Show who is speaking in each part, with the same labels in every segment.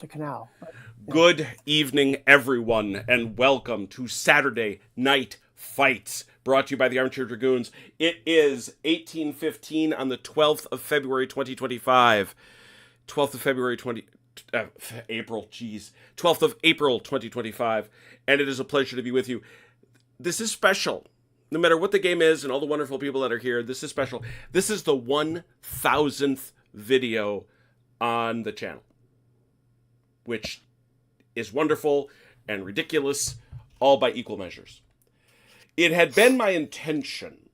Speaker 1: The Canal. Yeah.
Speaker 2: Good evening, everyone, and welcome to Saturday Night Fights, brought to you by the Armchair Dragoons. It is 18:15 on the 12th of February, 2025. 12th of February, April, jeez. 12th of April, 2025, and it is a pleasure to be with you. This is special. No matter what the game is and all the wonderful people that are here, this is special. This is the 1000th video on the channel, which is wonderful and ridiculous, all by equal measures. It had been my intention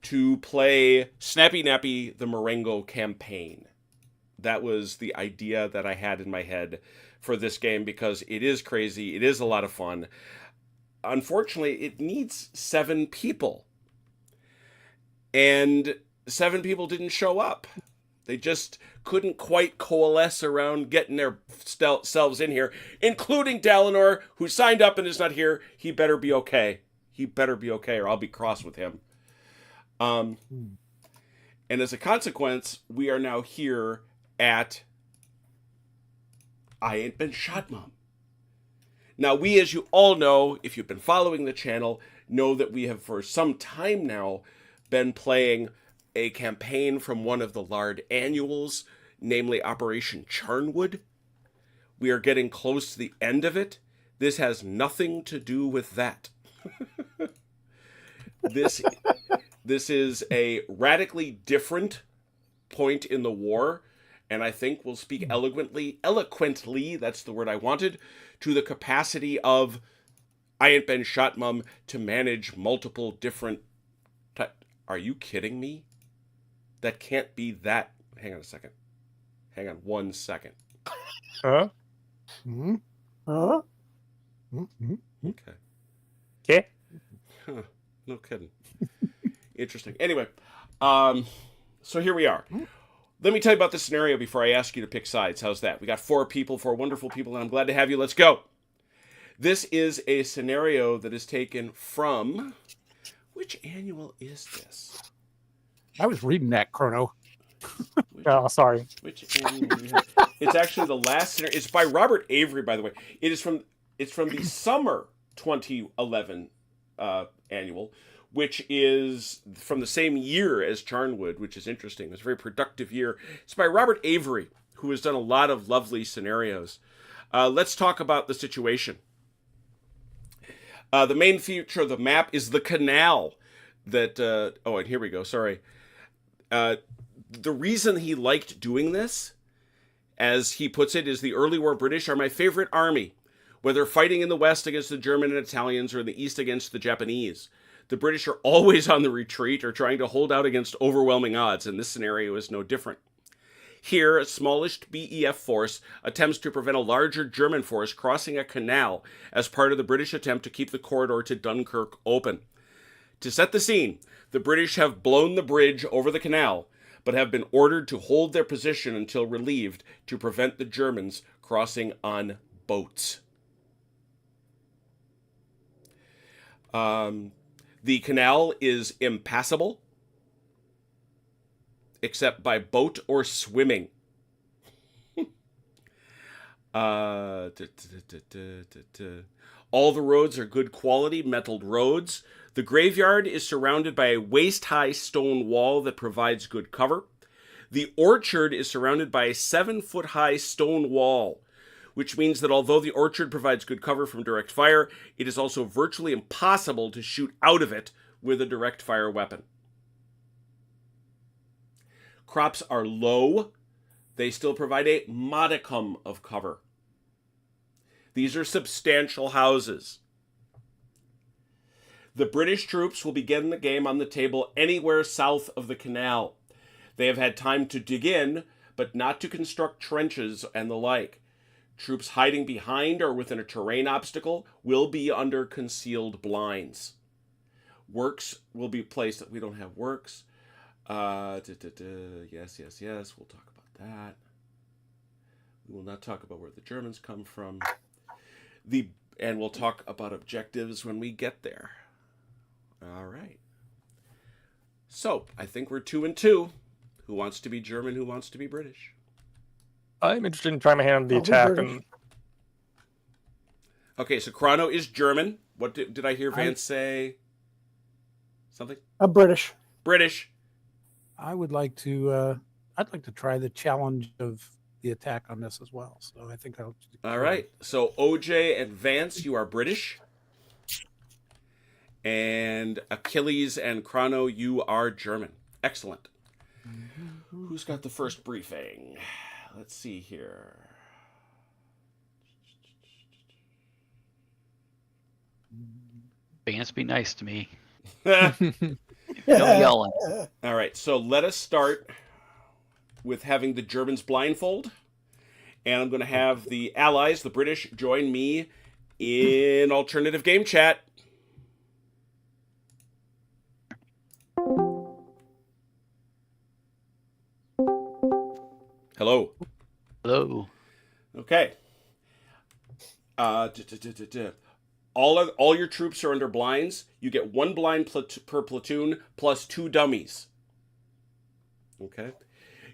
Speaker 2: to play Snappy Nappy the Marengo campaign. That was the idea that I had in my head for this game because it is crazy, it is a lot of fun. Unfortunately, it needs 7 people. And 7 people didn't show up. They just couldn't quite coalesce around getting their selves in here, including Dalinor, who signed up and is not here. He better be okay. He better be okay, or I'll be cross with him. And as a consequence, we are now here at I Ain't Been Shot, Mom. Now, we, as you all know, if you've been following the channel, know that we have for some time now been playing a campaign from one of the Lard annuals, namely Operation Charnwood. We are getting close to the end of it. This has nothing to do with that. This is a radically different point in the war, and I think will speak eloquently, that's the word I wanted, to the capacity of I Ain't Been Shot, Mum, to manage multiple different... Are you kidding me? That can't be that. Hang on a second. Hang on 1 second.
Speaker 3: Huh?
Speaker 1: Hmm? Huh?
Speaker 2: Okay.
Speaker 3: Okay.
Speaker 2: Huh. No kidding. Interesting. Anyway, so here we are. Let me tell you about the scenario before I ask you to pick sides. How's that? We got 4 people, 4 wonderful people, and I'm glad to have you. Let's go. This is a scenario that is taken from... Which annual is this?
Speaker 3: I was reading that, Chrono. Oh, sorry.
Speaker 2: Which annual do we have? It's actually the last scenario. It's by Robert Avery, by the way. It's from the summer 2011 annual, which is from the same year as Charnwood, which is interesting. It's a very productive year. It's by Robert Avery, who has done a lot of lovely scenarios. Let's talk about the situation. The main feature of the map is the canal that... and here we go, sorry. The reason he liked doing this, as he puts it, is the early war British are my favorite army, whether fighting in the west against the German and Italians or in the east against the Japanese. The British are always on the retreat or trying to hold out against overwhelming odds, and this scenario is no different. Here, a smallish BEF force attempts to prevent a larger German force crossing a canal as part of the British attempt to keep the corridor to Dunkirk open. To set the scene, the British have blown the bridge over the canal, but have been ordered to hold their position until relieved to prevent the Germans crossing on boats. The canal is impassable, except by boat or swimming. All the roads are good quality, metalled roads. The graveyard is surrounded by a waist-high stone wall that provides good cover. The orchard is surrounded by a 7-foot-high stone wall, which means that although the orchard provides good cover from direct fire, it is also virtually impossible to shoot out of it with a direct fire weapon. Crops are low. They still provide a modicum of cover. These are substantial houses. The British troops will begin the game on the table anywhere south of the canal. They have had time to dig in, but not to construct trenches and the like. Troops hiding behind or within a terrain obstacle will be under concealed blinds. Works will be placed. We don't have works. Yes. We'll talk about that. We will not talk about where the Germans come from. And we'll talk about objectives when we get there. All right. So, I think we're 2 and 2. Who wants to be German? Who wants to be British?
Speaker 4: I'm interested in trying my hand on the
Speaker 1: I'll be
Speaker 4: attack.
Speaker 1: British.
Speaker 4: And
Speaker 2: Okay, so Chrono is German. What did I hear Vance say? Something?
Speaker 1: I'm British.
Speaker 2: British.
Speaker 3: I would like to. I'd like to try the challenge of the attack on this as well. So I think I'll.
Speaker 2: All right. So OJ and Vance, you are British. And Achilles and Chrono, you are German. Excellent. Who's got the first briefing? Let's see here.
Speaker 5: Vance, be nice to me.
Speaker 2: All
Speaker 5: No yelling.
Speaker 2: right. So let us start with having the Germans blindfold. And I'm going to have the Allies, the British, join me in alternative game chat. Hello.
Speaker 5: Hello.
Speaker 2: Okay. All your troops are under blinds. You get one blind per platoon plus 2 dummies. Okay.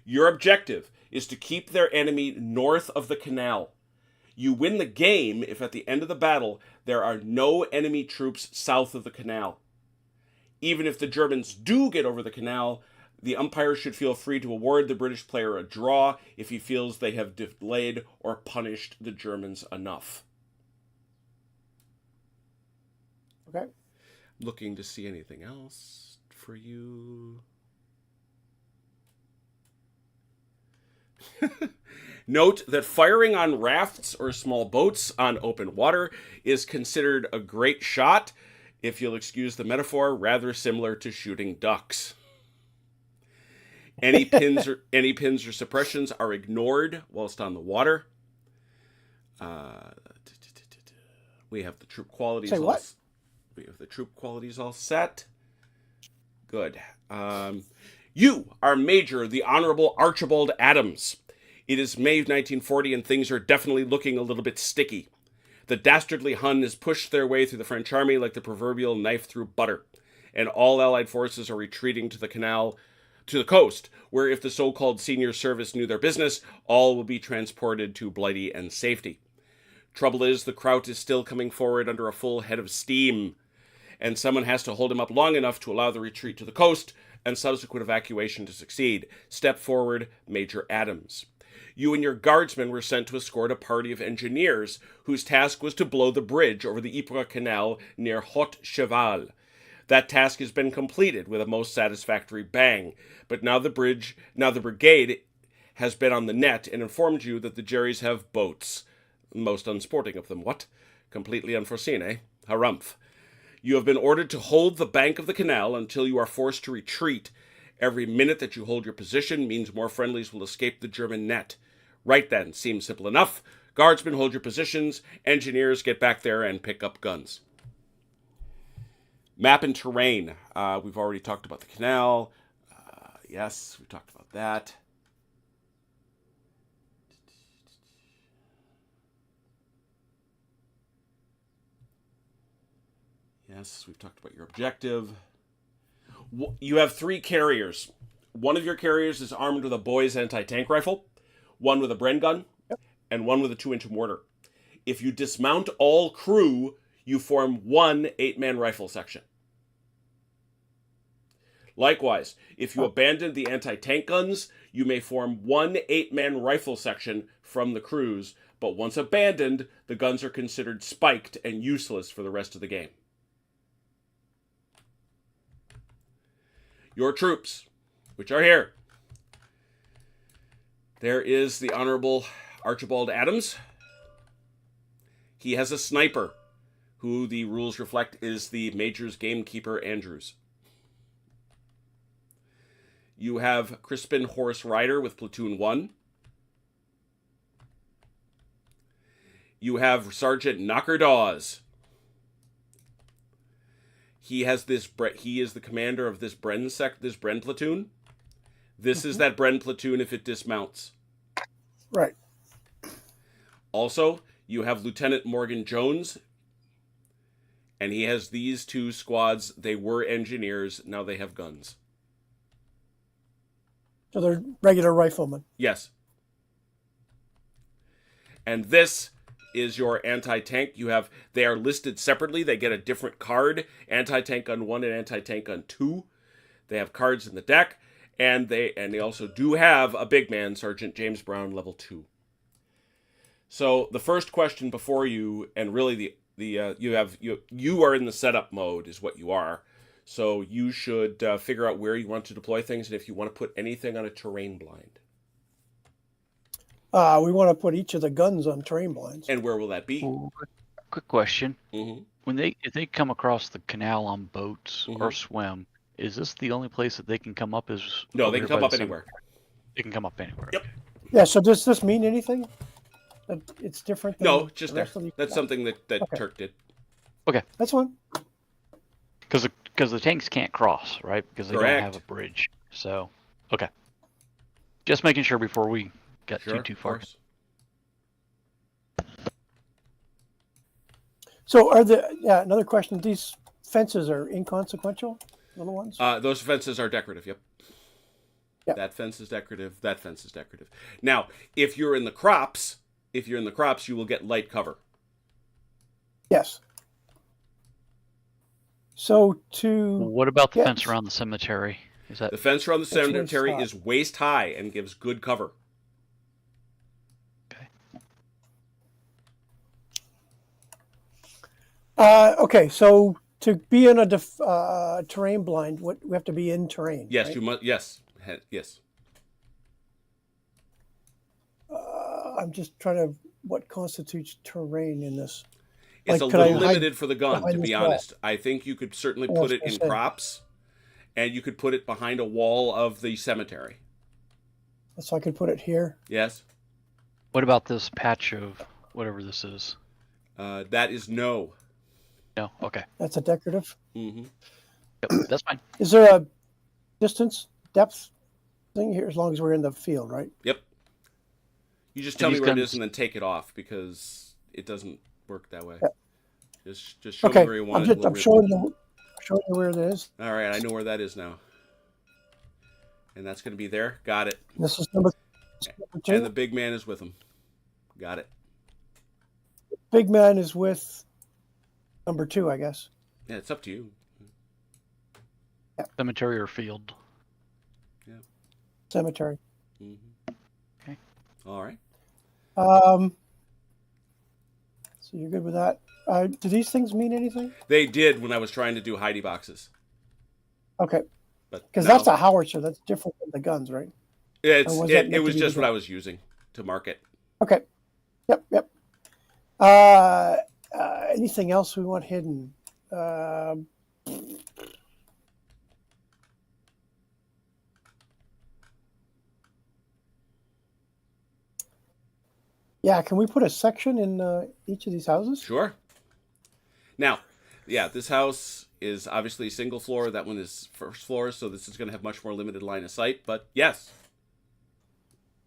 Speaker 2: Your objective is to keep their enemy north of the canal. You win the game if at the end of the battle there are no enemy troops south of the canal. Even if the Germans do get over the canal, the umpire should feel free to award the British player a draw if he feels they have delayed or punished the Germans enough.
Speaker 1: Okay.
Speaker 2: Looking to see anything else for you. Note that firing on rafts or small boats on open water is considered a great shot, if you'll excuse the metaphor, rather similar to shooting ducks. Any pins or suppressions are ignored whilst on the water. We have the troop qualities.
Speaker 1: Say what?
Speaker 2: We have the troop qualities all set. Good. You are Major the Honorable Archibald Adams. It is May of 1940 and things are definitely looking a little bit sticky. The dastardly Hun has pushed their way through the French army like the proverbial knife through butter, and all Allied forces are retreating to the canal, to the coast, where if the so-called senior service knew their business, all will be transported to Blighty and safety. Trouble is, the Kraut is still coming forward under a full head of steam, and someone has to hold him up long enough to allow the retreat to the coast and subsequent evacuation to succeed. Step forward, Major Adams. You and your guardsmen were sent to escort a party of engineers whose task was to blow the bridge over the Ypres Canal near Haute Cheval. That task has been completed with a most satisfactory bang, but now the brigade has been on the net and informed you that the Jerrys have boats. Most unsporting of them, what? Completely unforeseen, eh? Harumph. You have been ordered to hold the bank of the canal until you are forced to retreat. Every minute that you hold your position means more friendlies will escape the German net. Right then, seems simple enough. Guardsmen, hold your positions. Engineers, get back there and pick up guns. Map and terrain. We've already talked about the canal. Yes, we talked about that. Yes, we've talked about your objective. You have 3 carriers. One of your carriers is armed with a boy's anti-tank rifle, one with a Bren gun, and one with a 2-inch mortar. If you dismount all crew, you form one 8-man rifle section. Likewise, if you abandon the anti-tank guns, you may form one 8-man rifle section from the crews, but once abandoned, the guns are considered spiked and useless for the rest of the game. Your troops, which are here. There is the Honorable Archibald Adams. He has a sniper, who the rules reflect is the Major's gamekeeper Andrews. You have Crispin Horse Rider with Platoon 1. You have Sergeant Knocker Dawes. He is the commander of this Bren platoon. This is that Bren platoon if it dismounts.
Speaker 1: Right.
Speaker 2: Also, you have Lieutenant Morgan Jones, and he has these 2 squads. They were engineers, now they have guns.
Speaker 1: So they're regular riflemen.
Speaker 2: Yes. And this is your anti-tank. They are listed separately. They get a different card. Anti-tank gun 1 and anti-tank gun 2. They have cards in the deck, and they also do have a big man, Sergeant James Brown, level 2. So the first question before you, and really you are in the setup mode, is what you are. So you should figure out where you want to deploy things, and if you want to put anything on a terrain blind.
Speaker 1: We want to put each of the guns on terrain blinds.
Speaker 2: And where will that be?
Speaker 5: Ooh, quick question:
Speaker 2: Mm-hmm.
Speaker 5: if they come across the canal on boats or
Speaker 2: Mhm.
Speaker 5: swim, is this the only place that they can come up? Is
Speaker 2: No,
Speaker 5: over
Speaker 2: they
Speaker 5: here
Speaker 2: can come
Speaker 5: by
Speaker 2: up
Speaker 5: the
Speaker 2: anywhere.
Speaker 5: cemetery? They can come up anywhere.
Speaker 2: Yep.
Speaker 5: okay.
Speaker 1: Yeah. So does this mean anything? That it's different than
Speaker 2: No, just
Speaker 1: the
Speaker 2: there.
Speaker 1: rest of the...
Speaker 2: That's something that
Speaker 1: Okay.
Speaker 2: Turk did.
Speaker 1: That's fine.
Speaker 5: Because the tanks can't cross, right? Because they
Speaker 2: Correct.
Speaker 5: don't have a bridge. So, okay. Just making sure before we got
Speaker 2: Sure,
Speaker 5: too
Speaker 2: of
Speaker 5: far.
Speaker 2: course.
Speaker 1: So another question. These fences are inconsequential, little ones?
Speaker 2: Those fences are decorative, yep.
Speaker 1: Yep.
Speaker 2: That fence is decorative, that fence is decorative. Now, if you're in the crops, you will get light cover.
Speaker 1: Yes. So
Speaker 5: What about the
Speaker 1: Yes.
Speaker 5: fence around the cemetery? Is that
Speaker 2: The fence around the
Speaker 1: It's waist
Speaker 2: cemetery
Speaker 1: high.
Speaker 2: is waist high and gives good cover.
Speaker 1: okay? So to be in a terrain blind, we have to be in terrain.
Speaker 2: Yes,
Speaker 1: right?
Speaker 2: you must. Yes, yes.
Speaker 1: I'm just trying to what constitutes terrain in this.
Speaker 2: It's
Speaker 1: Like,
Speaker 2: a
Speaker 1: could I
Speaker 2: little
Speaker 1: hide
Speaker 2: limited for the gun,
Speaker 1: behind
Speaker 2: to
Speaker 1: this
Speaker 2: be
Speaker 1: wall?
Speaker 2: honest. I think you could certainly
Speaker 1: Yeah, I was
Speaker 2: put it
Speaker 1: gonna
Speaker 2: in
Speaker 1: say.
Speaker 2: crops, and you could put it behind a wall of the cemetery.
Speaker 1: So I could put it here.
Speaker 2: Yes,
Speaker 5: what about this patch of whatever this is?
Speaker 2: that is no.
Speaker 5: No, okay.
Speaker 1: That's a decorative.
Speaker 2: Mm-hmm.
Speaker 5: Yep, that's fine.
Speaker 1: Is there a distance, depth thing here? As long as we're in the field, right?
Speaker 2: Yep. You just
Speaker 5: And
Speaker 2: tell me
Speaker 5: these
Speaker 2: where it
Speaker 5: guns-
Speaker 2: is and then take it off, because it doesn't work that way.
Speaker 1: Yeah.
Speaker 2: Just show me
Speaker 1: Okay.
Speaker 2: where you want
Speaker 1: I'm
Speaker 2: it. and
Speaker 1: I'm
Speaker 2: we'll
Speaker 1: showing you where it is.
Speaker 2: All right, I know where that is now. And that's going to be there. Got it.
Speaker 1: This is number two.
Speaker 2: And the big man is with him. Got it.
Speaker 1: Big man is with number 2, I guess.
Speaker 2: Yeah, it's up to you.
Speaker 5: Cemetery or field?
Speaker 1: Cemetery.
Speaker 2: Mm-hmm.
Speaker 5: Okay.
Speaker 2: All right.
Speaker 1: So you're good with that. Do these things mean anything?
Speaker 2: They did when I was trying to do Heidi boxes.
Speaker 1: Okay.
Speaker 2: But
Speaker 1: Because
Speaker 2: now-
Speaker 1: that's a howitzer. That's different than the guns, right?
Speaker 2: It
Speaker 1: or was that meant to
Speaker 2: was
Speaker 1: be
Speaker 2: just
Speaker 1: the
Speaker 2: what
Speaker 1: gun?
Speaker 2: I was using to mark it.
Speaker 1: Okay. Yep. Anything else we want hidden? Yeah, can we put a section in each of these houses?
Speaker 2: Sure. Now, yeah, this house is obviously single floor. That one is first floor, so this is going to have much more limited line of sight. But yes,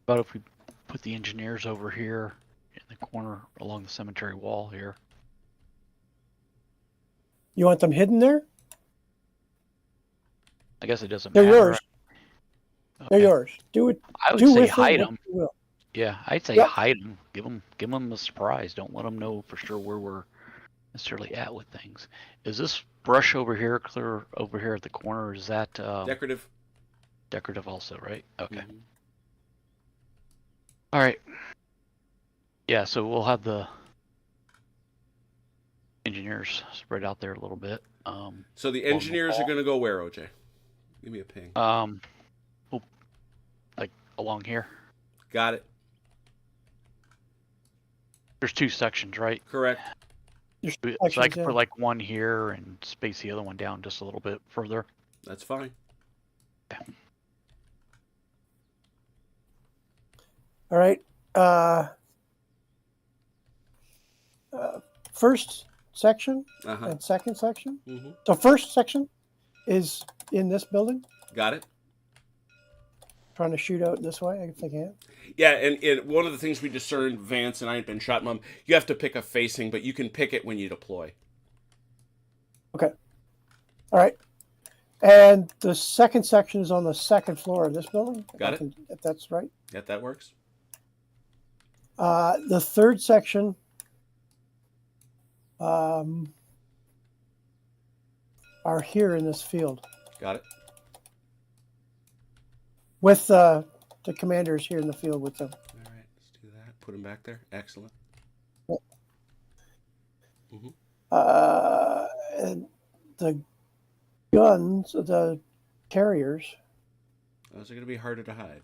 Speaker 5: About if we put the engineers over here in the corner along the cemetery wall here.
Speaker 1: You want them hidden there?
Speaker 5: I guess it doesn't
Speaker 1: They're
Speaker 5: matter.
Speaker 1: yours. They're
Speaker 5: Okay.
Speaker 1: yours. Do it.
Speaker 5: I would
Speaker 1: Do
Speaker 5: say
Speaker 1: with
Speaker 5: hide
Speaker 1: what
Speaker 5: them.
Speaker 1: you will.
Speaker 5: Yeah, I'd say
Speaker 1: Yep.
Speaker 5: hide them. Give them a surprise. Don't let them know for sure where we're necessarily at with things. Is this brush over here clear over here at the corner? Is that
Speaker 2: decorative.
Speaker 5: decorative also, right? Okay.
Speaker 2: Mhm.
Speaker 5: All right. Yeah, so we'll have the engineers spread out there a little bit.
Speaker 2: So the
Speaker 5: Along the
Speaker 2: engineers are
Speaker 5: wall.
Speaker 2: going to go where, OJ? Give me a ping.
Speaker 5: Like along here.
Speaker 2: Got it.
Speaker 5: There's 2 sections, right?
Speaker 2: Correct.
Speaker 1: There's
Speaker 5: So I
Speaker 1: sections,
Speaker 5: could
Speaker 1: yeah.
Speaker 5: put like one here and space the other one down just a little bit further.
Speaker 2: That's fine.
Speaker 1: All right. First section
Speaker 2: Uh-huh.
Speaker 1: and second section.
Speaker 2: Hmm.
Speaker 1: So first section is in this building.
Speaker 2: Got it.
Speaker 1: Trying to shoot out this way if I can.
Speaker 2: Yeah, and one of the things we discerned, Vance and I had been shot, Mom, you have to pick a facing, but you can pick it when you deploy.
Speaker 1: Okay. All right. And the second section is on the second floor of this building.
Speaker 2: Got it.
Speaker 1: If that's right.
Speaker 2: If that works.
Speaker 1: The third section are here in this field
Speaker 2: Got it.
Speaker 1: with the commanders here in the field with them.
Speaker 2: All right, let's do that. Put them back there. Excellent. Mm-hmm.
Speaker 1: And the guns, the carriers.
Speaker 2: Those are going to be harder to hide.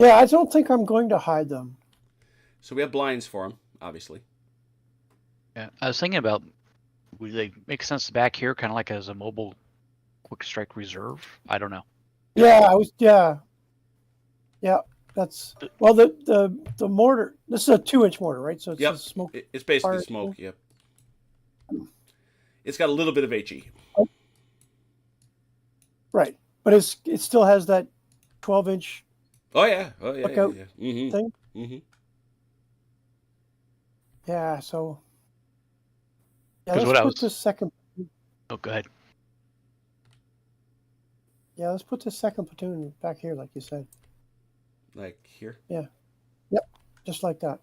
Speaker 1: Yeah, I don't think I'm going to hide them.
Speaker 2: So we have blinds for them, obviously.
Speaker 5: Yeah, I was thinking about would they make sense back here, kind of like as a mobile quick strike reserve? I don't know.
Speaker 1: Yeah, yeah. That's well, the mortar. This is a 2-inch mortar, right? So it's
Speaker 2: Yep.
Speaker 1: a smoke.
Speaker 2: It's basically
Speaker 1: fire
Speaker 2: smoke.
Speaker 1: thing.
Speaker 2: Yep. It's got a little bit of HE.
Speaker 1: Right, but it still has that 12-inch
Speaker 2: Oh yeah. Oh yeah.
Speaker 1: Lookout
Speaker 2: Yeah. Mm-hmm.
Speaker 1: thing.
Speaker 2: Mm-hmm.
Speaker 1: Yeah, so yeah,
Speaker 5: 'Cause
Speaker 1: let's
Speaker 5: what I
Speaker 1: put
Speaker 5: was-
Speaker 1: this second.
Speaker 5: Oh, go ahead.
Speaker 1: Yeah, let's put this second platoon back here, like you said,
Speaker 2: Like here.
Speaker 1: just like that.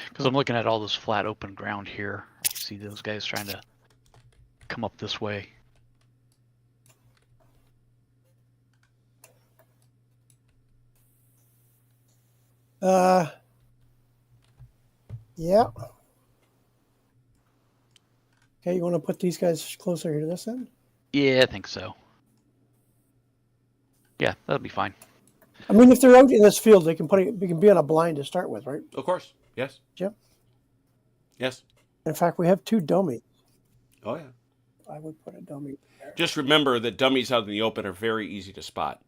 Speaker 5: Because I'm looking at all this flat open ground here. I see those guys trying to come up this way.
Speaker 1: Yeah. Okay, you want to put these guys closer here to this end?
Speaker 5: Yeah, I think so. Yeah, that'll be fine.
Speaker 1: I mean, if they're out in this field, they can be on a blind to start with, right?
Speaker 2: Of course. Yes.
Speaker 1: Yep.
Speaker 2: Yes.
Speaker 1: In fact, we have 2 dummies.
Speaker 2: Oh yeah.
Speaker 1: I would put a dummy there.
Speaker 2: Just remember that dummies out in the open are very easy to spot.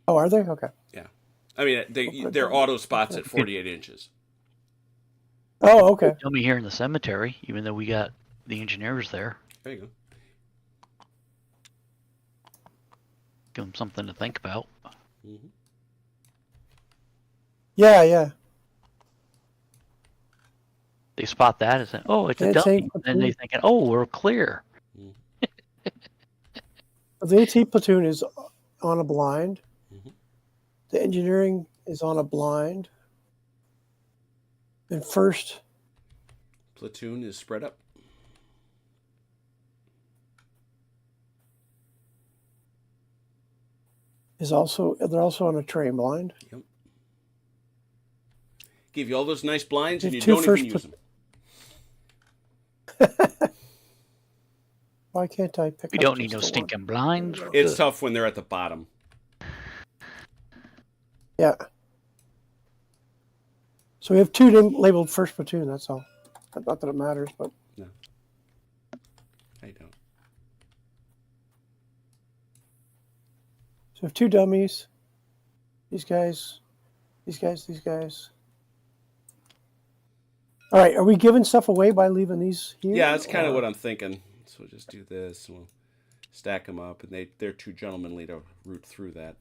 Speaker 1: Oh, are they? Okay.
Speaker 2: I mean, they're auto spots at 48 inches.
Speaker 1: Oh, okay.
Speaker 5: Tell me here in the cemetery, even though we got the engineers there,
Speaker 2: There you go.
Speaker 5: give them something to think about.
Speaker 2: Mm-hmm.
Speaker 1: Yeah.
Speaker 5: They spot that and say, "Oh, it's a
Speaker 1: It's
Speaker 5: dummy."
Speaker 1: a
Speaker 5: Then they thinking, "Oh, we're clear."
Speaker 1: The AT platoon is on a blind.
Speaker 2: Mm-hmm.
Speaker 1: The engineering is on a blind. And first,
Speaker 2: Platoon is spread up.
Speaker 1: they're also on a terrain blind.
Speaker 2: Yep. Give you all those nice blinds and you
Speaker 1: There's 2
Speaker 2: don't
Speaker 1: first
Speaker 2: even use them.
Speaker 1: Why can't I pick
Speaker 5: We
Speaker 1: up
Speaker 5: don't need no
Speaker 1: just the one?
Speaker 5: stinking blinds.
Speaker 2: It's tough when they're at the bottom.
Speaker 1: Yeah. So we have 2 labeled first platoon, that's all. Not that it matters, but
Speaker 2: I don't.
Speaker 1: so we have 2 dummies. These guys. All right, are we giving stuff away by leaving these here?
Speaker 2: Yeah, that's kind of
Speaker 1: or-
Speaker 2: what I'm thinking. So we'll just do this. And we'll stack them up, and they're too gentlemanly to root through that.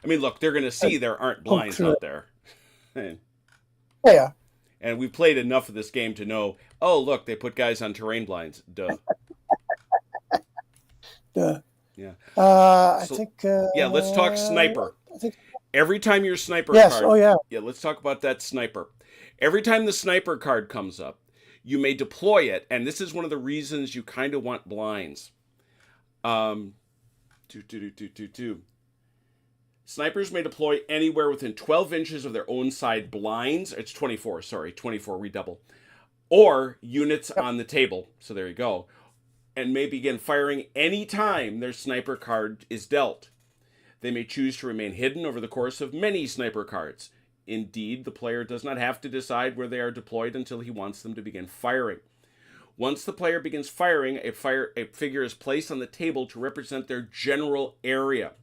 Speaker 2: I mean, look, they're going to see there aren't blinds
Speaker 1: through
Speaker 2: out there.
Speaker 1: Yeah.
Speaker 2: And we've played enough of this game to know, oh, look, they put guys on terrain blinds. Duh.
Speaker 1: Duh.
Speaker 2: Yeah.
Speaker 1: I
Speaker 2: So-
Speaker 1: think.
Speaker 2: Yeah, let's talk sniper.
Speaker 1: I think.
Speaker 2: Every time your sniper
Speaker 1: Yes.
Speaker 2: card...
Speaker 1: Oh, yeah.
Speaker 2: Yeah, let's talk about that sniper. Every time the sniper card comes up, you may deploy it, and this is one of the reasons you kind of want blinds. Snipers may deploy anywhere within 12 inches of their own side blinds. It's 24, sorry, 24 redouble. Or units on the table. So there you go. And may begin firing any time their sniper card is dealt. They may choose to remain hidden over the course of many sniper cards. Indeed, the player does not have to decide where they are deployed until he wants them to begin firing. Once the player begins firing, a figure is placed on the table to represent their general area.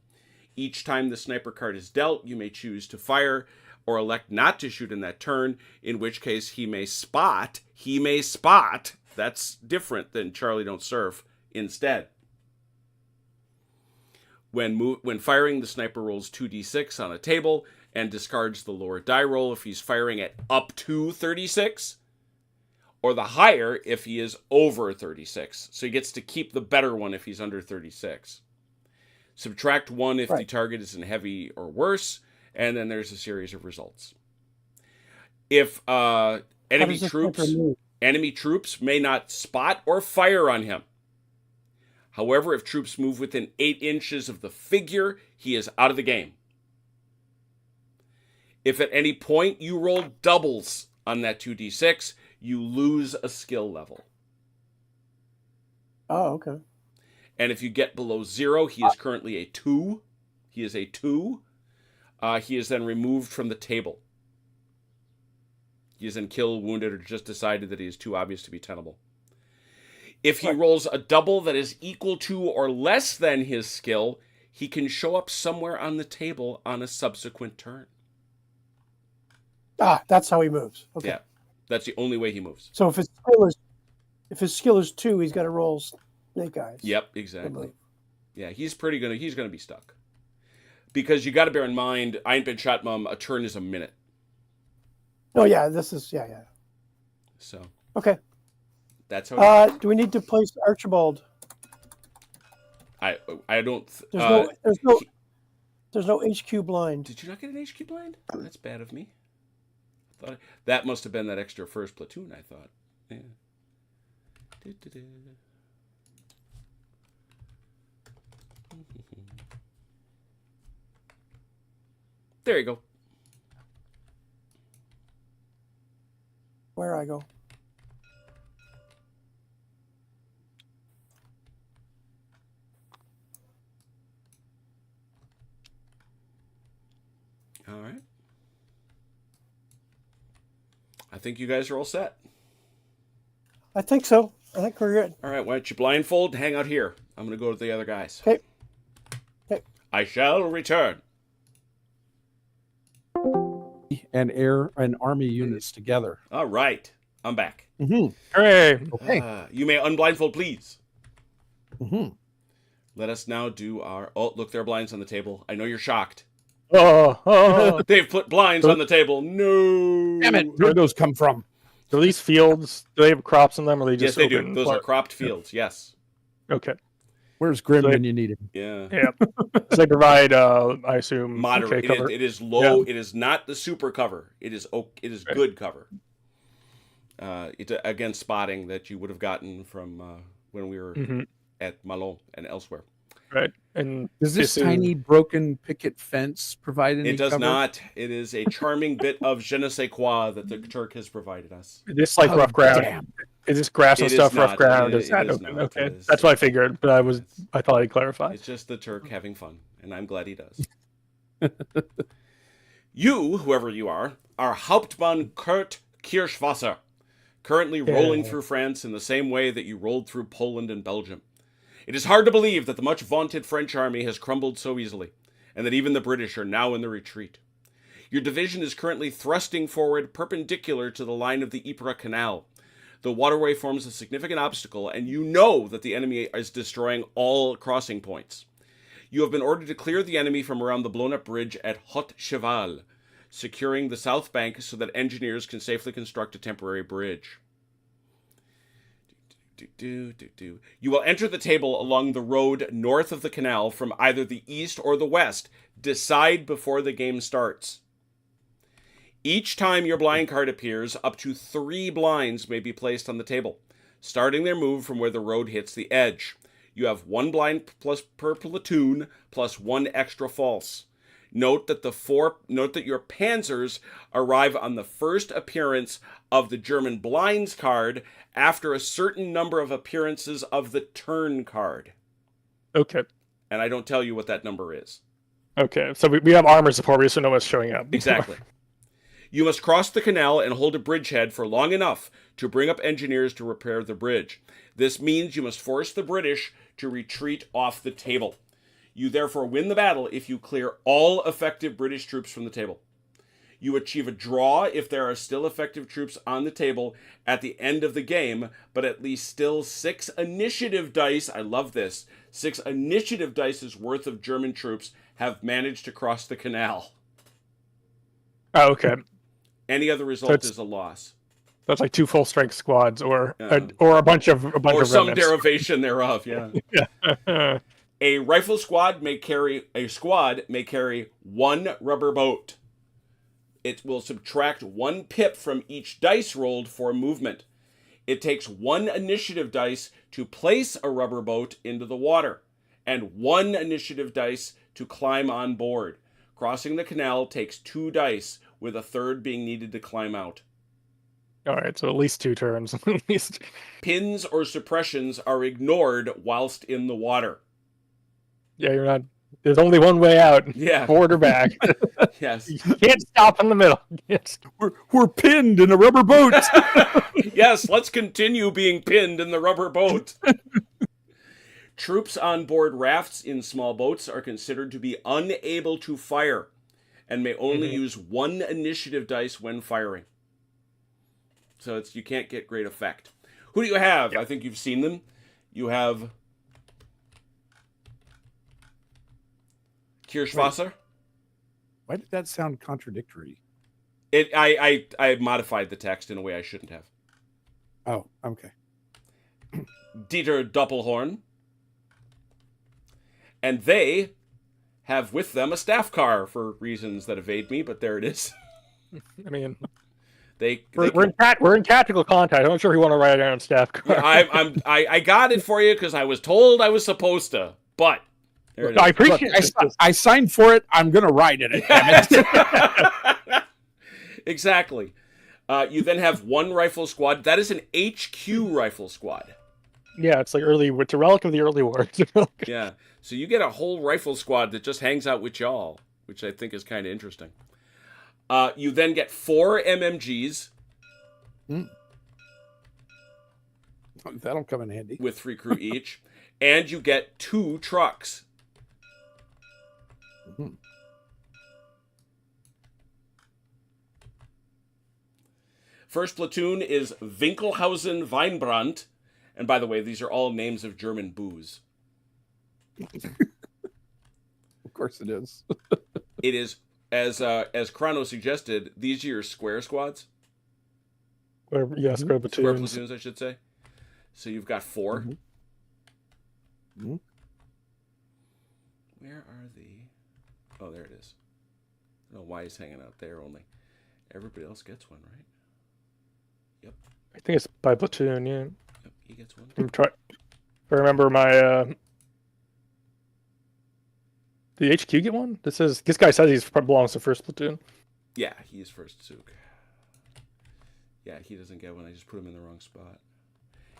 Speaker 2: Each time the sniper card is dealt, you may choose to fire or elect not to shoot in that turn, in which case he may spot, that's different than Charlie Don't Surf, instead. When firing, the sniper rolls 2d6 on a table and discards the lower die roll if he's firing at up to 36, or the higher if he is over 36. So he gets to keep the better one if he's under 36. Subtract 1 if the
Speaker 1: Right.
Speaker 2: target is in heavy or worse, and then there's a series of results. If
Speaker 1: How
Speaker 2: enemy
Speaker 1: does this character
Speaker 2: troops
Speaker 1: move?
Speaker 2: enemy troops may not spot or fire on him. However, if troops move within 8 inches of the figure, he is out of the game. If at any point you roll doubles on that 2d6, you lose a skill level.
Speaker 1: Oh, okay.
Speaker 2: And if you get below 0, he is currently a 2. He is a 2. He is then removed from the table. He is then killed, wounded, or just decided that he is too obvious to be tenable. If he rolls a double that is equal to or less than his skill, he can show up somewhere on the table on a subsequent turn.
Speaker 1: That's how he moves. Okay.
Speaker 2: Yeah, that's the only way he moves.
Speaker 1: So if his skill is 2, he's got to roll snake eyes.
Speaker 2: Yep, exactly. Yeah, he's gonna be stuck. Because you got to bear in mind, I ain't been shot, Mum. A turn is a minute.
Speaker 1: Oh yeah, this is yeah.
Speaker 2: So
Speaker 1: Okay.
Speaker 2: that's how.
Speaker 1: Do we need to place Archibald?
Speaker 2: I don't.
Speaker 1: There's no HQ blind.
Speaker 2: Did you not get an HQ blind? That's bad of me. That must have been that extra first platoon, I thought. Yeah. There you go.
Speaker 1: Where I go?
Speaker 2: All right. I think you guys are all set.
Speaker 1: I think so. I think we're good.
Speaker 2: All right, why don't you blindfold and hang out here? I'm going to go to the other guys.
Speaker 1: Okay.
Speaker 2: I shall return.
Speaker 3: And air and army units together.
Speaker 2: All right. I'm back.
Speaker 3: Mm-hmm.
Speaker 4: Hooray!
Speaker 3: Okay.
Speaker 2: You may unblindfold, please.
Speaker 3: Mm-hmm.
Speaker 2: Let us now do our... Oh, look, there are blinds on the table. I know you're shocked.
Speaker 4: Oh,
Speaker 2: They've put blinds on the table. No.
Speaker 3: Damn it! Where do those come from?
Speaker 4: are these fields? Do they have crops in them, or are they
Speaker 2: Yes,
Speaker 4: just
Speaker 2: they do.
Speaker 4: open?
Speaker 2: Those are cropped fields. Yes.
Speaker 4: Okay.
Speaker 3: Where's Grim
Speaker 4: So they-
Speaker 3: when you need him?
Speaker 2: Yeah.
Speaker 4: Yeah. So they provide, I assume,
Speaker 2: Moderate.
Speaker 4: okay cover.
Speaker 2: It is low. It is not the super cover. It is
Speaker 4: Right.
Speaker 2: good cover. It's against spotting that you would have gotten from when we were
Speaker 4: Mhm.
Speaker 2: at Malon and elsewhere.
Speaker 4: Right. And
Speaker 3: Does this
Speaker 4: is-
Speaker 3: tiny broken picket fence provide any
Speaker 2: It does
Speaker 3: cover?
Speaker 2: not. It is a charming bit of je ne sais quoi that the Turk has provided us.
Speaker 4: Is this like
Speaker 3: Oh,
Speaker 4: rough ground?
Speaker 3: damn.
Speaker 4: Is this grass and
Speaker 2: It is
Speaker 4: stuff rough
Speaker 2: not.
Speaker 4: ground?
Speaker 2: It
Speaker 4: Is that
Speaker 2: is
Speaker 4: open?
Speaker 2: not.
Speaker 4: Okay.
Speaker 2: It is-
Speaker 4: That's what I figured, but I thought I'd clarify.
Speaker 2: It's just the Turk having fun, and I'm glad he does. You, whoever you are Hauptmann Kurt Kirschwasser, currently rolling through France in the same way that you rolled through Poland and Belgium. It is hard to believe that the much vaunted French army has crumbled so easily, and that even the British are now in the retreat. Your division is currently thrusting forward perpendicular to the line of the Ypres Canal. The waterway forms a significant obstacle, and you know that the enemy is destroying all crossing points. You have been ordered to clear the enemy from around the blown-up bridge at Haut Cheval, securing the south bank so that engineers can safely construct a temporary bridge. You will enter the table along the road north of the canal from either the east or the west. Decide before the game starts. Each time your blind card appears, up to 3 blinds may be placed on the table, starting their move from where the road hits the edge. You have 1 blind plus per platoon, plus 1 extra false. Note that your panzers arrive on the first appearance of the German blinds card after a certain number of appearances of the turn card.
Speaker 4: Okay.
Speaker 2: And I don't tell you what that number is.
Speaker 4: Okay. So we have armor support. We just don't know what's showing up.
Speaker 2: Exactly. You must cross the canal and hold a bridgehead for long enough to bring up engineers to repair the bridge. This means you must force the British to retreat off the table. You therefore win the battle if you clear all effective British troops from the table. You achieve a draw if there are still effective troops on the table at the end of the game, but at least still 6 initiative dice, I love this, 6 initiative dice's worth of German troops have managed to cross the canal.
Speaker 4: Oh, okay.
Speaker 2: Any other result is a loss.
Speaker 4: That's like 2 full strength squads, or
Speaker 2: Yeah.
Speaker 4: a bunch of
Speaker 2: Or some
Speaker 4: remnants.
Speaker 2: derivation thereof, yeah. A rifle squad may carry one rubber boat. It will subtract 1 pip from each dice rolled for movement. It takes 1 initiative dice to place a rubber boat into the water, and 1 initiative dice to climb on board. Crossing the canal takes 2 dice, with a third being needed to climb out.
Speaker 4: All right, so at least 2 turns. At least.
Speaker 2: Pins or suppressions are ignored whilst in the water.
Speaker 4: Yeah, you're not. There's only one way out.
Speaker 2: Yeah.
Speaker 4: Forward or back.
Speaker 2: Yes.
Speaker 4: You can't stop in the middle. Yes.
Speaker 3: We're pinned in a rubber boat.
Speaker 2: Yes, let's continue being pinned in the rubber boat. Troops on board rafts in small boats are considered to be unable to fire and may only use 1 initiative dice when firing. So you can't get great effect. Who do you have? I think you've seen them. You have Kirschwasser.
Speaker 3: Why did that sound contradictory?
Speaker 2: I modified the text in a way I shouldn't have.
Speaker 3: Oh, okay.
Speaker 2: Dieter Doppelhorn. And they have with them a staff car for reasons that evade me, but there it is.
Speaker 4: I mean,
Speaker 2: we're
Speaker 4: in tactical contact. I'm not sure if you want to write it down on staff card.
Speaker 2: I got it for you because I was told I was supposed to, but there it is.
Speaker 4: I appreciate
Speaker 3: Look, I signed for it. I'm going to write it. Damn it.
Speaker 2: Exactly. You then have 1 rifle squad. That is an HQ rifle squad.
Speaker 4: Yeah, it's like it's a relic of the early war.
Speaker 2: Yeah. So you get a whole rifle squad that just hangs out with y'all, which I think is kind of interesting. You then get 4 MMGs.
Speaker 3: That'll come in handy.
Speaker 2: With 3 crew each. And you get 2 trucks. First platoon is Winkelhausen Weinbrand. And by the way, these are all names of German booze.
Speaker 3: Of course it is.
Speaker 2: It is, as Chrono suggested, these are your square squads.
Speaker 4: Square platoons.
Speaker 2: Square platoons, I should say. So you've got 4. Where are the... Oh, there it is. I don't know why he's hanging out there only. Everybody else gets one, right? Yep.
Speaker 4: I think it's by platoon, yeah.
Speaker 2: Yep, he gets one.
Speaker 4: If I remember my... Did HQ get one? This guy says he belongs to first platoon.
Speaker 2: Yeah, he's first Sook. Yeah, he doesn't get one. I just put him in the wrong spot.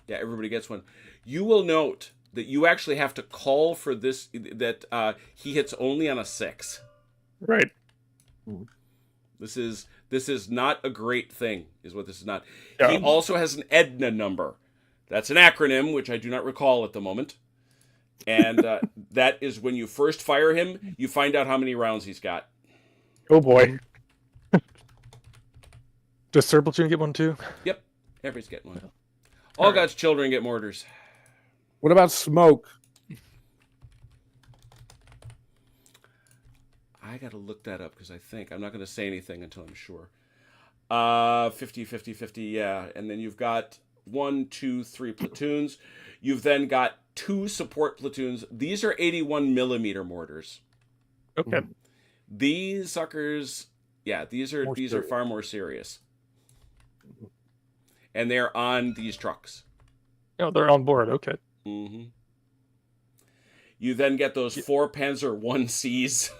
Speaker 2: Yeah, everybody gets one. You will note that you actually have to call for this, that he hits only on a 6.
Speaker 4: Right.
Speaker 2: This is not a great thing, is what this is not.
Speaker 4: Yeah.
Speaker 2: He also has an Edna number. That's an acronym, which I do not recall at the moment. And that is when you first fire him, you find out how many rounds he's got.
Speaker 4: Oh boy. Does third platoon get one too?
Speaker 2: Yep, everybody's getting one. All God's children get mortars.
Speaker 3: What about smoke?
Speaker 2: I got to look that up because I'm not going to say anything until I'm sure. 50, 50, 50, yeah. And then you've got 1, 2, 3 platoons. You've then got 2 support platoons. These are 81 millimeter mortars.
Speaker 4: Okay.
Speaker 2: These suckers, yeah, these are far more serious. And they're on these trucks.
Speaker 4: Oh, they're on board. Okay.
Speaker 2: Mm-hmm. You then get those 4 Panzer 1Cs.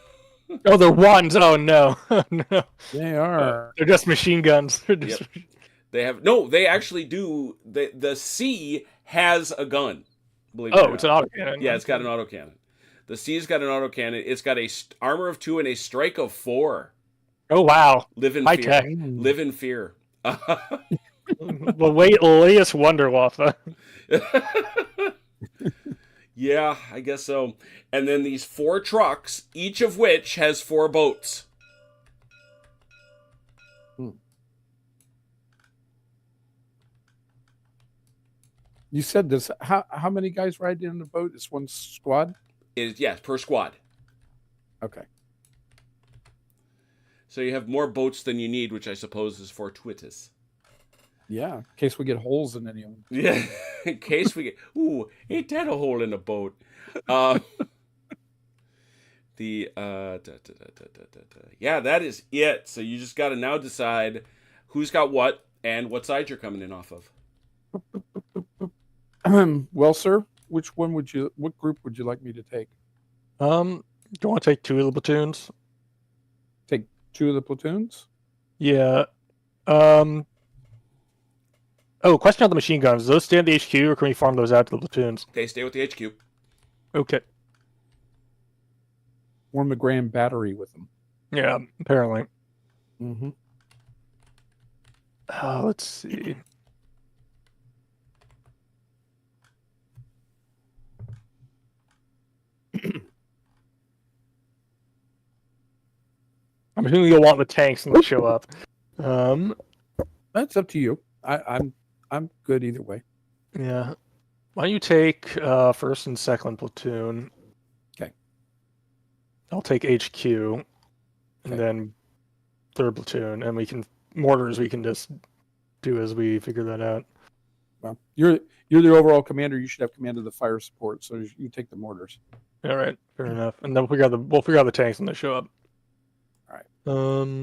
Speaker 4: Oh, they're ones. Oh no, no.
Speaker 3: They are.
Speaker 4: They're just machine guns.
Speaker 2: Yep. They actually do. The C has a gun. Believe it or not.
Speaker 4: It's an autocannon.
Speaker 2: Yeah, it's got an autocannon. The C's got an autocannon. It's got a armor of 2 and a strike of 4.
Speaker 4: Oh wow.
Speaker 2: Live in
Speaker 4: High
Speaker 2: fear.
Speaker 4: tech.
Speaker 2: Live in fear.
Speaker 4: The latest Wunderwaffe.
Speaker 2: Yeah, I guess so. And then these 4 trucks, each of which has 4 boats.
Speaker 3: You said this. How many guys ride in the boat? It's one squad?
Speaker 2: Yes, per squad.
Speaker 3: Okay.
Speaker 2: So you have more boats than you need, which I suppose is fortuitous.
Speaker 3: Yeah, in case we get holes in any of them.
Speaker 2: Yeah, in case we get... Ooh, ain't that a hole in a boat? Yeah, that is it. So you just got to now decide who's got what and what side you're coming in off of.
Speaker 3: Well, sir, what group would you like me to take?
Speaker 4: Do you want to take 2 of the platoons?
Speaker 3: Take 2 of the platoons?
Speaker 4: Yeah. Oh, question on the machine guns. Do those stay at the HQ, or can we farm those out to the platoons?
Speaker 2: They stay with the HQ.
Speaker 4: Okay.
Speaker 3: Form a grand battery with them.
Speaker 4: Yeah, apparently.
Speaker 3: Mm-hmm.
Speaker 4: Let's see. I'm assuming you'll want the tanks when they show up.
Speaker 3: That's up to you. I'm good either way.
Speaker 4: Yeah. Why don't you take 1st and 2nd platoon?
Speaker 3: Okay.
Speaker 4: I'll take HQ, and then 3rd platoon, and we can mortars. We can just do as we figure that out.
Speaker 3: Well, you're the overall commander. You should have command of the fire support, so you take the mortars.
Speaker 4: All right, fair enough. And then we'll figure out the tanks when they show up.
Speaker 3: All right.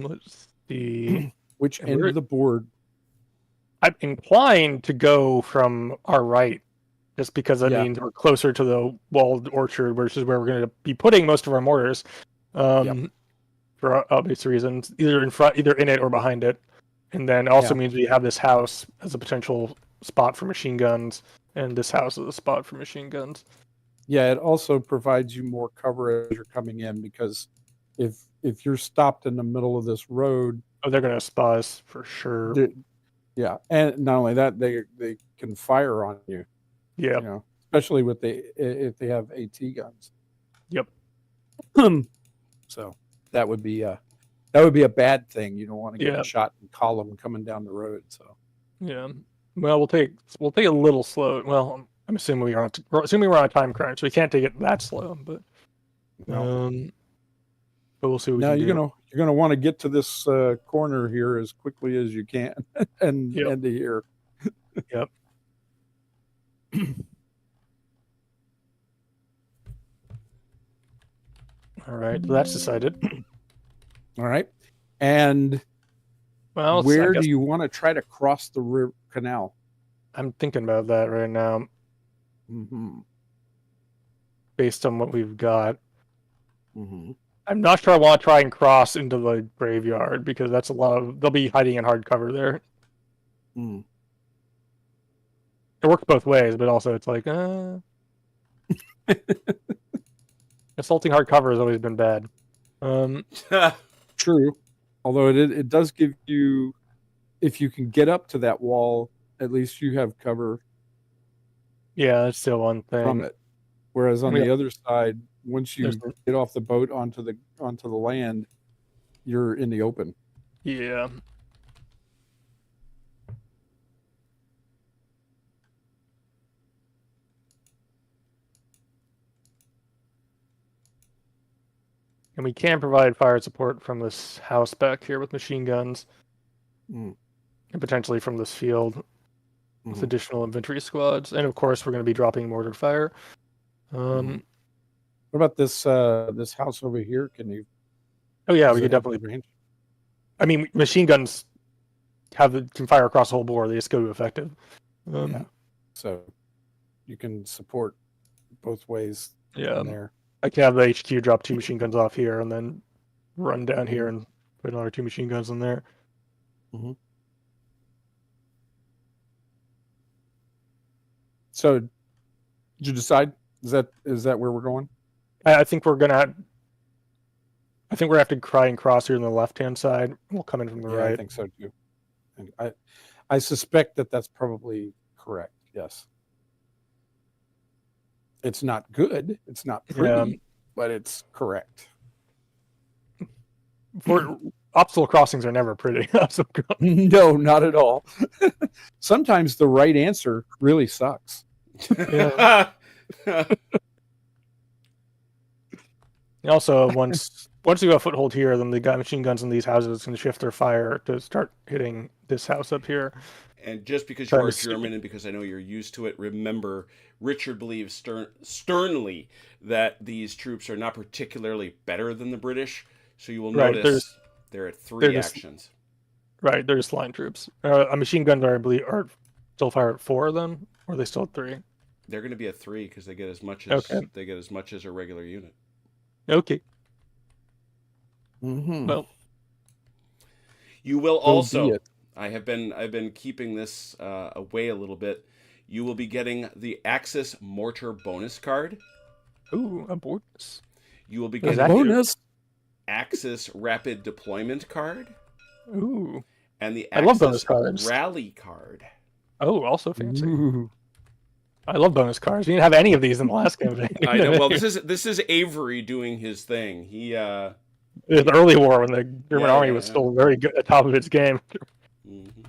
Speaker 4: Let's see.
Speaker 3: Which end of the board?
Speaker 4: I'm inclined to go from our right, just because that means we're closer to the walled orchard, which is where we're going to be putting most of our mortars, for obvious reasons, either in it or behind it. And then also means we have this house as a potential spot for machine guns, and this house is a spot for machine guns.
Speaker 3: Yeah, it also provides you more cover as you're coming in, because if you're stopped in the middle of this road,
Speaker 4: they're going to spot us for sure.
Speaker 3: Yeah, and not only that, they can fire on you.
Speaker 4: Yeah,
Speaker 3: you know, especially if they have AT guns.
Speaker 4: Yep.
Speaker 3: So that would be a bad thing. You don't want to get shot in column coming down the road. So
Speaker 4: yeah, well, we'll take a little slow. Well, I'm assuming we're on a time crunch, so we can't take it that slow. But but we'll see what we can do.
Speaker 3: You're gonna want to get to this corner here as quickly as you can, and end to here.
Speaker 4: Yep. All right, so that's decided.
Speaker 3: All right, and where do you want to try to cross the canal?
Speaker 4: I'm thinking about that right now.
Speaker 3: Mm-hmm.
Speaker 4: Based on what we've got.
Speaker 3: Mm-hmm.
Speaker 4: I'm not sure I want to try and cross into the graveyard, because that's they'll be hiding in hard cover there.
Speaker 3: Mm.
Speaker 4: It works both ways, but also it's like, assaulting hard cover has always been bad.
Speaker 3: True. Although it does give you, if you can get up to that wall, at least you have cover.
Speaker 4: Yeah, that's still one thing.
Speaker 3: From it. Whereas on the other side, once you get off the boat onto the land, you're in the open.
Speaker 4: Yeah. And we can provide fire support from this house back here with machine guns. And potentially from this field with additional infantry squads. And of course, we're going to be dropping mortar fire.
Speaker 3: What about this house over here? Can you?
Speaker 4: Oh yeah, we could definitely.
Speaker 3: Range?
Speaker 4: I mean, machine guns can fire across the whole board. They just go to effective.
Speaker 3: So you can support both ways.
Speaker 4: Yeah.
Speaker 3: There.
Speaker 4: I can have the HQ drop 2 machine guns off here, and then run down here and put another 2 machine guns in there.
Speaker 3: Mm-hmm. So, did you decide? Is that where we're going?
Speaker 4: I think we're gonna have to try and cross here on the left-hand side. We'll come in from the right.
Speaker 3: I think so too. And I suspect that's probably correct. Yes. It's not good. It's not pretty, but it's correct.
Speaker 4: Obstacle crossings are never pretty.
Speaker 3: No, not at all. Sometimes the right answer really sucks.
Speaker 4: Yeah. Also, once we have a foothold here, then the machine guns in these houses can shift their fire to start hitting this house up here.
Speaker 2: And just because you
Speaker 4: Trying
Speaker 2: are
Speaker 4: to
Speaker 2: German and because I know you're used to it, remember, Richard believes sternly that these troops are not particularly better than the British. So you will notice they're at 3 actions.
Speaker 4: Right, they're just line troops. A machine gunner, I believe, are still fire at 4 then, or are they still at 3?
Speaker 2: They're going to be at 3 because they get as much as a regular unit.
Speaker 4: Okay.
Speaker 3: Mm-hmm.
Speaker 4: Well,
Speaker 2: you will
Speaker 3: So be
Speaker 2: also.
Speaker 3: it.
Speaker 2: I've been keeping this away a little bit. You will be getting the Axis Mortar bonus card.
Speaker 4: ooh, a bonus.
Speaker 2: You will be
Speaker 4: What is
Speaker 2: getting
Speaker 4: that?
Speaker 2: the
Speaker 3: Bonus.
Speaker 2: Axis Rapid Deployment card
Speaker 4: Ooh.
Speaker 2: and the
Speaker 4: I love bonus
Speaker 2: Axis
Speaker 4: cards.
Speaker 2: Rally card.
Speaker 4: Oh, also fancy.
Speaker 3: Ooh.
Speaker 4: I love bonus cards. We didn't have any of these in the last campaign.
Speaker 2: I know. Well, this is Avery doing his thing. He
Speaker 4: It was the early war when the German army was
Speaker 2: yeah.
Speaker 4: still very good at top of its game.
Speaker 2: Mhm.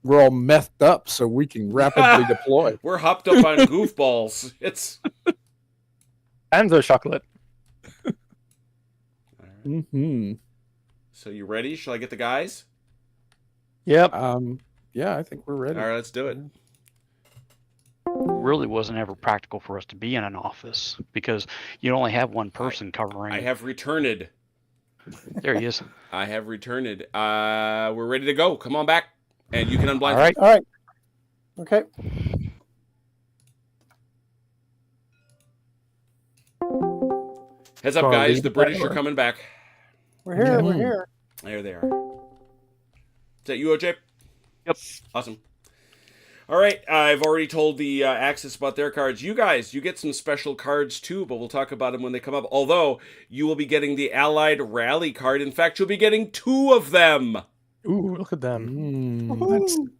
Speaker 3: We're all methed up so we can rapidly deploy.
Speaker 2: We're hopped up on goofballs. It's
Speaker 4: And the chocolate.
Speaker 2: all right.
Speaker 3: Mm-hmm.
Speaker 2: So you ready? Shall I get the guys?
Speaker 4: Yep.
Speaker 3: Yeah, I think we're ready.
Speaker 2: All right, let's do it.
Speaker 5: Really wasn't ever practical for us to be in an office because you only have one person covering.
Speaker 2: I have returned.
Speaker 5: There he is.
Speaker 2: I have returned. We're ready to go. Come on back, and you can unblind.
Speaker 5: All right.
Speaker 1: All right. Okay.
Speaker 2: Heads up,
Speaker 4: Go on,
Speaker 2: guys.
Speaker 4: lead
Speaker 2: The
Speaker 4: the
Speaker 2: British are
Speaker 4: battle.
Speaker 2: coming back.
Speaker 1: We're here. We're
Speaker 3: Mhm.
Speaker 1: here.
Speaker 2: There they are. Is that you, OJ?
Speaker 5: Yep.
Speaker 2: Awesome. All right, I've already told the Axis about their cards. You guys, you get some special cards too, but we'll talk about them when they come up. Although, you will be getting the Allied Rally card. In fact, you'll be getting 2 of them.
Speaker 4: Ooh, look at them.
Speaker 3: That's
Speaker 1: Woohoo.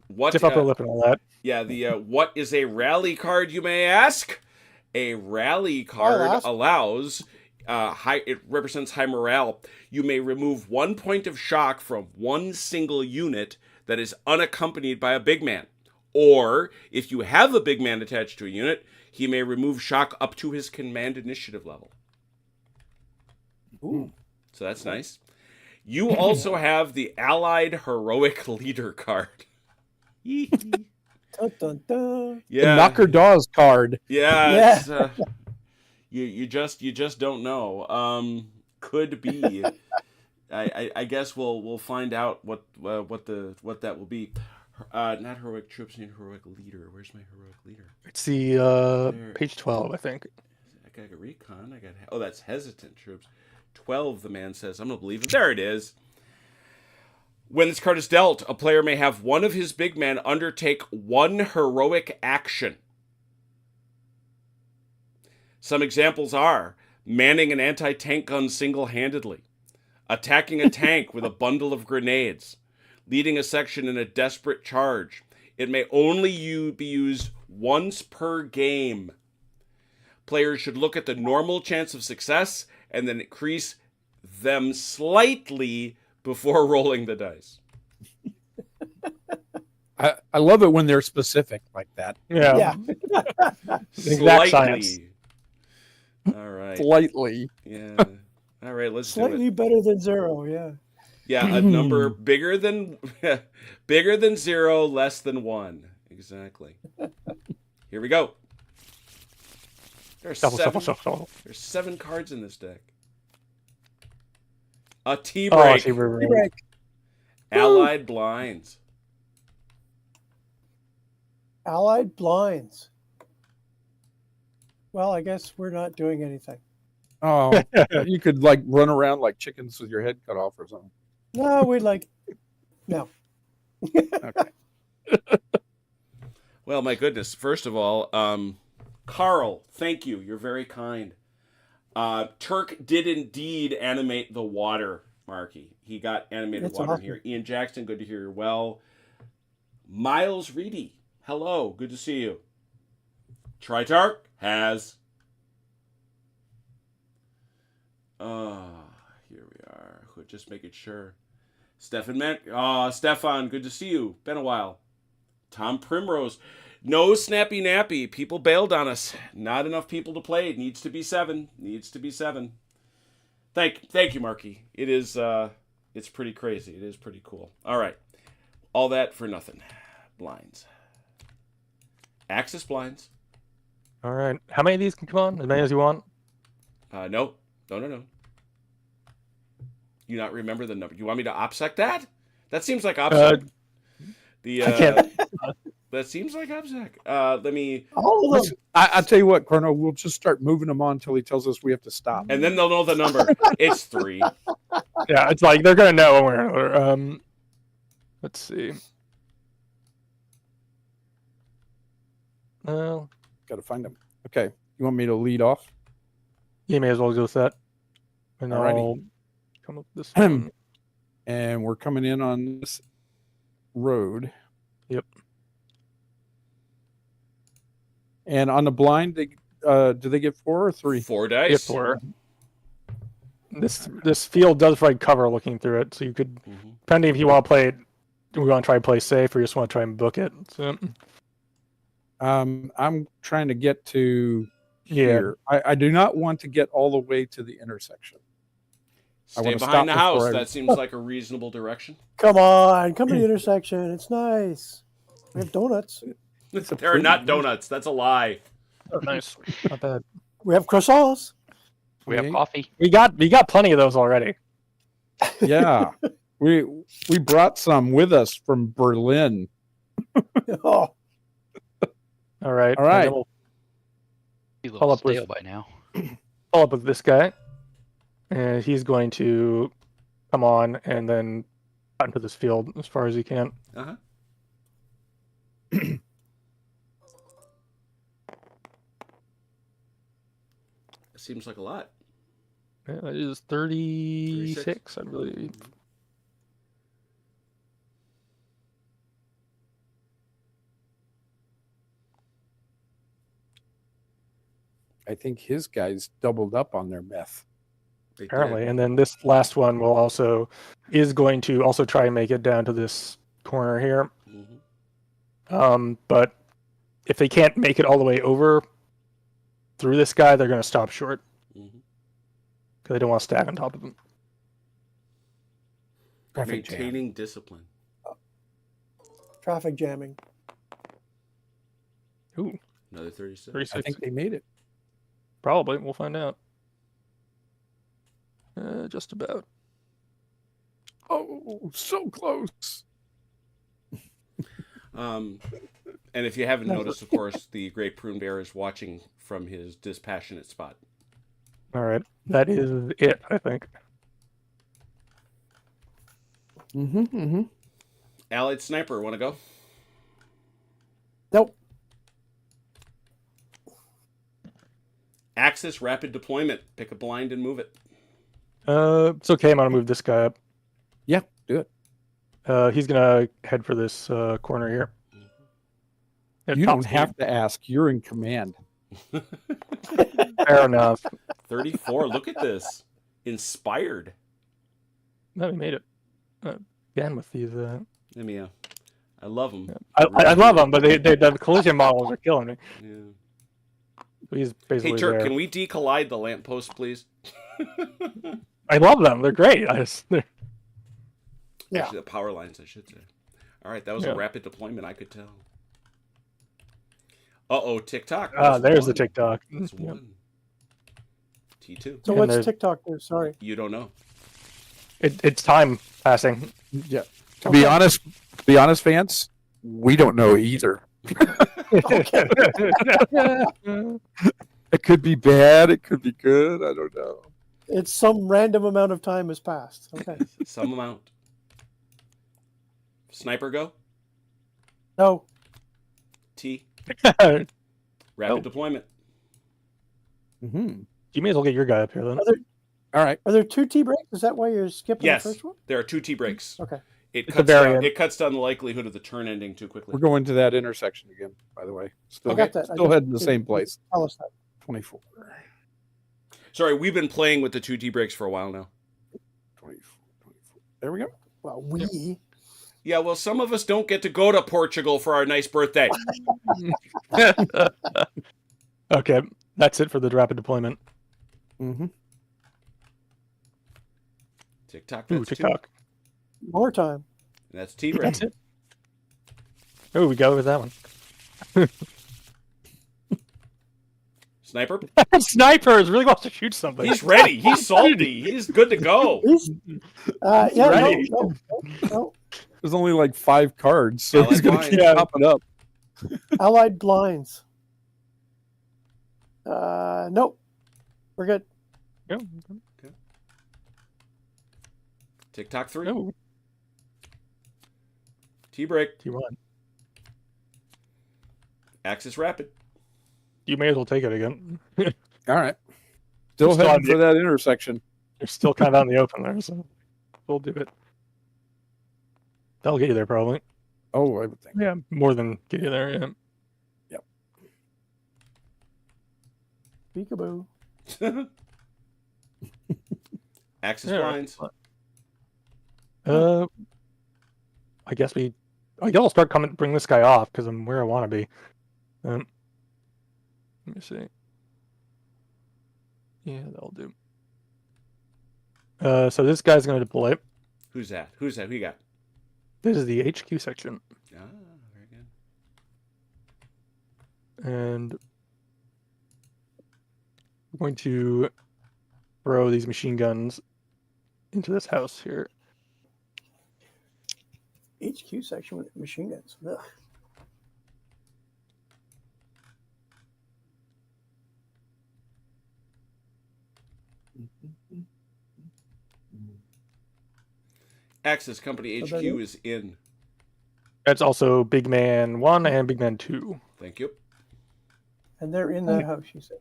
Speaker 2: What?
Speaker 4: Stiff upper lip and all that.
Speaker 2: Yeah, the what is a rally card, you may ask? A rally card
Speaker 1: ask.
Speaker 2: allows it represents high morale. You may remove 1 point of shock from one single unit that is unaccompanied by a big man. Or, if you have a big man attached to a unit, he may remove shock up to his command initiative level.
Speaker 1: Ooh.
Speaker 2: So that's nice. You also have the Allied Heroic Leader card.
Speaker 1: Dun, dun, dun.
Speaker 3: the Knocker Dawes card.
Speaker 2: Yeah.
Speaker 1: Yeah.
Speaker 2: It's, you just don't know. Could be. I guess we'll find out what that will be. Not heroic troops, need heroic leader. Where's my heroic leader?
Speaker 4: It's the page 12, I think.
Speaker 2: I got recon. That's hesitant troops. 12. The man says, I'm gonna believe him. There it is. When this card is dealt, a player may have one of his big men undertake 1 heroic action. Some examples are manning an anti-tank gun single-handedly, attacking a tank with a bundle of grenades, leading a section in a desperate charge. It may only be used once per game. Players should look at the normal chance of success and then increase them slightly before rolling the dice.
Speaker 3: I love it when they're specific like that.
Speaker 4: Yeah.
Speaker 1: Yeah.
Speaker 4: Exact science.
Speaker 2: All right.
Speaker 3: Slightly.
Speaker 2: Yeah. All right, let's do
Speaker 1: Slightly
Speaker 2: it.
Speaker 1: better than 0. Yeah.
Speaker 2: Yeah, a number bigger than 0, less than 1. Exactly. Here we go. There's
Speaker 4: Shuffle.
Speaker 2: There's 7 cards in this deck. A tea
Speaker 4: Oh, I
Speaker 2: break.
Speaker 4: see where we're
Speaker 1: Break.
Speaker 2: Allied blinds.
Speaker 1: Allied blinds. Well, I guess we're not doing anything.
Speaker 3: Oh, you could like run around like chickens with your head cut off or something.
Speaker 1: No, we'd like. No.
Speaker 3: Okay.
Speaker 2: Well, my goodness. First of all, Carl, thank you. You're very kind. Turk did indeed animate the water, Marky. He got animated
Speaker 1: That's
Speaker 2: water
Speaker 1: awesome.
Speaker 2: here. Ian Jackson, good to hear you well. Miles Reedy, hello. Good to see you. Tritark has. Here we are. Just making sure. Stefan, good to see you. Been a while. Tom Primrose. No snappy nappy. People bailed on us. Not enough people to play. It needs to be 7. Needs to be 7. Thank you, Marky. It is it's pretty crazy. It is pretty cool. All right. All that for nothing. blinds. Axis blinds.
Speaker 4: All right. How many of these can come on? As many as you want.
Speaker 2: No. You not remember the number? You want me to OPSEC that? That seems like OPSEC.
Speaker 4: I can't.
Speaker 2: That seems like OPSEC. Let me.
Speaker 1: All of them.
Speaker 3: I'll tell you what, Chrono, we'll just start moving them on until he tells us we have to stop.
Speaker 2: And then they'll know the number. It's 3.
Speaker 4: Yeah, it's like they're gonna know when we're. Let's see. Well,
Speaker 3: Got to find them. Okay, you want me to lead off?
Speaker 4: you may as well go with that. And
Speaker 3: Alrighty.
Speaker 4: I'll come up with this one.
Speaker 3: And we're coming in on this road.
Speaker 4: Yep.
Speaker 3: And on the blind, they do they get 4 or 3?
Speaker 2: 4
Speaker 4: Get
Speaker 2: dice.
Speaker 4: 4. This field does provide cover looking through it, so you could, depending if you want to play it, we want to try to play safe, or you just want to try and book it. So,
Speaker 3: I'm trying to get to
Speaker 4: yeah,
Speaker 3: here. I do not want to get all the way to the intersection. I
Speaker 2: Stay
Speaker 3: wanna
Speaker 2: behind the
Speaker 3: stop
Speaker 2: house.
Speaker 3: before I-
Speaker 2: That seems like a reasonable direction.
Speaker 1: Come on, come to the intersection. It's nice. We have donuts.
Speaker 2: There are not donuts. That's a lie.
Speaker 4: oh, nice, not bad.
Speaker 1: We have croissants.
Speaker 5: We have
Speaker 3: 28.
Speaker 5: coffee.
Speaker 4: We got plenty of those already.
Speaker 3: Yeah, we brought some with us from Berlin.
Speaker 1: Oh,
Speaker 4: All right,
Speaker 3: All right.
Speaker 4: and then we'll
Speaker 5: Be a
Speaker 4: Pull
Speaker 5: little
Speaker 4: up with-
Speaker 5: stale by now.
Speaker 4: follow up with this guy, and he's going to come on and then cut into this field as far as he can.
Speaker 2: Uh-huh. Seems like a lot.
Speaker 4: Yeah, that is 36, I believe.
Speaker 3: I think his guys doubled up on their meth.
Speaker 2: They did.
Speaker 4: Apparently, and then this last one is going to also try and make it down to this corner here. But if they can't make it all the way over through this guy, they're going to stop short because they don't want to stack on top of him.
Speaker 3: Traffic jam.
Speaker 2: Maintaining discipline.
Speaker 1: traffic jamming.
Speaker 4: Ooh,
Speaker 2: Another 36.
Speaker 4: 36.
Speaker 3: I think they made it.
Speaker 4: Probably. We'll find out. Just about.
Speaker 3: Oh, so close.
Speaker 2: And if you haven't noticed, of course, the Great Prune Bear is watching from his dispassionate spot.
Speaker 4: All right. That is it, I think.
Speaker 2: Allied Sniper, want to go?
Speaker 1: Nope.
Speaker 2: Axis Rapid Deployment. Pick a blind and move it.
Speaker 4: It's okay. I'm going to move this guy up.
Speaker 3: Yeah, do it.
Speaker 4: He's going to head for this corner here.
Speaker 3: You don't have to ask. You're in command.
Speaker 4: Fair enough.
Speaker 2: 34. Look at this. Inspired.
Speaker 4: No, we made it. Again with these.
Speaker 2: I mean, I love them.
Speaker 4: I love them, but the collision models are killing me.
Speaker 2: Yeah.
Speaker 4: He's basically
Speaker 2: Hey, Turk,
Speaker 4: there.
Speaker 2: can we decollide the lamppost, please?
Speaker 4: I love them. They're great.
Speaker 1: Yeah.
Speaker 2: Actually, the power lines, I should say. All right, that was a rapid deployment, I could tell. Uh-oh, TikTok.
Speaker 4: There's the TikTok.
Speaker 2: That's
Speaker 4: Yep.
Speaker 2: one. T2.
Speaker 1: So
Speaker 4: And
Speaker 1: what's
Speaker 4: there's-
Speaker 1: TikTok do? Sorry.
Speaker 2: You don't know.
Speaker 4: It's time passing.
Speaker 3: Yeah. To be honest, Vance, we don't know either. It could be bad. It could be good. I don't know.
Speaker 1: It's some random amount of time has passed. Okay.
Speaker 2: Some amount. Sniper go?
Speaker 1: No.
Speaker 2: T.
Speaker 4: You
Speaker 2: Rapid deployment.
Speaker 3: Mm-hmm.
Speaker 4: may as well get your guy up here then.
Speaker 3: All right.
Speaker 1: Are there two T breaks? Is that why you're skipping
Speaker 2: Yes.
Speaker 1: the first one?
Speaker 2: There are 2 T breaks.
Speaker 1: Okay.
Speaker 2: It
Speaker 4: It's a
Speaker 2: cuts down,
Speaker 4: variant.
Speaker 2: it cuts down the likelihood of the turn ending too quickly.
Speaker 3: We're going to that intersection again, by the way. Still,
Speaker 1: I got that. I
Speaker 3: still
Speaker 1: just-
Speaker 3: heading the same place.
Speaker 1: Tell us that.
Speaker 3: 24.
Speaker 2: Sorry, we've been playing with the 2 T breaks for a while now.
Speaker 3: 24. There we go.
Speaker 1: Well, we.
Speaker 2: Yeah, well, some of us don't get to go to Portugal for our nice birthday.
Speaker 4: Okay, that's it for the rapid deployment.
Speaker 3: Mm-hmm.
Speaker 2: TikTok,
Speaker 4: Ooh,
Speaker 2: that's 2.
Speaker 4: TikTok.
Speaker 1: More time.
Speaker 2: And that's T break.
Speaker 4: That's it. Oh, we go with that one.
Speaker 2: Sniper.
Speaker 4: Snipers really wants to shoot something.
Speaker 2: He's ready. He's salty. He's good to go.
Speaker 1: Yeah,
Speaker 4: Ready.
Speaker 1: no.
Speaker 3: There's only like 5 cards, so he's
Speaker 2: Allied
Speaker 3: going to keep
Speaker 2: lines.
Speaker 3: popping up.
Speaker 1: Allied blinds. Nope. We're good.
Speaker 4: Yeah.
Speaker 2: TikTok 3.
Speaker 4: Oh,
Speaker 2: T-break.
Speaker 4: T1.
Speaker 2: Axis rapid.
Speaker 4: You may as well take it again.
Speaker 3: All right. Still
Speaker 4: Still
Speaker 3: heading
Speaker 4: on
Speaker 3: for that intersection.
Speaker 4: You're still kind of out in the open there, so we'll do it. That'll get you there, probably.
Speaker 3: Oh, I would think.
Speaker 4: Yeah, more than get you there. Yeah.
Speaker 3: Yep.
Speaker 1: Peekaboo.
Speaker 2: Axis
Speaker 4: Yeah.
Speaker 2: blinds.
Speaker 4: I guess I'll start bring this guy off because I'm where I want to be. Let me see. Yeah, that'll do. So this guy's going to deploy.
Speaker 2: Who's that? Who you got?
Speaker 4: This is the HQ section,
Speaker 2: Ah, very good.
Speaker 4: and we're going to throw these machine guns into this house here.
Speaker 1: HQ section with machine guns. Ugh.
Speaker 2: Axis Company
Speaker 1: How
Speaker 2: HQ
Speaker 1: about you?
Speaker 2: is in.
Speaker 4: That's also Big Man 1 and Big Man 2.
Speaker 2: Thank you.
Speaker 1: And they're in that house, you said.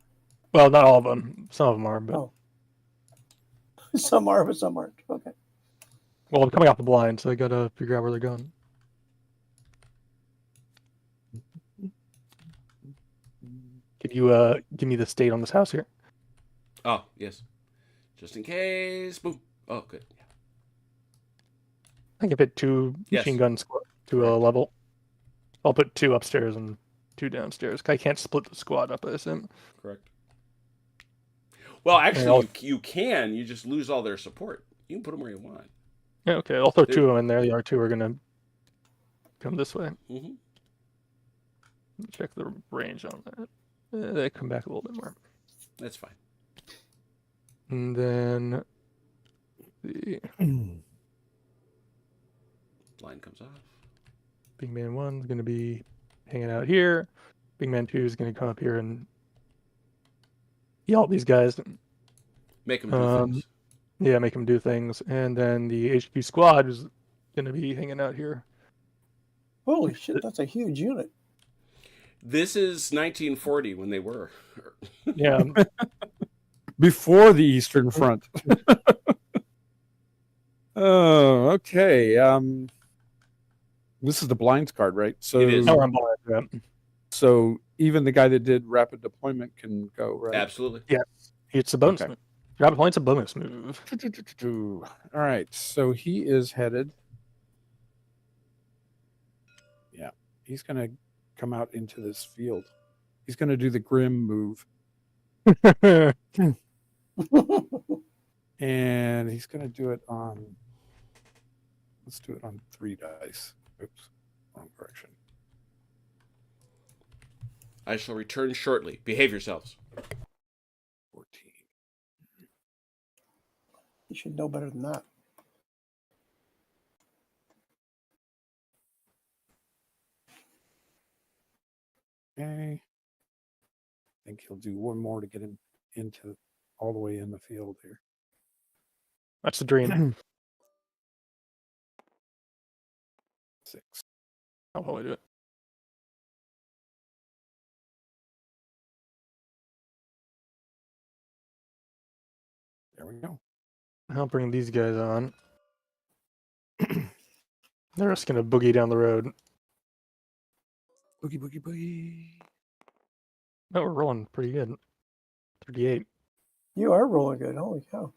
Speaker 4: Well, not all of them. Some of them are, but
Speaker 1: Oh. Some are, but some aren't. Okay.
Speaker 4: well, I'm coming off the blind, so I gotta figure out where they're going. Could you give me the state on this house here?
Speaker 2: Oh, yes. Just in case. Boom. Oh, good. Yeah.
Speaker 4: I can fit 2
Speaker 2: Yes.
Speaker 4: machine guns to a level. I'll put 2 upstairs and 2 downstairs. I can't split the squad up, I assume.
Speaker 2: Correct. Well,
Speaker 4: I'll-
Speaker 2: actually, you can. You just lose all their support. You can put them where you want.
Speaker 4: Yeah, okay. I'll throw 2 of them in there. The R2 are gonna come this way.
Speaker 2: Mm-hmm.
Speaker 4: Check the range on that. They come back a little bit more.
Speaker 2: That's fine.
Speaker 4: And then the
Speaker 2: Line comes off.
Speaker 4: Big Man 1 is going to be hanging out here. Big Man 2 is going to come up here and yell at these guys.
Speaker 2: Make them do things.
Speaker 4: Yeah, make them do things. And then the HQ squad is going to be hanging out here.
Speaker 1: Holy shit, that's a huge unit.
Speaker 2: This is 1940 when they were.
Speaker 4: Yeah.
Speaker 3: Before the Eastern Front. Oh, okay. This is the blinds card, right? So,
Speaker 2: It is.
Speaker 4: No, I'm blind, yeah.
Speaker 3: so even the guy that did rapid deployment can go, right?
Speaker 2: Absolutely.
Speaker 4: It's a bonus
Speaker 3: Okay.
Speaker 4: move. Grab a point's a bonus move.
Speaker 3: All right. So he is headed. Yeah. He's going to come out into this field. He's going to do the Grim move. And he's going to do it on. Let's do it on 3 dice. Oops. Wrong direction.
Speaker 2: I shall return shortly. Behave yourselves.
Speaker 3: 14.
Speaker 1: You should know better than that.
Speaker 3: Okay. I think he'll do one more to get him into all the way in the field here.
Speaker 4: That's the dream.
Speaker 3: 6.
Speaker 4: I'll probably do it.
Speaker 3: There we go.
Speaker 4: I'll bring these guys on. They're just going to boogie down the road.
Speaker 3: Boogie, boogie, boogie.
Speaker 4: Oh, we're rolling pretty good. 38.
Speaker 1: You are rolling good. Holy cow.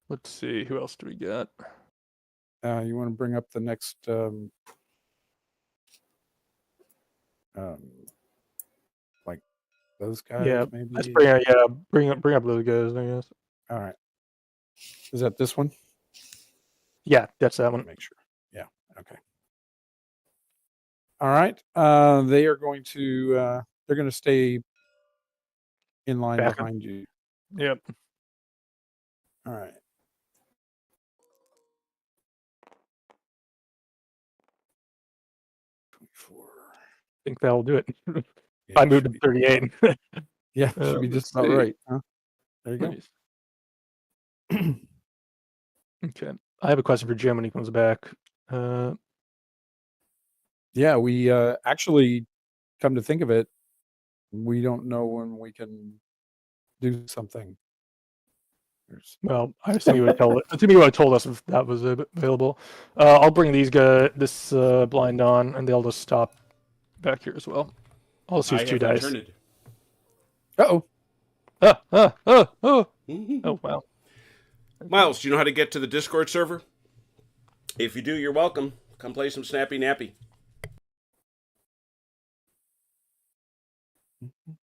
Speaker 4: Let's see. Who else do we got?
Speaker 3: You want to bring up the next like those guys,
Speaker 4: Yeah,
Speaker 3: maybe?
Speaker 4: Let's bring up those guys, I guess.
Speaker 3: All right. Is that this one?
Speaker 4: Yeah, that's that one.
Speaker 3: Make sure. Yeah. Okay. All right. They are going to. They're going to stay in line
Speaker 4: Back up.
Speaker 3: behind you.
Speaker 4: Yep.
Speaker 3: All right.
Speaker 4: I think that'll do it.
Speaker 3: Yeah,
Speaker 4: I moved
Speaker 3: should
Speaker 4: to
Speaker 3: be-
Speaker 4: 38.
Speaker 3: Yeah, should be just about
Speaker 4: let's see.
Speaker 3: right. Huh? There you go.
Speaker 4: Nice. Okay. I have a question for Jim when he comes back.
Speaker 3: Yeah, we actually, come to think of it, we don't know when we can do something.
Speaker 4: Well, I assume he would tell. I assume he would have told us if that was available. I'll bring these this blind on, and they'll just stop back here as well. I'll just use
Speaker 2: I
Speaker 4: 2
Speaker 2: have
Speaker 4: dice.
Speaker 2: returned.
Speaker 3: Uh-oh.
Speaker 4: Oh wow.
Speaker 2: Miles, do you know how to get to the Discord server? If you do, you're welcome. Come play some Snappy Nappy.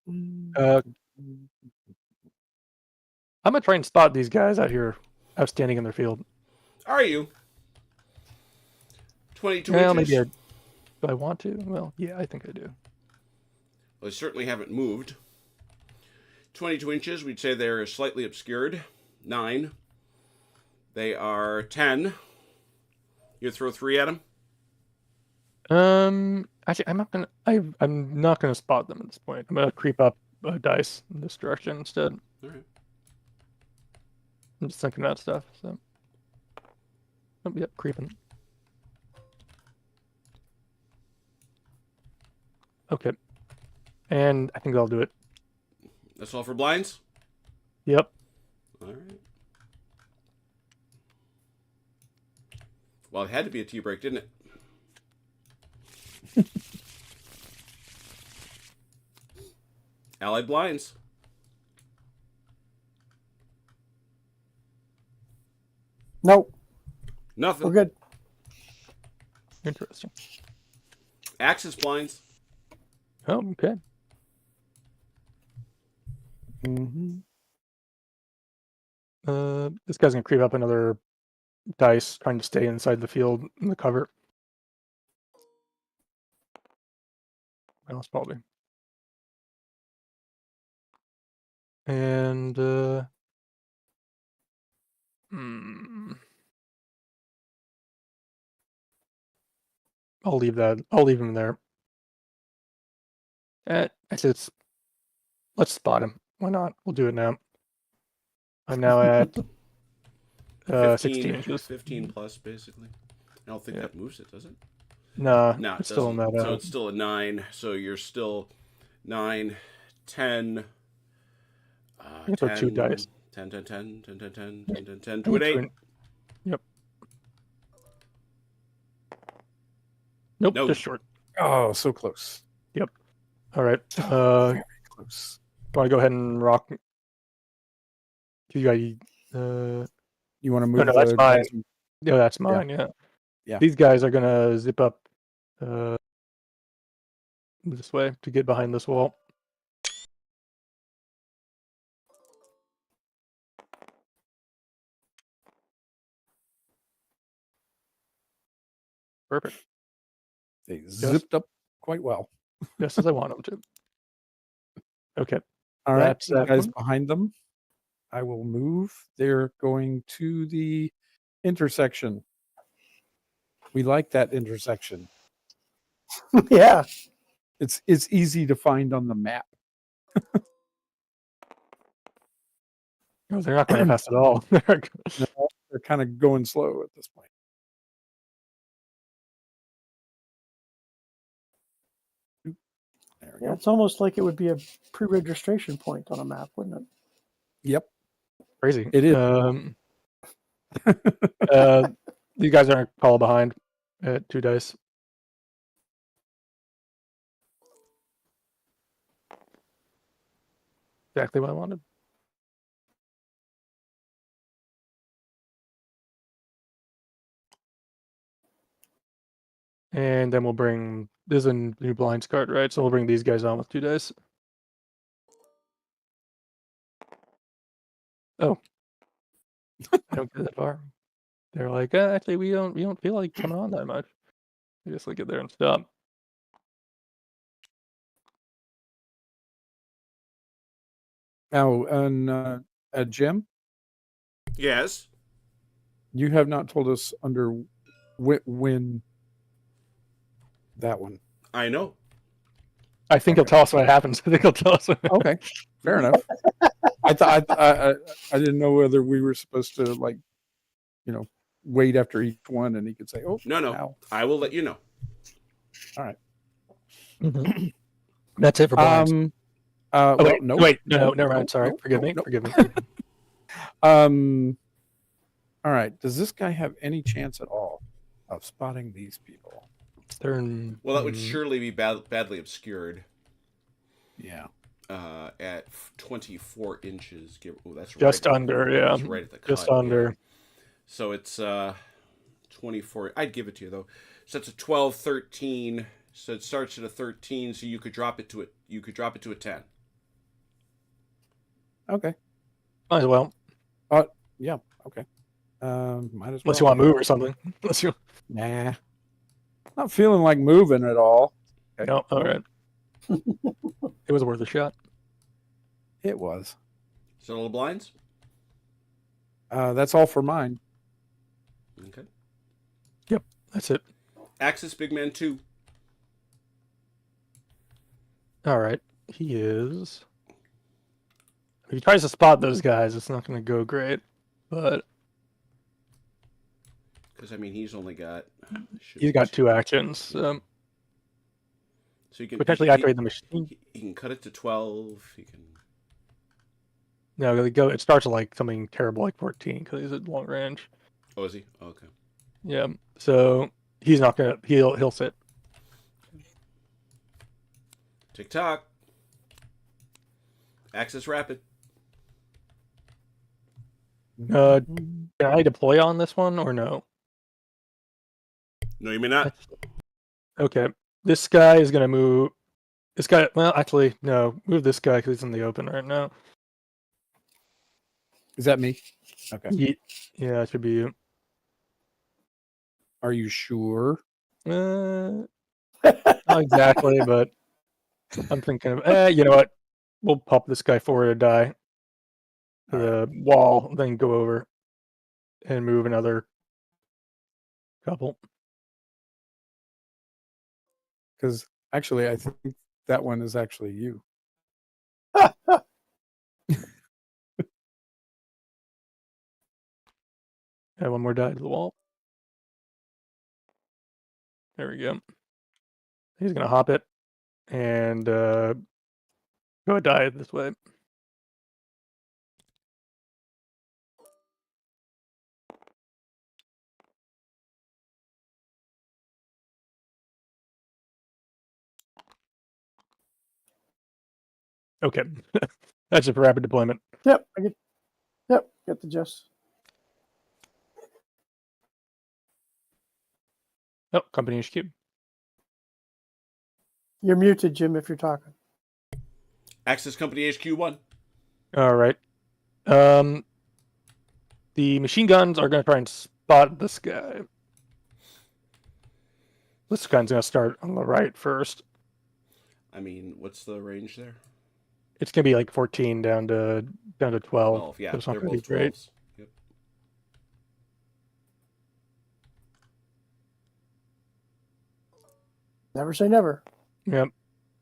Speaker 4: I'm gonna try and spot these guys out here, outstanding in their field.
Speaker 2: Are you? 22
Speaker 4: Well,
Speaker 2: inches?
Speaker 4: maybe do I want to? Well, yeah, I think I do.
Speaker 2: Well, they certainly haven't moved. 22 inches, we'd say they're slightly obscured. 9. They are 10. You throw 3 at them?
Speaker 4: Actually, I'm not gonna spot them at this point. I'm gonna creep up a dice in this direction instead.
Speaker 2: All right.
Speaker 4: I'm just thinking about stuff. So, oh, yep, creeping. Okay, and I think I'll do it.
Speaker 2: That's all for blinds?
Speaker 4: Yep.
Speaker 2: All right. Well, it had to be a tea break, didn't it? Allied blinds.
Speaker 1: Nope,
Speaker 2: Nothing.
Speaker 1: we're good.
Speaker 4: Interesting.
Speaker 2: Axis blinds.
Speaker 4: Oh, okay.
Speaker 3: Mm-hmm.
Speaker 4: This guy's gonna creep up another dice, trying to stay inside the field in the cover. Well, it's probably. And I'll leave that. I'll leave him there. Actually, let's spot him. Why not? We'll do it now. I'm now at 16 inches.
Speaker 2: 15 plus, basically. I don't think that moves it, does it?
Speaker 4: No,
Speaker 2: No,
Speaker 4: it's still in that.
Speaker 2: So it's still a 9. So you're still 9, 10.
Speaker 4: I can throw 2 dice.
Speaker 2: 10, 10, 10, 10, 10, 10, 10, 10, 10, 2 and 8.
Speaker 4: Yep. Nope,
Speaker 2: No.
Speaker 4: just short.
Speaker 3: Oh, so close.
Speaker 4: Yep. All right.
Speaker 3: Very close.
Speaker 4: Want to go ahead and rock? You guys.
Speaker 3: You want to move?
Speaker 4: no, that's mine.
Speaker 3: dice?
Speaker 4: Yeah, that's mine. Yeah.
Speaker 3: Yeah.
Speaker 4: These guys are gonna zip up this way to get behind this wall. Perfect.
Speaker 3: They zipped up quite well.
Speaker 4: Just as I want them to. Okay.
Speaker 3: All right,
Speaker 4: That's
Speaker 3: you
Speaker 4: that
Speaker 3: guys
Speaker 4: one.
Speaker 3: behind them. I will move. They're going to the intersection. We like that intersection.
Speaker 1: Yeah,
Speaker 3: It's easy to find on the map.
Speaker 4: No, they're not going fast at all.
Speaker 3: No, they're kind of going slow at this point. There we
Speaker 1: yeah,
Speaker 3: go.
Speaker 1: it's almost like it would be a pre-registration point on a map, wouldn't it?
Speaker 3: Yep.
Speaker 4: Crazy.
Speaker 3: It is.
Speaker 4: These guys are call behind at 2 dice. Exactly what I wanted. And then we'll bring, there's a new blinds card, right? So we'll bring these guys on with 2 dice. Oh. I don't get that far. They're like, actually, we don't feel like coming on that much. We just like get there and stop.
Speaker 3: Now, and Jim,
Speaker 2: Yes.
Speaker 3: you have not told us under when that one.
Speaker 2: I know.
Speaker 4: I think he'll tell us what happens. I think he'll tell us.
Speaker 3: Okay, fair enough. I thought I didn't know whether we were supposed to wait after each one, and he could say, "Oh,
Speaker 2: No.
Speaker 3: now."
Speaker 2: I will let you know.
Speaker 3: All right.
Speaker 4: Mhm. That's it for blinds.
Speaker 3: Well,
Speaker 4: wait,
Speaker 3: no,
Speaker 4: wait, no, never mind. Sorry,
Speaker 3: no,
Speaker 4: forgive
Speaker 3: no,
Speaker 4: me.
Speaker 3: no.
Speaker 4: Forgive me.
Speaker 3: All right. Does this guy have any chance at all of spotting these people?
Speaker 4: They're in,
Speaker 2: Well, that would surely be badly obscured.
Speaker 3: Yeah.
Speaker 2: At 24 inches. That's
Speaker 4: just
Speaker 2: right.
Speaker 4: under, yeah,
Speaker 2: That's right at the cut.
Speaker 4: just under.
Speaker 2: Yeah. So it's 24. I'd give it to you though. So it's a 12, 13. So it starts at a 13. So you could drop it to a 10.
Speaker 3: Okay.
Speaker 4: Might as well,
Speaker 3: Yeah. Okay. Might as well.
Speaker 4: unless you want to move or something. Unless you,
Speaker 3: Nah. Not feeling like moving at all. Okay.
Speaker 4: no, all right. It was worth a shot.
Speaker 3: It was.
Speaker 2: So little blinds.
Speaker 3: That's all for mine.
Speaker 2: Okay.
Speaker 4: That's it.
Speaker 2: Axis Big Man 2.
Speaker 4: All right. He is. If he tries to spot those guys, it's not going to go great. But
Speaker 2: Because I mean, he's only got.
Speaker 4: he's got 2 actions.
Speaker 2: So you can
Speaker 4: Potentially activate the machine.
Speaker 2: He can cut it to 12. He can.
Speaker 4: No, it starts at like something terrible like 14 because he's at long range.
Speaker 2: Oh, is he? Oh, okay.
Speaker 4: Yeah. So he's not gonna. He'll sit.
Speaker 2: Tick tock. Axis rapid.
Speaker 4: Can I deploy on this one or no?
Speaker 2: No, you may not.
Speaker 4: Okay. This guy is gonna move. This guy. Well, actually, no. Move this guy because he's in the open right now.
Speaker 3: Is that me? Okay.
Speaker 4: Yeah, it should be you.
Speaker 3: Are you sure?
Speaker 4: Not exactly, but I'm thinking of. You know what? We'll pop this guy forward to die to the wall, then go over and move another couple.
Speaker 3: Because actually, I think that one is actually you.
Speaker 4: Add one more die to the wall. There we go. He's gonna hop it and go a die this way. Okay, that's it for rapid deployment.
Speaker 1: Yep, get the gist.
Speaker 4: Oh, company HQ.
Speaker 1: You're muted, Jim, if you're talking.
Speaker 2: Axis Company HQ 1.
Speaker 4: All right. The machine guns are going to try and spot this guy. This gun's going to start on the right first.
Speaker 2: I mean, what's the range there?
Speaker 4: It's going to be like 14 down to 12.
Speaker 2: 12. Yeah,
Speaker 4: So it's not
Speaker 2: they're
Speaker 4: gonna be
Speaker 2: both
Speaker 4: great.
Speaker 2: 12s. Yep.
Speaker 1: Never say never.
Speaker 4: Yep.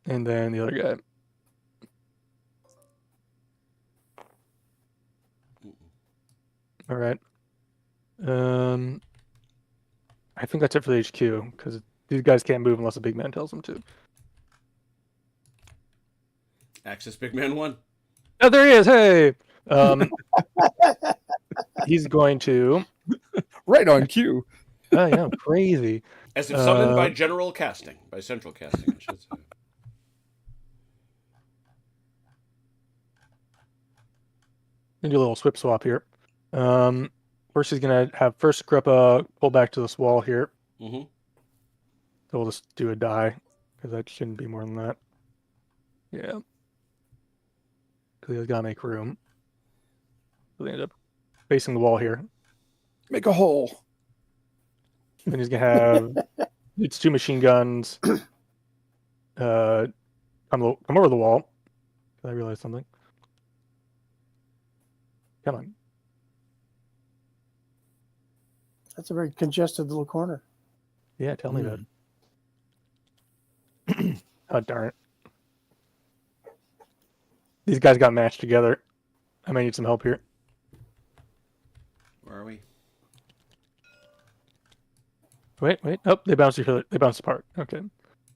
Speaker 4: And then the other guy. All right. I think that's it for the HQ because these guys can't move unless a big man tells them to.
Speaker 2: Axis Big Man 1.
Speaker 4: Oh, there he is! Hey, he's going to.
Speaker 3: Right on cue.
Speaker 4: Oh, yeah, crazy.
Speaker 2: As if summoned by General Casting. By Central Casting, I should say.
Speaker 4: Gonna do a little swip swap here. First, he's gonna have first Grippa pull back to this wall here.
Speaker 2: Mm-hmm.
Speaker 4: So we'll just do a die because that shouldn't be more than that. Yeah, because he's gotta make room. So they end up facing the wall here.
Speaker 3: Make a hole.
Speaker 4: Then he's gonna have it's 2 machine guns. Come over the wall. Did I realize something? Come on.
Speaker 1: That's a very congested little corner.
Speaker 4: Yeah, tell me about it. Oh, darn it. These guys got matched together. I may need some help here.
Speaker 2: Where are we?
Speaker 4: Wait. Oh, they bounced each other. They bounced apart. Okay.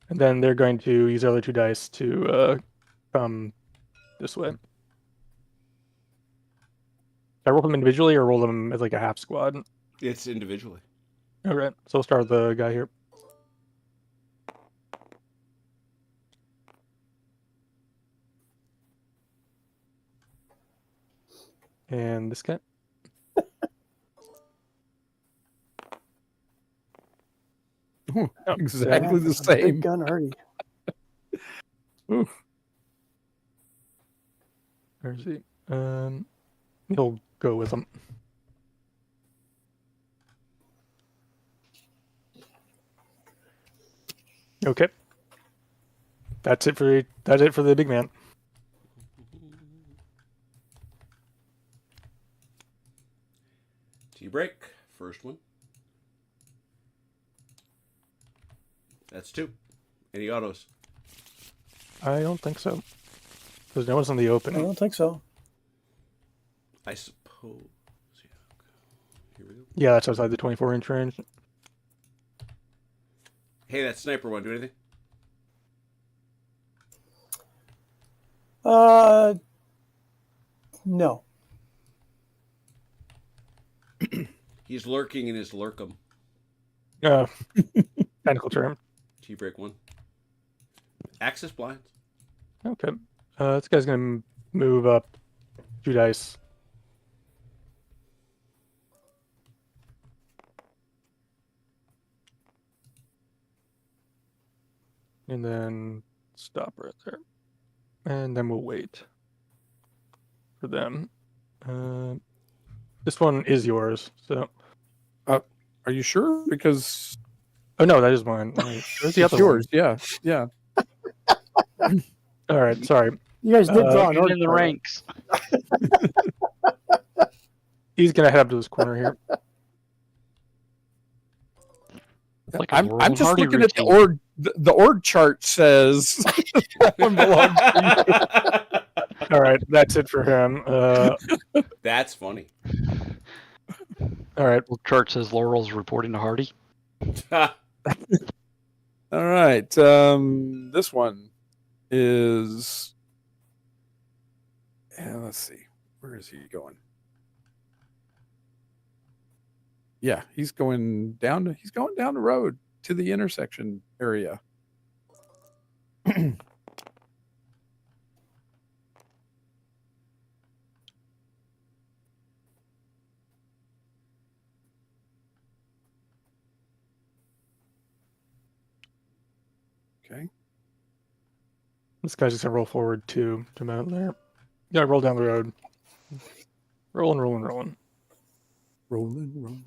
Speaker 4: And then they're going to use the other 2 dice to come this way. Should I roll them individually or roll them as like a half squad?
Speaker 2: It's individually.
Speaker 4: All right. So we'll start with the guy here. And this guy.
Speaker 3: Oh,
Speaker 4: Oh,
Speaker 3: exactly the
Speaker 1: That's a big
Speaker 3: same.
Speaker 1: gun already.
Speaker 4: Where is he? He'll go with him. Okay. That's it for the big man.
Speaker 2: T-break. First one. That's 2. Any autos?
Speaker 4: I don't think so. Because no one's in the
Speaker 1: I
Speaker 4: open.
Speaker 1: don't think so.
Speaker 2: I suppose. Yeah. Here we go.
Speaker 4: Yeah, that's outside the 24-inch range.
Speaker 2: Hey, that sniper one. Do anything?
Speaker 1: No.
Speaker 2: He's lurking in his lurkum.
Speaker 4: Technical term.
Speaker 2: T-break 1. Axis blinds.
Speaker 4: Okay. This guy's gonna move up 2 dice. And then stop right there. And then we'll wait for them. This one is yours. So,
Speaker 3: Are you sure? Because
Speaker 4: oh no, that is mine. Wait, where's the
Speaker 3: it's
Speaker 4: other
Speaker 3: yours. Yeah. Yeah.
Speaker 4: one? All right, sorry.
Speaker 1: You guys did draw an
Speaker 5: Get
Speaker 1: order.
Speaker 5: in the ranks.
Speaker 4: He's gonna head up to this corner here.
Speaker 5: It's like a
Speaker 3: I'm
Speaker 5: Laurel and
Speaker 3: just
Speaker 5: Hardy
Speaker 3: looking at the
Speaker 5: routine.
Speaker 3: org. The org chart says that one belongs to you.
Speaker 4: All right, that's it for him.
Speaker 2: That's funny.
Speaker 4: All right,
Speaker 5: Well, chart says Laurel's reporting to Hardy.
Speaker 3: All right. This one is. Yeah, let's see. Where is he going? Yeah, he's going down. He's going down the road to the intersection area. Okay.
Speaker 4: this guy's just gonna roll forward 2 to mount there. Yeah, roll down the road. Rolling.
Speaker 3: Rolling.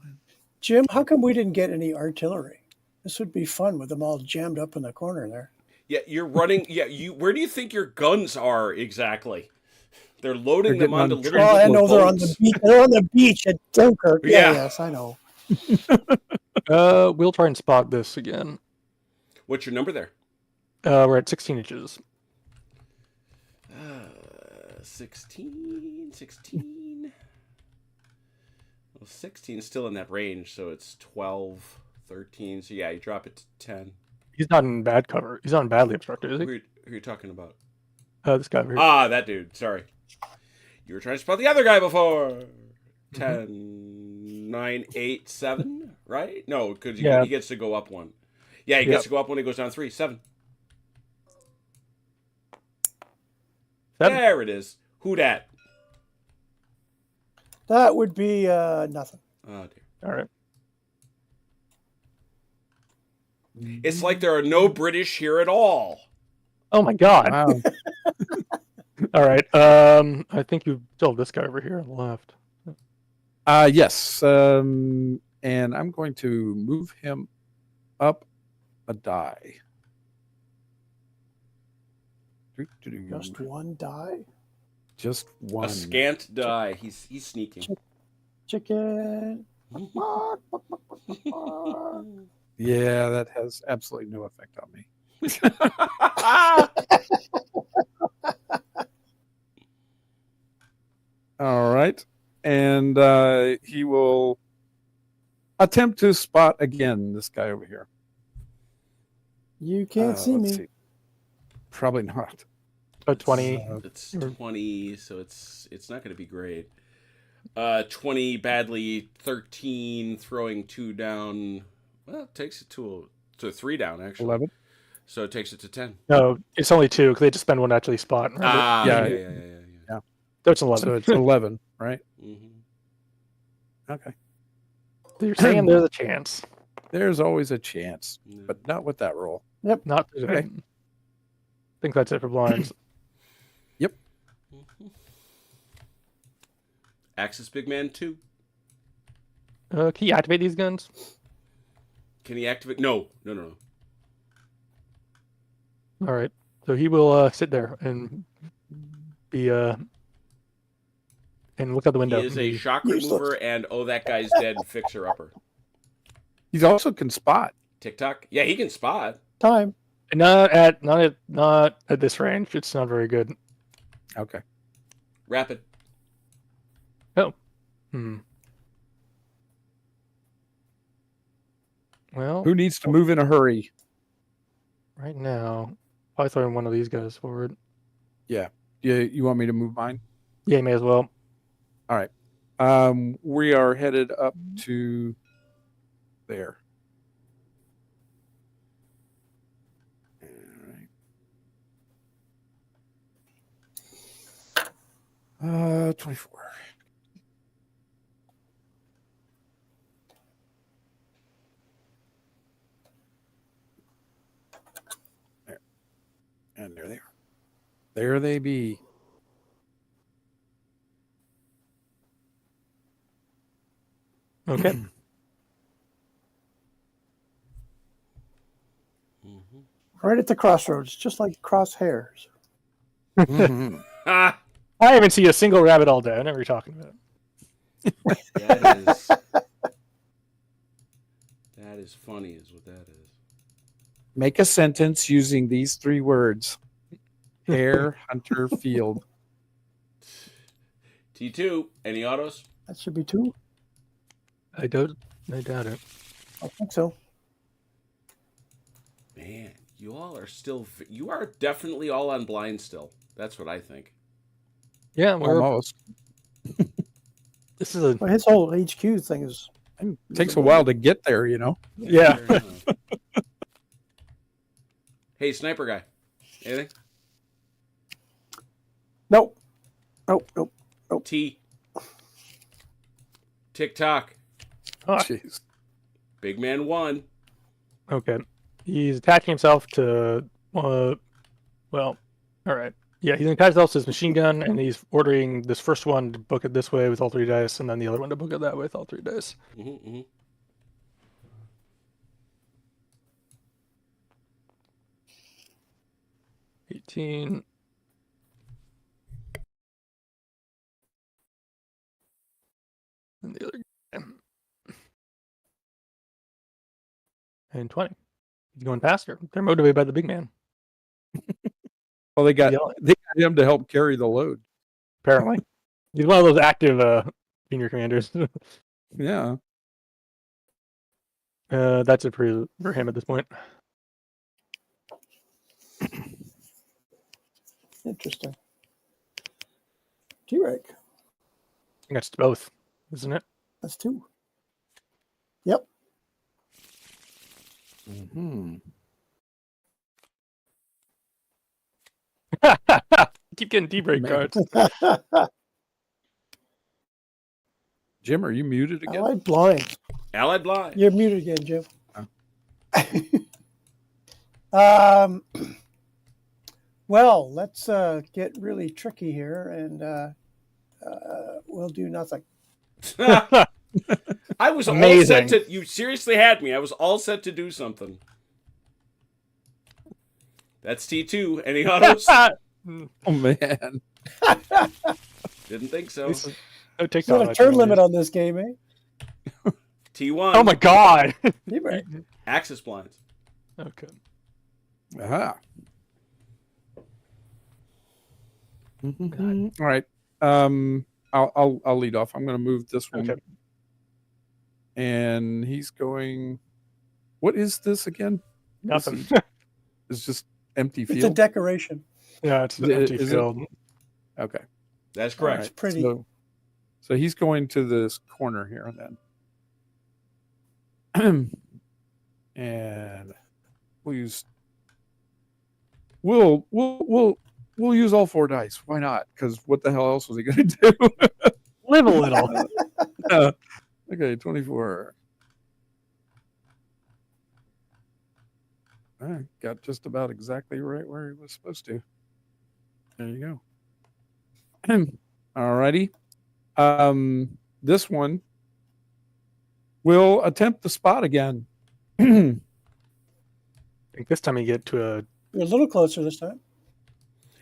Speaker 1: Jim, how come we didn't get any artillery? This would be fun with them all jammed up in the corner there.
Speaker 2: Yeah, you're running. Yeah, you. Where do you think your guns are exactly? They're loading
Speaker 3: They're
Speaker 2: them onto
Speaker 3: getting
Speaker 2: little.
Speaker 1: Well, I know they're on
Speaker 2: boats.
Speaker 1: the beach. They're on the beach at Dunkirk.
Speaker 2: Yeah.
Speaker 1: Yes, I know.
Speaker 4: We'll try and spot this again.
Speaker 2: What's your number there?
Speaker 4: We're at 16 inches.
Speaker 2: 16. Well, 16 is still in that range, so it's 12, 13. So yeah, you drop it to 10.
Speaker 4: He's not in bad cover. He's not in badly obstructed, is
Speaker 2: Who
Speaker 4: he?
Speaker 2: are you talking about?
Speaker 4: This guy over here.
Speaker 2: Ah, that dude. Sorry. You were trying to spot the other guy before. 10, 9, 8, 7, right? No, because
Speaker 4: Yeah.
Speaker 2: he gets to go up 1. Yeah, he
Speaker 4: Yep.
Speaker 2: gets to go up 1. He goes down 3. 7.
Speaker 4: 7.
Speaker 2: There it is. Who dat?
Speaker 1: That would be nothing.
Speaker 2: Oh, dear.
Speaker 4: All right.
Speaker 2: It's like there are no British here at all.
Speaker 4: Oh my god.
Speaker 3: Wow.
Speaker 4: All right. I think you still have this guy over here on the left.
Speaker 3: Yes. And I'm going to move him up a die.
Speaker 1: Just one die.
Speaker 3: Just one.
Speaker 2: A scant die. He's sneaking.
Speaker 1: Chicken.
Speaker 3: Yeah, that has absolutely no effect on me. All right. And he will attempt to spot again this guy over here.
Speaker 1: You can't see
Speaker 3: let's
Speaker 1: me.
Speaker 3: Probably not.
Speaker 4: About 20.
Speaker 2: It's 20, so it's not going to be great. 20 badly, 13 throwing 2 down. Well, it takes it to 3 down actually.
Speaker 3: 11.
Speaker 2: So it takes it to 10.
Speaker 4: No, it's only 2 because they just spend one actually spot. Remember?
Speaker 2: Ah,
Speaker 3: Yeah.
Speaker 2: yeah.
Speaker 4: So it's 11.
Speaker 3: So it's 11, right?
Speaker 2: Mm-hmm.
Speaker 3: Okay.
Speaker 4: You're saying there's a chance.
Speaker 3: There's always a chance,
Speaker 2: No.
Speaker 3: but not with that roll.
Speaker 4: Not today.
Speaker 3: Okay.
Speaker 4: I think that's it for blinds.
Speaker 3: Yep.
Speaker 2: Mm-hmm. Axis Big Man 2.
Speaker 4: Can you activate these guns?
Speaker 2: Can he activate? No.
Speaker 4: All right. So he will sit there and be and look out the window.
Speaker 2: He is a shock remover and that guy's dead fixer upper.
Speaker 3: He also can spot.
Speaker 2: TikTok. Yeah, he can spot.
Speaker 1: Time.
Speaker 4: Not at this range. It's not very good.
Speaker 3: Okay.
Speaker 2: Rapid.
Speaker 4: Well,
Speaker 3: Who needs to move in a hurry?
Speaker 4: right now, probably throwing one of these guys forward.
Speaker 3: Yeah. You want me to move mine?
Speaker 4: Yeah, you may as well.
Speaker 3: All right. We are headed up to there. All right. 24. There. And there they are. There they be.
Speaker 4: Okay.
Speaker 2: Mm-hmm.
Speaker 1: Right at the crossroads, just like crosshairs.
Speaker 3: Mhm.
Speaker 2: Ah,
Speaker 4: I haven't seen a single rabbit all day. I know what you're talking about.
Speaker 2: that is funny, is what that is.
Speaker 3: Make a sentence using these 3 words. Hare, hunter, field.
Speaker 2: T2. Any autos?
Speaker 1: That should be 2.
Speaker 4: I doubt it.
Speaker 1: I think so.
Speaker 2: Man, you all are still. You are definitely all on blind still. That's what I think.
Speaker 4: Yeah,
Speaker 3: Almost.
Speaker 4: This is a
Speaker 1: Well, his whole HQ thing is.
Speaker 3: It takes a while to get there, you know.
Speaker 4: yeah.
Speaker 2: Fair enough. Hey, sniper guy. Anything?
Speaker 1: Nope.
Speaker 2: T. TikTok.
Speaker 4: Ah,
Speaker 3: Jeez.
Speaker 2: Big man 1.
Speaker 4: okay. He's attaching himself to well, all right. Yeah, he's attached himself to his machine gun, and he's ordering this first one to book it this way with all 3 dice, and then the other one to book it that way with all 3 dice.
Speaker 2: Mm-hmm.
Speaker 4: 18. And the other guy. And 20. He's going faster. They're motivated by the big man,
Speaker 3: Well, they got
Speaker 4: Yelling.
Speaker 3: him to help carry the load.
Speaker 4: apparently. He's one of those active senior commanders.
Speaker 3: Yeah.
Speaker 4: That's it for him at this point.
Speaker 1: Interesting. T-Reg.
Speaker 4: I think that's both, isn't it?
Speaker 1: That's 2. Yep.
Speaker 3: Mm-hmm.
Speaker 4: Keep getting D-break
Speaker 3: Man.
Speaker 4: cards.
Speaker 3: Jim, are you muted
Speaker 1: I
Speaker 3: again?
Speaker 1: like blind.
Speaker 2: Allied blind.
Speaker 1: You're muted again, Jim. Well, let's get really tricky here, and we'll do nothing.
Speaker 2: I was all
Speaker 4: Amazing.
Speaker 2: set to. You seriously had me. I was all set to do something. That's T2. Any autos?
Speaker 3: Oh man.
Speaker 2: Didn't think so.
Speaker 4: No
Speaker 1: There's
Speaker 4: TikTok.
Speaker 1: not a turn limit on this game, eh?
Speaker 2: T1.
Speaker 4: Oh my god.
Speaker 1: Anyway,
Speaker 2: Axis blinds.
Speaker 4: Okay.
Speaker 3: Aha. All right. I'll lead off. I'm going to move this one.
Speaker 4: Okay.
Speaker 3: And he's going. What is this again?
Speaker 4: Nothing.
Speaker 3: It's just empty
Speaker 1: it's a
Speaker 3: field.
Speaker 1: decoration.
Speaker 4: Yeah, it's
Speaker 3: Is
Speaker 4: an
Speaker 3: it-
Speaker 4: empty
Speaker 3: is it-
Speaker 4: field.
Speaker 3: Okay.
Speaker 2: That's
Speaker 3: All
Speaker 2: correct.
Speaker 3: right.
Speaker 1: Pretty.
Speaker 3: So he's going to this corner here then. And we'll use all 4 dice. Why not? Because what the hell else was he going to do?
Speaker 4: Live a little.
Speaker 3: Okay, 24. I got just about exactly right where he was supposed to. There you go. Alrighty. This one will attempt the spot again.
Speaker 4: I think this time you get to a
Speaker 1: You're a little closer this time.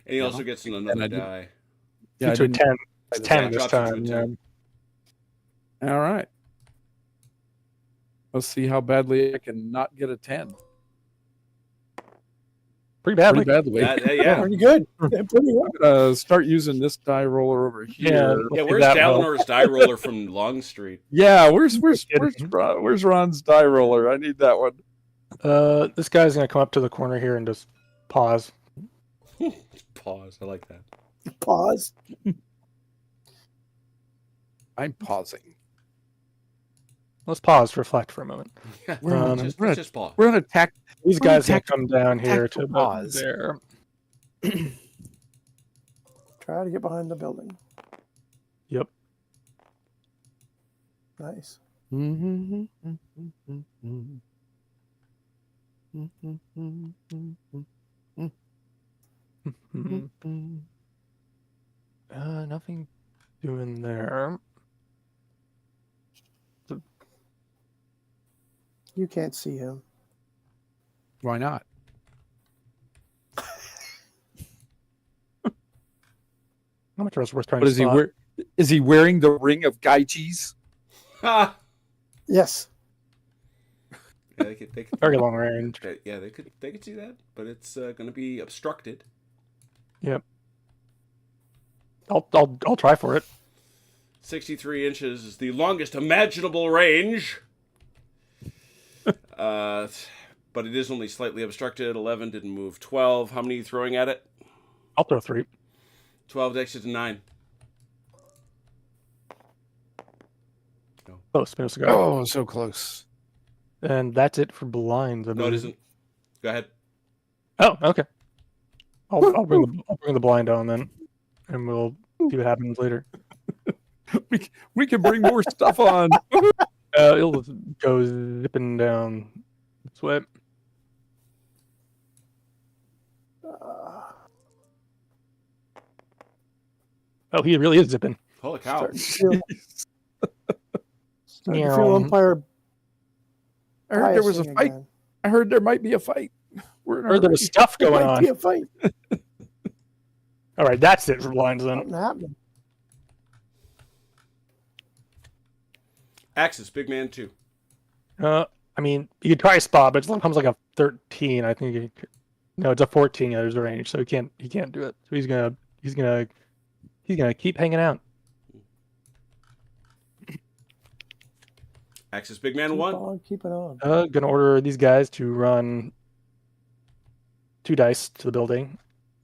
Speaker 2: And he also gets another
Speaker 3: I did-
Speaker 2: die.
Speaker 3: Yeah, I
Speaker 4: to a
Speaker 3: didn't-
Speaker 4: 10. It's
Speaker 3: I
Speaker 4: 10 this
Speaker 2: dropped it to a
Speaker 4: time. Yeah.
Speaker 2: 10.
Speaker 3: All right. Let's see how badly I can not get a 10.
Speaker 4: Pretty badly.
Speaker 3: Pretty badly.
Speaker 2: Yeah.
Speaker 1: Pretty good. Pretty well.
Speaker 3: Start using this die roller over here.
Speaker 4: Yeah.
Speaker 2: Yeah,
Speaker 4: See
Speaker 2: where's
Speaker 4: that well.
Speaker 2: Dalinor's die roller from Longstreet?
Speaker 3: Yeah, where's Ron's die roller? I need that one.
Speaker 4: This guy's gonna come up to the corner here and just pause.
Speaker 2: Pause. I like that.
Speaker 1: Pause.
Speaker 3: I'm pausing.
Speaker 4: Let's pause, reflect for a moment.
Speaker 3: We're on-
Speaker 2: Let's just pause.
Speaker 3: We're on attack.
Speaker 4: These
Speaker 3: We're gonna
Speaker 4: guys gonna
Speaker 3: tactical-
Speaker 4: come down here to
Speaker 3: tactical
Speaker 4: about
Speaker 3: pause.
Speaker 4: there.
Speaker 1: Try to get behind the building.
Speaker 4: Yep.
Speaker 1: Nice.
Speaker 4: Mhm. Nothing doing there.
Speaker 1: You can't see him.
Speaker 3: Why not?
Speaker 4: How much was worth trying
Speaker 3: What
Speaker 4: to
Speaker 3: is he
Speaker 4: spot?
Speaker 3: wear? Is he wearing the ring of Gaichi's?
Speaker 2: Ha!
Speaker 1: Yes.
Speaker 2: Yeah, they could,
Speaker 4: Very long range.
Speaker 2: yeah, they could see that, but it's going to be obstructed.
Speaker 4: Yep. I'll try for it.
Speaker 2: 63 inches is the longest imaginable range. But it is only slightly obstructed. 11 didn't move. 12. How many are you throwing at it?
Speaker 4: I'll throw 3.
Speaker 2: 12 takes it to 9.
Speaker 4: Close, minutes to go.
Speaker 3: Oh, so close.
Speaker 4: And that's it for blinds. I
Speaker 2: No, it
Speaker 4: believe.
Speaker 2: isn't. Go ahead.
Speaker 4: Oh, okay. I'll bring the blind on then, and we'll see what happens later.
Speaker 3: We can bring more stuff on.
Speaker 4: It'll go zipping down this way. Oh, he really is zipping.
Speaker 2: Holy cow.
Speaker 1: Starting to feel, starting to
Speaker 4: Meow.
Speaker 1: feel umpire.
Speaker 3: I heard there was a
Speaker 1: biasing
Speaker 3: fight.
Speaker 1: again.
Speaker 3: I heard there might be a fight. We're in a
Speaker 4: Heard there
Speaker 3: hurry.
Speaker 4: was stuff
Speaker 1: There
Speaker 4: going
Speaker 1: might
Speaker 4: on.
Speaker 1: be a fight.
Speaker 4: All right, that's it for blinds then.
Speaker 1: Something happening.
Speaker 2: Axis, big man 2.
Speaker 4: I mean, you could try spot, but it comes like a 13. I think. No, it's a 14. Yeah, there's a range, so he can't do it. So he's gonna keep hanging out.
Speaker 2: Axis, big man
Speaker 1: Keep
Speaker 2: 1.
Speaker 1: on, keep it on.
Speaker 4: Gonna order these guys to run 2 dice to the building.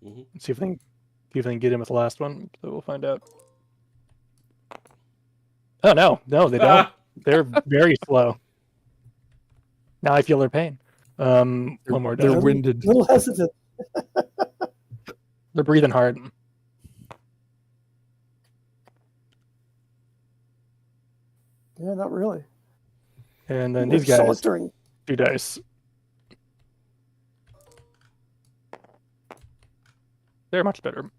Speaker 2: Mhm.
Speaker 4: See if they can get in with the last one. So we'll find out. Oh no, they don't.
Speaker 2: Ah!
Speaker 4: They're very slow. Now I feel their pain. One more
Speaker 3: They're
Speaker 4: dice.
Speaker 3: winded.
Speaker 1: A little hesitant.
Speaker 4: They're breathing hard.
Speaker 1: Yeah, not really.
Speaker 4: And then
Speaker 1: They're
Speaker 4: these guys
Speaker 1: sauntering.
Speaker 4: 2 dice. They're much better.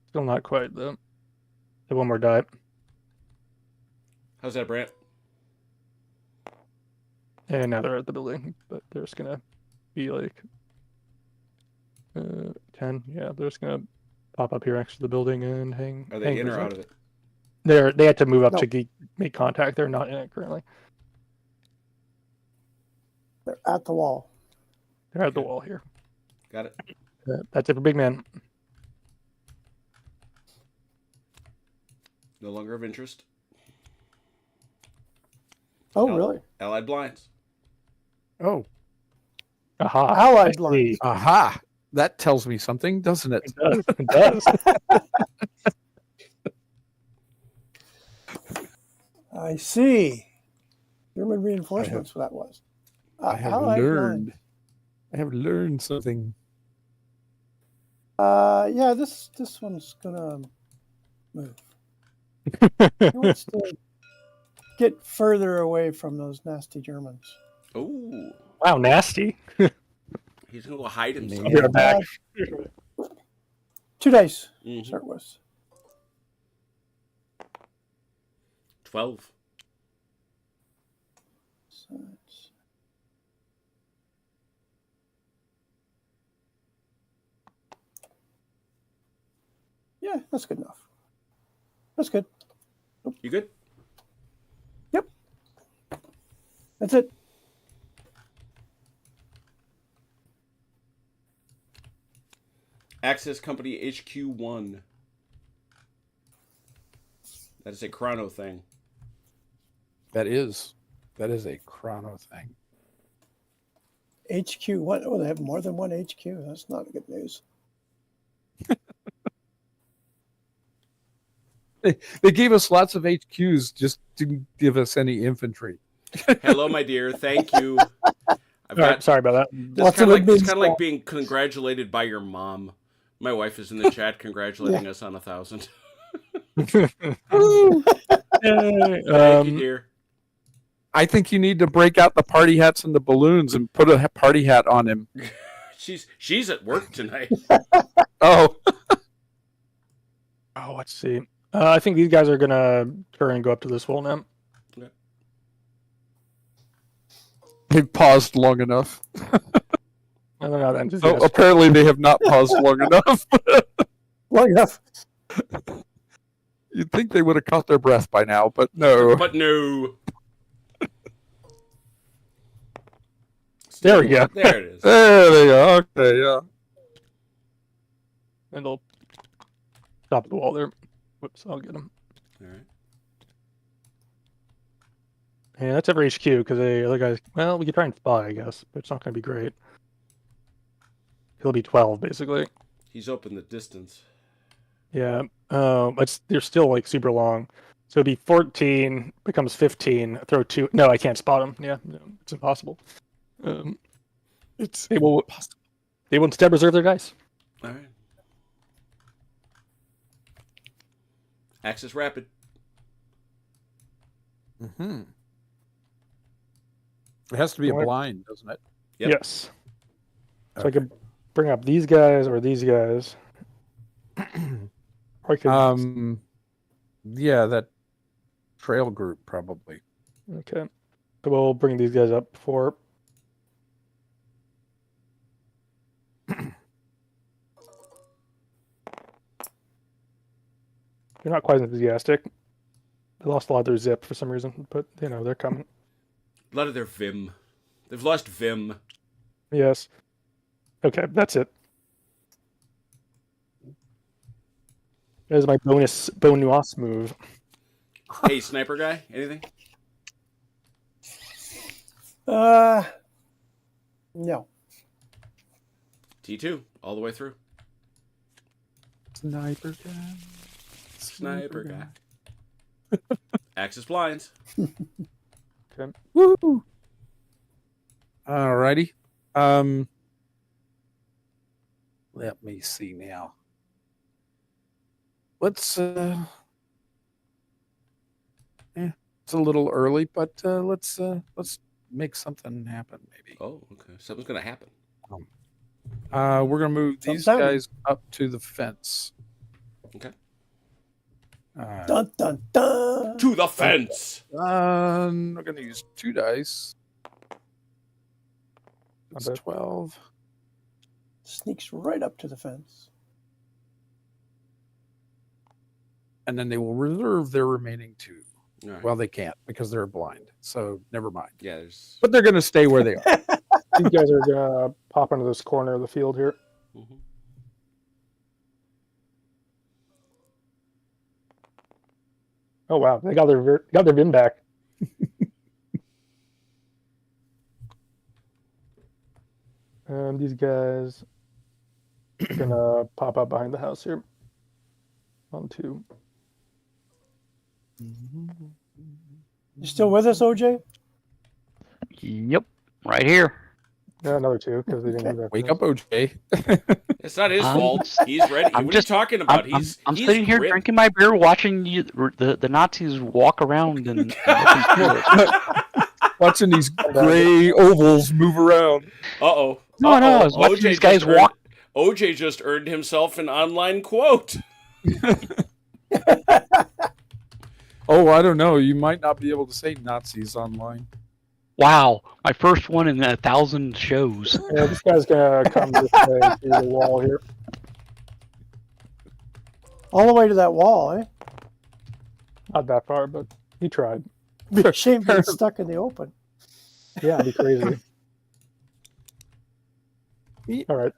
Speaker 4: Still not quite though. So one more die.
Speaker 2: How's that, Brant?
Speaker 4: And now they're at the building, but they're just gonna be like 10. Yeah, they're just gonna pop up here next to the building and hang.
Speaker 2: Are they in or out of it?
Speaker 4: They had to move up
Speaker 1: No.
Speaker 4: to make contact. They're not in it currently.
Speaker 1: They're at the wall.
Speaker 4: They're at the
Speaker 2: Okay.
Speaker 4: wall here.
Speaker 2: Got it.
Speaker 4: That's it for big man.
Speaker 2: No longer of interest.
Speaker 1: Oh,
Speaker 2: Al-
Speaker 1: really?
Speaker 2: Allied blinds.
Speaker 3: Oh,
Speaker 4: Aha!
Speaker 1: Allied
Speaker 4: I see.
Speaker 1: lines.
Speaker 3: aha! That tells me something, doesn't it?
Speaker 4: It does. It does.
Speaker 1: I see. German reinforcements. That was.
Speaker 3: I have
Speaker 1: Allied
Speaker 3: learned.
Speaker 1: lines.
Speaker 3: I have learned something.
Speaker 1: Yeah, this one's gonna move. He wants to get further away from those nasty Germans.
Speaker 2: Oh,
Speaker 4: Wow, nasty.
Speaker 2: he's gonna go hide himself.
Speaker 4: I'll be right back.
Speaker 1: 2 days.
Speaker 2: Mhm.
Speaker 1: Start with.
Speaker 2: 12.
Speaker 1: So it's- yeah, that's good enough. That's good.
Speaker 2: You good?
Speaker 1: That's it.
Speaker 2: Access Company HQ1. That is a chrono thing.
Speaker 3: That is a chrono thing.
Speaker 1: HQ. What? Oh, they have more than one HQ. That's not good news.
Speaker 3: They gave us lots of HQs, just didn't give us any infantry.
Speaker 2: Hello, my dear. Thank you. I've
Speaker 4: All right, sorry about that.
Speaker 1: Lots of
Speaker 2: It's
Speaker 1: admin
Speaker 2: kind of like
Speaker 1: stuff.
Speaker 2: being congratulated by your mom. My wife is in the chat congratulating us on 1,000. Thank you,
Speaker 4: Um,
Speaker 2: dear.
Speaker 3: I think you need to break out the party hats and the balloons and put a party hat on him.
Speaker 2: She's at work tonight.
Speaker 3: Oh,
Speaker 4: oh, let's see. I think these guys are gonna turn and go up to this wall now.
Speaker 3: they paused long enough.
Speaker 4: I don't know that
Speaker 3: Oh,
Speaker 4: enthusiastic.
Speaker 3: apparently they have not paused long enough.
Speaker 1: Long enough.
Speaker 3: You'd think they would have caught their breath by now, but no.
Speaker 2: But no.
Speaker 4: There we go.
Speaker 2: There it is.
Speaker 3: There they go. Okay, yeah.
Speaker 4: And they'll stop the wall there. Whoops, I'll get them.
Speaker 2: All right.
Speaker 4: Yeah, that's every HQ because the other guys. Well, we could try and spy, I guess, but it's not going to be great. It'll be 12 basically.
Speaker 2: He's up in the distance.
Speaker 4: Yeah. They're still like super long. So it'd be 14 becomes 15. Throw 2. No, I can't spot them. Yeah, no, it's impossible.
Speaker 3: It's
Speaker 4: They will instead reserve their dice.
Speaker 2: All right. Access rapid.
Speaker 3: Mm-hmm. It has to be a
Speaker 4: What?
Speaker 3: blind, doesn't it?
Speaker 2: Yep.
Speaker 4: Yes. So I could bring up these guys or these guys. Or I could.
Speaker 3: Yeah, that trail group probably.
Speaker 4: Okay. So we'll bring these guys up for. They're not quite as enthusiastic. They lost a lot of their zip for some reason, but they're coming.
Speaker 2: A lot of their vim. They've lost vim.
Speaker 4: Yes. Okay, that's it. There's my bonus move.
Speaker 2: Hey, sniper guy, anything?
Speaker 1: No.
Speaker 2: T2, all the way through.
Speaker 3: Sniper guy.
Speaker 2: Sniper guy. Access blinds.
Speaker 4: Okay.
Speaker 3: Woo! Alrighty. Let me see now. Let's it's a little early, but let's make something happen maybe.
Speaker 2: Oh, okay. Something's gonna happen.
Speaker 3: We're gonna move these
Speaker 1: Sometime.
Speaker 3: guys up to the fence.
Speaker 2: Okay.
Speaker 1: Dun dun dun.
Speaker 2: To the fence.
Speaker 3: We're going to use 2 dice. That's
Speaker 4: bet.
Speaker 3: 12.
Speaker 1: Sneaks right up to the fence.
Speaker 3: And then they will reserve their remaining 2.
Speaker 2: All right.
Speaker 3: Well, they can't because they're blind. So never mind.
Speaker 2: Yeah, there's.
Speaker 3: But they're going to stay where they are.
Speaker 4: These guys are gonna pop into this corner of the field here.
Speaker 2: Mhm.
Speaker 4: Oh wow, they got their VIN back. These guys are gonna pop up behind the house here. 1, 2.
Speaker 1: You still with us, OJ?
Speaker 5: Yep, right here.
Speaker 4: Yeah, another 2 because they didn't do that.
Speaker 3: Wake up, OJ.
Speaker 2: It's not his
Speaker 5: I'm-
Speaker 2: fault. He's ready.
Speaker 5: I'm
Speaker 2: what
Speaker 5: just-
Speaker 2: are you talking about?
Speaker 5: I'm
Speaker 2: he's
Speaker 5: sitting here
Speaker 2: grim.
Speaker 5: drinking my beer, watching the Nazis walk around and looking through it.
Speaker 3: Watching these gray ovals move around.
Speaker 2: Uh-oh.
Speaker 5: No, I was watching these guys walk.
Speaker 2: OJ just earned himself an online quote.
Speaker 3: Oh, I don't know. You might not be able to say Nazis online.
Speaker 5: Wow, my first one in 1,000 shows.
Speaker 4: Yeah, this guy's gonna come this way through the wall here.
Speaker 1: All the way to that wall, eh?
Speaker 4: Not that far, but he tried.
Speaker 1: Be a shame to get stuck in the open.
Speaker 4: Yeah, it'd be crazy. All right.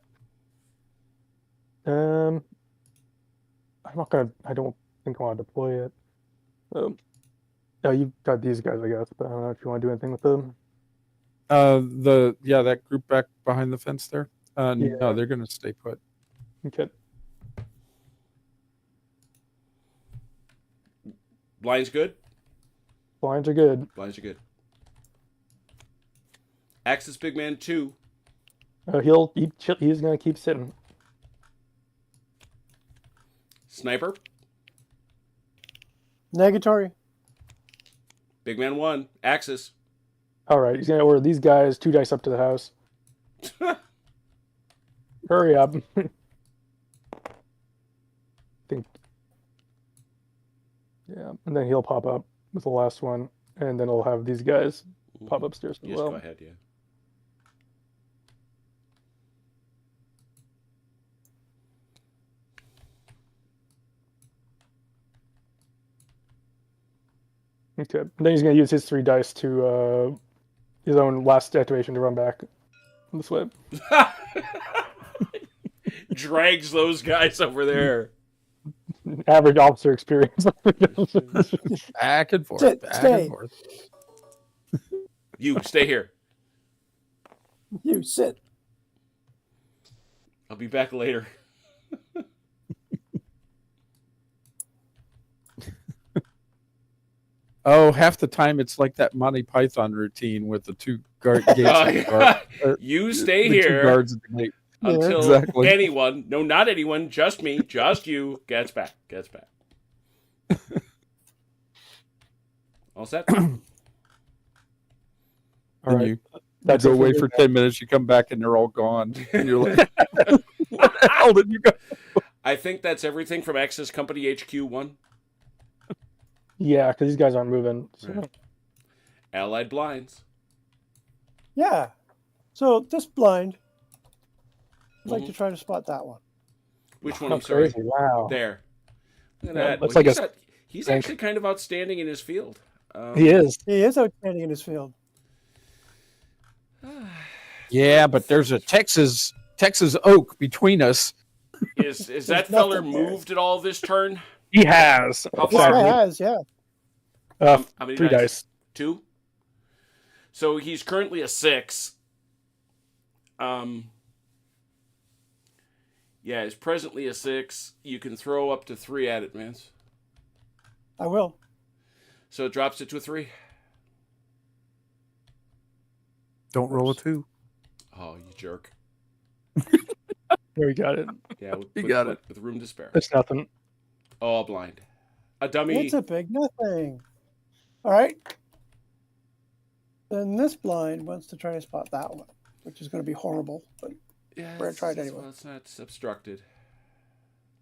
Speaker 4: I don't think I want to deploy it. Oh, you've got these guys, I guess, but I don't know if you want to do anything with them.
Speaker 3: That group back behind the fence there.
Speaker 4: Yeah.
Speaker 3: No, they're gonna stay put.
Speaker 4: Okay.
Speaker 2: Blinds good?
Speaker 4: Blinds are good.
Speaker 2: Blinds are good. Axis Big Man 2.
Speaker 4: He's gonna keep sitting.
Speaker 2: Sniper.
Speaker 1: Negatory.
Speaker 2: Big Man 1. Axis.
Speaker 4: All right, he's gonna order these guys 2 dice up to the house. Hurry up. Yeah, and then he'll pop up with the last one, and then he'll have these guys pop upstairs as
Speaker 2: Yes,
Speaker 4: well.
Speaker 2: go ahead, yeah.
Speaker 4: Okay. And then he's going to use his 3 dice to his own last activation to run back this way.
Speaker 2: Drags those guys over there.
Speaker 4: Average officer experience.
Speaker 3: Back and forth.
Speaker 1: Sit,
Speaker 3: back
Speaker 1: stay.
Speaker 3: and forth.
Speaker 2: You, stay here.
Speaker 1: You sit.
Speaker 2: I'll be back later.
Speaker 3: Oh, half the time it's like that Monty Python routine with the 2 gates.
Speaker 2: You stay
Speaker 3: the 2
Speaker 2: here
Speaker 3: guards at the gate.
Speaker 2: until
Speaker 3: exactly.
Speaker 2: anyone, no, not anyone, just me, just you, gets back. All set?
Speaker 4: All
Speaker 3: And
Speaker 4: right.
Speaker 3: you
Speaker 4: That's
Speaker 3: go
Speaker 4: it for
Speaker 3: away
Speaker 4: me.
Speaker 3: for 10 minutes, you come back and they're all gone. And you're like, where the hell did you go?
Speaker 2: I think that's everything from Axis Company HQ 1.
Speaker 4: Yeah, because these guys aren't moving. So.
Speaker 2: Right. Allied blinds.
Speaker 1: Yeah. So this blind, I'd like to try to spot that one.
Speaker 2: Which one?
Speaker 4: Oh,
Speaker 2: I'm sorry.
Speaker 4: crazy. Wow.
Speaker 2: There. Look at
Speaker 4: Yeah,
Speaker 2: that.
Speaker 4: looks
Speaker 2: Well,
Speaker 4: like
Speaker 2: he's actually kind of outstanding in his field.
Speaker 4: He is.
Speaker 1: He is outstanding in his field.
Speaker 3: Yeah, but there's a Texas oak between us.
Speaker 2: Is that
Speaker 1: There's
Speaker 2: feller
Speaker 1: nothing there.
Speaker 2: moved at all this turn?
Speaker 4: He has.
Speaker 2: How
Speaker 1: This
Speaker 2: far?
Speaker 1: guy has, yeah.
Speaker 2: How many
Speaker 4: 3 dice.
Speaker 2: 2? So he's currently a 6. Yeah, he's presently a 6. You can throw up to 3 at it, man.
Speaker 1: I will.
Speaker 2: So it drops it to a 3.
Speaker 3: Don't roll a 2.
Speaker 2: Oh, you jerk.
Speaker 4: There, we got it.
Speaker 2: Yeah,
Speaker 3: You got it.
Speaker 2: with room to spare.
Speaker 4: It's nothing.
Speaker 2: Oh, blind. A dummy.
Speaker 1: It's a big nothing. All right. Then this blind wants to try to spot that one, which is going to be horrible. But
Speaker 2: Yeah,
Speaker 1: We're gonna try it anyway.
Speaker 2: Well, it's not obstructed.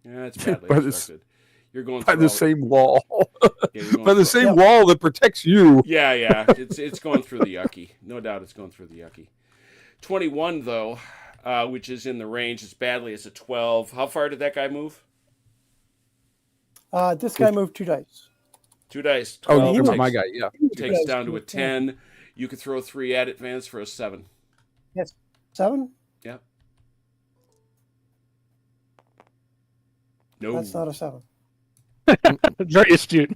Speaker 2: Yeah, it's badly
Speaker 3: But it's-
Speaker 2: obstructed. You're going
Speaker 3: by
Speaker 2: through
Speaker 3: the
Speaker 2: all-
Speaker 3: same wall.
Speaker 2: yeah, you're going
Speaker 3: By the
Speaker 2: through-
Speaker 3: same
Speaker 1: Yep.
Speaker 3: wall that protects you.
Speaker 2: Yeah. It's going through the yucky. No doubt it's going through the yucky. 21 though, which is in the range as badly as a 12. How far did that guy move?
Speaker 1: This guy moved 2 dice.
Speaker 2: 2 dice.
Speaker 3: Oh,
Speaker 2: 12
Speaker 3: you're
Speaker 1: he
Speaker 3: talking about
Speaker 2: takes,
Speaker 3: my guy. Yeah.
Speaker 2: takes
Speaker 1: Yes,
Speaker 2: down to a
Speaker 1: yes.
Speaker 2: 10. You could throw 3 at advance for a 7.
Speaker 1: Yes. 7?
Speaker 2: Yeah. No.
Speaker 1: That's not a 7.
Speaker 4: Very astute.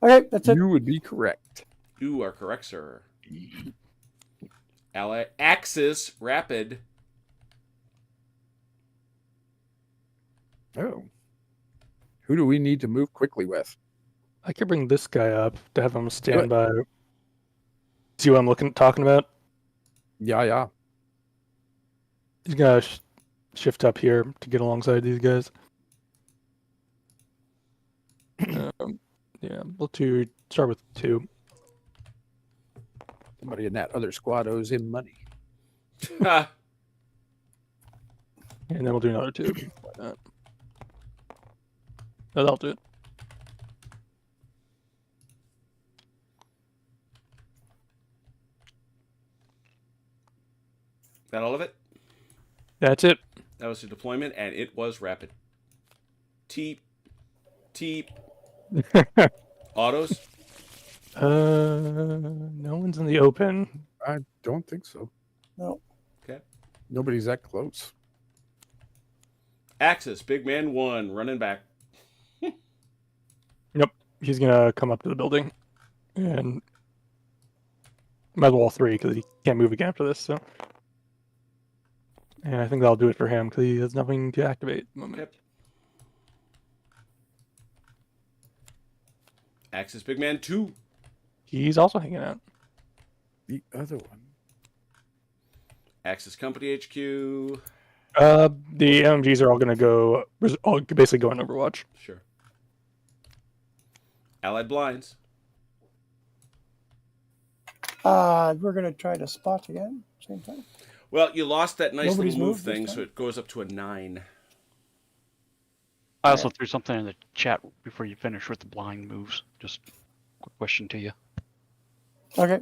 Speaker 1: Okay, that's it.
Speaker 3: You would be correct.
Speaker 2: You are correct, sir. Axis Rapid.
Speaker 3: Oh. Who do we need to move quickly with?
Speaker 4: I could bring this guy up to have him
Speaker 3: it.
Speaker 4: stand by. See what I'm talking about?
Speaker 3: Yeah.
Speaker 4: He's gonna shift up here to get alongside these guys. Yeah, we'll start with 2.
Speaker 3: Somebody in that other squad owes him money.
Speaker 4: And then we'll do another 2. Why not? No, that'll do it.
Speaker 2: That all of it?
Speaker 4: That's it.
Speaker 2: That was the deployment, and it was rapid. Teep. Autos.
Speaker 4: No one's in the open.
Speaker 3: I don't think so.
Speaker 1: No.
Speaker 2: Okay.
Speaker 3: Nobody's that close.
Speaker 2: Axis, big man 1, running back.
Speaker 4: He's gonna come up to the building, and might as well all 3 because he can't move again after this. So, and I think that'll do it for him because he has nothing to activate at the moment.
Speaker 2: Yep. Axis, big man 2.
Speaker 4: He's also hanging out.
Speaker 3: The other one.
Speaker 2: Axis Company HQ.
Speaker 4: The MMGs are all basically go on Overwatch.
Speaker 2: Sure. Allied Blinds.
Speaker 1: We're going to try to spot again. Same time.
Speaker 2: Well, you lost that nice
Speaker 1: Nobody's
Speaker 2: little move
Speaker 1: moved this
Speaker 2: thing,
Speaker 1: time?
Speaker 2: so it goes up to a 9.
Speaker 5: I also threw something in the chat before you finish with the blind moves. Just quick question to you.
Speaker 1: Okay.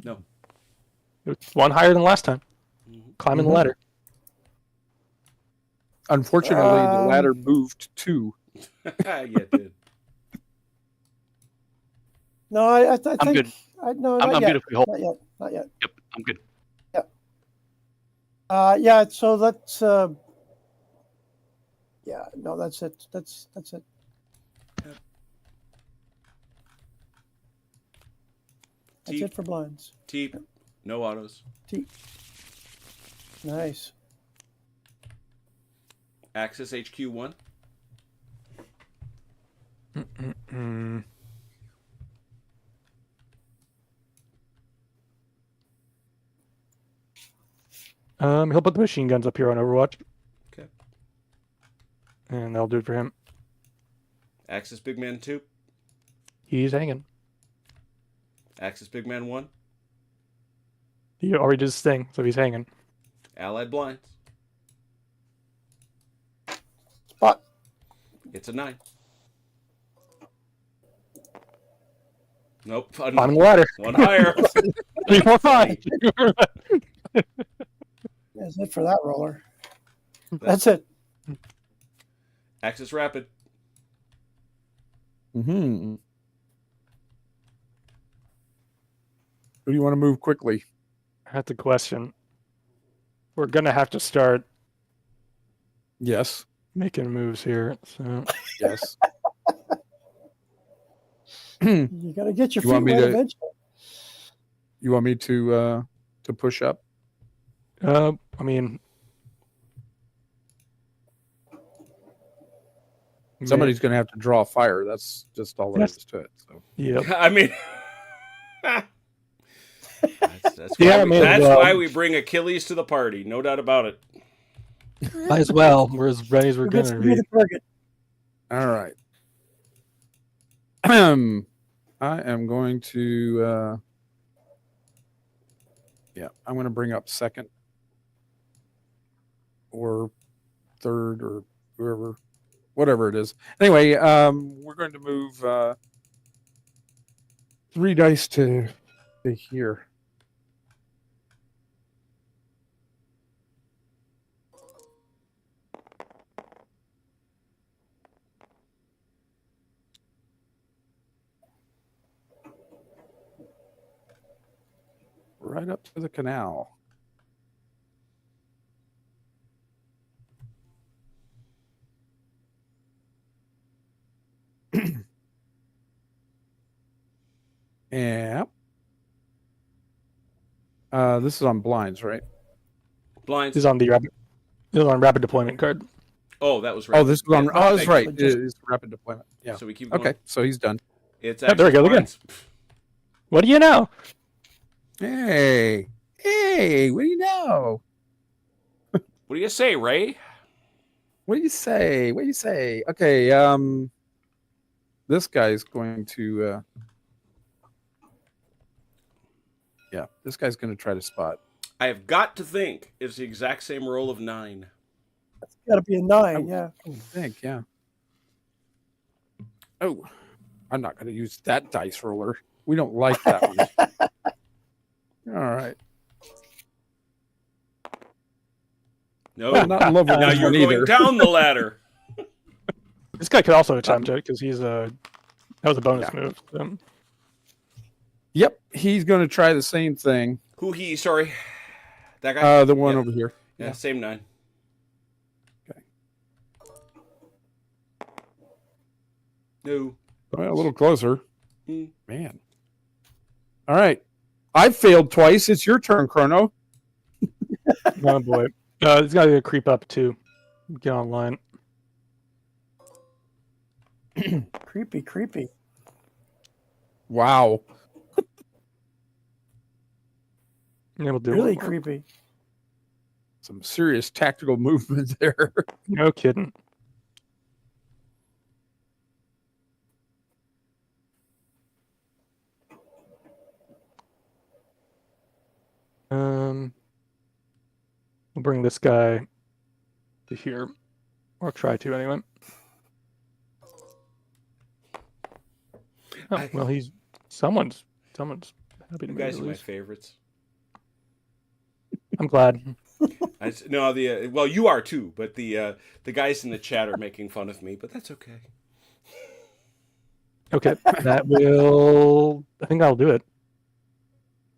Speaker 2: No.
Speaker 4: It's 1 higher than last time. Climbing the ladder.
Speaker 3: Unfortunately, the ladder moved 2.
Speaker 2: Yeah, it did.
Speaker 1: No, I think.
Speaker 5: I'm good.
Speaker 1: No,
Speaker 5: I'm
Speaker 1: not
Speaker 5: good
Speaker 1: yet.
Speaker 5: if we hold.
Speaker 1: Not yet. Not yet.
Speaker 5: Yep, I'm good.
Speaker 1: Yeah. So let's. Yeah. No, that's it. That's it. That's
Speaker 2: Teep.
Speaker 1: it for blinds.
Speaker 2: Teep. No autos.
Speaker 1: Nice.
Speaker 2: Axis HQ 1.
Speaker 4: He'll put the machine guns up here on Overwatch.
Speaker 2: Okay.
Speaker 4: And that'll do it for him.
Speaker 2: Axis big man 2.
Speaker 4: He's hanging.
Speaker 2: Axis big man 1.
Speaker 4: He already did his thing, so he's hanging.
Speaker 2: Allied Blinds.
Speaker 1: Spot.
Speaker 2: It's a 9. Nope.
Speaker 4: Climbing the ladder.
Speaker 2: 1 higher.
Speaker 4: 3, 4, 5.
Speaker 1: That's it for that roller. That's it.
Speaker 2: Axis Rapid.
Speaker 3: Mm-hmm. Who do you want to move quickly?
Speaker 4: That's the question. We're gonna have to start
Speaker 3: Yes.
Speaker 4: making moves here. So
Speaker 3: Yes.
Speaker 1: You got to get your
Speaker 3: You
Speaker 1: feet
Speaker 3: want me
Speaker 1: wet
Speaker 3: to-
Speaker 1: eventually.
Speaker 3: You want me to push up?
Speaker 4: I mean,
Speaker 3: Somebody's going to have to draw fire. That's just all there
Speaker 4: Yes.
Speaker 3: is to it. So
Speaker 4: yeah.
Speaker 2: I mean, that's
Speaker 4: Yeah,
Speaker 2: why,
Speaker 4: I mean,
Speaker 2: that's why we bring Achilles to the party. No doubt about it.
Speaker 4: Might as well. We're as ready as we're
Speaker 1: Who gets
Speaker 4: gonna
Speaker 1: to be
Speaker 4: be.
Speaker 1: the target?
Speaker 3: all right. I am going to I'm going to bring up second or third or whoever, whatever it is. Anyway, we're going to move 3 dice to here. Right up to the canal. Yeah. This is on blinds, right?
Speaker 2: Blinds.
Speaker 4: This is on the rapid. This is on rapid deployment card.
Speaker 2: Oh, that was
Speaker 3: Oh, this is on.
Speaker 2: Yeah,
Speaker 3: Oh, that's
Speaker 2: thank
Speaker 3: right.
Speaker 2: you.
Speaker 3: It is rapid deployment. Yeah.
Speaker 2: So we keep going.
Speaker 3: Okay, so he's done.
Speaker 2: It's
Speaker 4: Yeah, there we
Speaker 2: actually
Speaker 4: go, look at
Speaker 2: blinds.
Speaker 4: What do you know?
Speaker 3: Hey, what do you know?
Speaker 2: What do you say, Ray?
Speaker 3: What do you say? What do you say? Okay, this guy's going to. Yeah, this guy's going to try to spot.
Speaker 2: I have got to think it's the exact same roll of 9.
Speaker 1: It's got to be a 9, yeah.
Speaker 3: I think, yeah. Oh, I'm not going to use that dice roller. We don't like that one. All right.
Speaker 2: No,
Speaker 3: I'm not in love with
Speaker 2: now
Speaker 3: this
Speaker 2: you're
Speaker 3: one
Speaker 2: going
Speaker 3: either.
Speaker 2: down the ladder.
Speaker 4: This guy could also attempt it because he's that was a bonus move. So.
Speaker 3: Yep, he's going to try the same thing.
Speaker 2: Who he? Sorry, that guy.
Speaker 3: The one
Speaker 2: Yeah.
Speaker 3: over here.
Speaker 2: Yeah, same 9.
Speaker 3: Okay.
Speaker 2: No.
Speaker 3: Well, a little closer.
Speaker 2: Hmm.
Speaker 3: Man. All right. I've failed twice. It's your turn, Chrono.
Speaker 4: Oh boy, he's got to creep up too. Get online.
Speaker 1: Creepy, creepy.
Speaker 3: Wow.
Speaker 4: Yeah, we'll do
Speaker 1: Really
Speaker 4: it.
Speaker 1: creepy.
Speaker 3: Some serious tactical movement there.
Speaker 4: No kidding. We'll bring this guy to here, or try to anyway. Oh, well, he's someone's happy to
Speaker 2: You
Speaker 4: make
Speaker 2: guys
Speaker 4: it
Speaker 2: are my
Speaker 4: lose.
Speaker 2: favorites.
Speaker 4: I'm glad.
Speaker 2: No, well, you are too, but the guys in the chat are making fun of me, but that's okay.
Speaker 4: Okay, that will. I think that'll do it.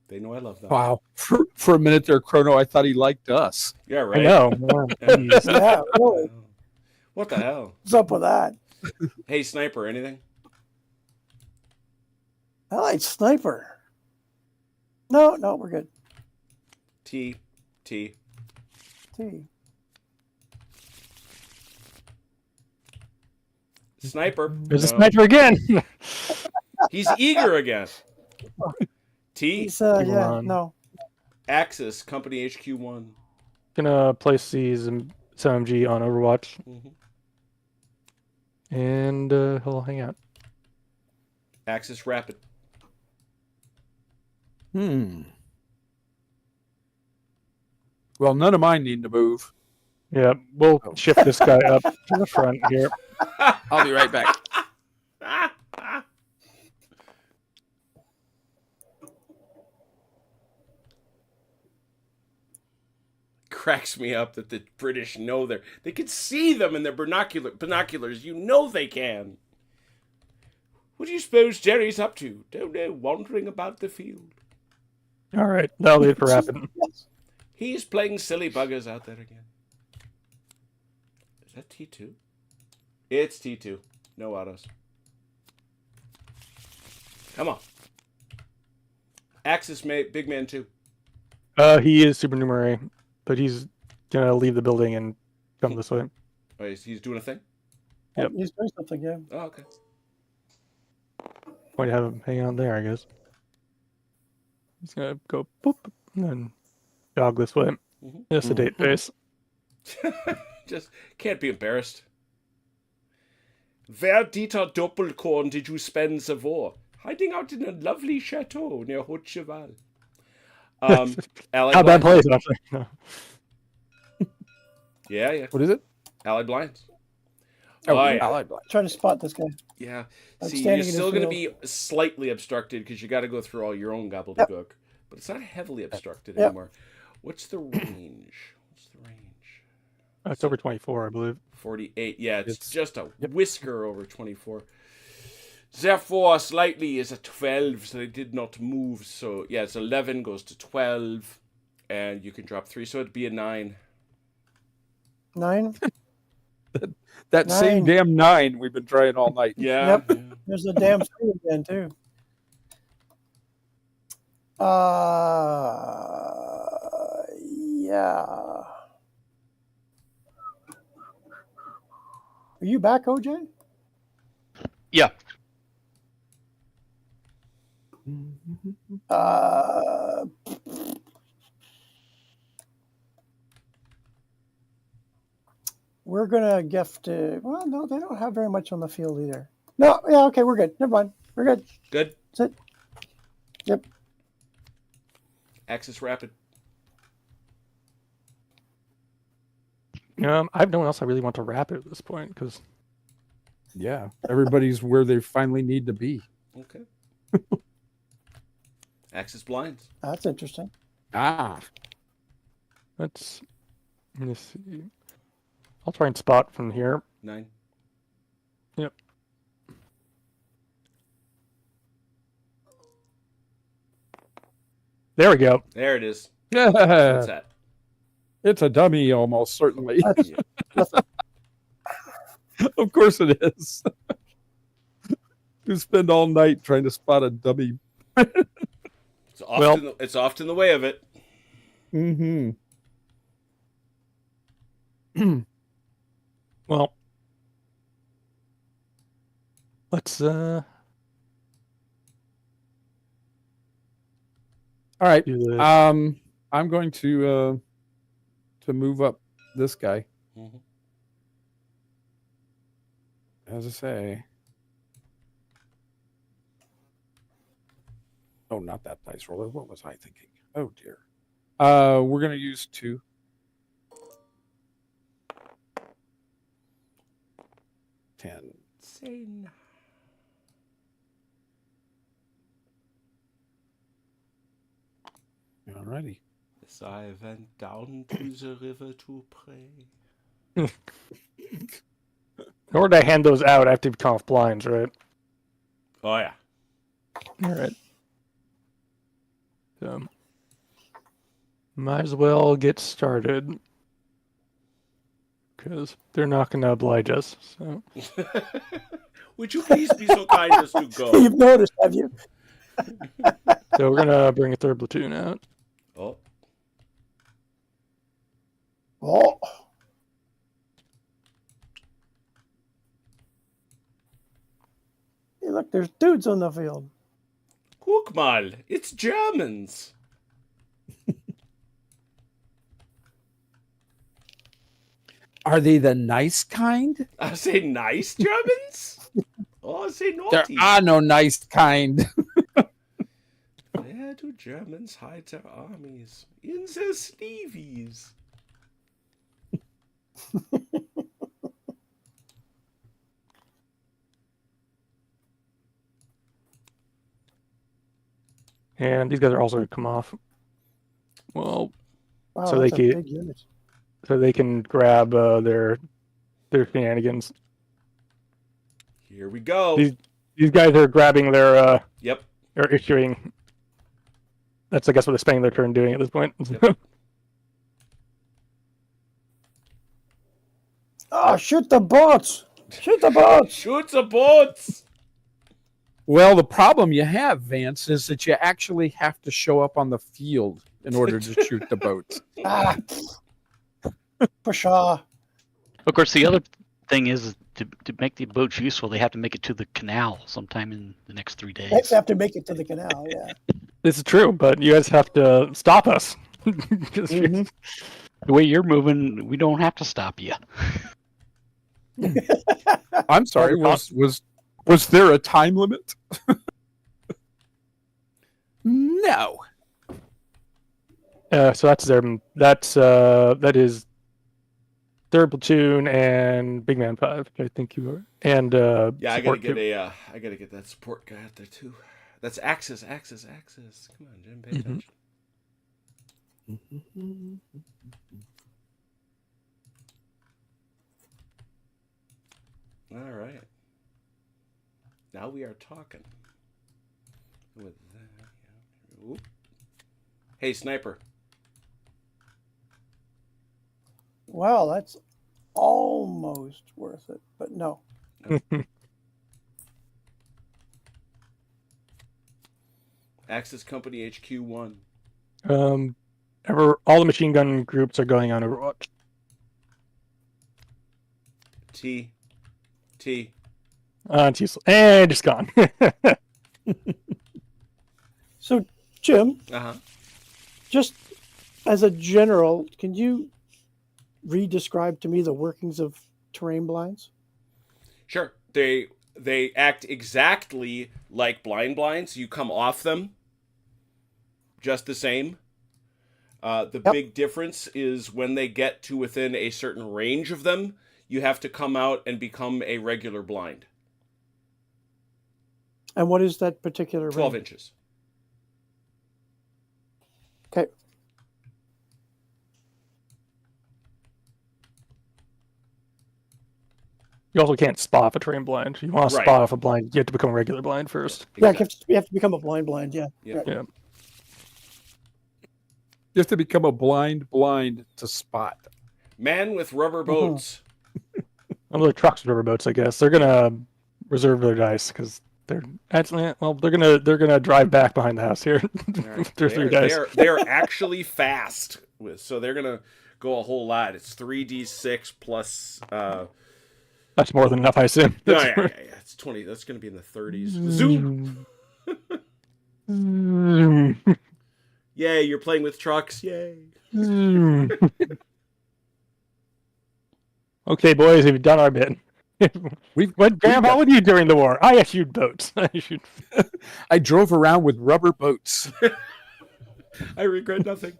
Speaker 2: They know I love them.
Speaker 3: Wow. For a minute there, Chrono, I thought he liked us.
Speaker 2: Yeah, right.
Speaker 4: I know. Yeah, geez.
Speaker 1: Yeah, really.
Speaker 2: What the hell?
Speaker 1: What's up with that?
Speaker 2: Hey, Sniper, anything?
Speaker 1: I like Sniper. No, we're good.
Speaker 2: T.
Speaker 1: T.
Speaker 2: Sniper.
Speaker 4: There's a
Speaker 2: No.
Speaker 4: sniper again.
Speaker 2: He's eager again. T.
Speaker 1: He's,
Speaker 4: Keep him
Speaker 1: yeah,
Speaker 4: on.
Speaker 1: no.
Speaker 2: Axis, Company HQ1.
Speaker 4: Gonna place these SMG on Overwatch,
Speaker 2: Mhm.
Speaker 4: and he'll hang out.
Speaker 2: Axis Rapid.
Speaker 3: Well, none of mine need to move.
Speaker 4: Yeah, we'll shift this guy up to the front here.
Speaker 3: I'll be right back.
Speaker 2: Cracks me up that the British know they can see them in their binoculars. You know they can. What do you suppose Jerry's up to? Don't know, wandering about the field.
Speaker 4: All right, that'll do it for rapid.
Speaker 2: He's playing silly buggers out there again. Is that T2? It's T2. No autos. Come on. Axis big man 2.
Speaker 4: He is supernumerary, but he's gonna leave the building and come this way.
Speaker 2: Oh, he's doing a thing?
Speaker 4: Yep.
Speaker 1: He's doing something, yeah.
Speaker 2: Oh, okay.
Speaker 4: Point to have him hang out there, I guess. He's gonna go boop and then jog this way.
Speaker 2: Mhm.
Speaker 4: Yes, a date base.
Speaker 2: Just can't be embarrassed. Where Dieter Doppelkorn did you spend the war? Hiding out in a lovely chateau near Haute Cheval. Alec,
Speaker 4: Not a bad place, actually. No.
Speaker 2: Yeah.
Speaker 3: What is it?
Speaker 2: Allied blinds.
Speaker 3: Oh,
Speaker 2: Oh, yeah.
Speaker 3: Allied blind.
Speaker 1: Trying to spot this guy.
Speaker 2: Yeah.
Speaker 1: Like
Speaker 2: See,
Speaker 1: standing
Speaker 2: you're
Speaker 1: in
Speaker 2: still
Speaker 1: his
Speaker 2: going to
Speaker 1: field.
Speaker 2: be slightly obstructed because you got to go through all your own gobbledygook. But it's not heavily obstructed
Speaker 1: Yep.
Speaker 2: anymore. What's the range?
Speaker 4: It's over 24, I believe.
Speaker 2: 48. Yeah, it's
Speaker 3: It's-
Speaker 2: just a whisker over 24. Therefore, slightly is a 12, so they did not move. So, yeah, it's 11 goes to 12, and you can drop 3, so it'd be a 9.
Speaker 1: 9.
Speaker 3: That same
Speaker 1: 9.
Speaker 3: damn 9 we've been trying all night.
Speaker 2: Yeah.
Speaker 1: Yep.
Speaker 2: Yeah.
Speaker 1: There's the damn 3 again, too. Yeah. Are you back, OJ?
Speaker 5: Yeah.
Speaker 1: We're gonna gift. Well, no, they don't have very much on the field either. No, yeah, okay, we're good. Never mind. We're good.
Speaker 2: Good.
Speaker 1: That's it. Yep.
Speaker 2: Axis rapid.
Speaker 4: I have no one else I really want to wrap it at this point because
Speaker 3: Yeah, everybody's where they finally need to be.
Speaker 2: Okay. Axis blinds.
Speaker 1: That's interesting.
Speaker 3: Ah,
Speaker 4: let me see. I'll try and spot from here.
Speaker 2: 9.
Speaker 4: Yep. There we go.
Speaker 2: There it is.
Speaker 3: yeah,
Speaker 2: What's that?
Speaker 3: it's a dummy almost certainly.
Speaker 1: That's,
Speaker 3: Of course it is. You spend all night trying to spot a dummy.
Speaker 2: It's often the way of it.
Speaker 3: Mm-hmm.
Speaker 4: Well, let's
Speaker 3: All right.
Speaker 4: do this.
Speaker 3: I'm going to move up this guy.
Speaker 2: Mhm.
Speaker 3: As I say. Oh, not that dice roller. What was I thinking? Oh dear. We're gonna use 2. 10.
Speaker 2: Insane.
Speaker 3: Alrighty.
Speaker 2: As I went down to the river to pray.
Speaker 4: In order to hand those out, I have to come off blinds, right?
Speaker 2: Oh, yeah.
Speaker 4: All right. Might as well get started because they're not going to oblige us. So
Speaker 2: Would you please be so kind as to go?
Speaker 1: you've noticed, have you?
Speaker 4: we're gonna bring a third platoon out.
Speaker 2: Oh,
Speaker 1: Oh. Hey, look, there's dudes on the field.
Speaker 2: guck mal, it's Germans.
Speaker 3: Are they the nice kind?
Speaker 2: I say nice Germans? Oh, I say
Speaker 3: There
Speaker 2: naughty.
Speaker 3: are no nice kind.
Speaker 2: Where do Germans hide their armies? In their sleeveys.
Speaker 4: And these guys are also going to come off. Well,
Speaker 1: Wow,
Speaker 4: So they
Speaker 1: that's a
Speaker 4: could-
Speaker 1: big unit.
Speaker 4: so they can grab their shenanigans.
Speaker 2: Here we go.
Speaker 4: These guys are grabbing their
Speaker 2: Yep.
Speaker 4: or issuing. That's I guess what they're spending their turn doing at this point.
Speaker 1: Oh, shoot the boats! Shoot the boats!
Speaker 2: Shoot the boats.
Speaker 3: Well, the problem you have, Vance, is that you actually have to show up on the field in order to shoot the boats.
Speaker 1: Ah. Pshaw.
Speaker 5: Of course, the other thing is to make the boats useful, they have to make it to the canal sometime in the next 3 days.
Speaker 1: They have to make it to the canal, yeah.
Speaker 4: This is true, but you guys have to stop us. 'Cause
Speaker 1: Mhm.
Speaker 5: The way you're moving, we don't have to stop you.
Speaker 3: I'm sorry, was there a time limit? No.
Speaker 4: So that's their that is 3rd platoon and Big Man 5. I think you are. And
Speaker 2: Yeah, I
Speaker 4: support
Speaker 2: gotta get
Speaker 4: two.
Speaker 2: I gotta get that support guy out there too. That's Axis. Come on, Jim, pay
Speaker 4: Mhm.
Speaker 2: attention. All right. Now we are talking. With that, yeah. Oop. Hey, sniper.
Speaker 1: Well, that's almost worth it, but no.
Speaker 2: Axis Company HQ 1.
Speaker 4: All the machine gun groups are going on Overwatch.
Speaker 2: T.
Speaker 4: And just gone.
Speaker 1: So, Jim,
Speaker 2: Uh-huh.
Speaker 1: just as a general, can you re-describe to me the workings of terrain blinds?
Speaker 2: Sure. They act exactly like blind blinds. You come off them just the same. The
Speaker 1: Yep.
Speaker 2: big difference is when they get to within a certain range of them, you have to come out and become a regular blind.
Speaker 1: And what is that particular
Speaker 2: 12
Speaker 1: range?
Speaker 2: inches.
Speaker 1: Okay.
Speaker 4: You also can't spot off a terrain blind. You want to
Speaker 2: Right.
Speaker 4: spot off a blind, you have to become a regular blind first.
Speaker 1: Yeah,
Speaker 2: Exactly.
Speaker 1: you have to become a blind. Yeah.
Speaker 2: Yeah.
Speaker 1: Right.
Speaker 4: Yeah.
Speaker 3: You have to become a blind to spot.
Speaker 2: Man with rubber boats.
Speaker 4: Well, the trucks with riverboats, I guess. They're gonna reserve their dice because they're actually they're gonna drive back behind the house here.
Speaker 2: Right.
Speaker 4: There's 3 dice.
Speaker 2: They are actually fast, so they're gonna go a whole lot. It's 3d6 plus.
Speaker 4: That's more than enough, I assume.
Speaker 2: No, yeah. It's 20. That's gonna be in the 30s. Zoom. Yay! You're playing with trucks. Yay!
Speaker 4: Okay, boys, we've done our bit. Grandpa, what did you during the war? I issued boats.
Speaker 3: I drove around with rubber boats.
Speaker 2: I regret nothing.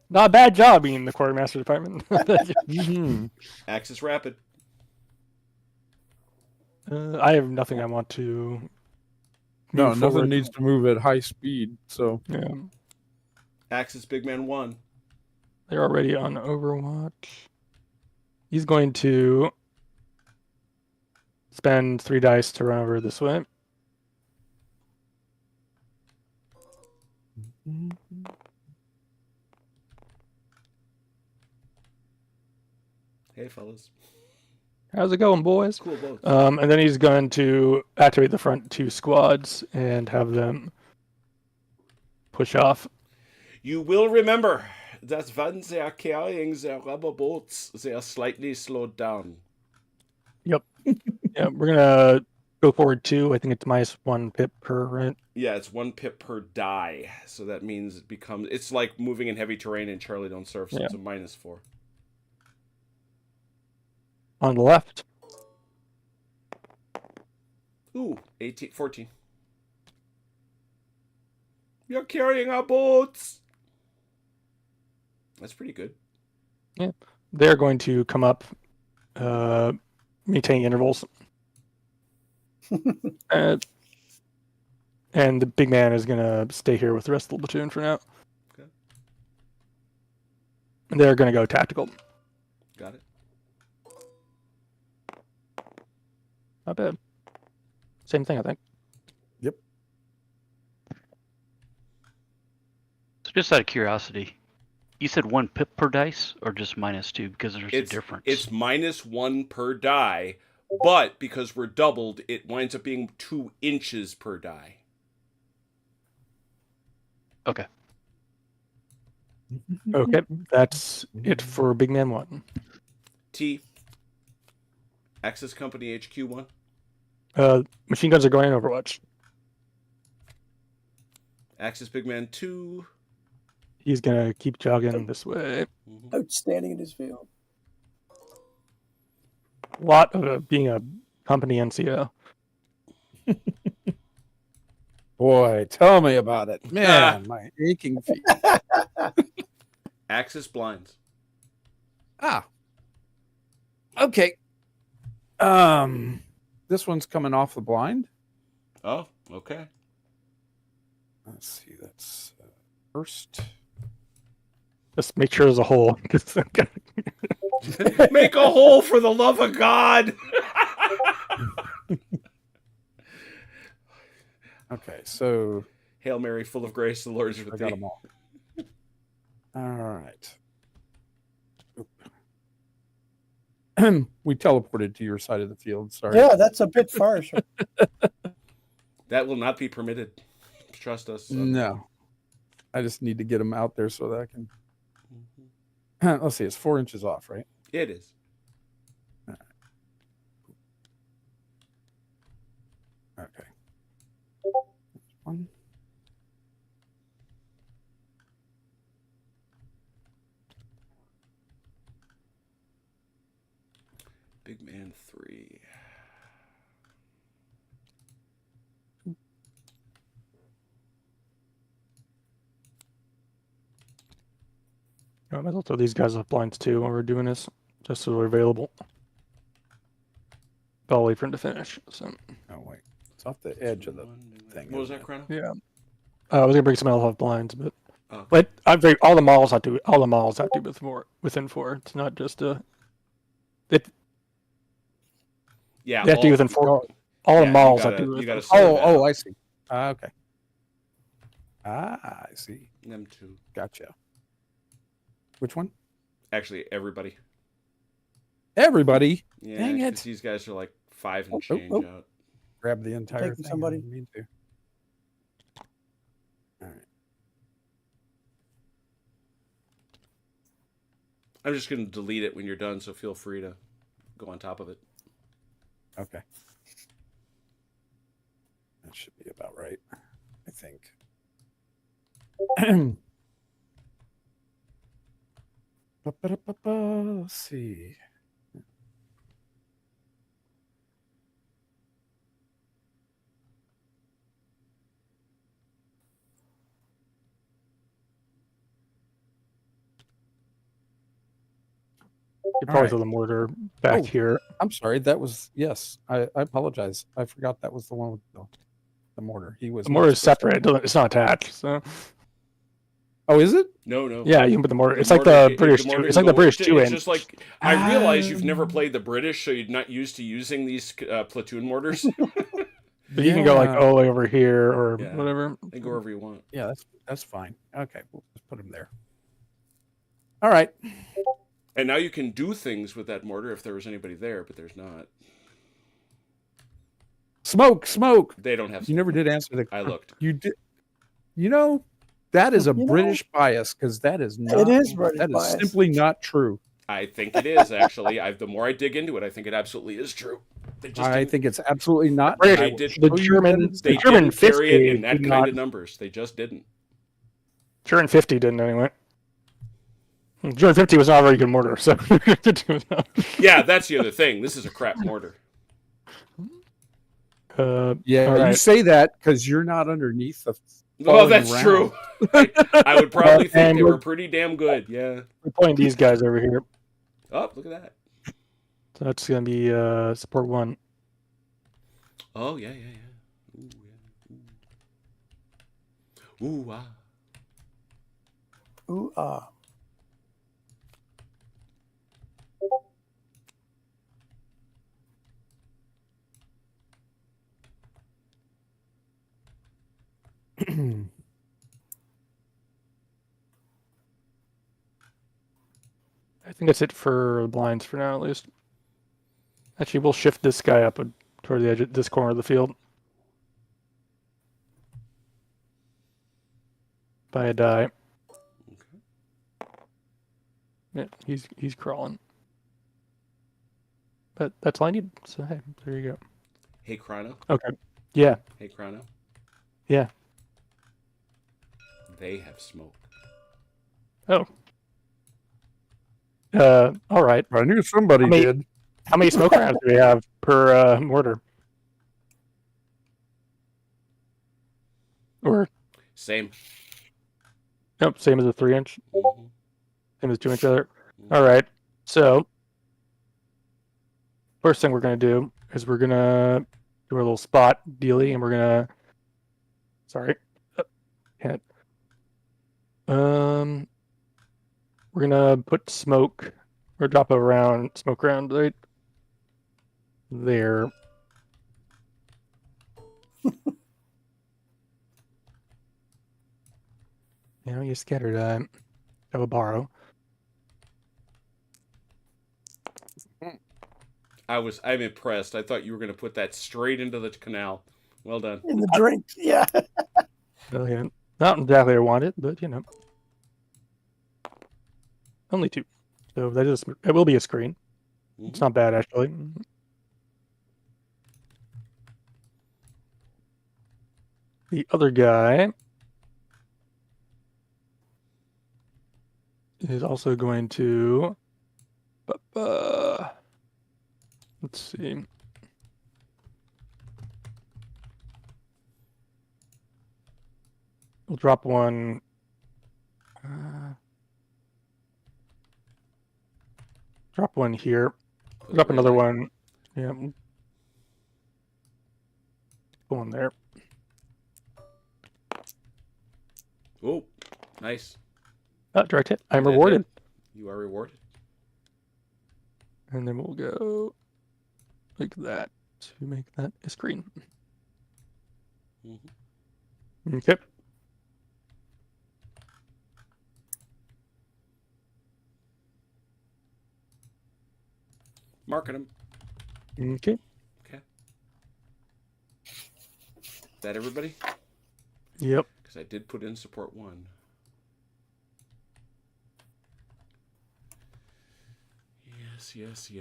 Speaker 4: Not a bad job being in the quartermaster department.
Speaker 2: Axis Rapid.
Speaker 4: I have nothing I want to.
Speaker 3: No,
Speaker 4: move
Speaker 3: nothing
Speaker 4: forward.
Speaker 3: needs to move at high speed. So
Speaker 4: Yeah,
Speaker 2: Axis Big Man 1.
Speaker 4: they're already on Overwatch. He's going to spend 3 dice to run over this way.
Speaker 2: Hey, fellas.
Speaker 4: How's it going, boys?
Speaker 2: Cool boats.
Speaker 4: And then he's going to activate the front 2 squads and have them push off.
Speaker 2: You will remember that when they are carrying their rubber boats, they are slightly slowed down.
Speaker 4: Yeah, we're gonna go forward 2. I think it's -1 pip per, right?
Speaker 2: Yeah, it's 1 pip per die, so that means it's like moving in heavy terrain in Charlie Don't Surf, so
Speaker 4: Yeah.
Speaker 2: it's a -4.
Speaker 4: On the left.
Speaker 2: Ooh, 14. You're carrying our boats. That's pretty good.
Speaker 4: They're going to come up, maintaining intervals. And the big man is going to stay here with the rest of the platoon for now.
Speaker 2: Okay.
Speaker 4: And they're going to go tactical.
Speaker 2: Got it.
Speaker 4: Not bad. Same thing, I think.
Speaker 5: So just out of curiosity, you said 1 pip per dice or just -2 because there's a difference?
Speaker 2: It's -1 per die, but because we're doubled, it winds up being 2 inches per die.
Speaker 5: Okay.
Speaker 4: Okay, that's it for Big Man 1.
Speaker 2: T. Axis Company HQ 1.
Speaker 4: Machine guns are going in Overwatch.
Speaker 2: Axis Big Man 2.
Speaker 4: He's going to keep jogging this way.
Speaker 1: Outstanding in his field.
Speaker 4: A lot of being a company NCO.
Speaker 3: boy, tell me about it, man. My aching feet.
Speaker 2: Axis Blinds.
Speaker 3: Ah. Okay. This one's coming off the blind.
Speaker 2: Oh, okay.
Speaker 3: Let's see. That's first.
Speaker 4: Just make sure there's a hole.
Speaker 2: Make a hole for the love of God.
Speaker 3: Okay, so
Speaker 2: Hail Mary, full of grace, the Lord is
Speaker 3: I
Speaker 2: with
Speaker 3: got
Speaker 2: thee.
Speaker 3: them all. All right. We teleported to your side of the field. Sorry.
Speaker 1: Yeah, that's a bit far. Sure.
Speaker 2: That will not be permitted. Trust us.
Speaker 3: No. I just need to get them out there so that I can. Let's see. It's 4 inches off, right?
Speaker 2: It is.
Speaker 3: Okay. One.
Speaker 2: Big man 3.
Speaker 4: I might as well throw these guys off blinds too when we're doing this, just so they're available. But I'll wait for him to finish. So.
Speaker 3: Oh, wait. It's off the edge of the thing.
Speaker 2: What was
Speaker 3: isn't
Speaker 2: that,
Speaker 3: it?
Speaker 2: Chrono?
Speaker 4: Yeah. I was gonna bring some else off blinds, but
Speaker 2: Oh.
Speaker 4: but I'm very all the models have to with more within 4. It's not just a.
Speaker 2: Yeah.
Speaker 4: They have to be within 4. All
Speaker 2: yeah,
Speaker 4: the models
Speaker 2: you
Speaker 4: have to be
Speaker 2: gotta
Speaker 4: within.
Speaker 2: sort
Speaker 3: Oh,
Speaker 2: that
Speaker 3: oh,
Speaker 2: out.
Speaker 3: I see. Okay. I see.
Speaker 2: Them two.
Speaker 3: Gotcha. Which one?
Speaker 2: Actually, everybody.
Speaker 3: Everybody.
Speaker 2: Yeah,
Speaker 3: Dang it.
Speaker 2: 'cause these guys are like 5 and
Speaker 3: Oh,
Speaker 2: change
Speaker 3: oh.
Speaker 2: out.
Speaker 3: Grab the entire
Speaker 1: Taking
Speaker 3: thing.
Speaker 1: somebody.
Speaker 3: I didn't mean to. All right.
Speaker 2: I'm just gonna delete it when you're done, so feel free to go on top of it.
Speaker 3: Okay. That should be about right, I think. Let's see.
Speaker 4: You probably
Speaker 3: right.
Speaker 4: throw the mortar back
Speaker 3: Oh.
Speaker 4: here.
Speaker 3: I'm sorry. That was, yes. I apologize. I forgot that was the one with the mortar. He was
Speaker 4: The mortar
Speaker 3: not
Speaker 4: is
Speaker 3: supposed to-
Speaker 4: separate. It's not attached. So
Speaker 3: Oh, is it?
Speaker 2: No.
Speaker 4: yeah, you can put the mortar.
Speaker 2: The
Speaker 4: It's like
Speaker 2: mortar-
Speaker 4: the British.
Speaker 2: mortar-
Speaker 4: It's like the British
Speaker 2: it's
Speaker 4: 2 inch.
Speaker 2: just like I realize you've never played the British, so you're not used to using these platoon mortars.
Speaker 4: But you can go like
Speaker 3: Yeah.
Speaker 4: all the way over here or
Speaker 2: Yeah.
Speaker 4: whatever.
Speaker 2: They go wherever you want.
Speaker 3: Yeah, that's fine. Okay, we'll just put him there. All right.
Speaker 2: And now you can do things with that mortar if there was anybody there, but there's not.
Speaker 3: Smoke.
Speaker 2: They don't have.
Speaker 3: You never did answer the.
Speaker 2: I looked.
Speaker 3: You did. You know, that is a
Speaker 1: You know-
Speaker 3: British bias because that is not.
Speaker 1: It is British
Speaker 3: That is
Speaker 1: bias.
Speaker 3: simply not true.
Speaker 2: I think it is actually. The more I dig into it, I think it absolutely is true. They just
Speaker 3: I
Speaker 2: didn't-
Speaker 3: think it's absolutely not.
Speaker 4: British-
Speaker 3: I
Speaker 2: they
Speaker 3: will
Speaker 2: did-
Speaker 3: show
Speaker 4: the
Speaker 3: you that
Speaker 4: German-
Speaker 3: it's-
Speaker 2: They
Speaker 4: The German
Speaker 2: didn't carry it
Speaker 4: 50
Speaker 2: in that
Speaker 4: did
Speaker 2: kind
Speaker 4: not-
Speaker 2: of numbers. They just didn't.
Speaker 4: German 50 didn't anyway. German 50 was not a very good mortar, so
Speaker 2: Yeah, that's the other thing. This is a crap mortar.
Speaker 3: Yeah,
Speaker 4: all
Speaker 3: you
Speaker 4: right.
Speaker 3: say that because you're not underneath the.
Speaker 2: Well,
Speaker 3: falling
Speaker 2: that's
Speaker 3: around.
Speaker 2: true. I would probably think
Speaker 4: And
Speaker 2: they
Speaker 4: we're-
Speaker 2: were pretty damn good. Yeah.
Speaker 4: We're playing these guys over here.
Speaker 2: Oh, look at that.
Speaker 4: So that's gonna be support 1.
Speaker 2: Oh yeah. Ooh, ah.
Speaker 1: Ooh, ah.
Speaker 4: I think that's it for blinds for now, at least. Actually, we'll shift this guy up toward the edge of this corner of the field. By a die. Yeah, he's crawling. But that's all I need. So hey, there you go.
Speaker 2: Hey, Chrono.
Speaker 4: Okay. Yeah.
Speaker 2: Hey, Chrono.
Speaker 4: Yeah.
Speaker 2: They have smoke.
Speaker 4: Oh. All right.
Speaker 3: I knew somebody
Speaker 4: How many-
Speaker 3: did.
Speaker 4: How many smoke rounds do we have per mortar? Or
Speaker 2: Same.
Speaker 4: nope, same as a 3 inch,
Speaker 2: Mhm.
Speaker 4: same as 2 inch other. All right. So, first thing we're going to do is we're going to do a little spot dealy, and we're going to. Sorry. Can't. We're going to put smoke or drop a round, smoke round right there. You scattered. I will borrow.
Speaker 2: I'm impressed. I thought you were going to put that straight into the canal. Well done.
Speaker 1: In the drink. Yeah.
Speaker 4: Oh, yeah. Not exactly what I wanted, but only 2. So that is it will be a screen. It's not bad actually. The other guy is also going to. Let's see. We'll drop one. Drop one here. Drop another one. Yeah. Put one there.
Speaker 2: Oh, nice.
Speaker 4: Direct hit. I'm rewarded.
Speaker 2: You are rewarded.
Speaker 4: And then we'll go like that to make that a screen. Okay.
Speaker 2: Marking them.
Speaker 4: Okay.
Speaker 2: Okay. Is that everybody?
Speaker 4: Yep.
Speaker 2: Because I did put in support 1. Yes.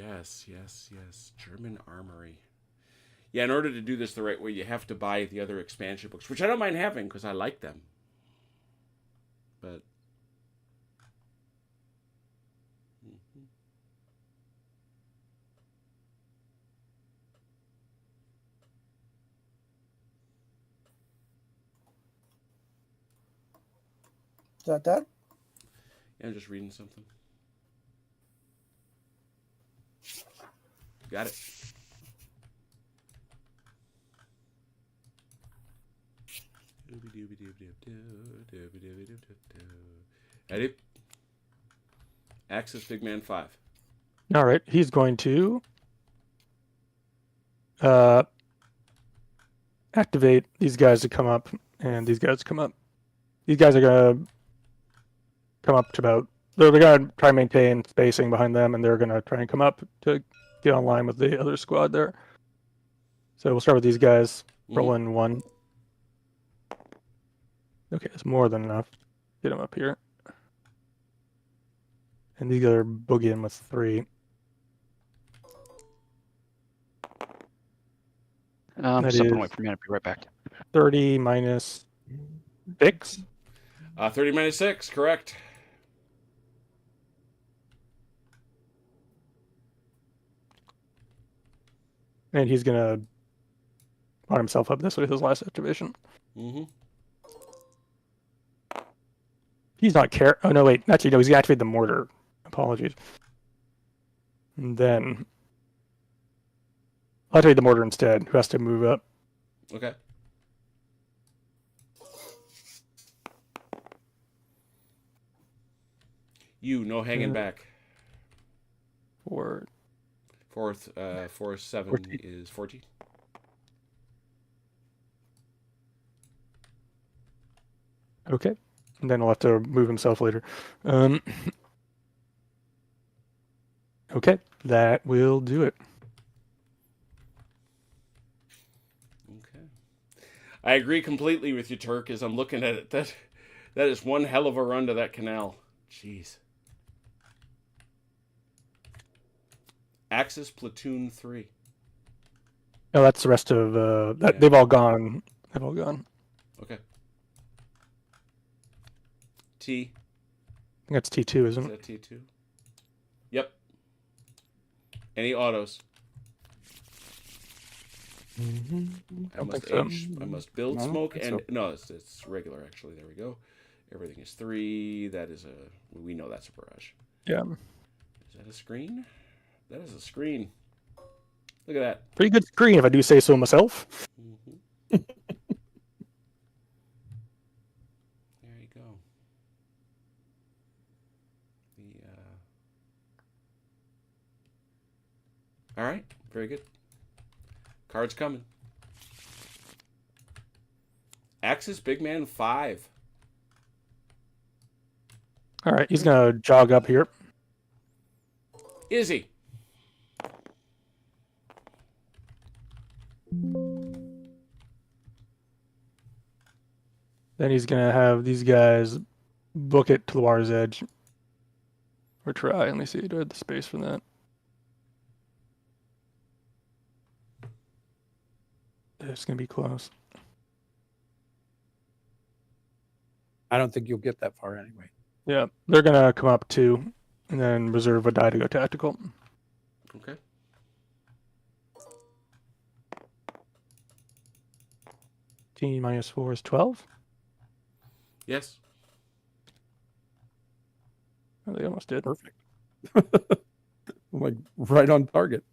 Speaker 2: German Armory. Yeah, in order to do this the right way, you have to buy the other expansion books, which I don't mind having because I like them. But
Speaker 1: Is that?
Speaker 2: yeah, I'm just reading something. Got it. Ready? Axis Big Man 5.
Speaker 4: All right. He's going to activate these guys to come up, and these guys to come up. These guys are gonna come up to about. They're gonna try and maintain spacing behind them, and they're gonna try and come up to get online with the other squad there. So we'll start with these guys. Roll in 1. Okay, it's more than enough. Get them up here. And these guys are boogieing with 3.
Speaker 5: Stepping away from me. I'll be right back.
Speaker 4: 30 minus 6.
Speaker 2: 30 minus 6, correct.
Speaker 4: And he's gonna run himself up this with his last activation. He's not care. Oh no, wait. Actually, no. He's gonna activate the mortar. Apologies. And then I'll activate the mortar instead. Who has to move up?
Speaker 2: Okay. You, no hanging back.
Speaker 4: 4.
Speaker 2: 7
Speaker 4: 14.
Speaker 2: is 14.
Speaker 4: Okay. And then he'll have to move himself later. Okay, that will do it.
Speaker 2: Okay. I agree completely with you, Turk, as I'm looking at it. That is one hell of a run to that canal. Jeez. Axis Platoon 3.
Speaker 4: No, that's the rest of that. Yeah. They've all gone.
Speaker 2: Okay. T.
Speaker 4: I think that's T2, isn't it?
Speaker 2: Is that T2? Yep. Any autos? I must build smoke and no, it's regular actually. There we go. Everything is 3. That is we know that's a barrage.
Speaker 4: Yeah.
Speaker 2: Is that a a screen? That is a screen. Look at that.
Speaker 4: Pretty good screen, if I do say so myself.
Speaker 2: Mm-hmm. There you go. All right, very good. Cards coming. Axis Big Man 5.
Speaker 4: All right, he's gonna jog up here.
Speaker 2: Is he?
Speaker 4: Then he's gonna have these guys book it to the water's edge. Or try. Let me see. Do I have the space for that? It's gonna be close.
Speaker 3: I don't think you'll get that far anyway.
Speaker 4: Yeah, they're gonna come up too, and then reserve a die to go tactical.
Speaker 2: Okay.
Speaker 4: -4 is 12.
Speaker 2: Yes.
Speaker 4: Oh, they almost did.
Speaker 3: Perfect. Like right on target.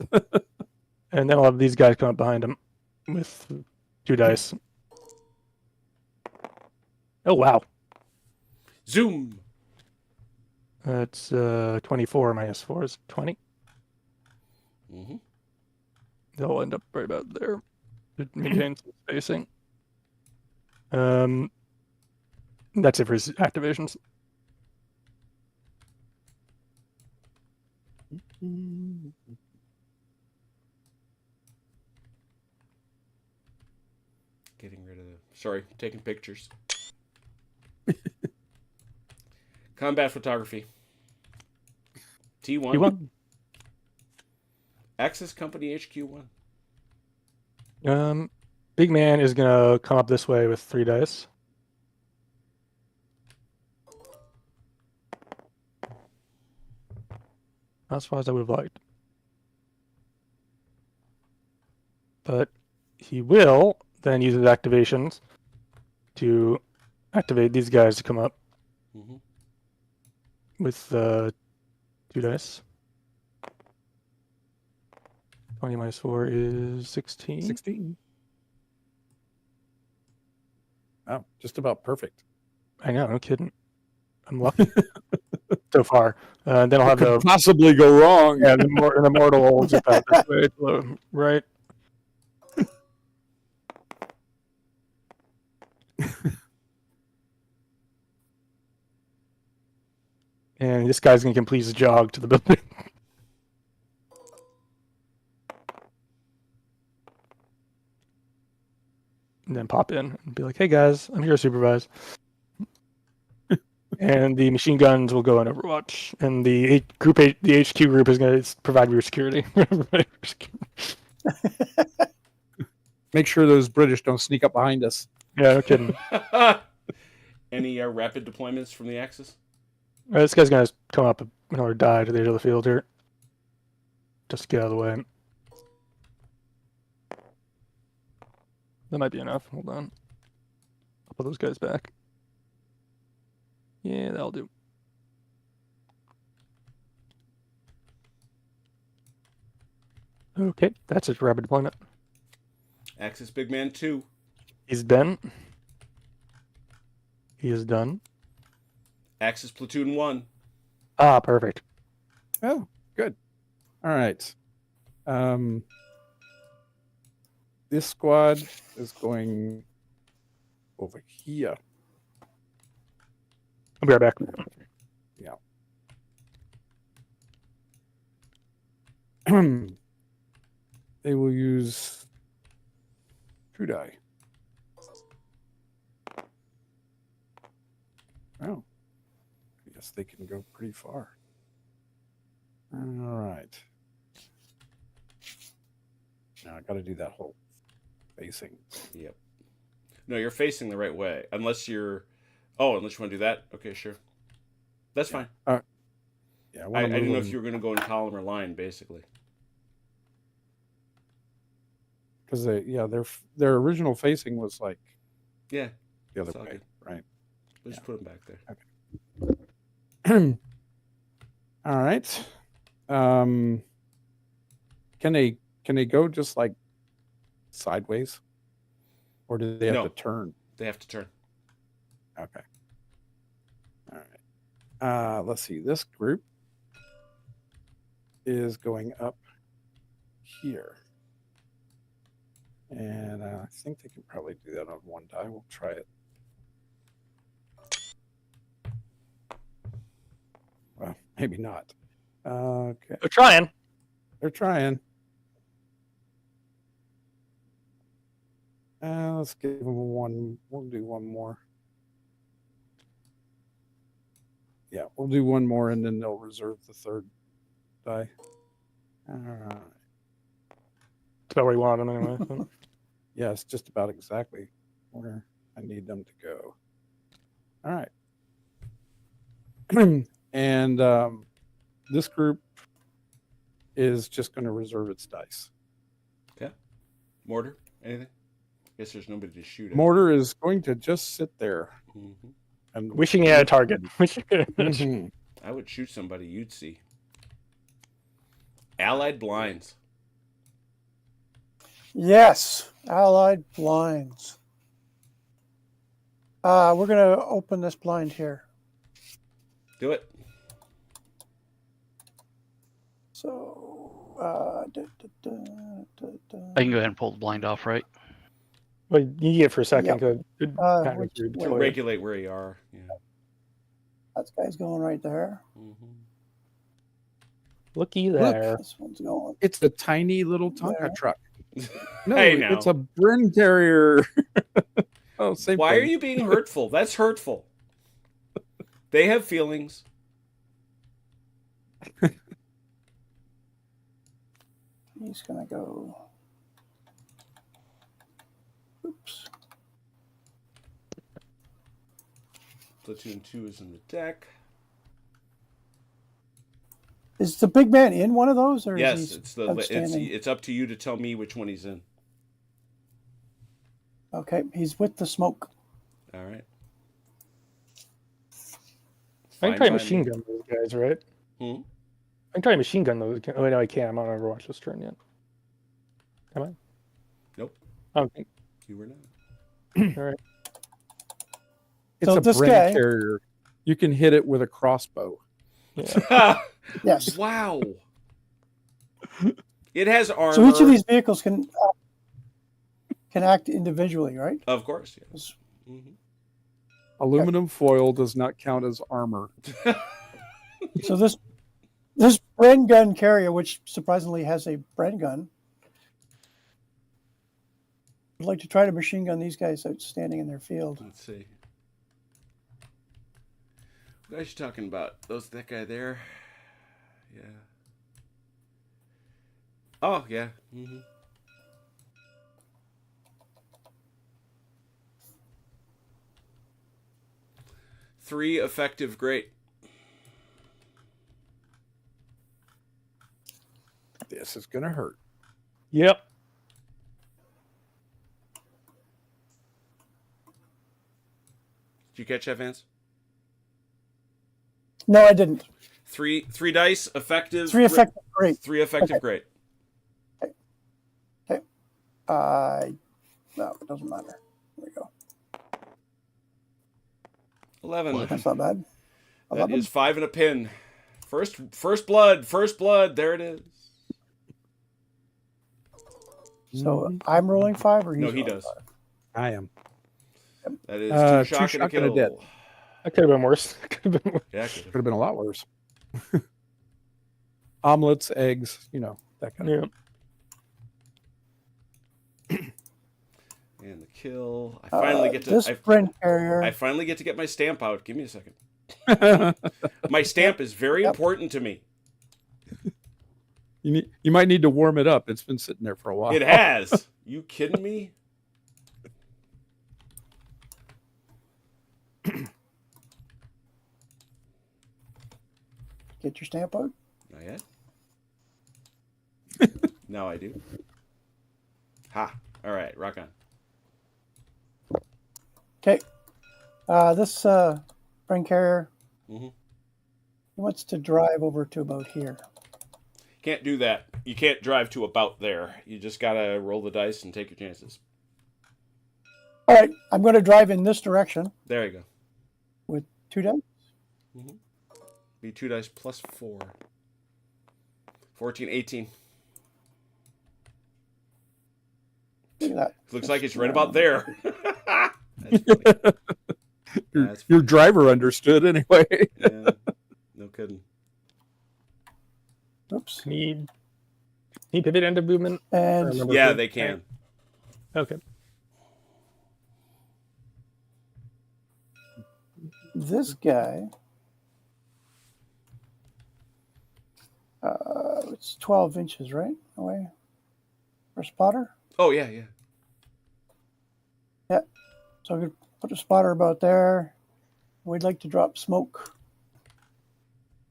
Speaker 4: And then I'll have these guys come up behind him with 2 dice. Oh wow,
Speaker 2: Zoom.
Speaker 4: that's 24 -4 is 20.
Speaker 2: Mm-hmm.
Speaker 4: They'll end up right about there. It maintains some spacing. That's it for his activations.
Speaker 2: Getting rid of the... Sorry, taking pictures. Combat photography. T1.
Speaker 4: T1.
Speaker 2: Axis Company HQ1.
Speaker 4: Big man is gonna come up this way with 3 dice. Not as far as I would have liked. But he will then use his activations to activate these guys to come up
Speaker 2: Mm-hmm.
Speaker 4: with 2 dice. 20 -4 is 16.
Speaker 3: 16. Wow, just about perfect.
Speaker 4: I know, no kidding. I'm lucky so far. Then I'll have
Speaker 3: Could
Speaker 4: the
Speaker 3: possibly go wrong.
Speaker 4: the mortal will zip out this way to the right. And this guy's gonna complete his jog to the building. And then pop in and be like, "Hey guys, I'm here to supervise." And the machine guns will go on Overwatch, and the HQ group is going to provide rear security.
Speaker 3: Make sure those British don't sneak up behind us.
Speaker 4: Yeah, no kidding.
Speaker 2: Any rapid deployments from the Axis?
Speaker 4: This guy's going to come up or die to the edge of the field here. Just to get out of the way. That might be enough. Hold on. I'll put those guys back. Yeah, that'll do. Okay, that's it for rapid deployment.
Speaker 2: Axis Big Man 2.
Speaker 4: He's done. He is done.
Speaker 2: Axis Platoon 1.
Speaker 4: Ah, perfect.
Speaker 3: Oh, good. All right. This squad is going over here.
Speaker 4: I'll be right back.
Speaker 3: Yeah. They will use 2 die. Oh. I guess they can go pretty far. All right. Now I got to do that whole facing.
Speaker 2: Yep. No, you're facing the right way. Unless you're... Oh, unless you want to do that? Okay, sure. That's fine.
Speaker 3: Yeah,
Speaker 2: I didn't know if you were going to go in column or line, basically.
Speaker 3: because their original facing was like
Speaker 2: Yeah.
Speaker 3: the other
Speaker 2: It's all
Speaker 3: way,
Speaker 2: good.
Speaker 3: right?
Speaker 2: We'll just put them back there.
Speaker 3: All right. Can they go just like sideways, or do they have
Speaker 2: No.
Speaker 3: to turn?
Speaker 2: They have to turn.
Speaker 3: Okay. All right. Let's see. This group is going up here, and I think they can probably do that on one die. We'll try it. Well, maybe not. Okay,
Speaker 4: We're trying.
Speaker 3: they're trying. Let's give them one. We'll do one more. Yeah, we'll do one more, and then they'll reserve the third die. All right.
Speaker 4: That's about where you want them anyway.
Speaker 3: Yeah, it's just about exactly where I need them to go. All right. And this group is just going to reserve its dice.
Speaker 2: Okay. Mortar, anything? Guess there's nobody to shoot at.
Speaker 3: Mortar is going to just sit there.
Speaker 2: Mhm.
Speaker 3: And
Speaker 4: Wishing you had a target.
Speaker 3: Mhm.
Speaker 2: I would shoot somebody you'd see. Allied blinds.
Speaker 1: Yes, Allied blinds. We're going to open this blind here.
Speaker 2: Do it.
Speaker 1: So,
Speaker 5: I can go ahead and pull the blind off, right?
Speaker 4: Well, you get it for a second.
Speaker 1: Yeah.
Speaker 4: 'cause it kind of
Speaker 1: which
Speaker 4: weird
Speaker 1: way?
Speaker 2: To
Speaker 4: for you.
Speaker 2: regulate where you are. Yeah.
Speaker 1: that guy's going right there.
Speaker 2: Mm-hmm.
Speaker 4: Looky there.
Speaker 1: This one's going.
Speaker 3: It's a tiny little Tonka
Speaker 1: There.
Speaker 3: truck. No,
Speaker 2: Hey, now.
Speaker 3: it's a Bren Terrier. Oh, same
Speaker 2: Why
Speaker 3: thing.
Speaker 2: are you being hurtful? That's hurtful. They have feelings.
Speaker 1: He's going to go. Oops.
Speaker 2: Platoon 2 is in the deck.
Speaker 1: Is the big man in one of those, or
Speaker 2: Yes,
Speaker 1: is he
Speaker 2: it's
Speaker 1: outstanding?
Speaker 2: it's up to you to tell me which one he's in.
Speaker 1: Okay, he's with the smoke.
Speaker 2: All right.
Speaker 4: I can
Speaker 2: Fine
Speaker 4: try
Speaker 2: by
Speaker 4: machine
Speaker 2: me.
Speaker 4: gun those guys, right?
Speaker 2: Hmm?
Speaker 4: I can try machine gun those. Oh, no, I can't. I'm not on Overwatch this turn yet. Am I?
Speaker 2: Nope.
Speaker 4: I don't think.
Speaker 2: You were not.
Speaker 4: All right.
Speaker 3: It's
Speaker 1: So
Speaker 3: a
Speaker 1: this
Speaker 3: Bren
Speaker 1: guy-
Speaker 3: Terrier. You can hit it with a crossbow.
Speaker 4: Yeah.
Speaker 1: Yes.
Speaker 2: Wow. It has armor.
Speaker 1: So each of these vehicles can act individually, right?
Speaker 2: Of course, yes. Mhm.
Speaker 3: Aluminum foil does not count as armor.
Speaker 1: So this Bren gun carrier, which surprisingly has a Bren gun, would like to try to machine gun these guys outstanding in their field.
Speaker 2: Let's see. What guys you talking about? That guy there? Yeah. Oh, yeah. Mm-hmm. Three effective, great.
Speaker 3: This is going to hurt.
Speaker 4: Yep.
Speaker 2: Did you catch that, Vance?
Speaker 1: No, I didn't.
Speaker 2: Three dice, effective.
Speaker 1: Three effective, great.
Speaker 2: Three effective,
Speaker 1: Okay.
Speaker 2: great.
Speaker 1: No, it doesn't matter. There we go.
Speaker 2: 11.
Speaker 1: That's not bad.
Speaker 2: That
Speaker 1: 11.
Speaker 2: is 5 and a pin. First blood. There it is.
Speaker 1: So I'm rolling 5, or he's
Speaker 2: No, he
Speaker 1: rolling
Speaker 2: does.
Speaker 1: 5?
Speaker 3: I am.
Speaker 2: That is
Speaker 3: Two
Speaker 2: two shock and a
Speaker 3: shock and a
Speaker 2: kill.
Speaker 3: dead.
Speaker 4: That could have been worse. Could have been worse.
Speaker 2: Yeah,
Speaker 3: Could have been a lot worse. Omelets, eggs, that kind of
Speaker 4: Yeah.
Speaker 2: And the kill. I finally get to.
Speaker 1: This Bren carrier.
Speaker 2: I finally get to get my stamp out. Give me a second.
Speaker 3: thing.
Speaker 2: My stamp is very important to me.
Speaker 3: You might need to warm it up. It's been sitting there for a while.
Speaker 2: It has. You kidding me?
Speaker 1: Get your stamp out.
Speaker 2: Not yet. Now I do. Ha. All right. Rock on.
Speaker 1: Okay. This Bren carrier,
Speaker 2: Mhm.
Speaker 1: he wants to drive over to about here.
Speaker 2: Can't do that. You can't drive to about there. You just gotta roll the dice and take your chances.
Speaker 1: All right, I'm going to drive in this direction
Speaker 2: There you go.
Speaker 1: with 2 dice.
Speaker 2: Be 2 dice plus 4. 14, 18.
Speaker 1: Look at that.
Speaker 2: Looks like it's right about there. That's funny.
Speaker 3: Your driver understood anyway.
Speaker 2: Yeah, no kidding.
Speaker 1: Oops.
Speaker 4: Need pivot end of movement?
Speaker 1: And
Speaker 2: Yeah, they can.
Speaker 4: Okay.
Speaker 1: this guy, it's 12 inches, right? Away for a spotter.
Speaker 2: Oh, yeah, yeah.
Speaker 1: Yeah. So I'm going to put a spotter about there. We'd like to drop smoke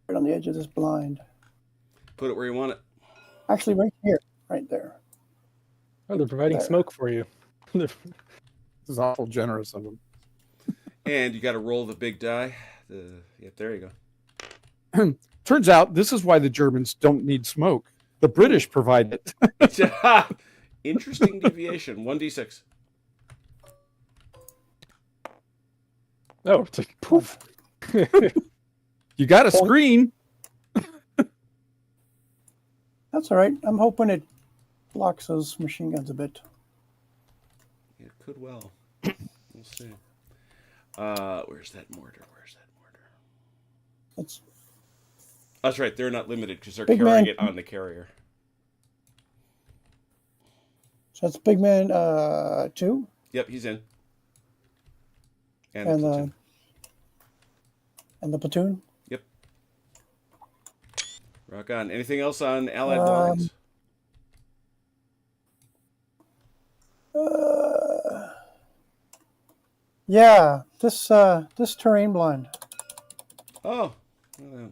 Speaker 1: right on the edge of this blind.
Speaker 2: Put it where you want it.
Speaker 1: Actually, right here, right there.
Speaker 4: Oh, they're providing
Speaker 1: There.
Speaker 4: smoke for you.
Speaker 3: This is awful generous of them.
Speaker 2: And you got to roll the big die. Yep, there you go.
Speaker 3: Turns out this is why the Germans don't need smoke. The British provide it.
Speaker 2: Interesting deviation. 1d6.
Speaker 4: Oh, it's like poof.
Speaker 3: You got a screen.
Speaker 1: That's all right. I'm hoping it blocks those machine guns a bit.
Speaker 2: It could well. We'll see. Where's that mortar? That's right. They're not limited because they're
Speaker 1: Big
Speaker 2: carrying
Speaker 1: man.
Speaker 2: it on the carrier.
Speaker 1: So that's Big Man 2
Speaker 2: Yep, he's in. And,
Speaker 1: and
Speaker 2: the platoon.
Speaker 1: and the platoon.
Speaker 2: Yep. Rock on. Anything else on Allied lines?
Speaker 1: Yeah, this terrain blind.
Speaker 2: Oh. All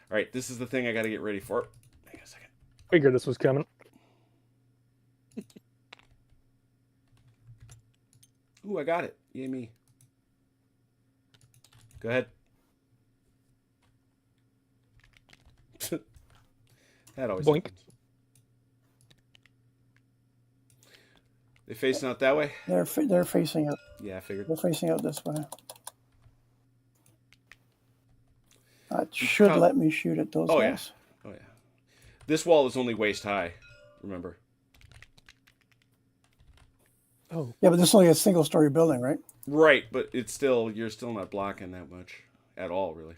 Speaker 2: right, this is the thing I got to get ready for. Hang on a second.
Speaker 4: Figured this was coming.
Speaker 2: Ooh, I got it. Yay me. Go ahead. That always
Speaker 4: Boink.
Speaker 2: happens. They facing out that way?
Speaker 1: They're facing out.
Speaker 2: Yeah, I figured.
Speaker 1: They're facing out this way. That should let me shoot at those guys.
Speaker 2: Oh, yeah. This wall is only waist high, remember.
Speaker 4: Oh,
Speaker 1: Yeah, but this is only a single-story building, right?
Speaker 2: Right, but it's still, you're still not blocking that much at all, really.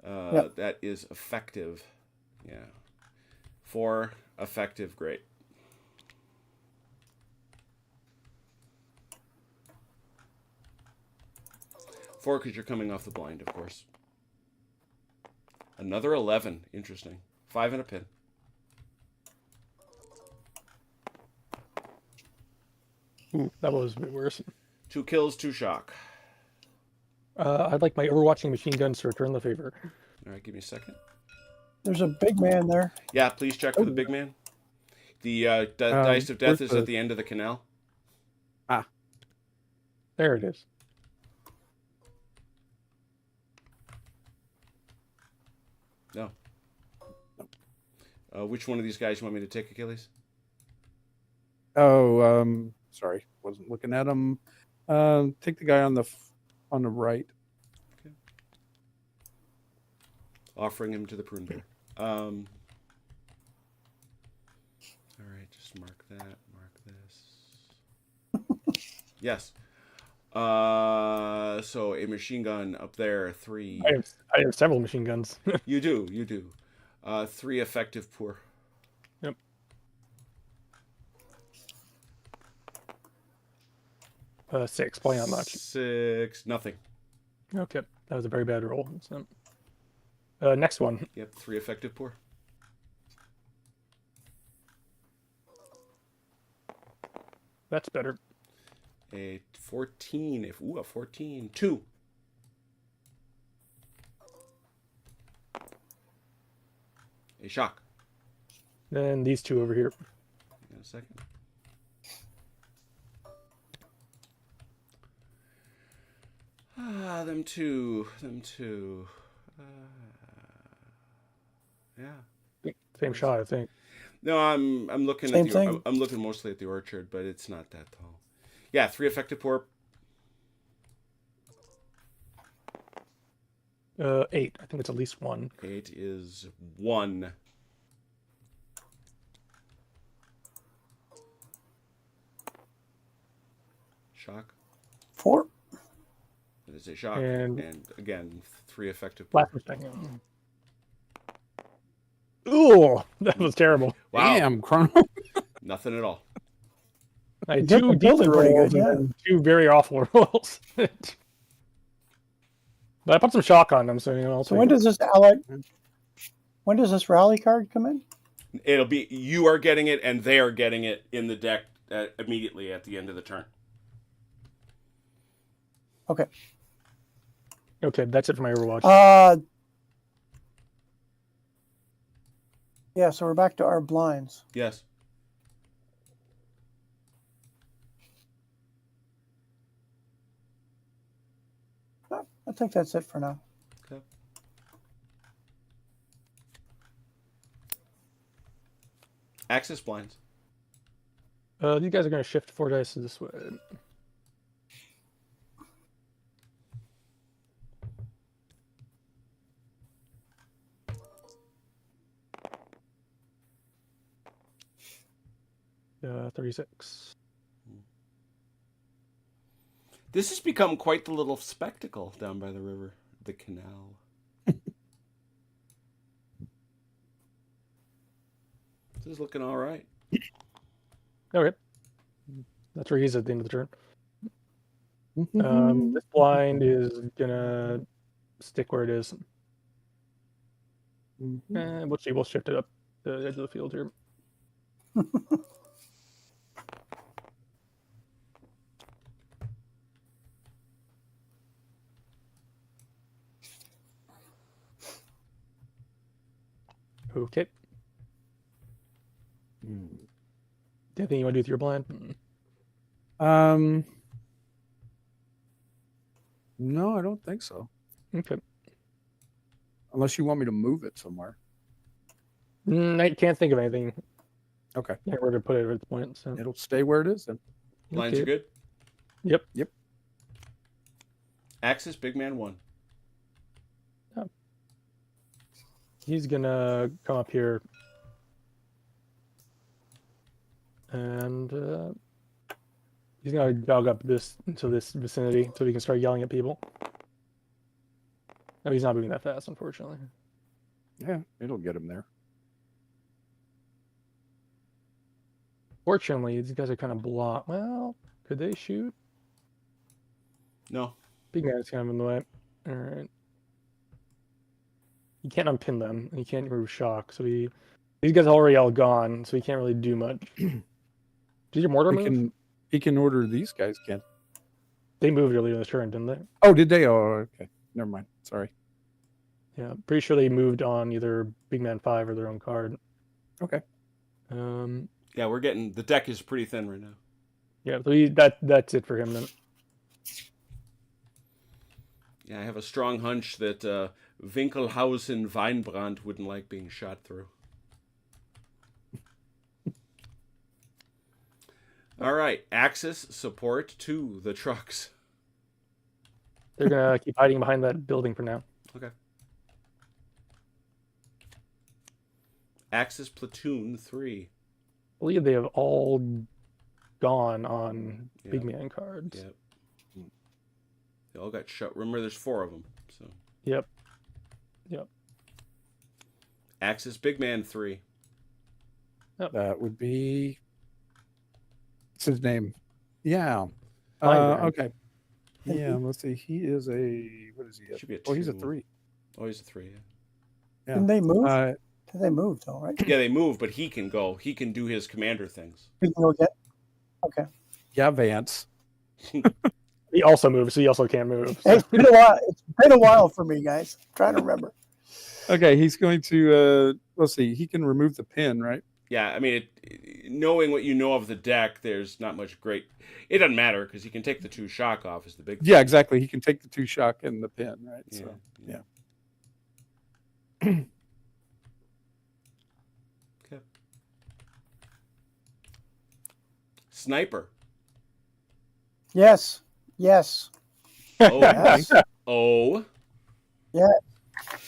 Speaker 1: Yep.
Speaker 2: That is effective. Yeah. 4, effective, great. Four, because you're coming off the blind, of course. Another 11. Interesting. 5 and a pin.
Speaker 4: ooh, that was a bit worse.
Speaker 2: 2 kills, 2 shock.
Speaker 4: I'd like my overwatching machine guns to return the favor.
Speaker 2: All right, give me a second.
Speaker 1: There's a big man there.
Speaker 2: Yeah, please check for the big man. The dice of death is at the end of the canal.
Speaker 4: There it is.
Speaker 2: No. Which one of these guys you want me to take, Achilles?
Speaker 3: Oh, sorry, wasn't looking at him. Take the guy on the right.
Speaker 2: Okay. Offering him to the prune bear. All right, just mark that. Mark this. Yes. So a machine gun up there. 3.
Speaker 4: I have several machine guns.
Speaker 2: You do. 3 effective poor.
Speaker 4: Yep. Six, probably not much.
Speaker 2: 6, nothing.
Speaker 4: Okay, that was a very bad roll. So, next one.
Speaker 2: Yep, 3 effective poor.
Speaker 4: That's better.
Speaker 2: A 14. A 14. 2. A shock.
Speaker 4: Then these two over here.
Speaker 2: In a second. Them two. Yeah.
Speaker 4: Same shot, I think.
Speaker 2: No, I'm looking
Speaker 1: Same
Speaker 2: at the
Speaker 1: thing.
Speaker 2: I'm looking mostly at the orchard, but it's not that tall. Yeah, 3 effective pour.
Speaker 4: 8. I think it's at least 1.
Speaker 2: 8 is 1. Shock.
Speaker 1: 4.
Speaker 2: It is a shock,
Speaker 4: And-
Speaker 2: and again 3 effective pour.
Speaker 4: Last mistake. Ooh, that was terrible.
Speaker 2: Wow,
Speaker 3: Damn, Chrono.
Speaker 2: nothing at all.
Speaker 4: I had
Speaker 1: You hit
Speaker 4: 2
Speaker 1: the
Speaker 4: decent
Speaker 1: building pretty
Speaker 4: rolls
Speaker 1: good,
Speaker 4: and then 2 very awful rolls. But I put some shock on them, so I'll
Speaker 1: So
Speaker 4: take
Speaker 1: when
Speaker 4: it.
Speaker 1: does this ally? When does this rally card come in?
Speaker 2: It'll be you are getting it, and they are getting it in the deck immediately at the end of the turn.
Speaker 1: Okay.
Speaker 4: Okay, that's it for my Overwatch.
Speaker 1: Yeah, so we're back to our blinds.
Speaker 2: Yes.
Speaker 1: I think that's it for now.
Speaker 2: Okay. Access blinds.
Speaker 4: You guys are going to shift 4 dice this way. Uh, 36.
Speaker 2: This has become quite the little spectacle down by the river, the canal. This is looking all right.
Speaker 4: Okay. That's where he's at the end of the turn. This blind is gonna stick where it is. And we'll see. We'll shift it up the edge of the field here. Okay. Anything you want to do with your blind?
Speaker 3: No, I don't think so.
Speaker 4: Okay.
Speaker 3: Unless you want me to move it somewhere.
Speaker 4: I can't think of anything.
Speaker 3: Okay.
Speaker 4: Can't where to put it at this point. So.
Speaker 3: It'll stay where it is then.
Speaker 2: Blinds are
Speaker 4: Okay.
Speaker 2: good.
Speaker 4: Yep.
Speaker 2: Axis, big man 1.
Speaker 4: He's gonna come up here and he's gonna jog up this into this vicinity so he can start yelling at people. No, he's not moving that fast, unfortunately.
Speaker 3: Yeah, it'll get him there.
Speaker 4: Fortunately, these guys are kind of blocked. Well, could they shoot?
Speaker 2: No.
Speaker 4: Big man's kind of in the way. All right. You can't unpin them, and you can't remove shock. So these guys are already all gone, so he can't really do much. Did your mortar move?
Speaker 3: He can order these guys, can.
Speaker 4: They moved earlier in the turn, didn't they?
Speaker 3: Oh, did they? Oh, okay. Never mind. Sorry.
Speaker 4: Yeah, pretty sure they moved on either Big Man 5 or their own card.
Speaker 3: Okay.
Speaker 2: Yeah, we're getting the deck is pretty thin right now.
Speaker 4: Yeah, so that's it for him then.
Speaker 2: Yeah, I have a strong hunch that Winkelhausen Weinbrand wouldn't like being shot through. All right, Axis support to the trucks.
Speaker 4: They're gonna keep hiding behind that building for now.
Speaker 2: Okay. Axis platoon 3.
Speaker 4: I believe they have all gone on Big
Speaker 2: Yeah.
Speaker 4: Man cards.
Speaker 2: Yep. They all got shot. Remember, there's 4 of them. So
Speaker 4: Yep.
Speaker 2: Axis big man 3.
Speaker 3: That would be. What's his name? Yeah.
Speaker 4: Fine,
Speaker 3: Okay. Yeah, let's see. He is a. What is he?
Speaker 2: Should be a
Speaker 3: Oh, he's a
Speaker 2: 2.
Speaker 3: 3.
Speaker 2: Oh, he's a 3. Yeah.
Speaker 3: Yeah.
Speaker 1: Didn't they move?
Speaker 3: Uh,
Speaker 1: They moved, though, right?
Speaker 2: Yeah, they move, but he can go. He can do his commander things.
Speaker 1: We can go get. Okay.
Speaker 3: yeah, Vance.
Speaker 4: He also moves, so he also can't move. So.
Speaker 1: It's been a while. It's been a while for me, guys. I'm trying to remember.
Speaker 3: Okay, he's going to. Let's see. He can remove the pin, right?
Speaker 2: Yeah, I mean, knowing what you know of the deck, there's not much great. It doesn't matter because he can take the 2 shock off. Is the big.
Speaker 3: Yeah, exactly. He can take the 2 shock and the pin, right?
Speaker 2: Yeah,
Speaker 3: So,
Speaker 2: yeah.
Speaker 3: yeah.
Speaker 2: sniper.
Speaker 1: Yes. Yes.
Speaker 2: Oh,
Speaker 1: Yes.
Speaker 2: oh,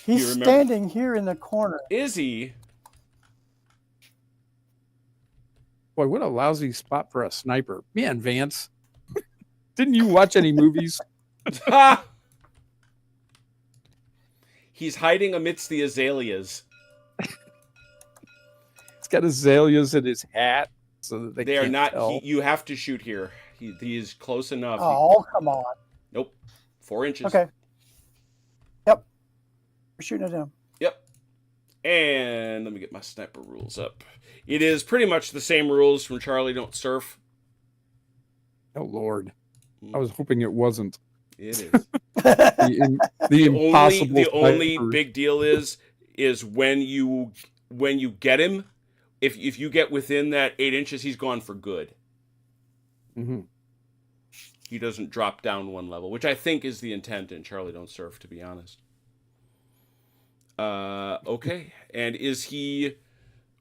Speaker 1: He's
Speaker 2: remember-
Speaker 1: standing here in the corner.
Speaker 2: is he?
Speaker 3: Boy, what a lousy spot for a sniper. Man, Vance, didn't you watch any movies?
Speaker 2: Ha! He's hiding amidst the azaleas.
Speaker 3: He's got azaleas in his hat so that they
Speaker 2: They are
Speaker 3: can't
Speaker 2: not.
Speaker 3: tell.
Speaker 2: You have to shoot here. He is close enough.
Speaker 1: Oh, come on.
Speaker 2: Nope. 4 inches.
Speaker 1: Okay. Yep. We're shooting at him.
Speaker 2: Yep. And let me get my sniper rules up. It is pretty much the same rules from Charlie Don't Surf.
Speaker 3: Oh, Lord. I was hoping it wasn't.
Speaker 2: It is.
Speaker 3: The impossible.
Speaker 2: The only
Speaker 3: snipers.
Speaker 2: big deal is when you get him, if you get within that 8 inches, he's gone for good.
Speaker 3: Mhm.
Speaker 2: He doesn't drop down one level, which I think is the intent in Charlie Don't Surf, to be honest. Okay. And is he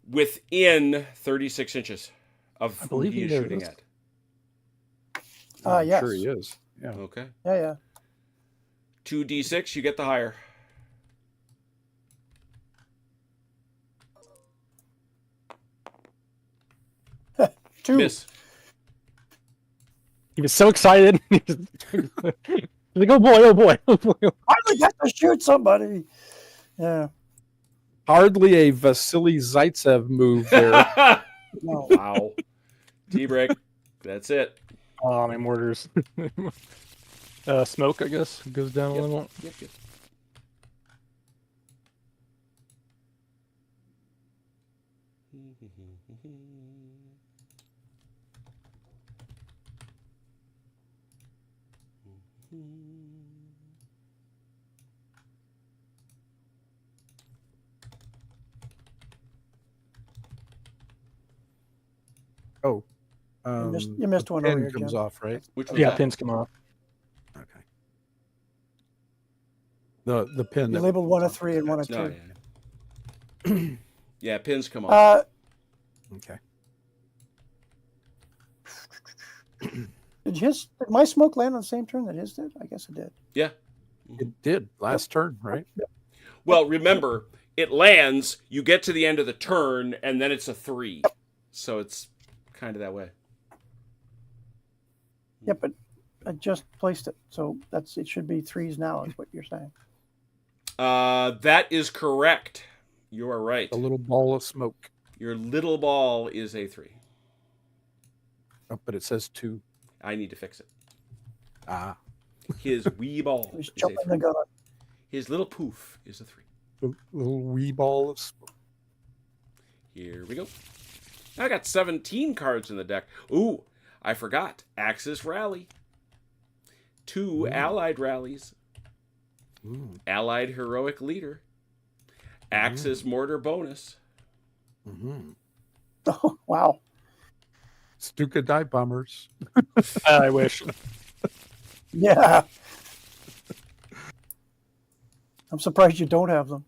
Speaker 2: within 36 inches of
Speaker 4: I
Speaker 2: who
Speaker 4: believe
Speaker 2: he is
Speaker 4: he
Speaker 2: shooting
Speaker 4: is.
Speaker 2: at?
Speaker 3: I'm
Speaker 1: Yes.
Speaker 3: sure he is. Yeah.
Speaker 2: Okay.
Speaker 1: Yeah.
Speaker 2: 2d6, you get the higher.
Speaker 1: Two.
Speaker 2: Miss.
Speaker 4: He was so excited. He's like, oh boy, oh boy, oh boy.
Speaker 1: Finally got to shoot somebody. Yeah.
Speaker 3: Hardly a Vasily Zaitsev move there.
Speaker 1: No.
Speaker 2: Wow. T-break. That's it.
Speaker 4: Oh, my mortars. Smoke, I guess, goes down a little.
Speaker 2: Yep.
Speaker 3: Oh.
Speaker 1: You missed one
Speaker 3: pen
Speaker 1: over here,
Speaker 3: comes
Speaker 1: Jim.
Speaker 3: off, right?
Speaker 2: Which was
Speaker 4: Yeah,
Speaker 2: that?
Speaker 4: pins come off.
Speaker 3: Okay. The pin.
Speaker 1: You
Speaker 3: that
Speaker 1: labeled one of
Speaker 3: comes off.
Speaker 1: 3 and one of 2.
Speaker 2: No, yeah. Yeah, pins come off.
Speaker 3: Okay.
Speaker 1: Did my smoke land on the same turn that his did? I guess it did.
Speaker 2: Yeah.
Speaker 3: It did last turn, right?
Speaker 2: Well, remember, it lands, you get to the end of the turn, and then it's a 3. So it's kind of that way.
Speaker 1: Yeah, but I just placed it, so it should be 3s now, is what you're saying.
Speaker 2: That is correct. You are right.
Speaker 3: A little ball of smoke.
Speaker 2: Your little ball is a 3.
Speaker 3: Oh, but it says 2.
Speaker 2: I need to fix it.
Speaker 3: Ah.
Speaker 2: His wee ball
Speaker 1: He was
Speaker 2: is a
Speaker 1: jumping
Speaker 2: 3.
Speaker 1: the gun.
Speaker 2: His little poof is a 3.
Speaker 3: A little wee ball of smoke.
Speaker 2: Here we go. I got 17 cards in the deck. Ooh, I forgot. Axis Rally. 2 Allied Rallies.
Speaker 3: Mm.
Speaker 2: Allied Heroic Leader. Axis Mortar Bonus.
Speaker 3: Mm-hmm.
Speaker 1: Oh, wow.
Speaker 3: Stuka Die Bombers.
Speaker 4: I wish.
Speaker 1: Yeah. I'm surprised you don't have them.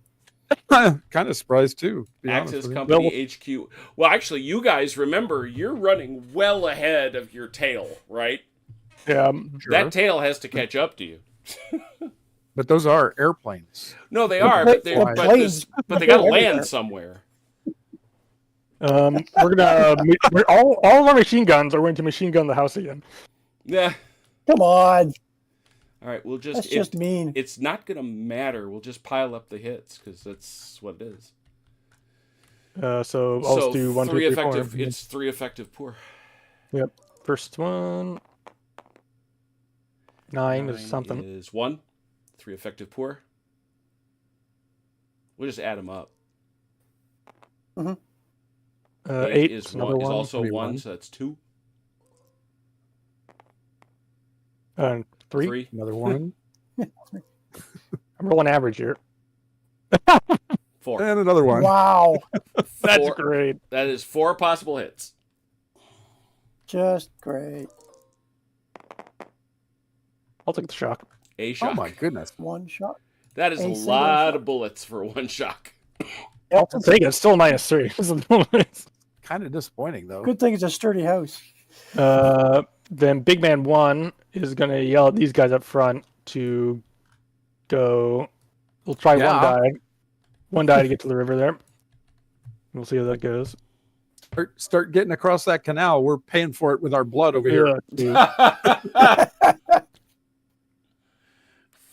Speaker 3: Kind of surprised too. to be honest
Speaker 2: Axis
Speaker 3: with you.
Speaker 2: Company HQ. Well, actually, you guys remember, you're running well ahead of your tail, right?
Speaker 4: Yeah.
Speaker 3: Sure.
Speaker 2: That tail has to catch up to you.
Speaker 3: But those are airplanes.
Speaker 2: No, they are, but
Speaker 1: Well,
Speaker 2: but
Speaker 1: planes-
Speaker 2: they got to
Speaker 1: everywhere.
Speaker 2: land somewhere.
Speaker 4: We're gonna. All of our machine guns are going to machine gun the house again.
Speaker 2: Yeah.
Speaker 1: Come on.
Speaker 2: All right, we'll
Speaker 1: That's
Speaker 2: just.
Speaker 1: just mean.
Speaker 2: It's not gonna matter. We'll just pile up the hits because that's what it is.
Speaker 4: So I'll just do 1, 2, 3, 4.
Speaker 2: effective. It's 3 effective poor.
Speaker 4: Yep. First one. 9 is
Speaker 2: 9
Speaker 4: something.
Speaker 2: Is 1. 3 effective poor. We'll just add them up.
Speaker 4: 8
Speaker 2: is
Speaker 4: another
Speaker 2: one. Is
Speaker 4: one.
Speaker 2: also
Speaker 3: Maybe
Speaker 2: 1,
Speaker 3: one.
Speaker 2: so that's 2.
Speaker 4: And 3.
Speaker 2: 3.
Speaker 3: Another one.
Speaker 4: I'm rolling average here.
Speaker 2: 4.
Speaker 3: And another one.
Speaker 1: Wow.
Speaker 4: That's
Speaker 2: 4.
Speaker 4: great.
Speaker 2: That is 4 possible hits.
Speaker 1: Just great.
Speaker 4: I'll take the shock.
Speaker 2: A shock.
Speaker 3: Oh my goodness.
Speaker 1: One shot.
Speaker 2: That is
Speaker 1: A
Speaker 2: a
Speaker 1: single
Speaker 2: lot
Speaker 1: shock.
Speaker 2: of bullets for 1 shock.
Speaker 4: I'll take it. It's still -3.
Speaker 3: Kind of disappointing though.
Speaker 1: Good thing it's a sturdy house.
Speaker 4: Then Big Man 1 is going to yell at these guys up front to go. We'll try
Speaker 3: Yeah.
Speaker 4: one die to get to the river there. We'll see how that goes.
Speaker 3: Start getting across that canal. We're paying for it with our blood over here.
Speaker 4: Yeah,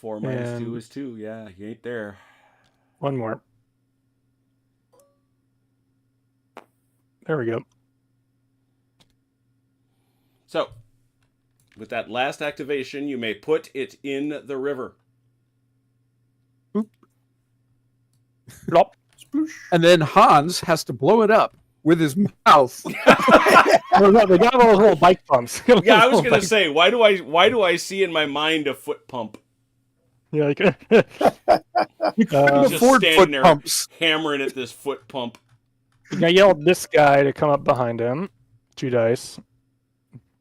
Speaker 2: 4 minus 2
Speaker 4: And-
Speaker 2: is 2. Yeah, you ain't there.
Speaker 4: one more. There we go.
Speaker 2: So, with that last activation, you may put it in the river.
Speaker 4: Plop.
Speaker 3: And then Hans has to blow it up with his mouth.
Speaker 4: Oh, no, they got all those little bike pumps.
Speaker 2: Yeah, I was gonna say, why do I see in my mind a foot pump?
Speaker 4: Yeah, like,
Speaker 2: He's just
Speaker 3: afford
Speaker 2: standing
Speaker 3: foot
Speaker 2: there
Speaker 3: pumps.
Speaker 2: hammering at this foot pump.
Speaker 4: you're gonna yell at this guy to come up behind him. 2 dice.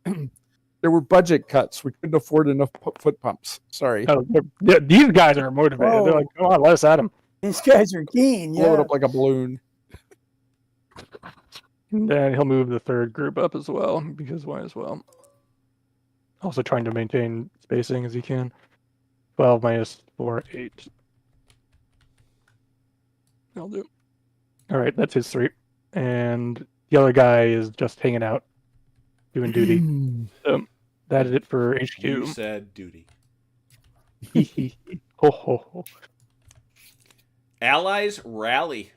Speaker 3: There were budget cuts. We couldn't afford enough foot pumps. Sorry.
Speaker 4: Oh, these guys are motivated.
Speaker 1: Whoa.
Speaker 4: They're like, come on, let us at him.
Speaker 1: These guys are keen.
Speaker 3: Blow it
Speaker 1: Yeah.
Speaker 3: up like a balloon.
Speaker 4: And then he'll move the third group up as well, because why as well. Also trying to maintain spacing as he can. 12 minus 4, 8. I'll do. All right, that's his 3. And the other guy is just hanging out, doing duty. So that is it for
Speaker 2: You
Speaker 4: HQ.
Speaker 2: said duty.
Speaker 4: Ho, ho, ho.
Speaker 2: Allies rally.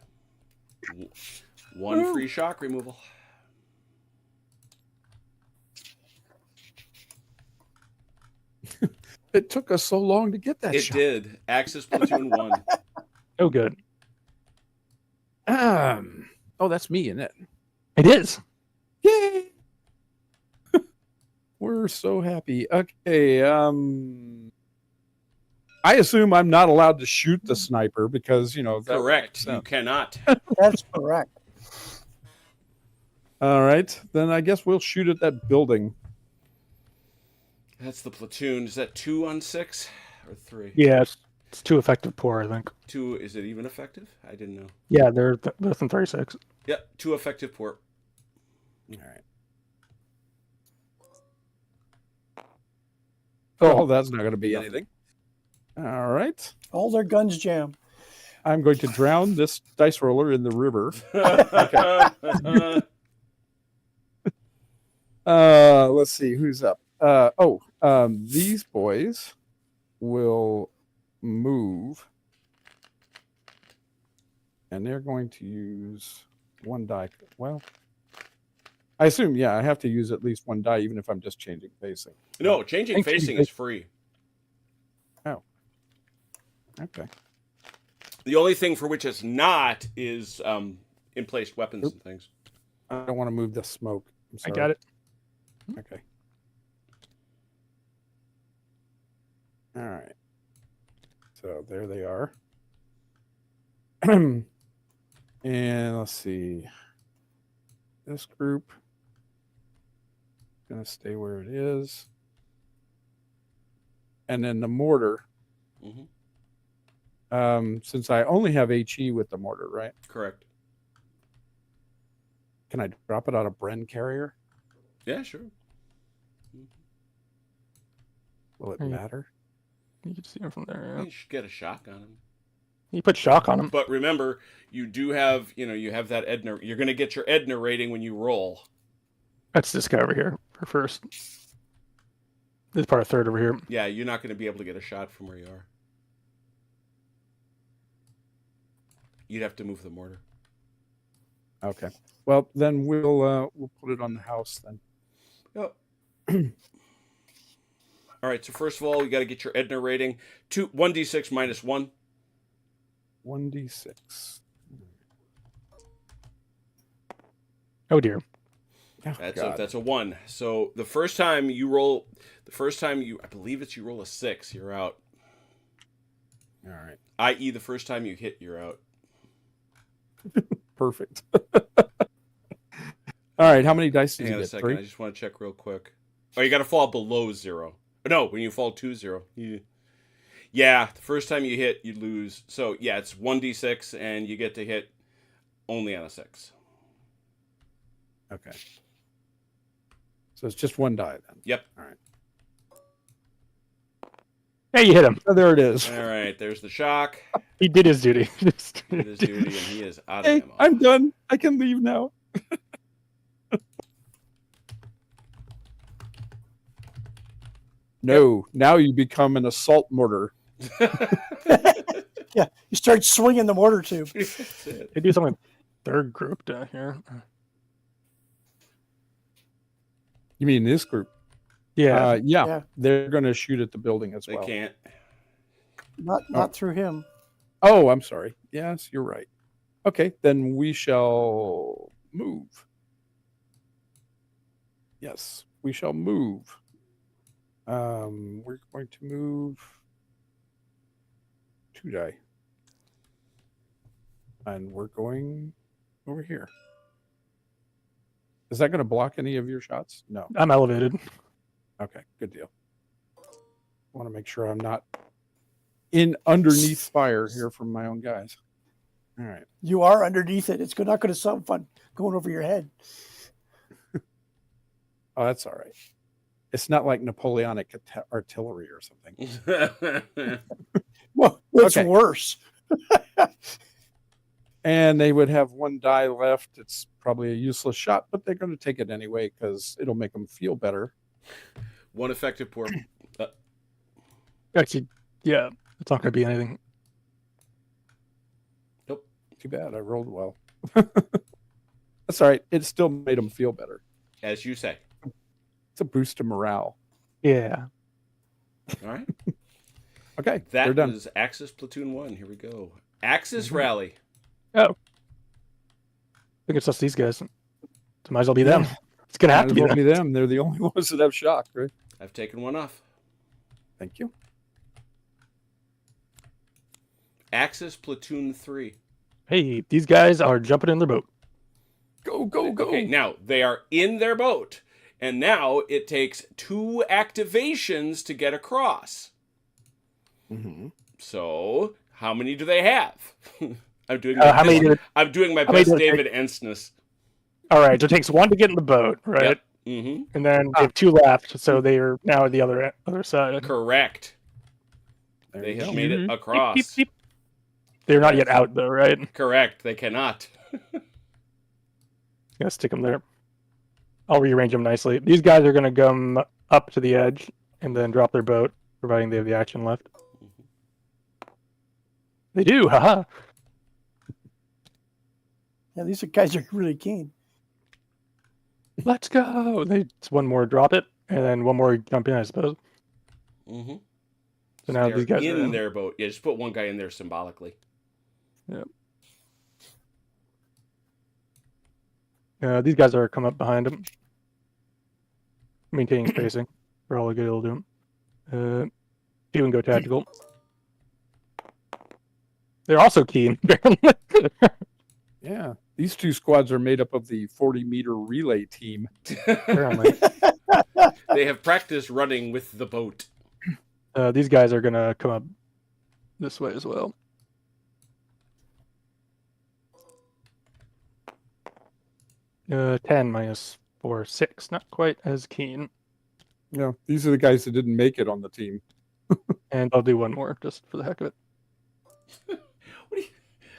Speaker 2: 1 free shock removal.
Speaker 3: It took us so long to get that
Speaker 2: It
Speaker 3: shot.
Speaker 2: did. Axis platoon 1.
Speaker 4: Oh, good.
Speaker 3: Oh, that's me, isn't it?
Speaker 4: It is.
Speaker 3: Yay! We're so happy. Okay. I assume I'm not allowed to shoot the sniper because that would
Speaker 2: Correct.
Speaker 3: make
Speaker 2: You
Speaker 3: sense.
Speaker 2: cannot.
Speaker 1: That's correct.
Speaker 3: All right, then I guess we'll shoot at that building.
Speaker 2: That's the platoon. Is that 2 on 6 or 3?
Speaker 4: Yeah, it's 2 effective pour, I think.
Speaker 2: 2. Is it even effective? I didn't know.
Speaker 4: Yeah, they're both in 36.
Speaker 2: Yep. 2 effective port.
Speaker 3: All right. Oh, that's not going to be
Speaker 2: Nothing.
Speaker 3: anything. All right.
Speaker 1: All their guns jam.
Speaker 3: I'm going to drown this dice roller in the river. Let's see who's up. These boys will move, and they're going to use 1 die. Well, I assume, I have to use at least 1 die, even if I'm just changing facing.
Speaker 2: No, changing facing is free.
Speaker 3: Okay.
Speaker 2: The only thing for which it's not is in-placed weapons and things.
Speaker 3: I don't want to move the smoke. I'm
Speaker 4: I
Speaker 3: sorry.
Speaker 4: got it.
Speaker 3: Okay. All right. So there they are. And let's see. This group going to stay where it is. And then the mortar.
Speaker 2: Hmm.
Speaker 3: Since I only have HE with the mortar, right?
Speaker 2: Correct.
Speaker 3: Can I drop it on a Bren carrier?
Speaker 2: Yeah, sure.
Speaker 3: Will it
Speaker 4: Yeah.
Speaker 3: matter?
Speaker 4: You can see him from there.
Speaker 2: You should get a shock on him.
Speaker 4: You put shock on him.
Speaker 2: But remember, you do have, you have that Edna. You're going to get your Edna rating when you roll.
Speaker 4: That's this guy over here for first. This is part of third over here.
Speaker 2: Yeah, you're not going to be able to get a shot from where you are. You'd have to move the mortar.
Speaker 3: Okay. Well, then we'll put it on the house then.
Speaker 2: Yep. All right. So first of all, you got to get your Edna rating. 1d6 minus 1.
Speaker 3: 1d6.
Speaker 4: Oh dear.
Speaker 3: Oh,
Speaker 2: That's a 1. So the first time you roll, I believe it's you roll a 6, you're out.
Speaker 3: All right.
Speaker 2: I.e., the first time you hit, you're out.
Speaker 3: Perfect. All right. How many dice did
Speaker 2: Hang
Speaker 3: you
Speaker 2: on a
Speaker 3: get?
Speaker 2: second.
Speaker 3: 3?
Speaker 2: I just want to check real quick. Oh, you got to fall below 0. No, when you fall to 0. Yeah, the first time you hit, you lose. So, yeah, it's 1d6, and you get to hit only on a 6.
Speaker 3: Okay. So it's just one die then.
Speaker 2: Yep.
Speaker 3: All right.
Speaker 4: Hey, you hit him.
Speaker 3: Oh, there it is.
Speaker 2: All right, there's the shock.
Speaker 4: He did his duty.
Speaker 2: Did his duty, and he is out of
Speaker 3: Hey,
Speaker 2: ammo.
Speaker 3: I'm done. I can leave now. No, now you become an assault mortar.
Speaker 1: Yeah, you start swinging the mortar tube.
Speaker 2: That's it.
Speaker 4: They do something third group down here.
Speaker 3: You mean this group?
Speaker 4: Yeah.
Speaker 1: Yeah.
Speaker 3: They're going to shoot at the building as
Speaker 2: They
Speaker 3: well.
Speaker 2: can't.
Speaker 1: Not through him.
Speaker 3: Oh, I'm sorry. Yes, you're right. Okay, then we shall move. Yes, we shall move. We're going to move 2 die. And we're going over here. Is that going to block any of your shots? No.
Speaker 4: I'm elevated.
Speaker 3: Okay, good deal. I want to make sure I'm not in underneath fire here from my own guys. All right.
Speaker 1: You are underneath it. It's not going to sound fun going over your head.
Speaker 3: Oh, that's all right. It's not like Napoleonic artillery or something.
Speaker 1: Well, what's
Speaker 3: Okay.
Speaker 1: worse?
Speaker 3: And they would have 1 die left. It's probably a useless shot, but they're going to take it anyway because it'll make them feel better.
Speaker 2: One effective poor.
Speaker 4: Actually, yeah, it's not going to be anything.
Speaker 3: Too bad. I rolled well. That's all right. It still made them feel better.
Speaker 2: As you say.
Speaker 3: It's a boost to morale.
Speaker 4: Yeah.
Speaker 2: All right.
Speaker 3: Okay,
Speaker 2: That
Speaker 3: they're done.
Speaker 2: was Axis Platoon 1. Here we go. Axis Rally.
Speaker 4: I think it's just these guys. So might as well be them. It's going to have
Speaker 3: Might
Speaker 4: to
Speaker 3: as
Speaker 4: be
Speaker 3: well
Speaker 4: them.
Speaker 3: be them. They're the only ones that have shock, right?
Speaker 2: I've taken one off.
Speaker 3: Thank you.
Speaker 2: Axis Platoon 3.
Speaker 4: Hey, these guys are jumping in their boat.
Speaker 3: Go, go, go.
Speaker 2: Okay, now they are in their boat, and now it takes 2 activations to get across.
Speaker 3: Mm-hmm.
Speaker 2: So, how many do they have? I'm doing
Speaker 4: How many did it-
Speaker 2: I'm doing my
Speaker 4: how many
Speaker 2: best
Speaker 4: did it
Speaker 2: David Ensness.
Speaker 4: All right, so it takes 1 to get in the boat, right?
Speaker 2: Yep. Mm-hmm.
Speaker 4: And then they have 2 left, so they are now at the other side.
Speaker 2: Correct.
Speaker 3: There
Speaker 2: They
Speaker 3: you
Speaker 2: have
Speaker 3: go.
Speaker 2: made it
Speaker 4: Beep,
Speaker 2: across.
Speaker 4: beep, beep. They're not yet out, though, right?
Speaker 2: Correct. They cannot.
Speaker 4: Gonna stick them there. I'll rearrange them nicely. These guys are gonna come up to the edge and then drop their boat, providing they have the action left. They do, haha.
Speaker 1: Yeah, these guys are really keen.
Speaker 4: Let's go. It's 1 more drop it, and then 1 more jump in, I suppose.
Speaker 2: Mm-hmm.
Speaker 4: So now
Speaker 2: They're
Speaker 4: these guys are
Speaker 2: in
Speaker 4: in.
Speaker 2: their boat. Yeah, just put 1 guy in there symbolically.
Speaker 4: These guys are come up behind them, maintaining spacing for all the good it'll do. You can go tactical. They're also keen, apparently.
Speaker 3: Yeah. These 2 squads are made up of the 40-meter relay team.
Speaker 4: apparently.
Speaker 2: They have practiced running with the boat.
Speaker 4: These guys are gonna come up this way as well. -10 -4, 6. Not quite as keen.
Speaker 3: Yeah, these are the guys that didn't make it on the team.
Speaker 4: And I'll do 1 more just for the heck of it.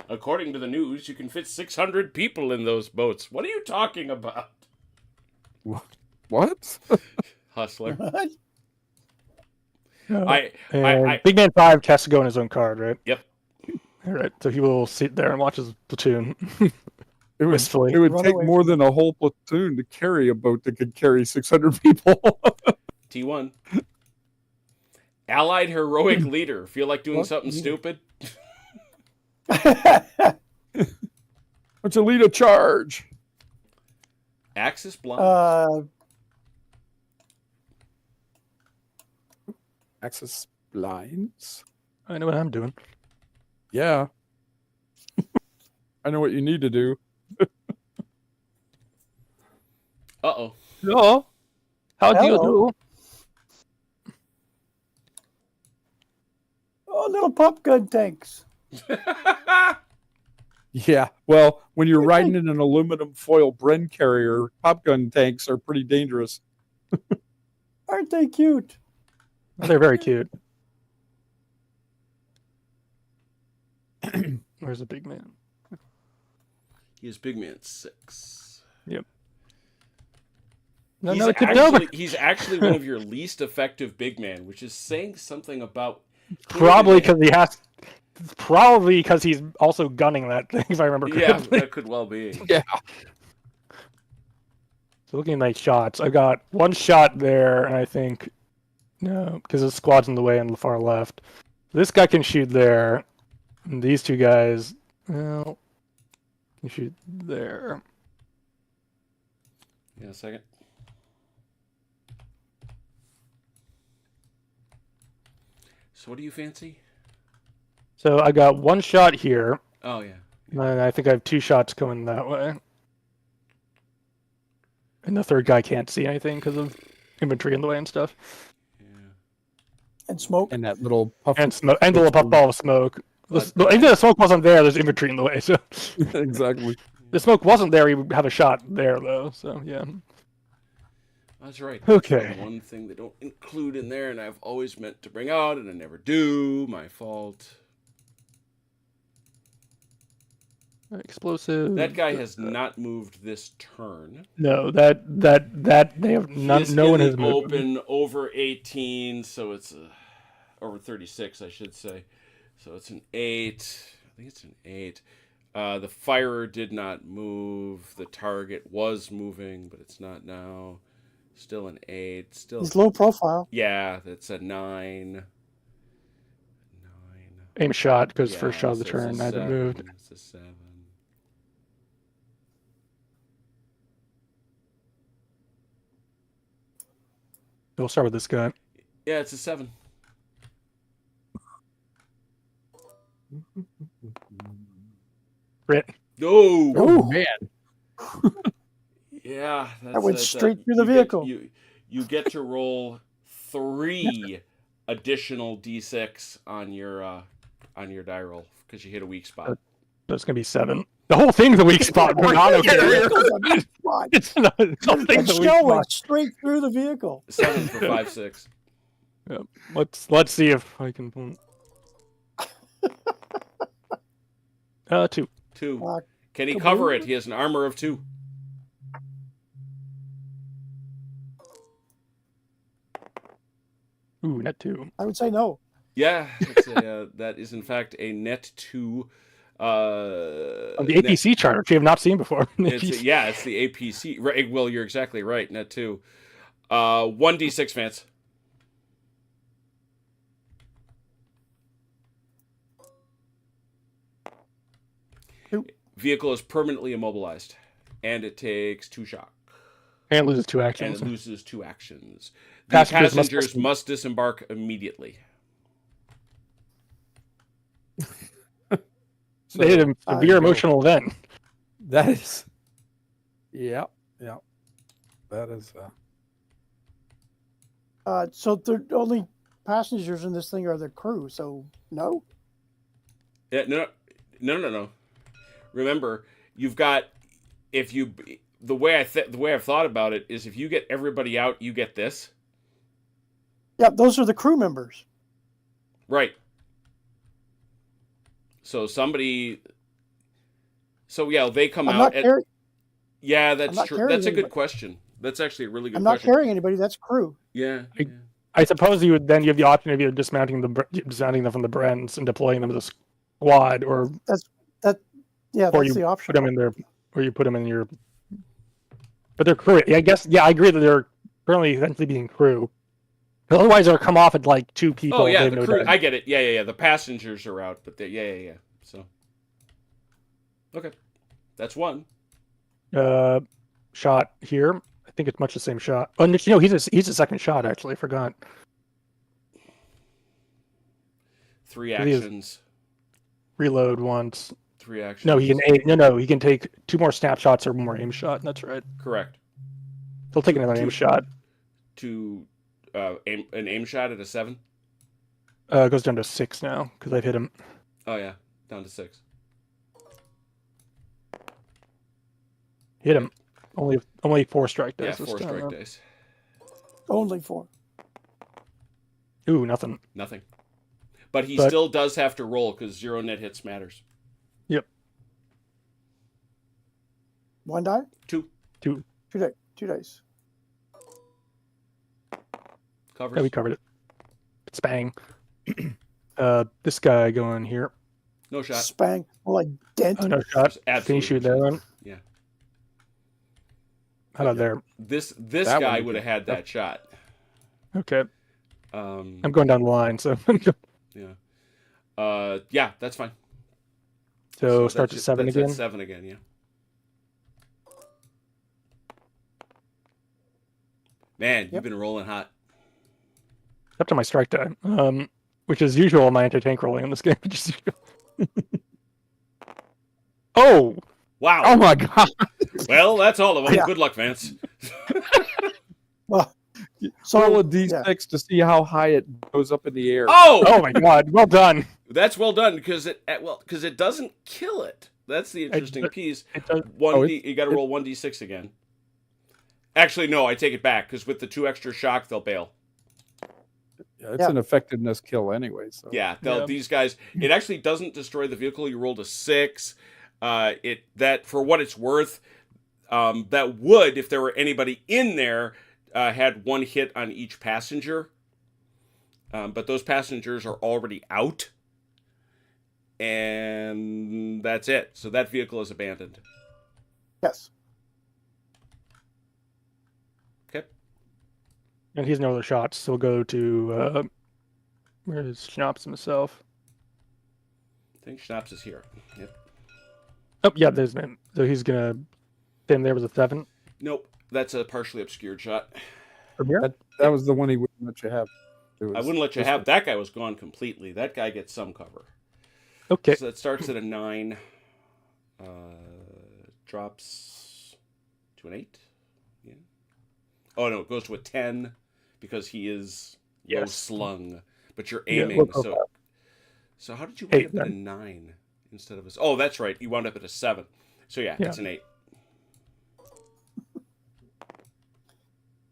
Speaker 2: According to the news, you can fit 600 people in those boats. What are you talking about?
Speaker 3: What?
Speaker 2: Hustler.
Speaker 1: What?
Speaker 4: And Big Man 5 has to go in his own card, right?
Speaker 2: Yep.
Speaker 4: All right, so he will sit there and watch his platoon.
Speaker 3: It would
Speaker 4: Wistfully.
Speaker 1: Run
Speaker 3: take
Speaker 1: away
Speaker 3: more than a whole platoon to carry a boat that could carry 600 people.
Speaker 2: T1. Allied heroic leader. Feel like doing
Speaker 3: What?
Speaker 2: something stupid?
Speaker 3: Let's lead a charge.
Speaker 2: Axis blind.
Speaker 3: Axis blinds.
Speaker 4: I know what I'm doing.
Speaker 3: Yeah. I know what you need to do.
Speaker 2: Uh-oh.
Speaker 4: Hello. How do you
Speaker 1: Hello.
Speaker 4: do?
Speaker 1: Oh, little pop gun tanks.
Speaker 3: Yeah. Well, when you're riding in an aluminum foil Bren carrier, pop gun tanks are pretty dangerous.
Speaker 1: Aren't they cute?
Speaker 4: Oh, they're very cute. Where's the big man?
Speaker 2: He is big man 6.
Speaker 4: No,
Speaker 2: he's,
Speaker 4: no, it's
Speaker 2: actually, he's actually one of your least effective big man, which is saying something about
Speaker 4: probably because he has. Probably because he's also gunning that thing, if I remember
Speaker 2: Yeah,
Speaker 4: correctly.
Speaker 2: that could well be.
Speaker 3: Yeah.
Speaker 4: So looking at my shots, I got one shot there, and I think no, because the squad's in the way on the far left. This guy can shoot there, and these two guys, well, can shoot there.
Speaker 2: Yeah, a second. So what do you fancy?
Speaker 4: So I got one shot here,
Speaker 2: Oh, yeah.
Speaker 4: and I think I have 2 shots going that way. And the third guy can't see anything because of infantry in the way and stuff.
Speaker 2: Yeah.
Speaker 1: And smoke.
Speaker 3: And that little puff.
Speaker 4: And smoke, and the little puff ball of smoke.
Speaker 2: But-
Speaker 4: Even though the smoke wasn't there, there's infantry in the way. So
Speaker 3: Exactly.
Speaker 4: the smoke wasn't there, we would have a shot there though. So yeah.
Speaker 2: That's right.
Speaker 4: Okay.
Speaker 2: That's one thing they don't include in there, and I've always meant to bring out, and I never do. My fault.
Speaker 4: Explosive.
Speaker 2: That guy has not moved this turn.
Speaker 4: No, that they have none.
Speaker 2: He's
Speaker 4: No
Speaker 2: in
Speaker 4: one
Speaker 2: the
Speaker 4: has moved.
Speaker 2: open over 18, so it's over 36, I should say. So it's an 8. I think it's an 8. The firer did not move. The target was moving, but it's not now. Still an 8. Still.
Speaker 1: He's low profile.
Speaker 2: Yeah, that's a 9. 9.
Speaker 4: Aim shot because
Speaker 2: Yeah,
Speaker 4: first shot of the
Speaker 2: so it's a
Speaker 4: turn hasn't
Speaker 2: 7.
Speaker 4: moved.
Speaker 2: It's a 7.
Speaker 4: We'll start with this guy.
Speaker 2: Yeah, it's a 7.
Speaker 4: Crit.
Speaker 2: No.
Speaker 3: Oh, man.
Speaker 2: Yeah,
Speaker 1: That went straight through the vehicle.
Speaker 2: You get to roll 3 additional d6 on your die roll because you hit a weak spot.
Speaker 4: That's gonna be 7. The whole thing's a weak spot. We're not okay. It's not. The whole
Speaker 1: That
Speaker 4: thing's a weak
Speaker 1: shell
Speaker 4: spot.
Speaker 1: went straight through the vehicle.
Speaker 2: 7 for 5-6.
Speaker 4: Let's see if I can. 2.
Speaker 2: 2.
Speaker 1: Uh,
Speaker 2: Can he
Speaker 1: kaboom.
Speaker 2: cover it? He has an armor of 2.
Speaker 4: Ooh, net 2.
Speaker 1: I would say no.
Speaker 2: Yeah, that is in fact a net 2.
Speaker 4: On the APC chart, which we have not seen before.
Speaker 2: It's the APC. Right. Well, you're exactly right. Net 2. 1d6, Vance. Vehicle is permanently immobilized, and it takes 2 shock.
Speaker 4: And loses 2
Speaker 2: And
Speaker 4: actions.
Speaker 2: it loses 2 actions. The
Speaker 4: Passengers
Speaker 2: passengers
Speaker 4: must
Speaker 2: must disembark immediately.
Speaker 3: So,
Speaker 4: They had a
Speaker 1: there
Speaker 4: severe
Speaker 1: you go.
Speaker 4: emotional event.
Speaker 3: that is. Yeah. That is.
Speaker 1: So the only passengers in this thing are the crew. So no.
Speaker 2: Yeah, no. Remember, you've got the way I've thought about it is if you get everybody out, you get this.
Speaker 1: Yeah, those are the crew members.
Speaker 2: Right. So somebody. So yeah, they come
Speaker 1: I'm
Speaker 2: out.
Speaker 1: not carrying.
Speaker 2: Yeah,
Speaker 1: I'm
Speaker 2: that's
Speaker 1: not
Speaker 2: true.
Speaker 1: carrying
Speaker 2: That's a good
Speaker 1: anybody.
Speaker 2: question. That's actually a really good
Speaker 1: I'm not
Speaker 2: question.
Speaker 1: carrying anybody. That's crew.
Speaker 2: Yeah.
Speaker 4: I suppose you would then you have the option of either dismounting them from the Brens and deploying them as a squad, or
Speaker 1: Yeah,
Speaker 4: Or
Speaker 1: that's the option.
Speaker 4: put them in their, or you put them in your. But they're crew. Yeah, I guess. Yeah, I agree that they're currently eventually being crew. Otherwise, they'll come off at like 2 people.
Speaker 2: Oh yeah,
Speaker 4: they have
Speaker 2: the
Speaker 4: no
Speaker 2: crew.
Speaker 4: dice.
Speaker 2: I get it. Yeah. The passengers are out, but yeah. So. Okay, that's 1.
Speaker 4: Shot here. I think it's much the same shot. Oh, no, he's a second shot actually. I forgot.
Speaker 2: 3
Speaker 4: It is.
Speaker 2: actions.
Speaker 4: Reload once.
Speaker 2: 3 actions.
Speaker 4: No, he can. No, he can take 2 more snapshots or 1 more aim shot. That's right.
Speaker 2: Correct.
Speaker 4: He'll take another aim shot.
Speaker 2: To an aim shot at a 7.
Speaker 4: It goes down to 6 now because I've hit him.
Speaker 2: Oh yeah, down to 6.
Speaker 4: Hit him. Only 4 strike dice.
Speaker 2: Yeah,
Speaker 4: this
Speaker 2: 4
Speaker 4: time,
Speaker 2: strike
Speaker 4: though.
Speaker 2: dice.
Speaker 1: Only 4.
Speaker 4: Ooh, nothing.
Speaker 2: Nothing. But he
Speaker 4: But-
Speaker 2: still does have to roll because 0 net hits matters.
Speaker 4: Yep.
Speaker 1: 1 die?
Speaker 2: 2
Speaker 4: 2.
Speaker 1: 2 dice.
Speaker 2: covers.
Speaker 4: Yeah, we covered it. It's bang. This guy going here.
Speaker 2: No shot.
Speaker 1: Spang. More like dent.
Speaker 4: Oh, no shot.
Speaker 2: There's
Speaker 4: Can you
Speaker 2: absolutely
Speaker 4: shoot
Speaker 2: no
Speaker 4: that
Speaker 2: shot.
Speaker 4: one?
Speaker 2: Yeah.
Speaker 4: How about there?
Speaker 2: This
Speaker 3: That
Speaker 2: guy
Speaker 3: one
Speaker 2: would have had that shot.
Speaker 4: Okay.
Speaker 2: Um,
Speaker 4: I'm going down the line, so
Speaker 2: yeah. Yeah, that's fine.
Speaker 4: so start
Speaker 2: that's
Speaker 4: at 7
Speaker 2: that's
Speaker 4: again.
Speaker 2: At 7 again, yeah. Man, you've been rolling hot.
Speaker 4: Up to my strike die, which is usual my anti-tank rolling in this game. Oh!
Speaker 2: Wow.
Speaker 3: Oh my god!
Speaker 2: Well, that's all of them.
Speaker 1: Yeah.
Speaker 2: Good luck, Vance.
Speaker 1: Well,
Speaker 3: Roll a
Speaker 1: so
Speaker 3: d6 to see how high it goes up in the air.
Speaker 2: Oh,
Speaker 4: Oh my god! Well done.
Speaker 2: that's well done because it doesn't kill it. That's the interesting
Speaker 4: It-
Speaker 2: piece.
Speaker 4: It does.
Speaker 2: You got to roll 1d6 again. Actually, no, I take it back because with the 2 extra shock, they'll bail.
Speaker 3: Yeah, it's an effectiveness kill anyway. So
Speaker 2: Yeah,
Speaker 4: Yeah.
Speaker 2: these guys. It actually doesn't destroy the vehicle. You rolled a 6. That for what it's worth, that would, if there were anybody in there, had 1 hit on each passenger. But those passengers are already out, and that's it. So that vehicle is abandoned.
Speaker 1: yes.
Speaker 2: Okay.
Speaker 4: And he's no other shots, so we'll go to where is Schnapps himself?
Speaker 2: I think Schnapps is here. Yep.
Speaker 4: Oh yeah, there's him. So he's gonna stand there with a 7
Speaker 2: Nope, that's a partially obscured shot.
Speaker 4: from here.
Speaker 3: that was the one he wouldn't let you have. It was
Speaker 2: I wouldn't let you
Speaker 3: this
Speaker 2: have.
Speaker 3: one.
Speaker 2: That guy was gone completely. That guy gets some cover.
Speaker 4: Okay.
Speaker 2: So that starts at a 9, drops to an 8. Yeah. Oh no, it goes to a 10 because he is low
Speaker 4: Yes.
Speaker 2: slung. But you're
Speaker 4: Yeah,
Speaker 2: aiming.
Speaker 4: we'll go
Speaker 2: So how did you
Speaker 4: Eight,
Speaker 2: wind up at a 9 instead of a? Oh, that's right. You wound up at a 7. So yeah,
Speaker 4: Yeah.
Speaker 2: it's an 8.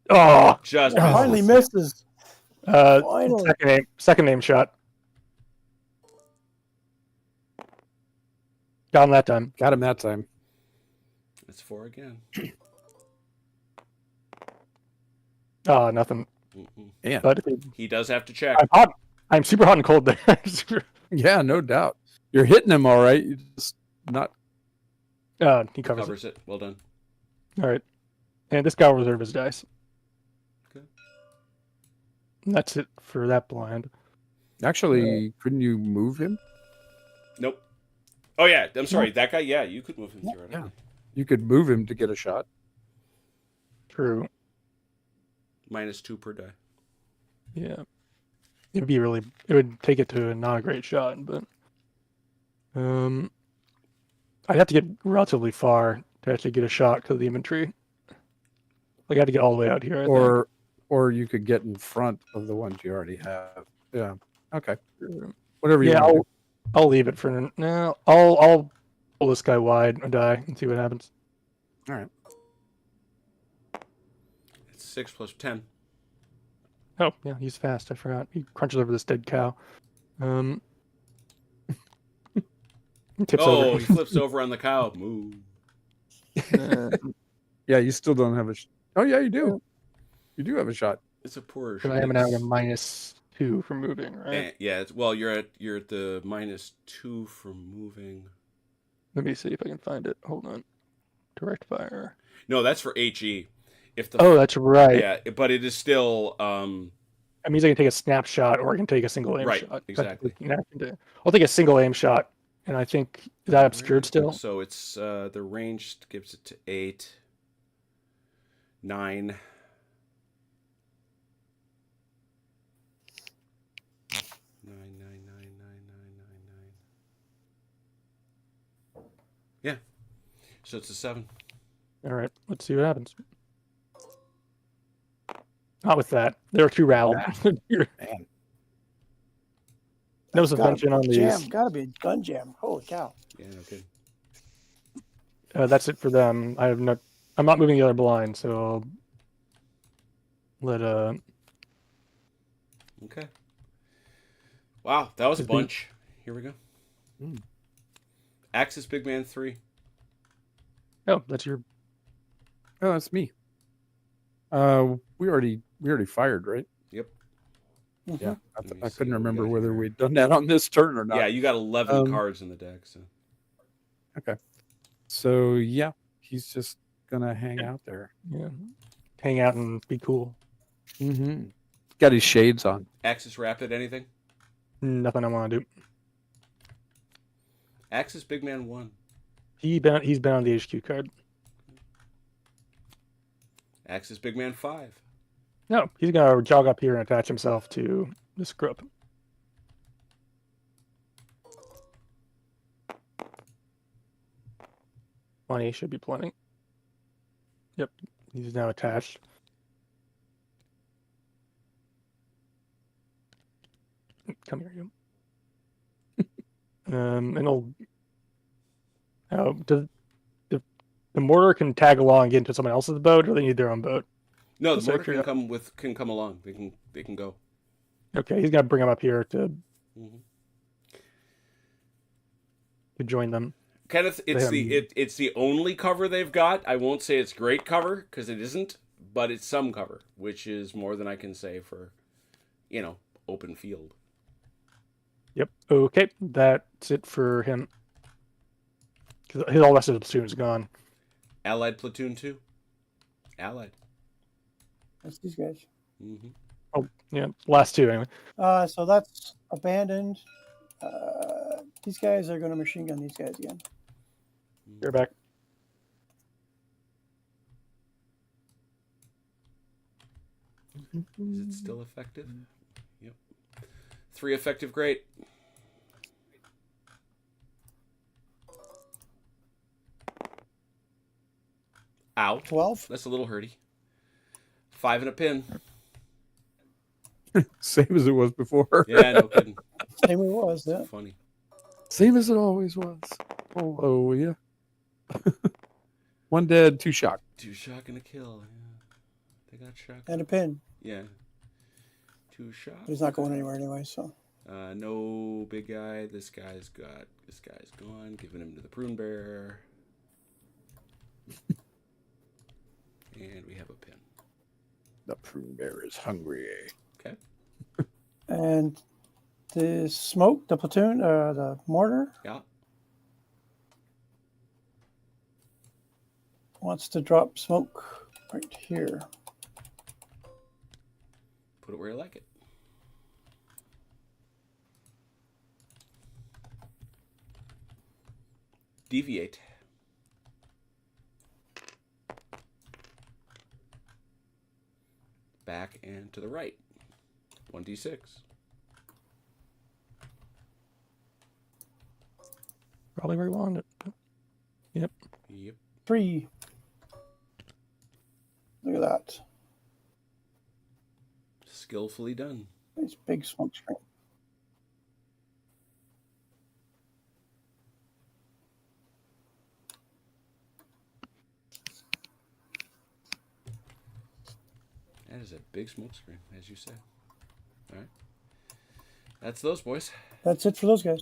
Speaker 4: Oh,
Speaker 2: Just
Speaker 1: Finally
Speaker 2: misses.
Speaker 1: misses.
Speaker 4: uh,
Speaker 1: Finally.
Speaker 4: second name shot. Got him that time.
Speaker 3: Got him that time.
Speaker 2: It's 4 again.
Speaker 4: Oh, nothing.
Speaker 2: Mm-mm.
Speaker 3: Yeah.
Speaker 4: But
Speaker 2: He does have to check.
Speaker 4: I'm hot. I'm super hot and cold there.
Speaker 3: Yeah, no doubt. You're hitting him all right. You just not.
Speaker 4: He covers it.
Speaker 2: Covers it. Well done.
Speaker 4: All right. And this guy will reserve his dice.
Speaker 2: Okay.
Speaker 4: And that's it for that blind.
Speaker 3: Actually, couldn't you move him?
Speaker 2: Nope. Oh yeah, I'm sorry. That guy. Yeah, you could move him through it.
Speaker 3: Yeah. You could move him to get a shot.
Speaker 4: True.
Speaker 2: -2 per die.
Speaker 4: Yeah. It'd be really. It would take it to not a great shot, but I'd have to get relatively far to actually get a shot because of the infantry. Like I had to get all the way out here. I think.
Speaker 3: Or you could get in front of the ones you already have. Yeah. Okay. Whatever you
Speaker 4: Yeah,
Speaker 3: want.
Speaker 4: I'll leave it for now. I'll pull this guy wide and die and see what happens.
Speaker 3: All right.
Speaker 2: It's 6 plus 10.
Speaker 4: Oh yeah, he's fast. I forgot. He crunches over this dead cow. He tips
Speaker 2: Oh,
Speaker 4: over.
Speaker 2: he flips over on the cow. Moo.
Speaker 3: Yeah, you still don't have a. Oh yeah, you do. You do have a shot.
Speaker 2: It's a poor.
Speaker 4: Because I am now at a -2 for moving, right?
Speaker 2: Yeah. You're at the -2 for moving.
Speaker 4: Let me see if I can find it. Hold on. Direct fire.
Speaker 2: No, that's for HE. If the
Speaker 4: Oh, that's right.
Speaker 2: yeah, but it is still
Speaker 4: That means I can take a snapshot or I can take a single aim
Speaker 2: Right,
Speaker 4: shot.
Speaker 2: exactly.
Speaker 4: I'll take a single aim shot, and I think is that obscured still.
Speaker 2: So it's the range gives it to 8, 9. 9, 9, 9, 9, 9, 9. Yeah. So it's a 7.
Speaker 4: All right, let's see what happens. Not with that. There are 2 rattled.
Speaker 3: Man.
Speaker 4: No
Speaker 1: Gotta
Speaker 4: subvention
Speaker 1: be
Speaker 4: on
Speaker 1: a
Speaker 4: these.
Speaker 1: jam. Gotta be a gun jam. Holy cow.
Speaker 2: Yeah, no good.
Speaker 4: That's it for them. I'm not moving the other blind, so let
Speaker 2: Okay. Wow, that was a
Speaker 4: It's been-
Speaker 2: bunch. Here we go.
Speaker 3: Hmm.
Speaker 2: Axis Big Man 3.
Speaker 4: oh, that's your
Speaker 3: Oh, that's me. We already fired, right?
Speaker 2: Yep.
Speaker 1: Mhm.
Speaker 3: Yeah,
Speaker 2: Let me
Speaker 3: I
Speaker 2: see
Speaker 3: couldn't
Speaker 2: what we
Speaker 3: remember
Speaker 2: got
Speaker 3: whether
Speaker 2: here.
Speaker 3: we'd done that on this turn or not.
Speaker 2: Yeah, you got 11
Speaker 3: Um,
Speaker 2: cards in the deck. So
Speaker 3: So yeah, he's just gonna hang out there.
Speaker 4: yeah. Hang out and be cool.
Speaker 3: Mm-hmm. Got his shades on.
Speaker 2: Axis Rapid, anything?
Speaker 4: Nothing I want to do.
Speaker 2: Axis Big Man 1.
Speaker 4: He's been on the HQ card.
Speaker 2: Axis Big Man 5.
Speaker 4: No, he's gonna jog up here and attach himself to this group. Plenty should be plenty. Yep, he's now attached. Come here, you. And he'll. Oh, does the mortar can tag along into someone else's boat, or they need their own boat?
Speaker 2: No, the
Speaker 4: Just out of
Speaker 2: mortar can come along. They can go.
Speaker 4: Okay, he's gonna bring him up here to
Speaker 2: Mhm.
Speaker 4: join them.
Speaker 2: Kenneth, it's the only cover they've got. I won't say it's great cover because it isn't, but it's some cover, which is more than I can say for, open field.
Speaker 4: Yep. Okay, that's it for him. 'Cause his all rest of the platoon's gone.
Speaker 2: Allied Platoon 2. Allied.
Speaker 1: That's these guys.
Speaker 2: Mm-hmm.
Speaker 4: Oh, yeah, last two anyway.
Speaker 1: So that's abandoned. These guys are going to machine gun these guys again.
Speaker 4: You're back.
Speaker 2: Is it still effective? Yep. 3 effective, great. Ow.
Speaker 1: 12.
Speaker 2: That's a little hurty. 5 and a pin.
Speaker 3: Same as it was before.
Speaker 2: Yeah, no kidding.
Speaker 1: Same way it was. Yeah.
Speaker 2: Funny.
Speaker 3: Same as it always was. Oh yeah. 1 dead, 2 shocked.
Speaker 2: 2 shock and a kill. Yeah. They got shock.
Speaker 1: And a pin.
Speaker 2: Yeah. 2 shock.
Speaker 1: But he's not going anywhere anyway. So
Speaker 2: No big guy. This guy's gone. Giving him to the prune bear. And we have a pin.
Speaker 3: The prune bear is hungry.
Speaker 2: Okay.
Speaker 1: and the smoke, the platoon, the mortar
Speaker 2: Yeah.
Speaker 1: wants to drop smoke right here.
Speaker 2: Put it where you like it. Deviate. Back and to the right. 1d6.
Speaker 4: Probably where you wanted it. Yep.
Speaker 2: Yep.
Speaker 1: 3. Look at that.
Speaker 2: Skillfully done.
Speaker 1: Nice big smoke screen.
Speaker 2: That is a big smoke screen, as you said. All right. That's those boys.
Speaker 1: That's it for those guys.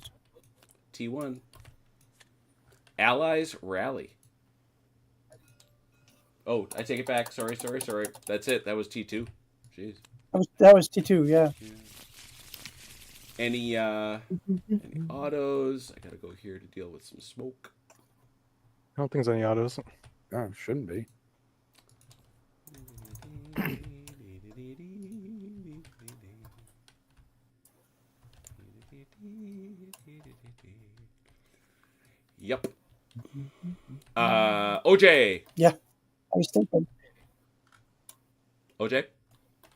Speaker 2: T1. Allies rally. Oh, I take it back. Sorry. That's it. That was T2. Jeez.
Speaker 1: That was T2, yeah.
Speaker 2: Any autos? I gotta go here to deal with some smoke.
Speaker 4: I don't think there's any autos.
Speaker 3: Oh, shouldn't be.
Speaker 2: Yep. OJ.
Speaker 1: Yeah. I was thinking.
Speaker 2: OJ?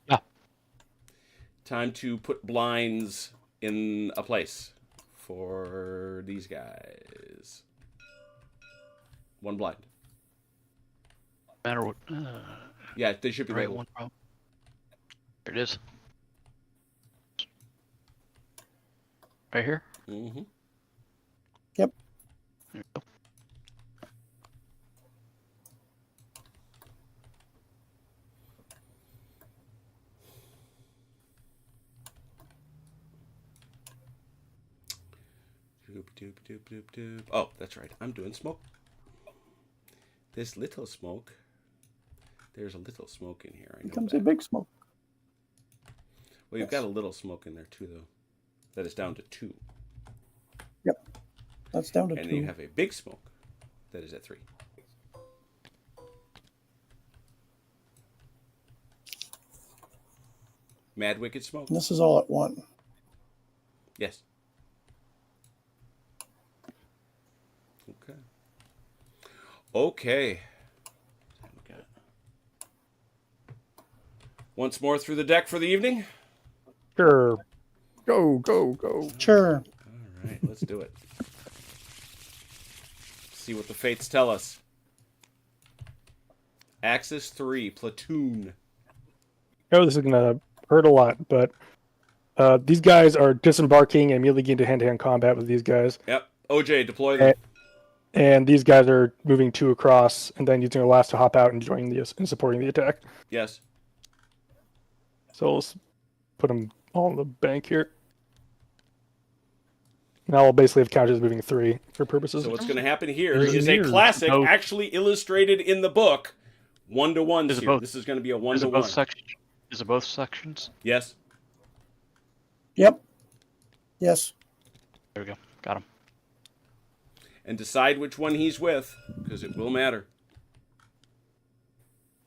Speaker 5: Yeah.
Speaker 2: Time to put blinds in a place for these guys. 1 blind.
Speaker 5: Matter what.
Speaker 2: Yeah, they should be
Speaker 5: Right,
Speaker 2: labeled.
Speaker 5: one problem. There it is. Right here.
Speaker 2: Mm-hmm.
Speaker 1: Yep.
Speaker 5: There you go.
Speaker 2: Doop, doop, doop, doop, doop. Oh, that's right. I'm doing smoke. This little smoke. There's a little smoke in here. I know
Speaker 1: Becomes
Speaker 2: that.
Speaker 1: a big smoke.
Speaker 2: Well, you've got a little smoke in there too, though. That is down to 2.
Speaker 1: That's down to
Speaker 2: And
Speaker 1: 2.
Speaker 2: then you have a big smoke that is at 3. Mad Wicked Smoke.
Speaker 1: And this is all at 1.
Speaker 2: Yes. Okay. Okay. Once more through the deck for the evening.
Speaker 4: Sure.
Speaker 3: Go, go, go.
Speaker 1: Sure.
Speaker 2: All right, let's do it. See what the fates tell us. Axis 3, Platoon.
Speaker 4: Oh, this is gonna hurt a lot, but these guys are disembarking and immediately get into hand-to-hand combat with these guys.
Speaker 2: Yep. OJ, deploy them.
Speaker 4: And these guys are moving 2 across, and then using their last to hop out and join and supporting the attack.
Speaker 2: Yes.
Speaker 4: So let's put them all in the bank here. Now we'll basically have counters moving 3 for purposes.
Speaker 2: So what's going to happen here
Speaker 3: There's
Speaker 2: is a
Speaker 3: mirrors.
Speaker 2: classic,
Speaker 5: No.
Speaker 2: actually illustrated in the book. 1-to-1
Speaker 5: Is it
Speaker 2: here.
Speaker 5: both?
Speaker 2: This is going to be a
Speaker 5: Is it
Speaker 2: 1-to-1.
Speaker 5: both sections? Is it both sections?
Speaker 2: Yes.
Speaker 1: Yep. Yes.
Speaker 5: There we go. Got him.
Speaker 2: And decide which one he's with, because it will matter.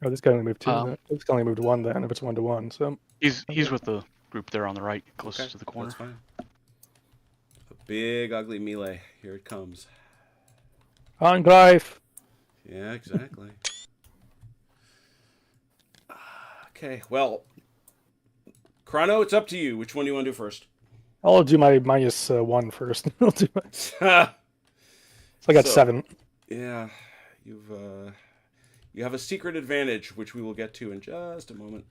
Speaker 4: Oh, this guy only moved 2.
Speaker 5: Um,
Speaker 4: This guy only moved 1 then, if it's 1-to-1. So
Speaker 5: He's with the group there on the right, closest
Speaker 2: Okay,
Speaker 5: to the corner.
Speaker 2: that's fine. A big, ugly melee. Here it comes.
Speaker 4: Enclave.
Speaker 2: Yeah, exactly. Okay, well, Chrono, it's up to you. Which one do you want to do first?
Speaker 4: I'll do my -1 first. I'll do my... So I got
Speaker 2: So-
Speaker 4: 7.
Speaker 2: Yeah, you have a secret advantage, which we will get to in just a moment.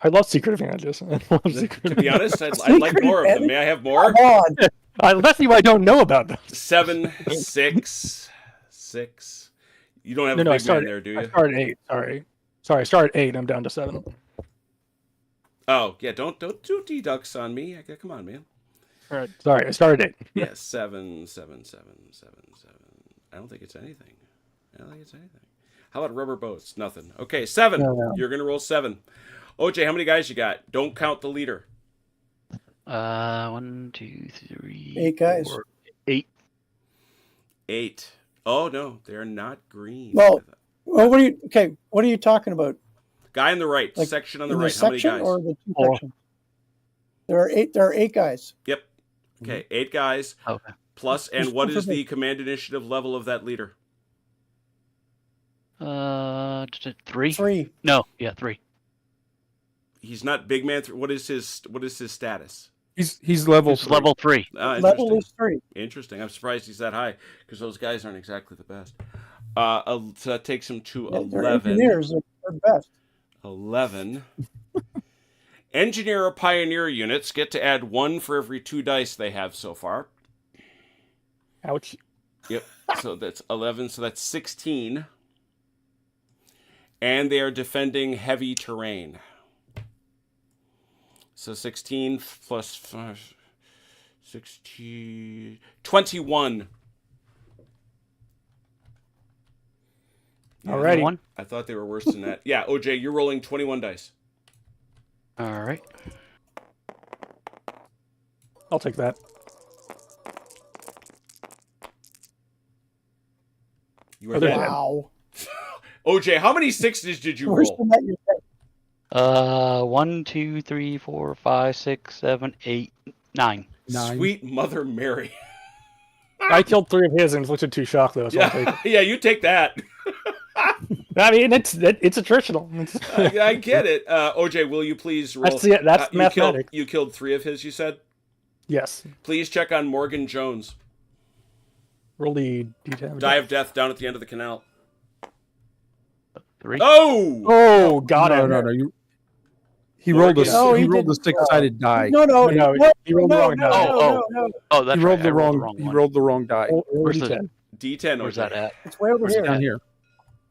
Speaker 4: I love secret advantages. I love secret
Speaker 2: To be honest, I'd like
Speaker 1: Secret
Speaker 2: more of them.
Speaker 1: advantage?
Speaker 2: May I have more?
Speaker 1: Come on.
Speaker 4: Unless you I don't know about them.
Speaker 2: 7, 6, 6. You don't have a
Speaker 4: I
Speaker 2: big man
Speaker 4: started,
Speaker 2: there, do
Speaker 4: I
Speaker 2: you?
Speaker 4: started 8. Sorry, I started 8. I'm down to 7.
Speaker 2: Oh, yeah, don't do deducts on me. Come on, man.
Speaker 4: All right, sorry, I started 8.
Speaker 2: Yeah, 7, 7, 7, 7, 7. I don't think it's anything. How about rubber boats? Nothing. Okay, 7.
Speaker 4: No.
Speaker 2: You're going to roll 7. OJ, how many guys you got? Don't count the leader.
Speaker 5: 1, 2, 3.
Speaker 1: 8 guys.
Speaker 5: 4, 8.
Speaker 2: 8. Oh, no, they're not green.
Speaker 1: Well, what are you talking about?
Speaker 2: Guy on the right,
Speaker 1: Like,
Speaker 2: section on the
Speaker 1: In
Speaker 2: right.
Speaker 1: the
Speaker 2: How many
Speaker 1: section
Speaker 2: guys?
Speaker 1: or the 2
Speaker 4: Oh.
Speaker 1: sections? There are 8 guys.
Speaker 2: Yep. Okay, 8 guys.
Speaker 5: Okay.
Speaker 2: Plus, and
Speaker 1: Just
Speaker 2: what
Speaker 1: one
Speaker 2: is
Speaker 1: for
Speaker 2: the
Speaker 1: me.
Speaker 2: command initiative level of that leader?
Speaker 5: 3?
Speaker 1: 3.
Speaker 5: No, yeah, 3.
Speaker 2: He's not big man. What is his status?
Speaker 3: He's level
Speaker 5: It's
Speaker 3: 3.
Speaker 5: level 3.
Speaker 1: Level
Speaker 2: Interesting.
Speaker 1: is 3.
Speaker 2: Interesting. I'm surprised he's that high because those guys aren't exactly the best. So that takes him to
Speaker 1: They're
Speaker 2: 11.
Speaker 1: engineers. They're best.
Speaker 2: 11. Engineer or pioneer units get to add 1 for every 2 dice they have so far.
Speaker 4: Ouch.
Speaker 2: Yep. So that's 11. So that's 16. And they are defending heavy terrain. So 16 plus 5, 16, 21. Yeah,
Speaker 4: Alrighty.
Speaker 5: 1.
Speaker 2: I thought they were worse than that. Yeah, OJ, you're rolling 21 dice.
Speaker 5: All right.
Speaker 4: I'll take that.
Speaker 2: You are
Speaker 4: Oh, there
Speaker 2: dead.
Speaker 4: you
Speaker 1: Wow.
Speaker 2: OJ, how many 6s did you
Speaker 1: Worse
Speaker 2: roll?
Speaker 1: than that, you're dead.
Speaker 5: 1, 2, 3, 4, 5, 6, 7, 8, 9.
Speaker 3: 9.
Speaker 2: Sweet Mother Mary.
Speaker 4: I killed 3 of his and inflicted 2 shock though, so I'll take
Speaker 2: Yeah, yeah, you take that.
Speaker 4: it. I mean, it's attritional.
Speaker 2: I get it. OJ, will you please roll?
Speaker 4: That's
Speaker 2: you
Speaker 4: mathematics.
Speaker 2: you killed 3 of his, you said?
Speaker 4: Yes.
Speaker 2: Please check on Morgan Jones.
Speaker 4: Roll the d10.
Speaker 2: Die of death down at the end of the canal.
Speaker 5: 3.
Speaker 2: Oh!
Speaker 4: Oh, got
Speaker 3: no,
Speaker 4: it.
Speaker 3: no. He rolled a
Speaker 1: No, he
Speaker 3: he rolled a
Speaker 1: didn't.
Speaker 3: 6-sided die.
Speaker 1: No,
Speaker 4: No, he rolled the wrong die.
Speaker 5: Oh, that's
Speaker 3: He rolled
Speaker 5: right.
Speaker 3: the
Speaker 5: I rolled
Speaker 3: wrong. He
Speaker 5: one.
Speaker 3: rolled the wrong die.
Speaker 4: Roll
Speaker 5: Where's the-
Speaker 4: d10.
Speaker 2: D10,
Speaker 5: Where's
Speaker 2: OJ.
Speaker 5: that at?
Speaker 1: It's way over
Speaker 3: Where's
Speaker 1: here.
Speaker 3: it down here?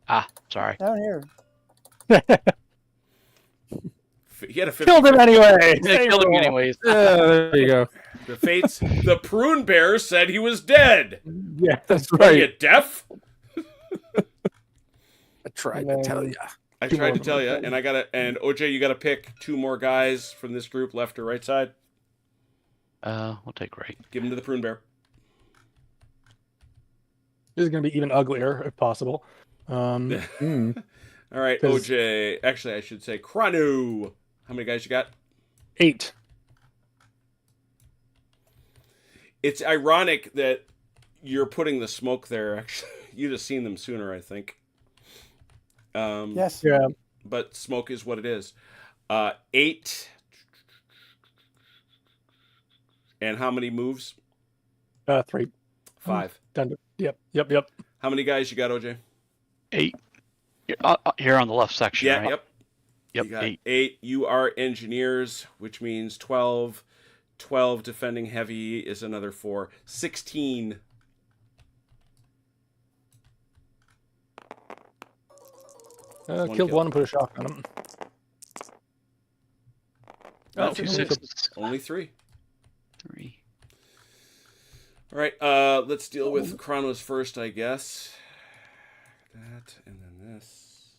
Speaker 5: Ah, sorry.
Speaker 1: Down here.
Speaker 2: He had a 50.
Speaker 4: Killed him anyway.
Speaker 5: They
Speaker 4: Same
Speaker 5: killed him
Speaker 4: roll.
Speaker 5: anyways.
Speaker 3: Yeah, there you go.
Speaker 2: The fates. The prune bear said he was dead.
Speaker 3: Yeah, that's
Speaker 2: Are you
Speaker 3: right.
Speaker 2: deaf?
Speaker 3: I tried
Speaker 4: And
Speaker 3: to tell
Speaker 4: then-
Speaker 3: you.
Speaker 2: I
Speaker 4: Two
Speaker 2: tried
Speaker 4: more
Speaker 2: to
Speaker 4: of
Speaker 2: tell
Speaker 4: them,
Speaker 2: you,
Speaker 4: okay.
Speaker 2: and OJ, you got to pick 2 more guys from this group, left or right side.
Speaker 5: We'll take right.
Speaker 2: Give them to the prune bear.
Speaker 4: This is going to be even uglier if possible.
Speaker 3: Mm.
Speaker 2: All right,
Speaker 4: 'Cause-
Speaker 2: OJ. Actually, I should say Kranu. How many guys you got?
Speaker 4: 8.
Speaker 2: It's ironic that you're putting the smoke there. Actually, you'd have seen them sooner, I think.
Speaker 1: Yes.
Speaker 4: Yeah.
Speaker 2: But smoke is what it is. 8. And how many moves?
Speaker 4: 3.
Speaker 2: 5.
Speaker 4: Done. Yep.
Speaker 2: How many guys you got, OJ?
Speaker 5: 8. Here on the left section,
Speaker 2: Yeah,
Speaker 5: right?
Speaker 2: yep.
Speaker 5: Yep,
Speaker 2: You got
Speaker 5: 8.
Speaker 2: 8. You are engineers, which means 12. 12 defending heavy is another 4. 16.
Speaker 4: Killed
Speaker 2: kill.
Speaker 4: one and put a shock on him.
Speaker 2: No,
Speaker 5: Two
Speaker 2: only-
Speaker 5: sixes.
Speaker 2: Only 3.
Speaker 5: 3.
Speaker 2: All right, let's deal with Chronos first, I guess. That, and then this.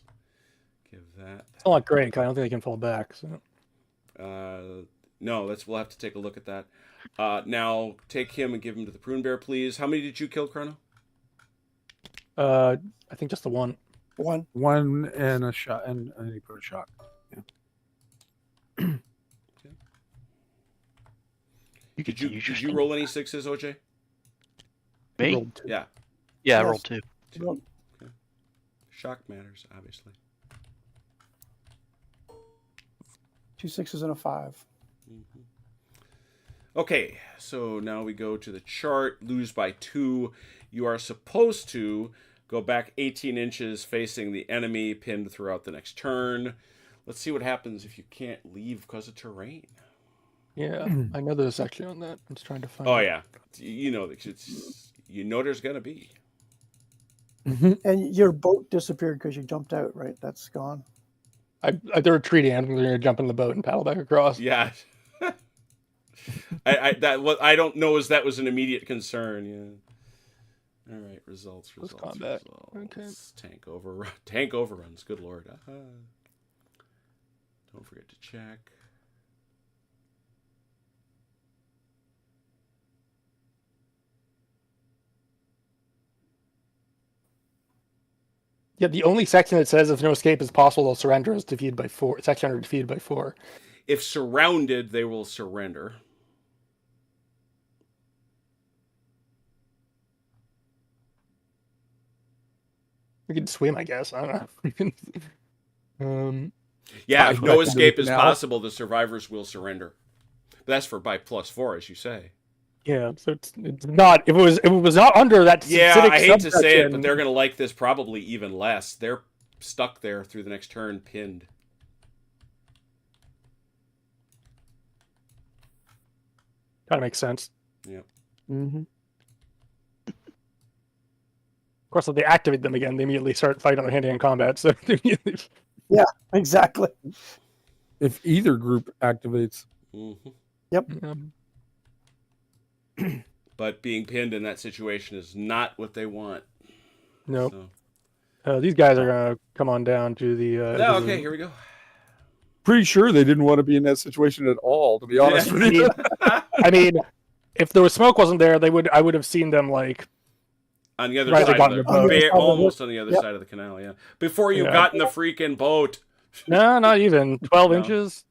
Speaker 2: Give that.
Speaker 4: It's not great, 'cause I don't think they can fall back. So
Speaker 2: No, we'll have to take a look at that. Now, take him and give him to the prune bear, please. How many did you kill, Chrono?
Speaker 4: I think just the one.
Speaker 1: 1.
Speaker 3: One and a shot, and he put a shot.
Speaker 5: You could use your
Speaker 2: Did you
Speaker 5: skin.
Speaker 2: roll any 6s, OJ?
Speaker 5: Me?
Speaker 4: Rolled 2.
Speaker 2: Yeah.
Speaker 5: Yeah, I
Speaker 1: Yes.
Speaker 5: rolled 2.
Speaker 1: Well,
Speaker 2: Shock matters, obviously.
Speaker 1: 2 6s and a 5.
Speaker 2: Okay, so now we go to the chart. Lose by 2. You are supposed to go back 18 inches facing the enemy, pinned throughout the next turn. Let's see what happens if you can't leave because of terrain.
Speaker 4: Yeah, I know there's a section on that. I'm just trying to find
Speaker 2: Oh
Speaker 4: it.
Speaker 2: yeah, you know there's gonna be.
Speaker 1: And your boat disappeared because you jumped out, right? That's gone.
Speaker 4: They're retreating. I'm going to jump in the boat and paddle back across.
Speaker 2: Yeah. I don't know as that was an immediate concern. Yeah. All right. Results.
Speaker 4: combat. Okay.
Speaker 2: Tank overruns. Good lord. Don't forget to check.
Speaker 4: Yeah, the only section that says if no escape is possible, they'll surrender is defeated by 4. Section under defeated by 4.
Speaker 2: If surrounded, they will surrender.
Speaker 4: We could swim, I guess. I don't know.
Speaker 2: Yeah, if
Speaker 3: Back
Speaker 2: no
Speaker 3: into the
Speaker 2: escape is
Speaker 3: canal.
Speaker 2: possible, the survivors will surrender. That's for by +4, as you say.
Speaker 4: Yeah, so it's not. If it was not under that.
Speaker 2: Yeah,
Speaker 4: acidic
Speaker 2: I hate to say it,
Speaker 4: subsection-
Speaker 2: but they're going to like this probably even less. They're stuck there through the next turn, pinned.
Speaker 4: kind of makes sense.
Speaker 2: Yep.
Speaker 3: Mm-hmm.
Speaker 4: Of course, if they activate them again, they immediately start fighting on hand-to-hand combat. So they immediately-
Speaker 1: Exactly.
Speaker 3: If either group activates,
Speaker 2: But being pinned in that situation is not what they want.
Speaker 4: nope.
Speaker 2: So.
Speaker 4: These guys are gonna come on down to the.
Speaker 2: No, okay, here we go.
Speaker 3: pretty sure they didn't want to be in that situation at all. To be honest with you.
Speaker 4: I mean, if the smoke wasn't there, I would have seen them like.
Speaker 2: On the other
Speaker 4: Right, they
Speaker 2: side
Speaker 4: got
Speaker 2: of
Speaker 4: in
Speaker 2: the
Speaker 4: the boat.
Speaker 2: ba- almost on the other
Speaker 1: Yep.
Speaker 2: side of the canal, yeah. Before you
Speaker 4: Yeah.
Speaker 2: got in the freaking boat.
Speaker 4: No, not even 12
Speaker 2: No.
Speaker 4: inches.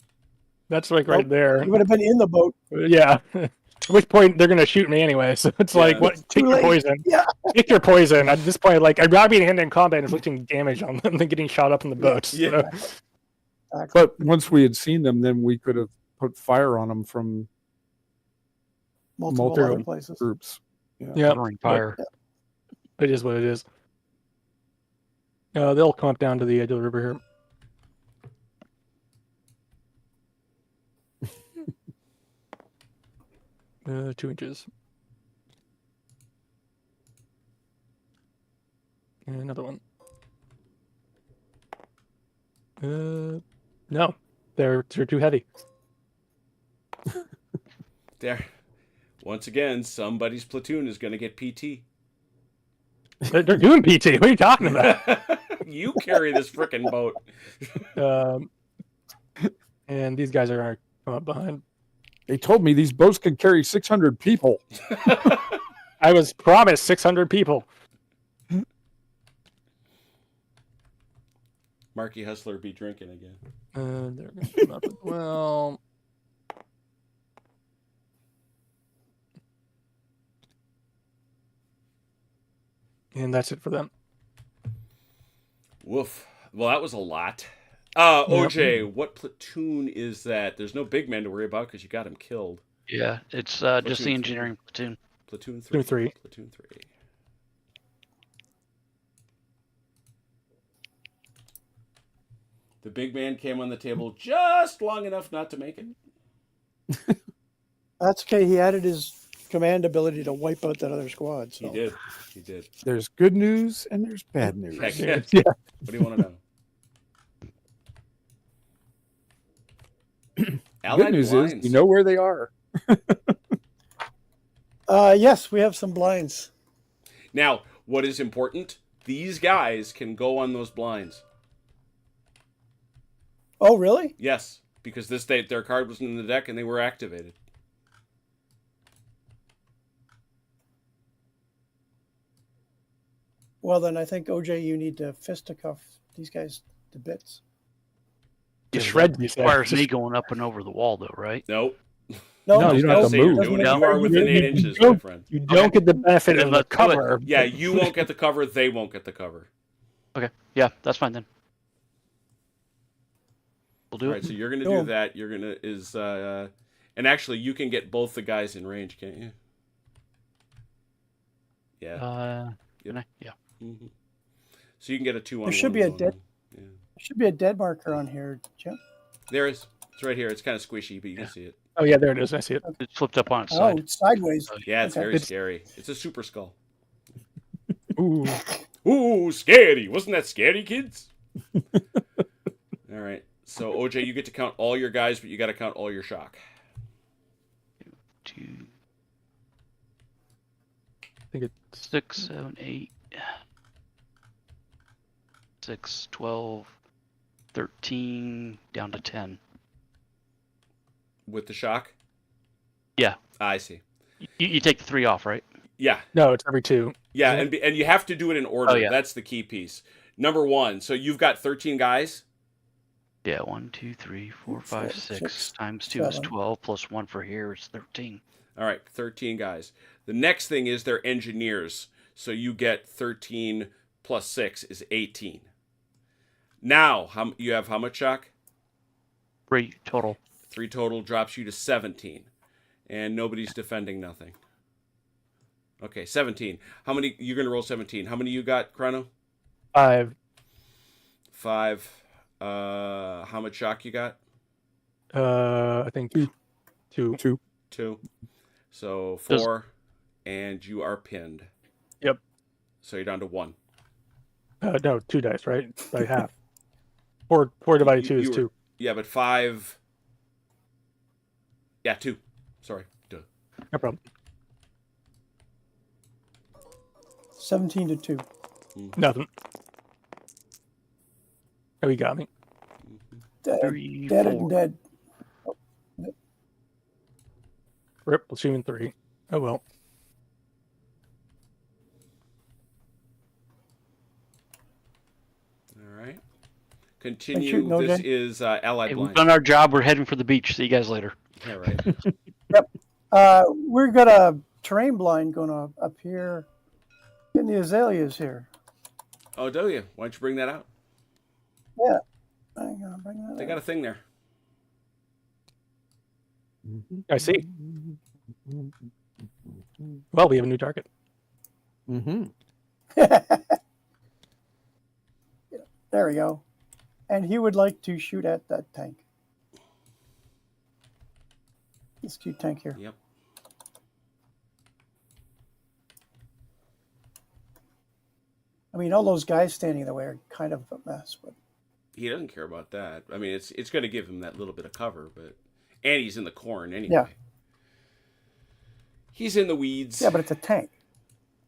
Speaker 4: That's like right
Speaker 1: Nope.
Speaker 4: there.
Speaker 1: You would have been in the boat.
Speaker 4: Yeah. At which point they're gonna shoot me anyway. So it's like,
Speaker 2: Yeah.
Speaker 4: what? Take
Speaker 1: Too
Speaker 4: your
Speaker 1: late.
Speaker 4: poison.
Speaker 1: Yeah.
Speaker 4: Take your poison. At this point, like, I'd rather be in hand-to-hand combat and inflicting damage on them than getting shot up in the boat.
Speaker 2: Yeah.
Speaker 4: So,
Speaker 1: Exactly.
Speaker 3: But once we had seen them, then we could have put fire on them from
Speaker 1: Multiple
Speaker 3: multiple
Speaker 1: other places.
Speaker 3: groups.
Speaker 4: yeah,
Speaker 5: Covering fire.
Speaker 4: it is what it is. They'll come up down to the edge of the river here. 2 inches. And another one. No. They're too heavy.
Speaker 2: There. Once again, somebody's platoon is going to get PT.
Speaker 4: They're doing PT. What are you talking about?
Speaker 2: You carry this frickin' boat.
Speaker 4: And these guys are going to come up behind.
Speaker 3: They told me these boats could carry 600 people.
Speaker 4: I was promised 600 people.
Speaker 2: Marky Hustler be drinking again.
Speaker 4: They're going to come up as well. And that's it for them.
Speaker 2: Woof. Well, that was a lot. OJ, what platoon is that? There's no big man to worry about because you got him killed.
Speaker 5: Yeah, it's just
Speaker 2: Platoon
Speaker 5: the engineering platoon.
Speaker 2: Platoon 3.
Speaker 4: Platoon 3.
Speaker 2: Platoon 3. The big man came on the table just long enough not to make it.
Speaker 1: That's okay. He added his command ability to wipe out that other squad. So.
Speaker 2: He did. He did.
Speaker 3: There's good news and there's bad news.
Speaker 2: Heck yeah.
Speaker 4: Yeah.
Speaker 2: What do you want to know?
Speaker 3: Good news is you know where they are.
Speaker 1: Yes, we have some blinds.
Speaker 2: Now, what is important? These guys can go on those blinds.
Speaker 1: Oh, really?
Speaker 2: Yes, because their card was in the deck and they were activated.
Speaker 1: Well, then I think, OJ, you need to fisticuff these guys to bits.
Speaker 4: To shred these guys.
Speaker 5: Requires me going up and over the wall, though, right?
Speaker 2: Nope.
Speaker 3: No, you don't have to
Speaker 2: Say you're
Speaker 3: move.
Speaker 2: doing it.
Speaker 5: No.
Speaker 2: You are within 8 inches, my friend.
Speaker 4: You don't get the benefit
Speaker 5: Then
Speaker 4: of the
Speaker 5: let's do it.
Speaker 4: cover.
Speaker 2: Yeah, you won't get the cover. They won't get the cover.
Speaker 5: Okay, yeah, that's fine then. We'll do
Speaker 2: All
Speaker 5: it.
Speaker 2: right, so you're gonna
Speaker 1: Cool.
Speaker 2: do that. You're gonna and actually you can get both the guys in range, can't you? Yeah.
Speaker 5: Can I? Yeah.
Speaker 2: Mm-hmm. So you can get a 2-on-1.
Speaker 1: There should be a
Speaker 2: going
Speaker 1: dead-
Speaker 2: on. Yeah.
Speaker 1: There should be a dead marker on here, Jim.
Speaker 2: There is. It's right here. It's kind of squishy, but you can see it.
Speaker 4: Oh, yeah, there it is. I see it.
Speaker 5: It flipped up on its
Speaker 1: Oh,
Speaker 5: side.
Speaker 1: it's sideways.
Speaker 2: Yeah, it's
Speaker 1: Okay.
Speaker 2: very scary. It's a super skull.
Speaker 4: Ooh.
Speaker 2: Ooh, scary. Wasn't that scary, kids? All right. So, OJ, you get to count all your guys, but you got to count all your shock.
Speaker 5: 2,
Speaker 4: I think it's
Speaker 5: 6, 7, 8, 6, 12, 13, down to 10.
Speaker 2: With the shock?
Speaker 5: Yeah.
Speaker 2: I see.
Speaker 5: You take the 3 off, right?
Speaker 2: Yeah.
Speaker 4: no, it's every 2.
Speaker 2: Yeah, and you have to do it in order.
Speaker 5: Oh, yeah.
Speaker 2: That's the key piece. Number 1. So you've got 13 guys.
Speaker 5: Yeah, 1, 2, 3, 4, 5, 6.
Speaker 1: Six,
Speaker 5: Times 2 is
Speaker 1: 7.
Speaker 5: 12, plus 1 for here is 13.
Speaker 2: All right, 13 guys. The next thing is they're engineers. So you get 13 plus 6 is 18. Now, you have how much shock?
Speaker 5: 3 total.
Speaker 2: 3 total drops you to 17. And nobody's defending nothing. Okay, 17. How many? You're going to roll 17. How many you got, Chrono?
Speaker 4: 5.
Speaker 2: 5. How much shock you got?
Speaker 4: I think 2.
Speaker 2: 2. So 4. And you are pinned.
Speaker 4: Yep.
Speaker 2: So you're down to 1.
Speaker 4: No, 2 dice, right? By half. 4 divided 2 is 2.
Speaker 2: Yeah, but 5. Yeah, 2. Sorry. Duh.
Speaker 4: No problem.
Speaker 1: 17 to 2.
Speaker 4: Nothing. Oh, you got me.
Speaker 1: Dead,
Speaker 5: 3,
Speaker 1: dead
Speaker 5: 4.
Speaker 1: and dead.
Speaker 4: Rip, platoon 3. Oh, well.
Speaker 2: All right. Continue.
Speaker 1: shooting,
Speaker 2: This
Speaker 1: OJ?
Speaker 2: is Allied
Speaker 5: Hey, we've
Speaker 2: Blind.
Speaker 5: done our job. We're heading for the beach. See you guys later.
Speaker 2: Yeah, right.
Speaker 1: We've got a terrain blind going up here in the azaleas here.
Speaker 2: Oh, do you? Why don't you bring that out?
Speaker 1: Yeah. Hang on, bring that
Speaker 2: They
Speaker 1: up.
Speaker 2: got a thing there.
Speaker 4: I see. Well, we have a new target.
Speaker 3: Mm-hmm.
Speaker 1: There we go. And he would like to shoot at that tank. This cute tank here.
Speaker 2: Yep.
Speaker 1: I mean, all those guys standing in the way are kind of a mess, but
Speaker 2: He doesn't care about that. I mean, it's going to give him that little bit of cover, but and he's in the corn anyway.
Speaker 1: Yeah.
Speaker 2: He's in the weeds.
Speaker 1: Yeah, but it's a tank.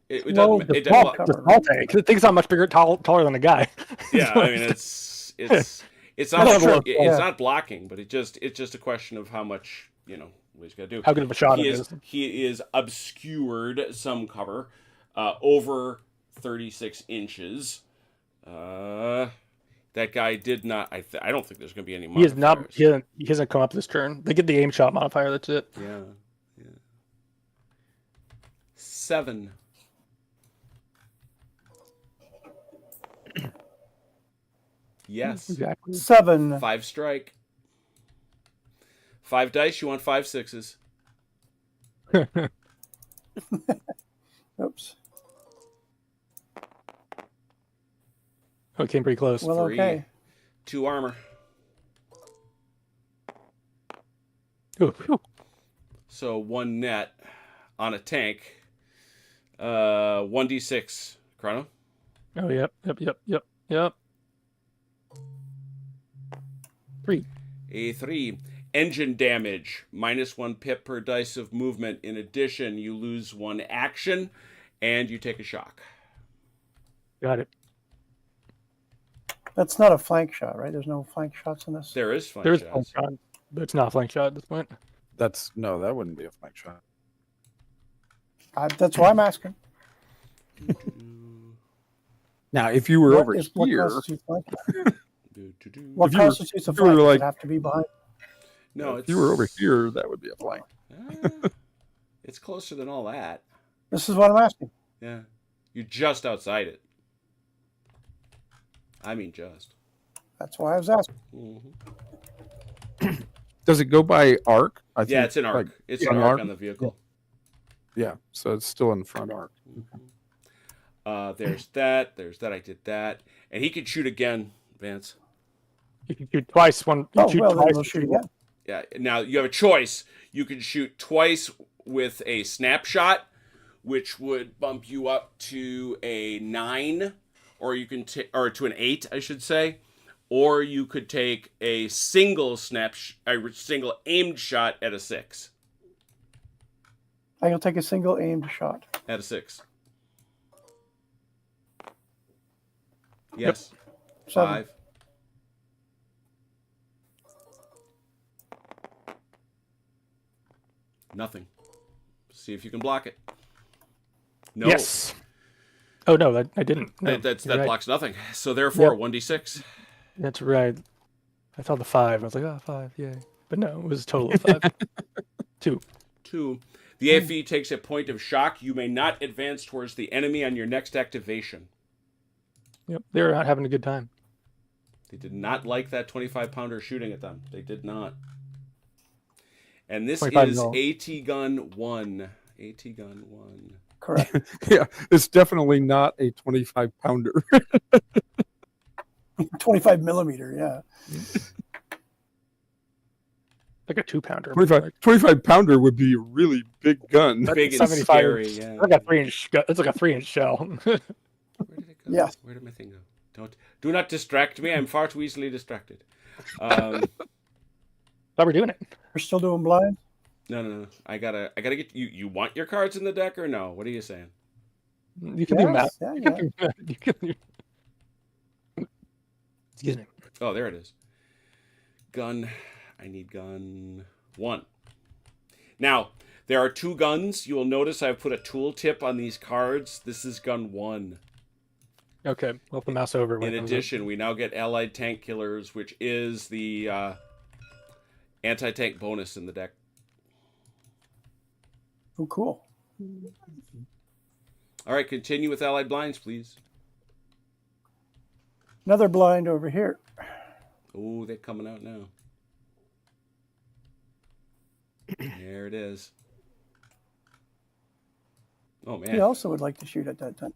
Speaker 2: It
Speaker 1: low
Speaker 2: doesn't. It
Speaker 1: default
Speaker 2: doesn't.
Speaker 1: cover.
Speaker 4: The small tank. The thing's not much bigger, taller than a guy.
Speaker 2: Yeah, I mean, it's not
Speaker 4: That's true.
Speaker 2: it's not blocking, but it's just a question of how much what he's got to do.
Speaker 4: How good of a shot it is.
Speaker 2: He is obscured some cover, over 36 inches. That guy did not. I don't think there's going to be any.
Speaker 4: He is not.
Speaker 2: modifiers.
Speaker 4: He hasn't come up this turn. They get the aim shot modifier. That's it.
Speaker 2: Yeah. 7. Yes.
Speaker 4: Exactly.
Speaker 1: 7.
Speaker 2: 5 strike. 5 dice. You want 5 sixes.
Speaker 1: Oops.
Speaker 4: Oh, it came pretty close.
Speaker 1: Well,
Speaker 2: 3.
Speaker 1: okay.
Speaker 2: 2 armor.
Speaker 4: Ooh, phew.
Speaker 2: So 1 net on a tank. 1d6. Chrono.
Speaker 4: Oh, yep. 3.
Speaker 2: A 3. Engine damage. -1 pip per dice of movement. In addition, you lose 1 action, and you take a shock.
Speaker 4: Got it.
Speaker 1: That's not a flank shot, right? There's no flank shots in this.
Speaker 2: There is flank
Speaker 4: There's
Speaker 2: shots.
Speaker 4: flank shot, but it's not a flank shot at this point.
Speaker 3: That wouldn't be a flank shot.
Speaker 1: That's why I'm asking.
Speaker 3: Now, if you were over
Speaker 1: What
Speaker 3: here,
Speaker 1: constitutes flank shot? What
Speaker 3: If you were-
Speaker 1: constitutes a
Speaker 3: if you were
Speaker 1: flank? Does
Speaker 3: like-
Speaker 1: it have to be behind?
Speaker 2: No,
Speaker 3: if you were over here, that would be a flank.
Speaker 2: It's closer than all that.
Speaker 1: This is what I'm asking.
Speaker 2: Yeah. You're just outside it. I mean, just.
Speaker 1: That's why I was asking.
Speaker 2: Mm-hmm.
Speaker 3: Does it go by arc? I think,
Speaker 2: Yeah, it's an arc.
Speaker 3: like,
Speaker 2: It's
Speaker 3: yeah,
Speaker 2: an
Speaker 3: an
Speaker 2: arc
Speaker 3: arc.
Speaker 2: on the vehicle.
Speaker 3: Yeah, so it's still in front arc.
Speaker 2: There's that. There's that. I did that. And he could shoot again, Vance.
Speaker 4: You can shoot twice. You
Speaker 1: Oh,
Speaker 4: shoot
Speaker 1: well, then
Speaker 4: twice.
Speaker 1: we'll shoot again.
Speaker 2: Yeah. Now, you have a choice. You can shoot twice with a snapshot, which would bump you up to a 9, or you can or to an 8, I should say. Or you could take a single single aimed shot at a 6.
Speaker 1: I will take a single aimed shot.
Speaker 2: At a 6. Yes.
Speaker 1: 7.
Speaker 2: 5. Nothing. See if you can block it. No.
Speaker 4: Yes. Oh no, I didn't. No,
Speaker 2: That
Speaker 4: you're right.
Speaker 2: blocks nothing. So therefore, 1d6.
Speaker 4: That's right. I thought the 5. I was like, oh, 5, yay. But no, it was a total of 5. 2.
Speaker 2: 2. The AFE takes a point of shock. You may not advance towards the enemy on your next activation.
Speaker 4: Yep, they were not having a good time.
Speaker 2: They did not like that 25-pounder shooting at them. They did not. And this
Speaker 4: 25
Speaker 2: is
Speaker 4: mil.
Speaker 2: AT Gun 1. AT Gun 1.
Speaker 1: Correct.
Speaker 3: Yeah, it's definitely not a 25-pounder.
Speaker 1: 25 millimeter, yeah.
Speaker 4: Like a 2-pounder.
Speaker 3: 25-pounder would be a really big gun.
Speaker 2: Big and
Speaker 4: 75.
Speaker 2: scary. Yeah.
Speaker 4: It's like a 3-inch. It's like a 3-inch shell.
Speaker 2: Where did it go?
Speaker 1: Yeah.
Speaker 2: Where did my thing go? Do not distract me. I'm far too easily distracted.
Speaker 4: Thought we're doing it.
Speaker 1: We're still doing blind?
Speaker 2: No. I gotta get you. You want your cards in the deck or no? What are you saying?
Speaker 4: You can do math.
Speaker 1: Yeah,
Speaker 4: You
Speaker 1: yeah.
Speaker 4: can do math. You can do... Excuse me.
Speaker 2: Oh, there it is. Gun. I need gun 1. Now, there are 2 guns. You will notice I've put a tooltip on these cards. This is gun 1.
Speaker 4: Okay, we'll have the mouse over. when
Speaker 2: In
Speaker 4: it comes
Speaker 2: addition, we now get Allied Tank Killers, which is the anti-tank bonus in the deck.
Speaker 1: Oh, cool.
Speaker 2: All right, continue with Allied Blinds, please.
Speaker 1: Another blind over here.
Speaker 2: Oh, they're coming out now. There it is. Oh, man.
Speaker 1: He also would like to shoot at that time.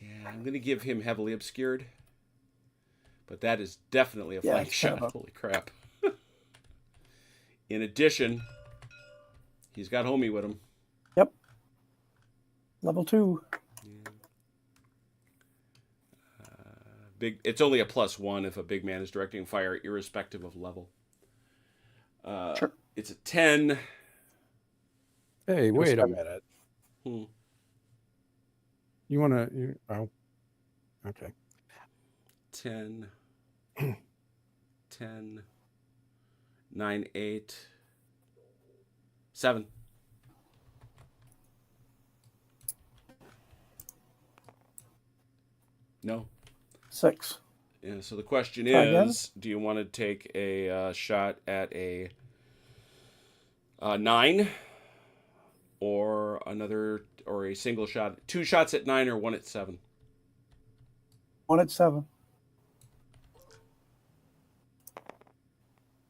Speaker 2: Yeah, I'm going to give him heavily obscured. But that is definitely a
Speaker 1: Yeah,
Speaker 2: flank
Speaker 1: it's kind
Speaker 2: shot.
Speaker 1: of a-
Speaker 2: Holy crap. In addition, he's got homie with him.
Speaker 1: Yep. Level 2.
Speaker 2: big. It's only a +1 if a big man is directing fire, irrespective of level.
Speaker 1: Sure.
Speaker 2: It's a 10.
Speaker 3: Hey, wait a minute.
Speaker 2: Hmm.
Speaker 3: You want to? Oh, okay.
Speaker 2: 10. 10. 9, 8. 7. No.
Speaker 1: 6.
Speaker 2: Yeah, so the question
Speaker 1: Try again?
Speaker 2: is, do you want to take a shot at a 9 or a single shot? 2 shots at 9 or 1 at 7?
Speaker 1: 1 at 7.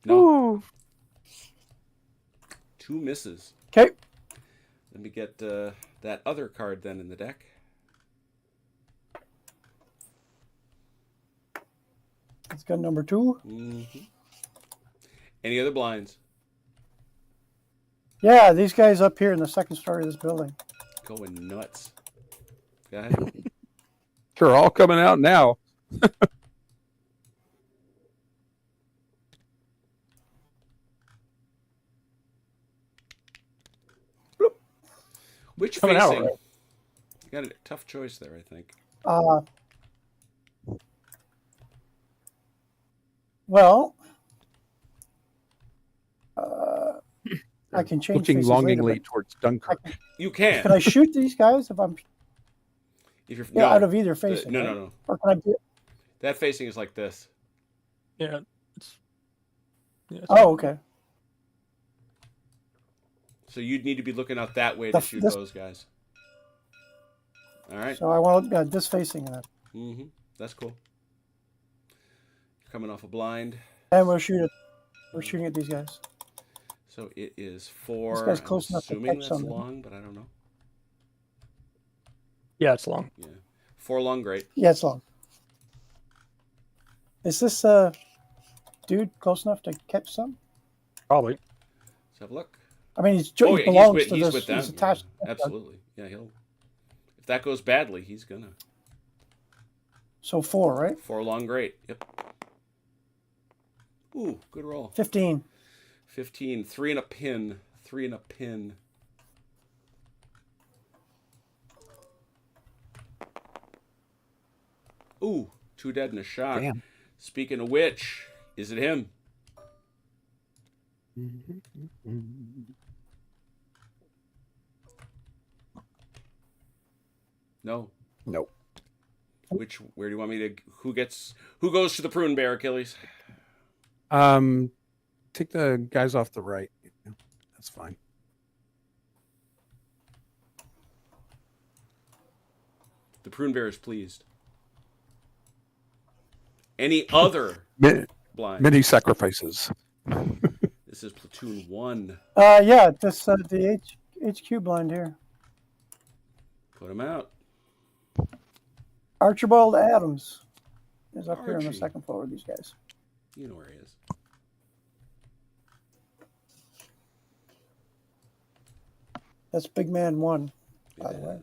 Speaker 2: No.
Speaker 4: Ooh.
Speaker 2: 2 misses.
Speaker 1: Okay.
Speaker 2: Let me get that other card then in the deck.
Speaker 1: It's gun number 2.
Speaker 2: Mm-hmm. Any other blinds?
Speaker 1: Yeah, these guys up here in the second story of this building.
Speaker 2: Going nuts. Go ahead.
Speaker 3: They're all coming out now.
Speaker 2: Which
Speaker 4: Coming out,
Speaker 2: facing?
Speaker 4: right?
Speaker 2: You got a tough choice there, I think.
Speaker 1: Well, I can change
Speaker 3: Looking
Speaker 1: faces
Speaker 3: longingly
Speaker 1: later,
Speaker 3: towards Dunkirk.
Speaker 2: You
Speaker 1: but
Speaker 2: can.
Speaker 1: can I shoot these guys if I'm
Speaker 2: If you're
Speaker 1: out of either facing?
Speaker 2: no,
Speaker 1: right?
Speaker 2: no, no.
Speaker 1: Or can I do?
Speaker 2: That facing is like this.
Speaker 4: Yeah. It's
Speaker 1: Oh, okay.
Speaker 2: So you'd need to be looking out that way
Speaker 1: The-
Speaker 2: to shoot
Speaker 1: this-
Speaker 2: those guys. All right.
Speaker 1: So I want this facing that,
Speaker 2: Mm-hmm. That's cool. You're coming off a blind.
Speaker 1: and we'll shoot it. We're shooting at these guys.
Speaker 2: So it is 4.
Speaker 1: guy's close
Speaker 2: I'm
Speaker 1: enough to
Speaker 2: assuming
Speaker 1: catch
Speaker 2: that's
Speaker 1: something.
Speaker 2: long, but I don't know.
Speaker 4: Yeah, it's long.
Speaker 2: Yeah. 4 long, great.
Speaker 1: Yeah, it's long. Is this dude close enough to catch some?
Speaker 4: Probably.
Speaker 2: Let's have a look.
Speaker 1: I mean, he
Speaker 2: Oh, yeah,
Speaker 1: belongs
Speaker 2: he's
Speaker 1: to
Speaker 2: with
Speaker 1: this.
Speaker 2: them.
Speaker 1: He's attached.
Speaker 2: Yeah, absolutely. Yeah, he'll. If that goes badly, he's gonna.
Speaker 1: So 4, right?
Speaker 2: 4 long, great. Yep. Ooh, good roll.
Speaker 1: 15.
Speaker 2: 15. 3 and a pin. 3 and a pin. Ooh, 2 dead and a shot.
Speaker 3: Damn.
Speaker 2: Speaking of which, is it him? No.
Speaker 3: Nope.
Speaker 2: Where do you want me to? Who goes to the prune bear, Achilles?
Speaker 3: Take the guys off the right. That's fine.
Speaker 2: The prune bear is pleased. Any other blind?
Speaker 3: Many sacrifices.
Speaker 2: This is platoon 1.
Speaker 1: Yeah, this the HQ blind here.
Speaker 2: Put him out.
Speaker 1: Archibald Adams is up here on the
Speaker 2: Archie.
Speaker 1: second floor with these guys.
Speaker 2: You know where he is.
Speaker 1: That's Big Man 1, by the
Speaker 2: Yeah.
Speaker 1: way.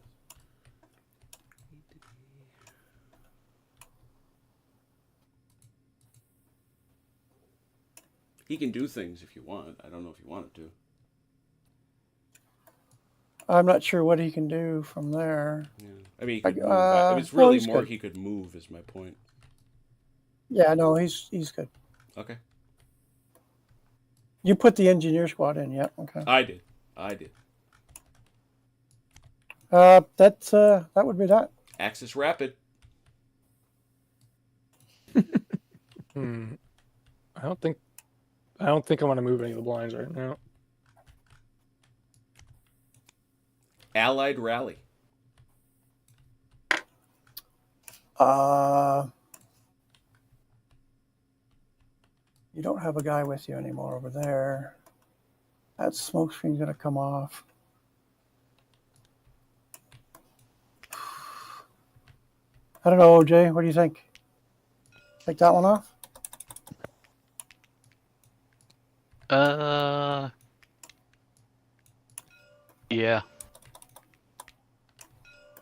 Speaker 2: He can do things if you want. I don't know if you wanted to.
Speaker 1: I'm not sure what he can do from there.
Speaker 2: Yeah. I mean, he could move. It's
Speaker 1: well,
Speaker 2: really
Speaker 1: he's
Speaker 2: more
Speaker 1: good.
Speaker 2: he could move is my point.
Speaker 1: Yeah, no, he's good.
Speaker 2: Okay.
Speaker 1: You put the engineer squad in, yeah, okay.
Speaker 2: I did.
Speaker 1: That would be that.
Speaker 2: Axis Rapid.
Speaker 4: I don't think I want to move any of the blinds right now.
Speaker 2: Allied Rally.
Speaker 1: You don't have a guy with you anymore over there. That smoke screen's gonna come off. I don't know, OJ. What do you think? Take that one off?
Speaker 5: Yeah.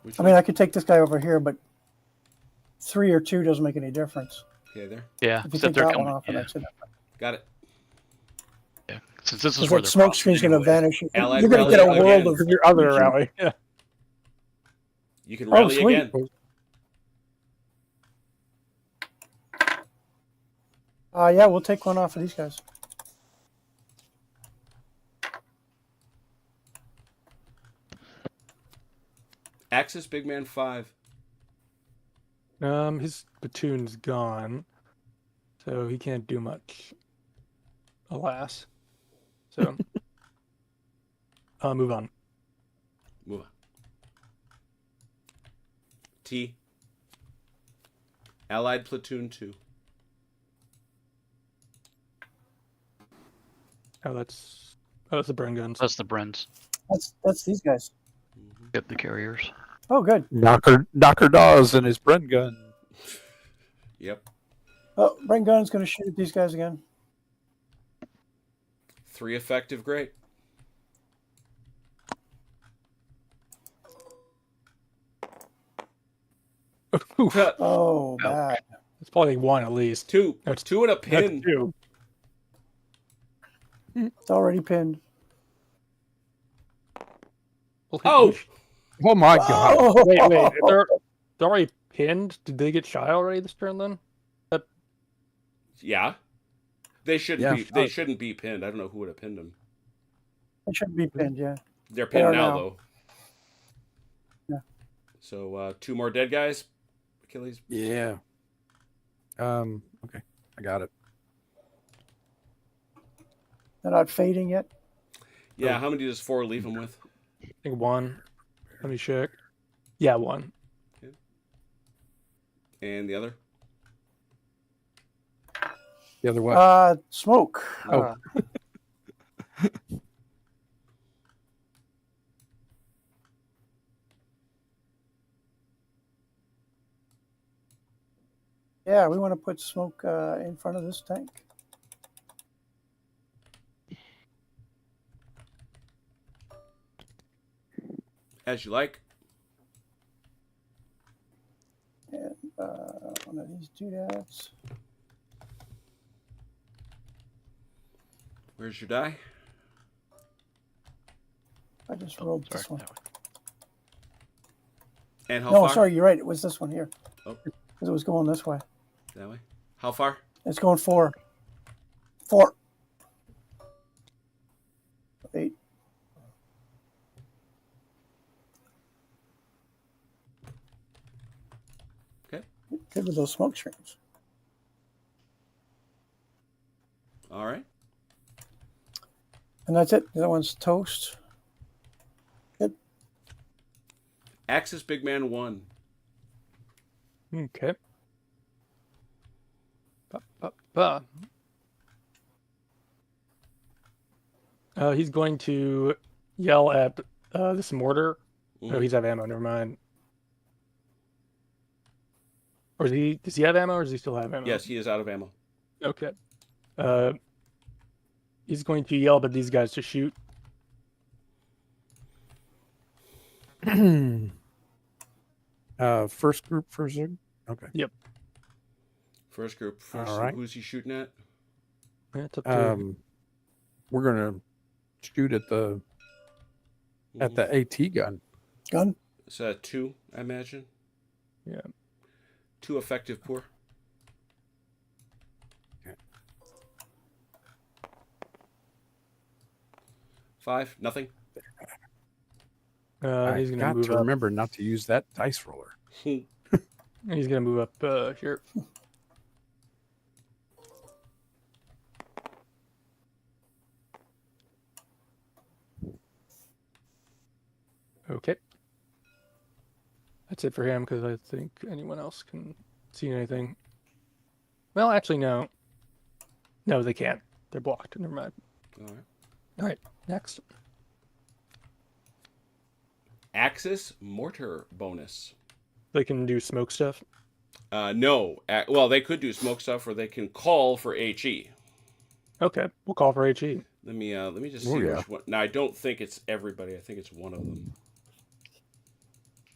Speaker 2: Which
Speaker 1: I mean, I could take this guy over here, but 3 or 2 doesn't make any difference.
Speaker 2: Okay, there.
Speaker 5: Yeah,
Speaker 1: If you
Speaker 5: except
Speaker 1: take
Speaker 5: they're
Speaker 1: that
Speaker 5: coming.
Speaker 1: one off, it
Speaker 5: Yeah,
Speaker 1: makes it.
Speaker 2: Got it.
Speaker 5: yeah. Since this is
Speaker 1: Because
Speaker 5: where
Speaker 1: that
Speaker 5: they're
Speaker 1: smoke
Speaker 5: crossing
Speaker 1: screen's going to
Speaker 5: anyways.
Speaker 1: vanish.
Speaker 2: Allied
Speaker 1: You're going to get a
Speaker 2: rally
Speaker 1: world
Speaker 2: again.
Speaker 1: of
Speaker 4: Your other rally. Yeah.
Speaker 2: You can
Speaker 1: Oh,
Speaker 2: rally
Speaker 1: sweet.
Speaker 2: again.
Speaker 1: Yeah, we'll take one off of these guys.
Speaker 2: Axis Big Man 5.
Speaker 4: His platoon's gone, so he can't do much. Alas. So, move on.
Speaker 2: Move on. T. Allied Platoon 2.
Speaker 4: Oh, that's the burn guns.
Speaker 5: That's the Brens.
Speaker 1: That's these guys.
Speaker 5: Yep, the carriers.
Speaker 1: Oh, good.
Speaker 3: Knocker Dawes and his Bren gun.
Speaker 2: Yep.
Speaker 1: Oh, Bren Gunn's going to shoot at these guys again.
Speaker 2: 3 effective, great.
Speaker 4: Oof.
Speaker 1: Oh, bad.
Speaker 4: It's probably one at least.
Speaker 2: 2.
Speaker 4: That's
Speaker 2: 2 and a
Speaker 4: That's
Speaker 2: pin.
Speaker 4: 2.
Speaker 1: It's already pinned.
Speaker 2: Oh!
Speaker 3: Oh my god.
Speaker 1: Oh!
Speaker 4: Wait. They're already pinned. Did they get shy already this turn then?
Speaker 2: Yeah. They shouldn't
Speaker 3: Yeah,
Speaker 2: be. They shouldn't be pinned. I don't know who would have pinned them.
Speaker 1: It shouldn't be pinned, yeah.
Speaker 2: They're
Speaker 1: They
Speaker 2: pinned
Speaker 1: are
Speaker 2: now,
Speaker 1: now.
Speaker 2: though.
Speaker 1: Yeah.
Speaker 2: So 2 more dead guys. Achilles.
Speaker 3: Yeah. Okay. I got it.
Speaker 1: They're not fading yet.
Speaker 2: Yeah. How many does 4 leave him with?
Speaker 4: I think 1. Let me check. Yeah, 1.
Speaker 2: And the other?
Speaker 3: The other way.
Speaker 1: Smoke.
Speaker 3: Oh.
Speaker 1: Yeah, we want to put smoke in front of this tank.
Speaker 2: As you like.
Speaker 1: And one of these doodads.
Speaker 2: Where's your die?
Speaker 1: I just rolled this one.
Speaker 5: that way.
Speaker 2: And how
Speaker 1: No,
Speaker 2: far?
Speaker 1: sorry, you're right. It was this one here.
Speaker 2: Oh.
Speaker 1: Because it was going this way.
Speaker 2: That way. How far?
Speaker 1: It's going 4. 4. 8.
Speaker 2: Okay.
Speaker 1: Good with those smoke screens.
Speaker 2: All right.
Speaker 1: And that's it. The other one's toast. Good.
Speaker 2: Axis Big Man 1.
Speaker 4: Okay. Ba. He's going to yell at this mortar.
Speaker 2: Mhm.
Speaker 4: Oh, he's out of ammo. Never mind. Or does he have ammo, or does he still have ammo?
Speaker 2: Yes, he is out of ammo.
Speaker 4: Okay. He's going to yell at these guys to shoot.
Speaker 3: First group, first zig. Okay.
Speaker 2: First group. First.
Speaker 3: All right.
Speaker 2: Who's he shooting at?
Speaker 4: Yeah, it's up to
Speaker 3: We're gonna shoot at the AT gun.
Speaker 1: Gun.
Speaker 2: It's 2, I imagine.
Speaker 4: Yeah.
Speaker 2: 2 effective pour.
Speaker 3: Okay.
Speaker 2: 5. Nothing.
Speaker 3: I
Speaker 4: he's going to
Speaker 3: got
Speaker 4: move
Speaker 3: to
Speaker 4: up.
Speaker 3: remember not to use that dice roller.
Speaker 4: He's going to move up here. Okay. That's it for him, because I think anyone else can see anything. Well, actually, no. No, they can't. They're blocked. Never mind.
Speaker 2: All right.
Speaker 4: All right, next.
Speaker 2: Axis mortar bonus.
Speaker 4: They can do smoke stuff.
Speaker 2: No. Well, they could do smoke stuff, or they can call for HE.
Speaker 4: Okay, we'll call for HE.
Speaker 2: Let me just
Speaker 3: Oh,
Speaker 2: see
Speaker 3: yeah.
Speaker 2: which one. Now, I don't think it's everybody. I think it's one of them.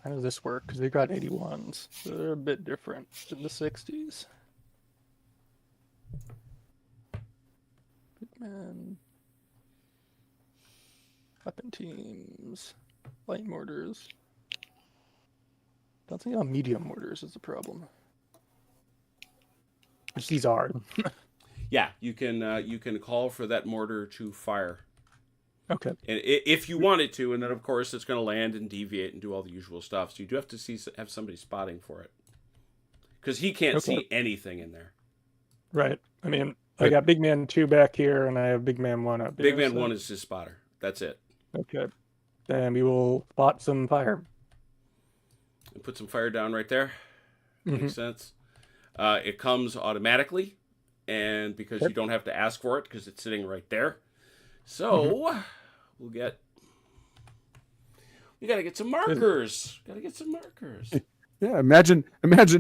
Speaker 4: How does this work? Because they've got 81s. So they're a bit different than the 60s. Hitman. Weapon teams. Light mortars. Don't think medium mortars is the problem. Which these are.
Speaker 2: Yeah, you can call for that mortar to fire.
Speaker 4: Okay.
Speaker 2: And if you wanted to, and then of course it's going to land and deviate and do all the usual stuff. So you do have to have somebody spotting for it, because he can't see anything in there.
Speaker 4: Right. I mean, I got Big Man 2 back here, and I have Big Man 1 up here.
Speaker 2: Big Man 1 is his spotter. That's it.
Speaker 4: Okay. Then we will spot some fire.
Speaker 2: And put some fire down right there.
Speaker 4: Mm-hmm.
Speaker 2: Makes sense. It comes automatically, and because you don't have to ask for it, because it's sitting right there. So we got to get some markers. Got to get some markers.
Speaker 3: Yeah, imagine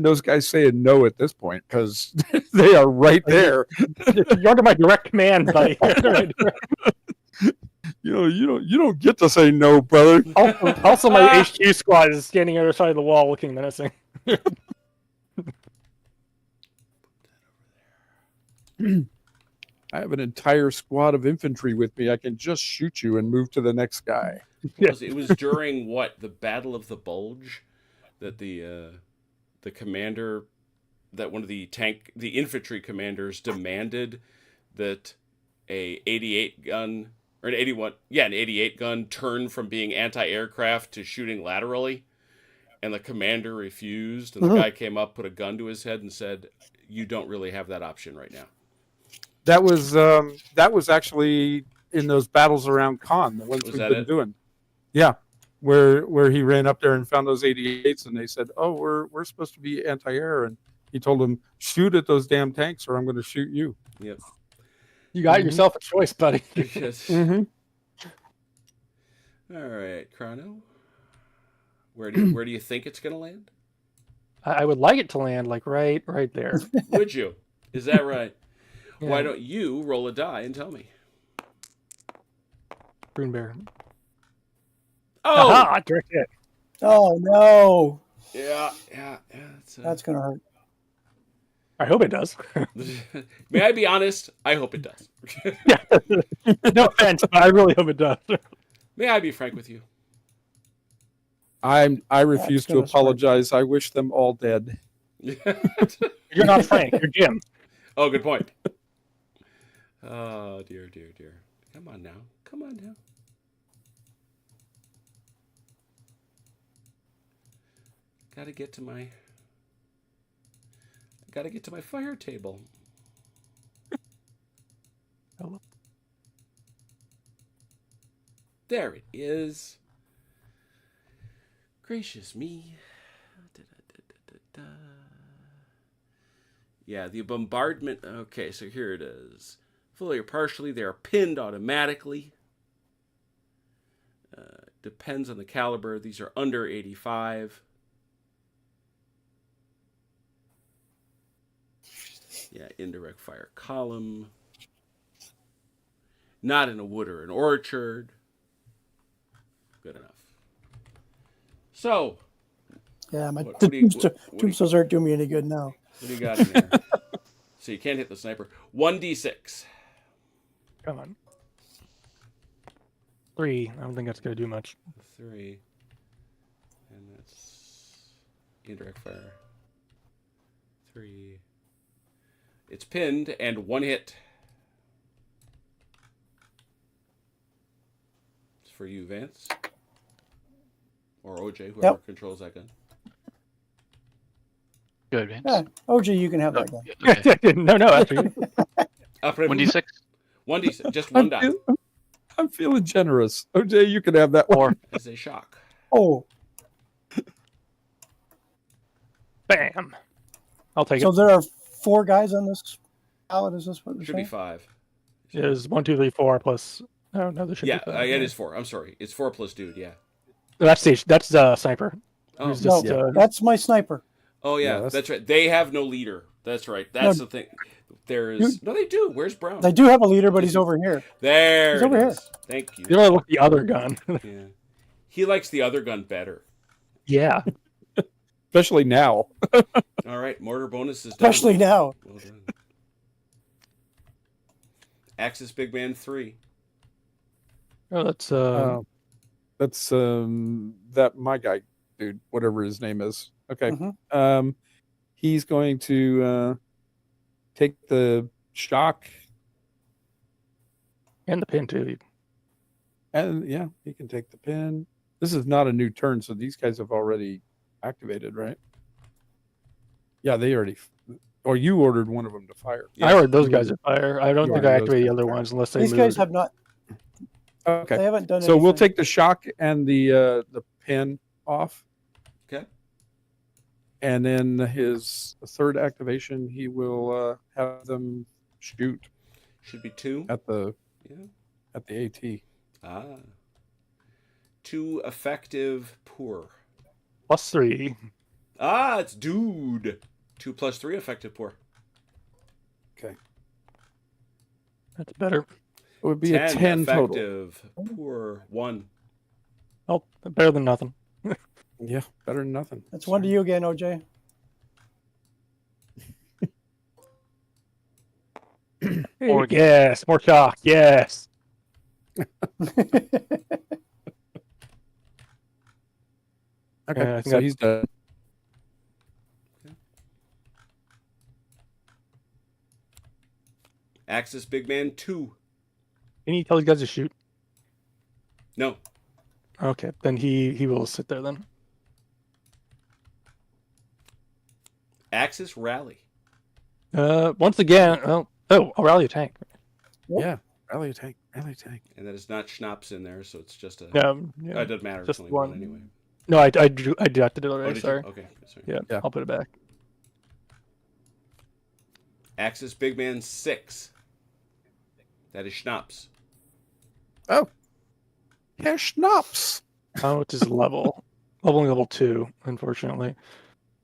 Speaker 3: those guys saying no at this point, because they are right there.
Speaker 4: You're under my direct command, buddy.
Speaker 3: You don't get to say no, brother.
Speaker 4: Also, my HQ squad is standing on the other side of the wall, looking menacing.
Speaker 3: I have an entire squad of infantry with me. I can just shoot you and move to the next guy.
Speaker 2: It was during the Battle of the Bulge, that the commander, that one of the infantry commanders demanded that an 88 gun or an 88 gun turn from being anti-aircraft to shooting laterally, and the commander refused, and the guy came up, put a gun to his head, and said, "You don't really have that option right now."
Speaker 3: That was actually in those battles around Khan, the ones we've been doing. Yeah, where he ran up there and found those 88s, and they said, "Oh, we're supposed to be anti-air," and he told them, "Shoot at those damn tanks, or I'm going to shoot you."
Speaker 2: Yep.
Speaker 4: You got yourself a choice, buddy.
Speaker 2: Yes. All right, Chrono. Where do you think it's going to land?
Speaker 4: I would like it to land like right there.
Speaker 2: Would you? Is that right?
Speaker 4: Yeah.
Speaker 2: Why don't you roll a die and tell me?
Speaker 4: Prune Bear.
Speaker 2: Oh!
Speaker 4: Aha! Direct hit.
Speaker 1: Oh no!
Speaker 2: Yeah.
Speaker 1: That's gonna hurt.
Speaker 4: I hope it does.
Speaker 2: May I be honest? I hope it does.
Speaker 4: Yeah. No offense, but I really hope it does.
Speaker 2: May I be frank with you?
Speaker 3: I refuse to apologize. I wish them all dead.
Speaker 4: You're not Frank. You're Jim.
Speaker 2: Oh, good point. Oh, dear. Come on now. Gotta get to my fire table.
Speaker 4: Hello.
Speaker 2: There it is. Gracious me. Yeah, the bombardment. Okay, so here it is. Fully or partially, they are pinned automatically. Depends on the caliber. These are under 85. Yeah, indirect fire column. Not in a wood or an orchard. Good enough. So.
Speaker 1: Yeah, my tombstones aren't doing me any good now.
Speaker 2: What do you got in there? So you can't hit the sniper. 1d6.
Speaker 4: Come on. 3. I don't think that's going to do much.
Speaker 2: 3. And that's indirect fire. 3. It's pinned and 1 hit. It's for you, Vance. Or OJ, whoever controls that gun.
Speaker 5: Good, Vance.
Speaker 1: Yeah, OG, you can have that gun.
Speaker 5: Okay.
Speaker 4: No, actually.
Speaker 5: 1d6?
Speaker 2: 1d6, just one die.
Speaker 3: I'm feeling generous. OJ, you can have that one.
Speaker 2: As a shock.
Speaker 1: Oh,
Speaker 4: Bam. I'll take
Speaker 1: so
Speaker 4: it.
Speaker 1: there are 4 guys on this pallet. Is this what you're
Speaker 2: Should be
Speaker 1: saying?
Speaker 2: 5.
Speaker 4: It is 1, 2, 3, 4 plus. Oh no, there should
Speaker 2: Yeah,
Speaker 4: be 5.
Speaker 2: it is 4. I'm sorry. It's 4 plus dude, yeah.
Speaker 4: That's sniper.
Speaker 2: Oh,
Speaker 4: Who's
Speaker 1: No,
Speaker 4: just,
Speaker 1: that's my sniper.
Speaker 2: oh yeah,
Speaker 3: Yeah,
Speaker 2: that's right. They have no leader. That's right. That's the thing. There is... No, they do. Where's Brown?
Speaker 1: They do have a leader, but he's over here.
Speaker 2: There
Speaker 1: He's over
Speaker 2: it
Speaker 1: here.
Speaker 2: is. Thank you.
Speaker 4: You don't look the other gun.
Speaker 2: Yeah. He likes the other gun better.
Speaker 4: Yeah.
Speaker 3: Especially now.
Speaker 2: All right, mortar bonus is done.
Speaker 1: Especially now.
Speaker 2: Well done. Axis Big Man 3.
Speaker 4: Oh, that's
Speaker 3: That's that my guy, dude, whatever his name is. Okay.
Speaker 1: Mhm.
Speaker 3: He's going to take the shock,
Speaker 4: and the pin too.
Speaker 3: and yeah, he can take the pin. This is not a new turn, so these guys have already activated, right? Yeah, they already. Or you ordered one of them to fire.
Speaker 2: Yeah.
Speaker 4: I ordered those guys at fire. I don't
Speaker 3: You
Speaker 4: think I
Speaker 3: ordered those
Speaker 4: activated the
Speaker 3: guys
Speaker 4: other
Speaker 3: at fire.
Speaker 4: ones unless they
Speaker 1: These
Speaker 4: moved.
Speaker 1: guys have not.
Speaker 3: Okay.
Speaker 1: They haven't done
Speaker 3: So we'll
Speaker 1: anything.
Speaker 3: take the shock and the pin off,
Speaker 2: Okay.
Speaker 3: and then his third activation, he will have them shoot
Speaker 2: Should be 2.
Speaker 3: at the
Speaker 2: Yeah.
Speaker 3: AT.
Speaker 2: Ah. 2 effective poor.
Speaker 4: +3.
Speaker 2: Ah, it's dude. 2 plus 3 effective poor.
Speaker 3: Okay.
Speaker 4: That's better.
Speaker 3: It would be
Speaker 2: 10
Speaker 3: a 10 total.
Speaker 2: effective poor 1.
Speaker 4: Oh, better than nothing.
Speaker 3: Yeah, better than nothing.
Speaker 1: That's one to you again, OJ.
Speaker 5: Or-
Speaker 4: Yes, more shock. Yes.
Speaker 3: Okay,
Speaker 4: I think
Speaker 3: so
Speaker 4: I-
Speaker 3: he's done.
Speaker 2: Axis Big Man 2.
Speaker 4: Can you tell these guys to shoot?
Speaker 2: No.
Speaker 4: Okay, then he will sit there then.
Speaker 2: Axis Rally.
Speaker 4: Once again, I'll rally a tank.
Speaker 3: Yeah, rally tank, rally tank.
Speaker 2: And that is not Schnapps in there, so it's just a.
Speaker 4: Yeah,
Speaker 2: Oh, it doesn't matter.
Speaker 4: just
Speaker 2: It's only one
Speaker 4: one.
Speaker 2: anyway.
Speaker 4: No, I deducted it
Speaker 2: Oh,
Speaker 4: already.
Speaker 2: did
Speaker 4: Sorry.
Speaker 2: you? Okay. Sorry.
Speaker 4: Yeah,
Speaker 3: Yeah.
Speaker 4: I'll put it back.
Speaker 2: Axis Big Man 6. That is Schnapps.
Speaker 3: Oh, Herr Schnaps.
Speaker 4: Oh, it's his level 2, unfortunately.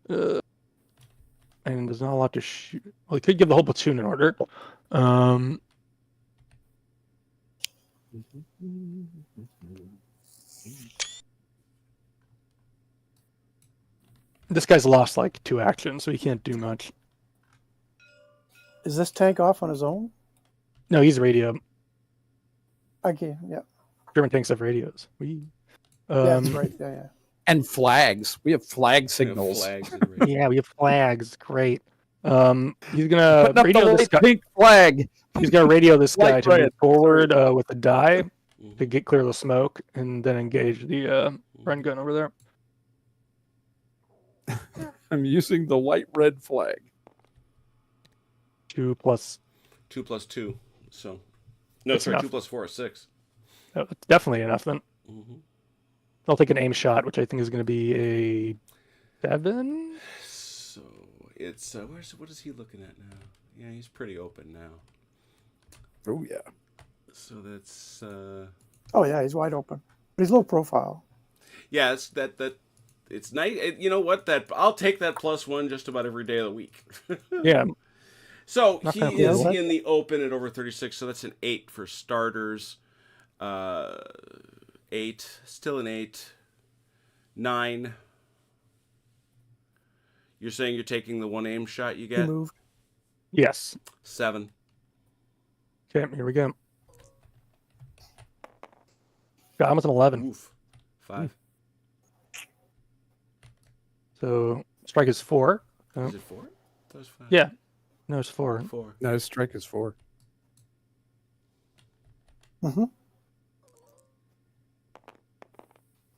Speaker 4: And there's not a lot to shoot. Well, he could give the whole platoon an order. This guy's lost like 2 actions, so he can't do much.
Speaker 1: Is this tank off on his own?
Speaker 4: No, he's radio.
Speaker 1: Okay, yeah.
Speaker 4: German tanks have radios.
Speaker 1: Yeah, that's right. Yeah, yeah.
Speaker 3: And flags. We have flag
Speaker 2: We have
Speaker 3: signals.
Speaker 2: flags and radio.
Speaker 4: Yeah, we have flags. Great. He's gonna
Speaker 3: Putting up the
Speaker 4: radio this
Speaker 3: light
Speaker 4: guy.
Speaker 3: pink flag.
Speaker 4: He's gonna radio this guy
Speaker 3: Light
Speaker 4: to move
Speaker 3: red.
Speaker 4: forward with a die
Speaker 2: Mhm.
Speaker 4: to get clear of the smoke, and then engage the run gun over there.
Speaker 3: I'm using the light red flag.
Speaker 4: 2 plus.
Speaker 2: 2 plus 2. So. No,
Speaker 4: That's
Speaker 2: sorry.
Speaker 4: enough.
Speaker 2: 2 plus 4 is 6.
Speaker 4: Oh, that's definitely enough then.
Speaker 2: Mm-hmm.
Speaker 4: I'll take an aim shot, which I think is going to be a 7.
Speaker 2: So it's what is he looking at now? Yeah, he's pretty open now.
Speaker 3: Oh yeah.
Speaker 2: So that's
Speaker 1: Oh yeah, he's wide open. But he's low profile.
Speaker 2: yeah, it's that it's nice. You know what? That I'll take that +1 just about every day of the week.
Speaker 4: Yeah.
Speaker 2: So
Speaker 4: Not
Speaker 2: he
Speaker 4: bad.
Speaker 2: is
Speaker 1: Yeah.
Speaker 2: in the open at over 36. So that's an 8 for starters. 8, still an 8. 9. You're saying you're taking the 1 aim shot you
Speaker 1: He
Speaker 2: get?
Speaker 1: moved.
Speaker 4: Yes.
Speaker 2: 7.
Speaker 4: Okay, here we go. Got him with an 11.
Speaker 2: Oof. 5.
Speaker 4: So strike is 4.
Speaker 2: Is it 4? That was 5.
Speaker 4: Yeah. No, it's 4.
Speaker 2: 4.
Speaker 3: No, his strike is 4.
Speaker 1: Mm-hmm.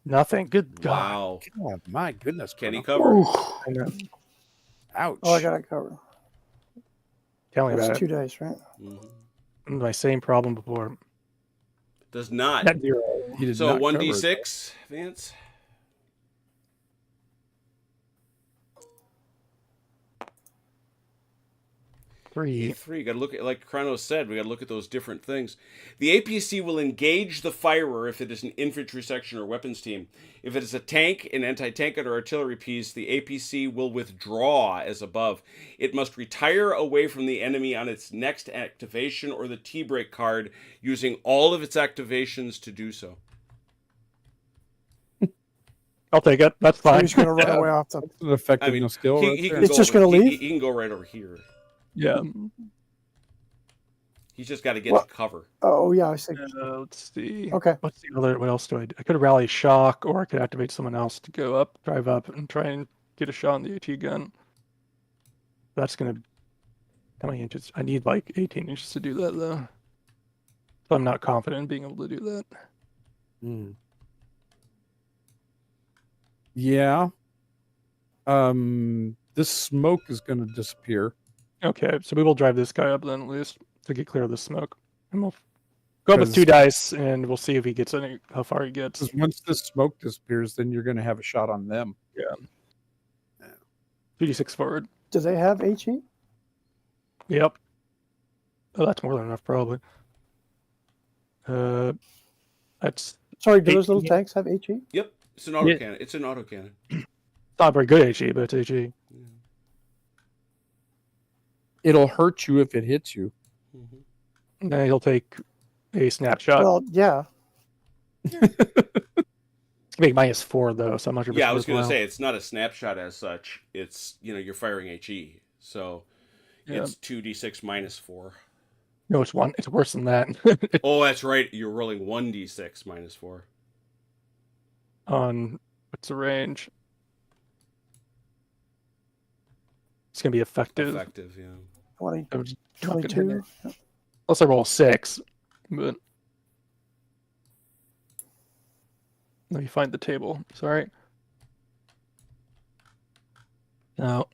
Speaker 4: Nothing. Good God.
Speaker 2: Wow.
Speaker 3: God, my goodness.
Speaker 2: Can he
Speaker 3: Bruno.
Speaker 2: cover?
Speaker 4: I know.
Speaker 3: Ouch.
Speaker 1: Oh, I got it covered.
Speaker 4: Tell me about
Speaker 1: That's
Speaker 4: it.
Speaker 1: 2 dice, right?
Speaker 2: Mm-hmm.
Speaker 4: My same problem before.
Speaker 2: Does not.
Speaker 4: Net 0.
Speaker 3: He did
Speaker 2: So
Speaker 3: not cover it.
Speaker 2: 1d6, Vance.
Speaker 4: 3.
Speaker 2: 3. Got to look at, like Chronos said, we got to look at those different things. The APC will engage the firer if it is an infantry section or weapons team. If it is a tank, an anti-tank or artillery piece, the APC will withdraw as above. It must retire away from the enemy on its next activation or the T-break card, using all of its activations to do so.
Speaker 4: I'll take it. That's
Speaker 1: So
Speaker 4: fine.
Speaker 1: he's going to run
Speaker 3: Yeah.
Speaker 1: away off the.
Speaker 3: That's an effective skill
Speaker 2: he,
Speaker 3: right
Speaker 2: he
Speaker 3: there.
Speaker 2: can
Speaker 1: It's
Speaker 2: go
Speaker 1: just
Speaker 2: over,
Speaker 1: gonna
Speaker 2: he-
Speaker 1: leave?
Speaker 2: He can go right over here.
Speaker 4: Yeah.
Speaker 2: He's just got to get
Speaker 1: Well-
Speaker 2: to cover.
Speaker 1: Oh, yeah, I see.
Speaker 4: Let's see.
Speaker 1: Okay.
Speaker 4: What's the other? What else do I do? I could rally shock, or I could activate someone else to go up, drive up, and try and get a shot on the AT gun. That's gonna. How many inches? I need like 18 inches to do that, though. So I'm not confident in being able to do that.
Speaker 3: Hmm. Yeah. This smoke is going to disappear.
Speaker 4: Okay, so we will drive this guy up then, at least to get clear of the smoke, and we'll go up with 2
Speaker 3: Because-
Speaker 4: dice, and we'll see if he gets any, how far he gets.
Speaker 3: Because once this smoke disappears, then you're going to have a shot on them.
Speaker 4: 2d6 forward.
Speaker 1: Do they have HE?
Speaker 4: Yep. Oh, that's more than enough, probably. That's
Speaker 1: Sorry, do those
Speaker 4: 18.
Speaker 1: little tanks have HE?
Speaker 2: Yep, it's an autocannon.
Speaker 4: Yeah.
Speaker 2: Cannon. It's an autocannon.
Speaker 4: not very good HE, but it's HE.
Speaker 3: It'll hurt you if it hits you.
Speaker 2: Mm-hmm.
Speaker 4: And he'll take a snapshot.
Speaker 1: Well, yeah.
Speaker 4: It's gonna be -4 though, so I'm not sure. If
Speaker 2: Yeah,
Speaker 4: it's
Speaker 2: I was going to
Speaker 4: worthwhile.
Speaker 2: say it's not a snapshot as such. It's you're firing HE, so
Speaker 4: Yeah.
Speaker 2: it's 2d6 -4.
Speaker 4: No, it's 1. It's worse than that.
Speaker 2: Oh, that's right. You're rolling 1d6 -4.
Speaker 4: On what's the range? It's gonna be effective.
Speaker 2: Effective, yeah.
Speaker 1: 20,
Speaker 4: I'm just not gonna hit
Speaker 1: 22.
Speaker 4: it. Unless I roll 6, but let me find the table. Sorry. No.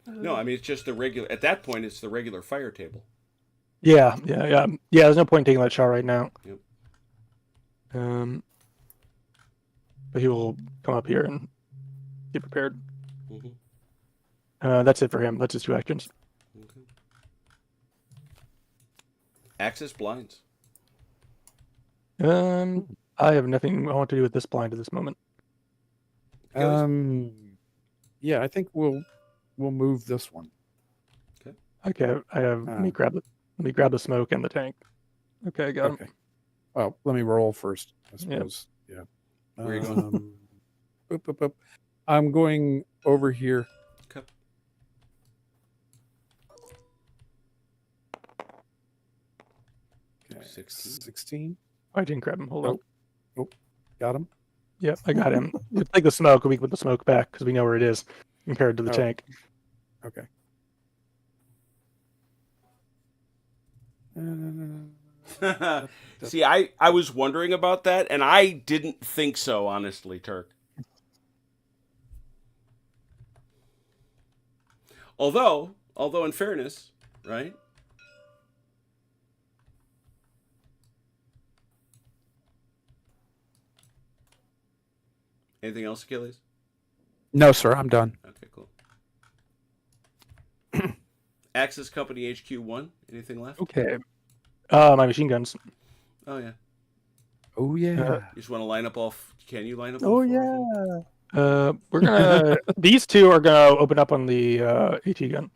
Speaker 2: No, I mean it's just the regular. At that point, it's the regular fire table.
Speaker 4: Yeah. There's no point in taking that shot right now.
Speaker 2: Yep.
Speaker 4: But he will come up here and get prepared.
Speaker 2: Mm-hmm.
Speaker 4: That's it for him. That's his 2 actions.
Speaker 2: Okay. Access blinds.
Speaker 4: I have nothing I want to do with this blind at this moment.
Speaker 3: Yeah, I think we'll move this one.
Speaker 4: Okay, I have. Let me grab the smoke and the tank. Okay, I got him.
Speaker 3: Okay. Well, let me roll first, I
Speaker 4: Yep.
Speaker 3: suppose. Yeah.
Speaker 2: Where are you going?
Speaker 3: Boop, boop, boop. I'm going over here.
Speaker 2: Okay.
Speaker 3: Okay.
Speaker 2: 16.
Speaker 3: 16.
Speaker 4: I didn't grab him. Hold on.
Speaker 3: Got him.
Speaker 4: Yep, I got him. Let's take the smoke. We can put the smoke back because we know where it is compared to the
Speaker 3: Oh.
Speaker 4: tank.
Speaker 3: Okay.
Speaker 2: See, I was wondering about that, and I didn't think so, honestly, Turk. Although in fairness, right? Anything else, Achilles?
Speaker 3: No, sir. I'm done.
Speaker 2: Okay, cool. Axis Company HQ1. Anything left?
Speaker 4: Okay. My machine guns.
Speaker 2: Oh yeah.
Speaker 3: Oh yeah.
Speaker 2: You just want to line up all. Can you line up?
Speaker 1: Oh,
Speaker 2: all 4 of them?
Speaker 1: yeah.
Speaker 4: We're gonna. These 2 are gonna open up on the AT gun.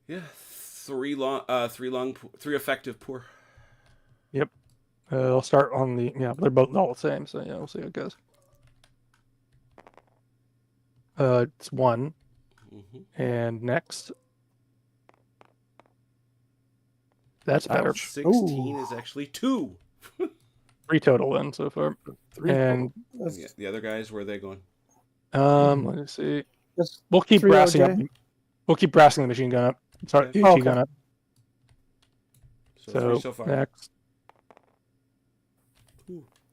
Speaker 2: Yeah. 3 effective pour.
Speaker 4: I'll start on the. Yeah, they're both all the same. So yeah, we'll see how it goes. It's 1,
Speaker 2: Mm-hmm.
Speaker 4: and next. That's better.
Speaker 3: Ouch.
Speaker 2: 16 is actually 2.
Speaker 4: 3 total then so far.
Speaker 3: 3.
Speaker 4: And
Speaker 2: Yeah, the other guys, where are they going?
Speaker 4: let me see.
Speaker 1: That's
Speaker 4: We'll keep
Speaker 1: 3
Speaker 4: brassing
Speaker 1: OJ.
Speaker 4: up. We'll keep brassing the machine gun up. Sorry,
Speaker 2: Okay.
Speaker 4: AT
Speaker 1: Okay.
Speaker 4: gun up.
Speaker 2: So,
Speaker 4: So,
Speaker 2: 3 so far.
Speaker 4: next.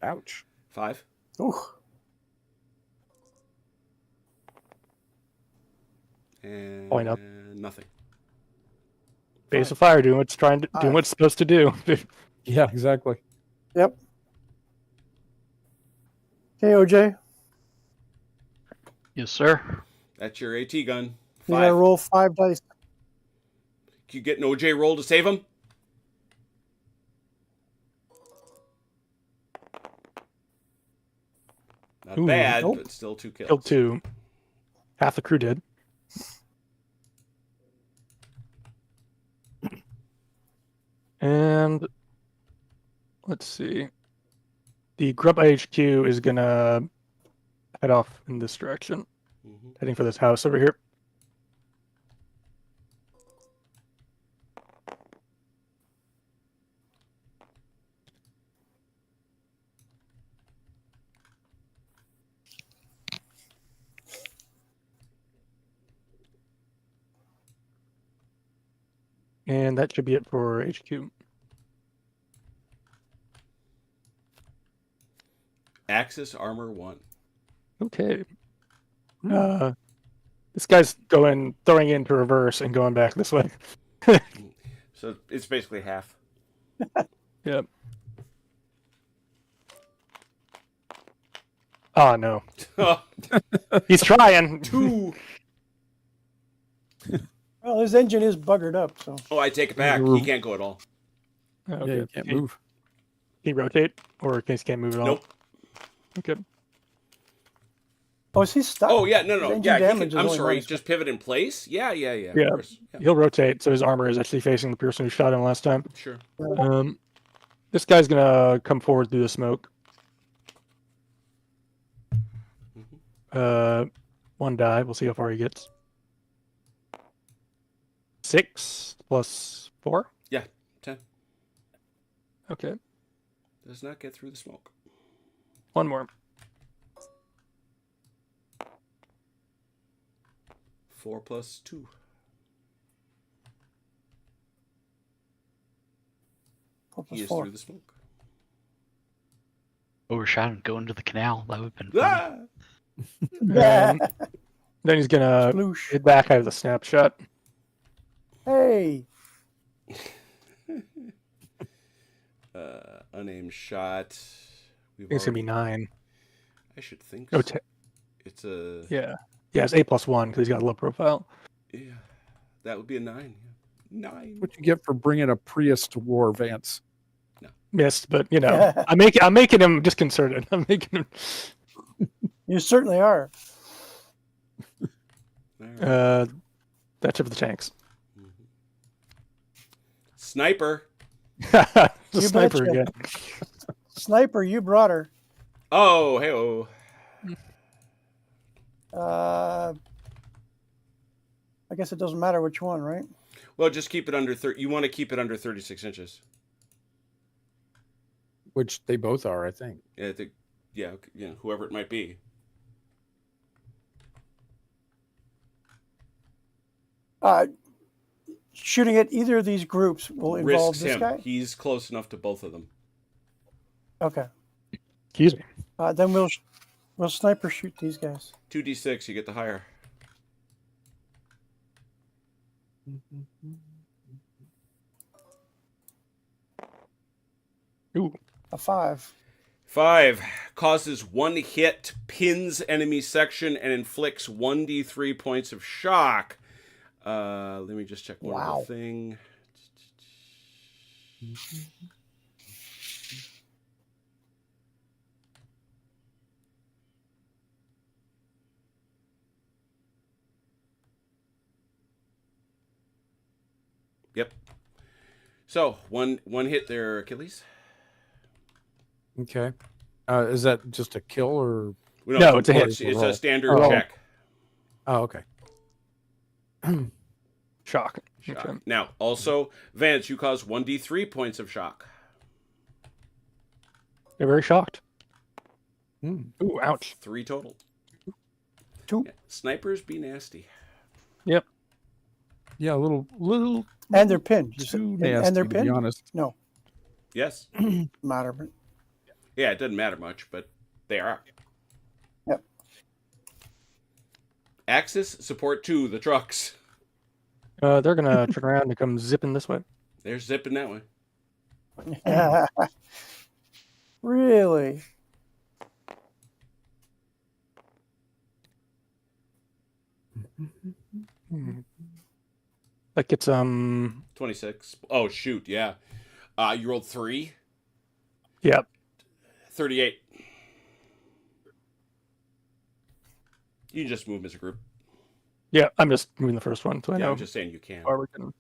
Speaker 3: Ouch.
Speaker 2: 5.
Speaker 1: Ooh.
Speaker 2: And
Speaker 4: Point up.
Speaker 2: nothing.
Speaker 4: Base
Speaker 2: 5.
Speaker 4: of fire doing doing
Speaker 1: Five.
Speaker 4: what it's supposed to do.
Speaker 3: Yeah, exactly.
Speaker 1: Yep. Okay, OJ.
Speaker 5: Yes, sir.
Speaker 2: That's your AT gun.
Speaker 1: You gotta
Speaker 2: 5.
Speaker 1: roll 5 dice.
Speaker 2: Can you get an OJ roll to save him? Not
Speaker 4: Ooh,
Speaker 2: bad,
Speaker 1: nope.
Speaker 2: but still 2 kills.
Speaker 4: Killed 2. Half the crew did. And let's see. The Grub HQ is gonna head off in this direction, heading for this house over here. And that should be it for HQ.
Speaker 2: Axis Armor 1.
Speaker 4: Okay. This guy's throwing into reverse and going back this way.
Speaker 2: So it's basically half.
Speaker 4: Yep. Oh no. He's trying.
Speaker 2: 2.
Speaker 1: Well, his engine is buggered up, so.
Speaker 2: Oh, I take it back. He can't go at all.
Speaker 3: Yeah,
Speaker 4: Okay.
Speaker 3: you can't move.
Speaker 4: Can he rotate? Or in case he can't move at all?
Speaker 2: Nope.
Speaker 4: Okay.
Speaker 1: Oh, is he stuck?
Speaker 2: Oh, yeah, no.
Speaker 1: His engine
Speaker 2: Yeah,
Speaker 1: damage is
Speaker 2: I'm
Speaker 1: only
Speaker 2: sorry.
Speaker 1: minus
Speaker 2: Just pivot in place? Yeah. Of
Speaker 4: Yeah.
Speaker 2: course. Yeah,
Speaker 4: He'll rotate, so his armor is actually facing the person who shot him last time.
Speaker 2: sure.
Speaker 4: This guy's gonna come forward through the smoke. One die. We'll see how far he gets. 6 plus 4.
Speaker 2: Yeah, 10.
Speaker 4: Okay.
Speaker 2: Does not get through the smoke.
Speaker 4: One more.
Speaker 2: 4 plus 2. He is
Speaker 1: 4.
Speaker 2: through the smoke.
Speaker 5: Overshot and go into the canal. That would have been funny.
Speaker 2: Ah!
Speaker 4: Then he's gonna
Speaker 1: Sploosh.
Speaker 4: hit back out of the snapshot.
Speaker 1: Hey.
Speaker 2: Unaimed shot.
Speaker 4: It's gonna be 9.
Speaker 2: I should think
Speaker 4: Oh,
Speaker 2: so. It's a...
Speaker 4: yeah. Yeah, it's 8 plus 1 because he's got a low profile.
Speaker 2: Yeah. That would be a 9. 9.
Speaker 3: What you get for bringing a Prius to war, Vance?
Speaker 4: Missed, but you know, I'm making him disconcerted. I'm making him.
Speaker 1: You certainly are.
Speaker 4: That's it for the tanks.
Speaker 2: Sniper.
Speaker 4: The
Speaker 1: You
Speaker 4: sniper
Speaker 1: betcha.
Speaker 4: again.
Speaker 1: Sniper, you brought her.
Speaker 2: Oh, hey-oh.
Speaker 1: I guess it doesn't matter which one, right?
Speaker 2: Well, just keep it under 30. You want to keep it under 36 inches.
Speaker 3: Which they both are, I think.
Speaker 2: Yeah, I think, whoever it might be.
Speaker 1: Shooting at either of these groups will involve
Speaker 2: Risks
Speaker 1: this
Speaker 2: him.
Speaker 1: guy?
Speaker 2: He's close enough to both of them.
Speaker 1: Okay.
Speaker 4: Excuse me.
Speaker 1: Then we'll sniper shoot these guys.
Speaker 2: 2d6, you get the higher.
Speaker 4: Ooh.
Speaker 1: A 5.
Speaker 2: 5. Causes 1 hit, pins enemy section, and inflicts 1d3 points of shock. Let me just check one other thing. Yep. So, one hit there, Achilles.
Speaker 3: Okay. Is that just a kill or?
Speaker 4: No, it's a hit.
Speaker 2: It's a standard
Speaker 3: Oh.
Speaker 2: check.
Speaker 3: Oh, okay.
Speaker 4: Shock.
Speaker 2: Shock.
Speaker 4: Okay.
Speaker 2: Now, also, Vance, you cause 1d3 points of shock.
Speaker 4: They're very shocked.
Speaker 3: Hmm.
Speaker 4: Ooh, ouch.
Speaker 2: 3 total.
Speaker 1: 2.
Speaker 2: Yeah. Snipers be nasty.
Speaker 4: Yep.
Speaker 3: Yeah, a little
Speaker 1: And they're pinned.
Speaker 3: too
Speaker 1: And
Speaker 3: nasty,
Speaker 1: they're
Speaker 3: to be
Speaker 1: pinned?
Speaker 3: honest.
Speaker 1: No.
Speaker 2: Yes.
Speaker 1: Matter. But
Speaker 2: Yeah, it doesn't matter much, but they are.
Speaker 1: Yep.
Speaker 2: Axis support 2, the trucks.
Speaker 4: They're gonna turn around and come zipping this way.
Speaker 2: They're zipping that way.
Speaker 1: Really?
Speaker 4: That gets
Speaker 2: 26. Oh, shoot, yeah. You rolled 3.
Speaker 4: Yep.
Speaker 2: 38. You can just move them as a group.
Speaker 4: Yeah, I'm just moving the first one, so I
Speaker 2: Yeah,
Speaker 4: know
Speaker 2: I'm just saying you can.
Speaker 4: how far we're getting.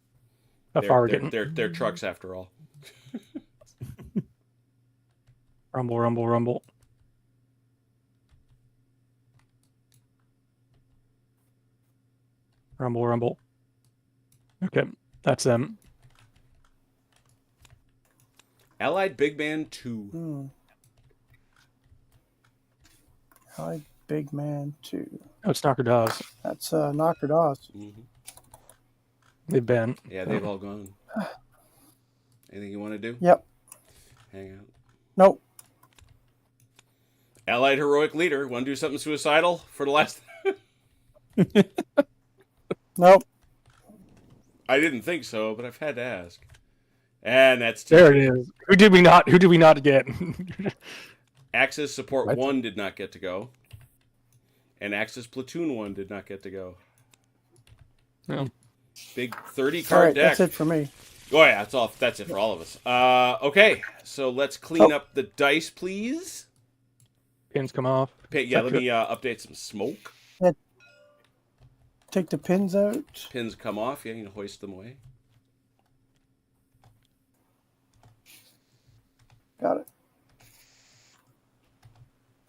Speaker 4: How far we're getting.
Speaker 2: They're trucks after all.
Speaker 4: Rumble, rumble, rumble. Rumble, rumble. Okay, that's them.
Speaker 2: Allied Big Man 2.
Speaker 1: Hmm. Hi, Big Man 2.
Speaker 4: Oh, it's Knocker Dawes.
Speaker 1: That's Knocker Dawes.
Speaker 2: Mm-hmm.
Speaker 4: They've been.
Speaker 2: Yeah, they've all gone. Anything you want to do?
Speaker 1: Yep.
Speaker 2: Hang out.
Speaker 1: Nope.
Speaker 2: Allied Heroic Leader. Want to do something suicidal for the last...
Speaker 1: Nope.
Speaker 2: I didn't think so, but I've had to ask. And that's...
Speaker 4: There it is. Who did we not get?
Speaker 2: Axis Support
Speaker 3: What?
Speaker 2: 1 did not get to go. And Axis Platoon 1 did not get to go.
Speaker 4: Oh.
Speaker 2: Big 30
Speaker 1: All
Speaker 2: card
Speaker 1: right,
Speaker 2: deck.
Speaker 1: that's it for me.
Speaker 2: Oh yeah, that's it for all of us. Okay, so let's clean up the dice, please.
Speaker 4: Pins come off.
Speaker 2: Yeah, let me update some smoke.
Speaker 1: Take the pins out.
Speaker 2: Pins come off. Yeah, you can hoist them away.
Speaker 1: Got it.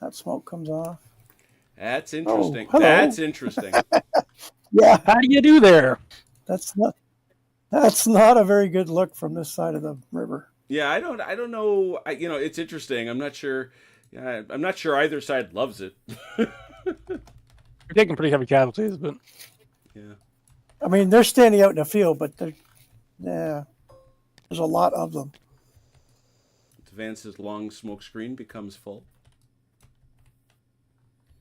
Speaker 1: That smoke comes off.
Speaker 2: That's interesting.
Speaker 1: hello.
Speaker 2: That's interesting.
Speaker 1: Yeah,
Speaker 4: How do you do there?
Speaker 1: that's not a very good look from this side of the river.
Speaker 2: Yeah, I don't know. It's interesting. I'm not sure. Yeah, I'm not sure either side loves it.
Speaker 4: We're taking pretty heavy casualties, but
Speaker 2: Yeah.
Speaker 1: I mean, they're standing out in the field, but there's a lot of them.
Speaker 2: Advance's long smoke screen becomes full.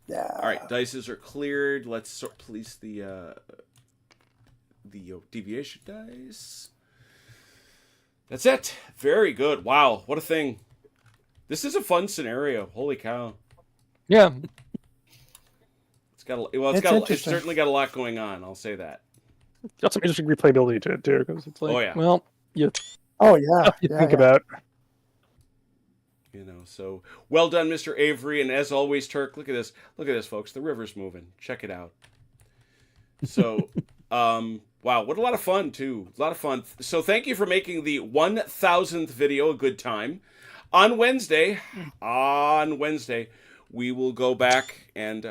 Speaker 1: Yeah.
Speaker 2: All right, dices are cleared. Let's place the deviation dice. That's it. Very good. Wow, what a thing. This is a fun scenario. Holy cow.
Speaker 4: yeah,
Speaker 1: It's
Speaker 2: certainly got a lot going on. I'll say that.
Speaker 4: got some interesting replayability to it too, because it's like,
Speaker 2: Oh, yeah.
Speaker 4: well, you
Speaker 1: Oh yeah.
Speaker 4: think about.
Speaker 2: So well done, Mr. Avery, and as always, Turk. Look at this, folks. The river's moving. Check it out. So, wow, what a lot of fun too. A lot of fun. So thank you for making the 1000th video a good time. On Wednesday, we will go back and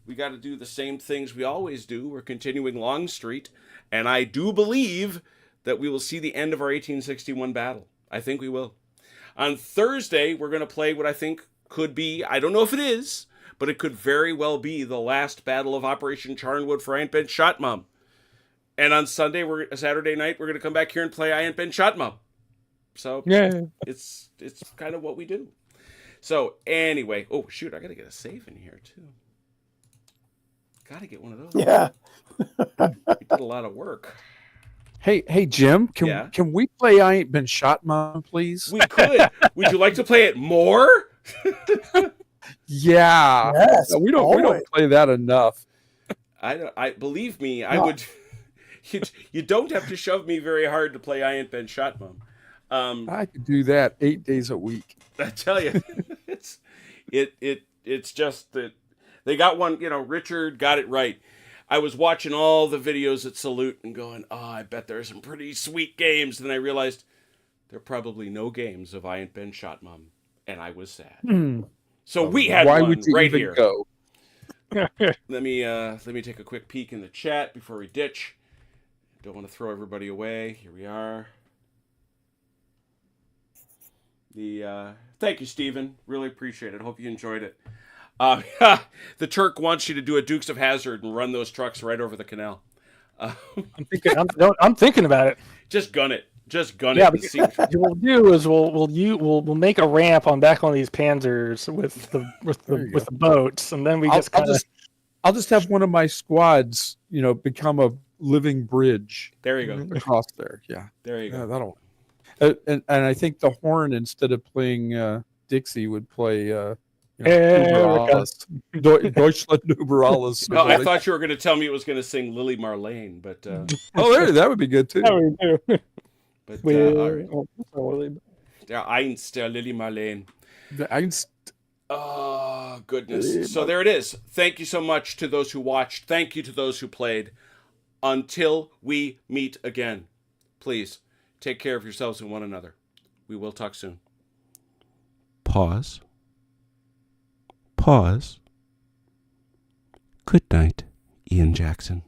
Speaker 2: we gotta do the same things we always do. We're continuing Longstreet, and I do believe that we will see the end of our 1861 battle. I think we will. On Thursday, we're going to play what I think could be, I don't know if it is, but it could very well be the last battle of Operation Charnwood for I Ain't Been Shot Mum. And on Saturday night, we're going to come back here and play I Ain't Been Shot Mum. So
Speaker 4: Yeah,
Speaker 2: it's kind of what we do. So anyway, oh shoot, I got to get a save in here too. Got to get one of those.
Speaker 1: Yeah.
Speaker 2: We did a lot of work.
Speaker 3: Hey, Jim,
Speaker 2: Yeah?
Speaker 3: can we play I Ain't Been Shot, Mom, please?
Speaker 2: We could. Would you like to play it more?
Speaker 3: Yeah.
Speaker 1: Yes.
Speaker 3: We
Speaker 1: always.
Speaker 3: don't play that enough.
Speaker 2: I believe me, I
Speaker 1: No.
Speaker 2: would. You don't have to shove me very hard to play I Ain't Been Shot Mum.
Speaker 3: I could do that 8 days a week.
Speaker 2: I tell you, it's just that they got one. Richard got it right. I was watching all the videos at Salute and going, oh, I bet there are some pretty sweet games. Then I realized there are probably no games of I Ain't Been Shot Mum, and I was sad. So we had
Speaker 3: Why
Speaker 2: one
Speaker 3: would you
Speaker 2: right
Speaker 3: even
Speaker 2: here.
Speaker 3: go?
Speaker 2: Let me take a quick peek in the chat before we ditch. Don't want to throw everybody away. Here we are. Thank you, Stephen. Really appreciate it. Hope you enjoyed it. The Turk wants you to do a Dukes of Hazzard and run those trucks right over the canal.
Speaker 4: I'm thinking about it.
Speaker 2: Just gun it. Just gun
Speaker 4: Yeah,
Speaker 2: it. And see what
Speaker 4: What we'll do is we'll make a ramp on back on these Panzers with the boats, and then we
Speaker 3: I'll just have one of my squads, become a living bridge
Speaker 2: There you go.
Speaker 3: across there. Yeah,
Speaker 2: There you
Speaker 3: yeah,
Speaker 2: go.
Speaker 3: that'll. And I think the horn, instead of playing Dixie, would play Über alles. Deutschland über alles.
Speaker 2: No, I thought you were going to tell me it was going to sing Lily Marlene, but
Speaker 3: that would be good too.
Speaker 2: Einst der Lily Marlene.
Speaker 3: I
Speaker 2: Oh, goodness. So there it is. Thank you so much to those who watched. Thank you to those who played. Until we meet again, please take care of yourselves and one another. We will talk soon. Pause. Pause. Good night, Ian Jackson.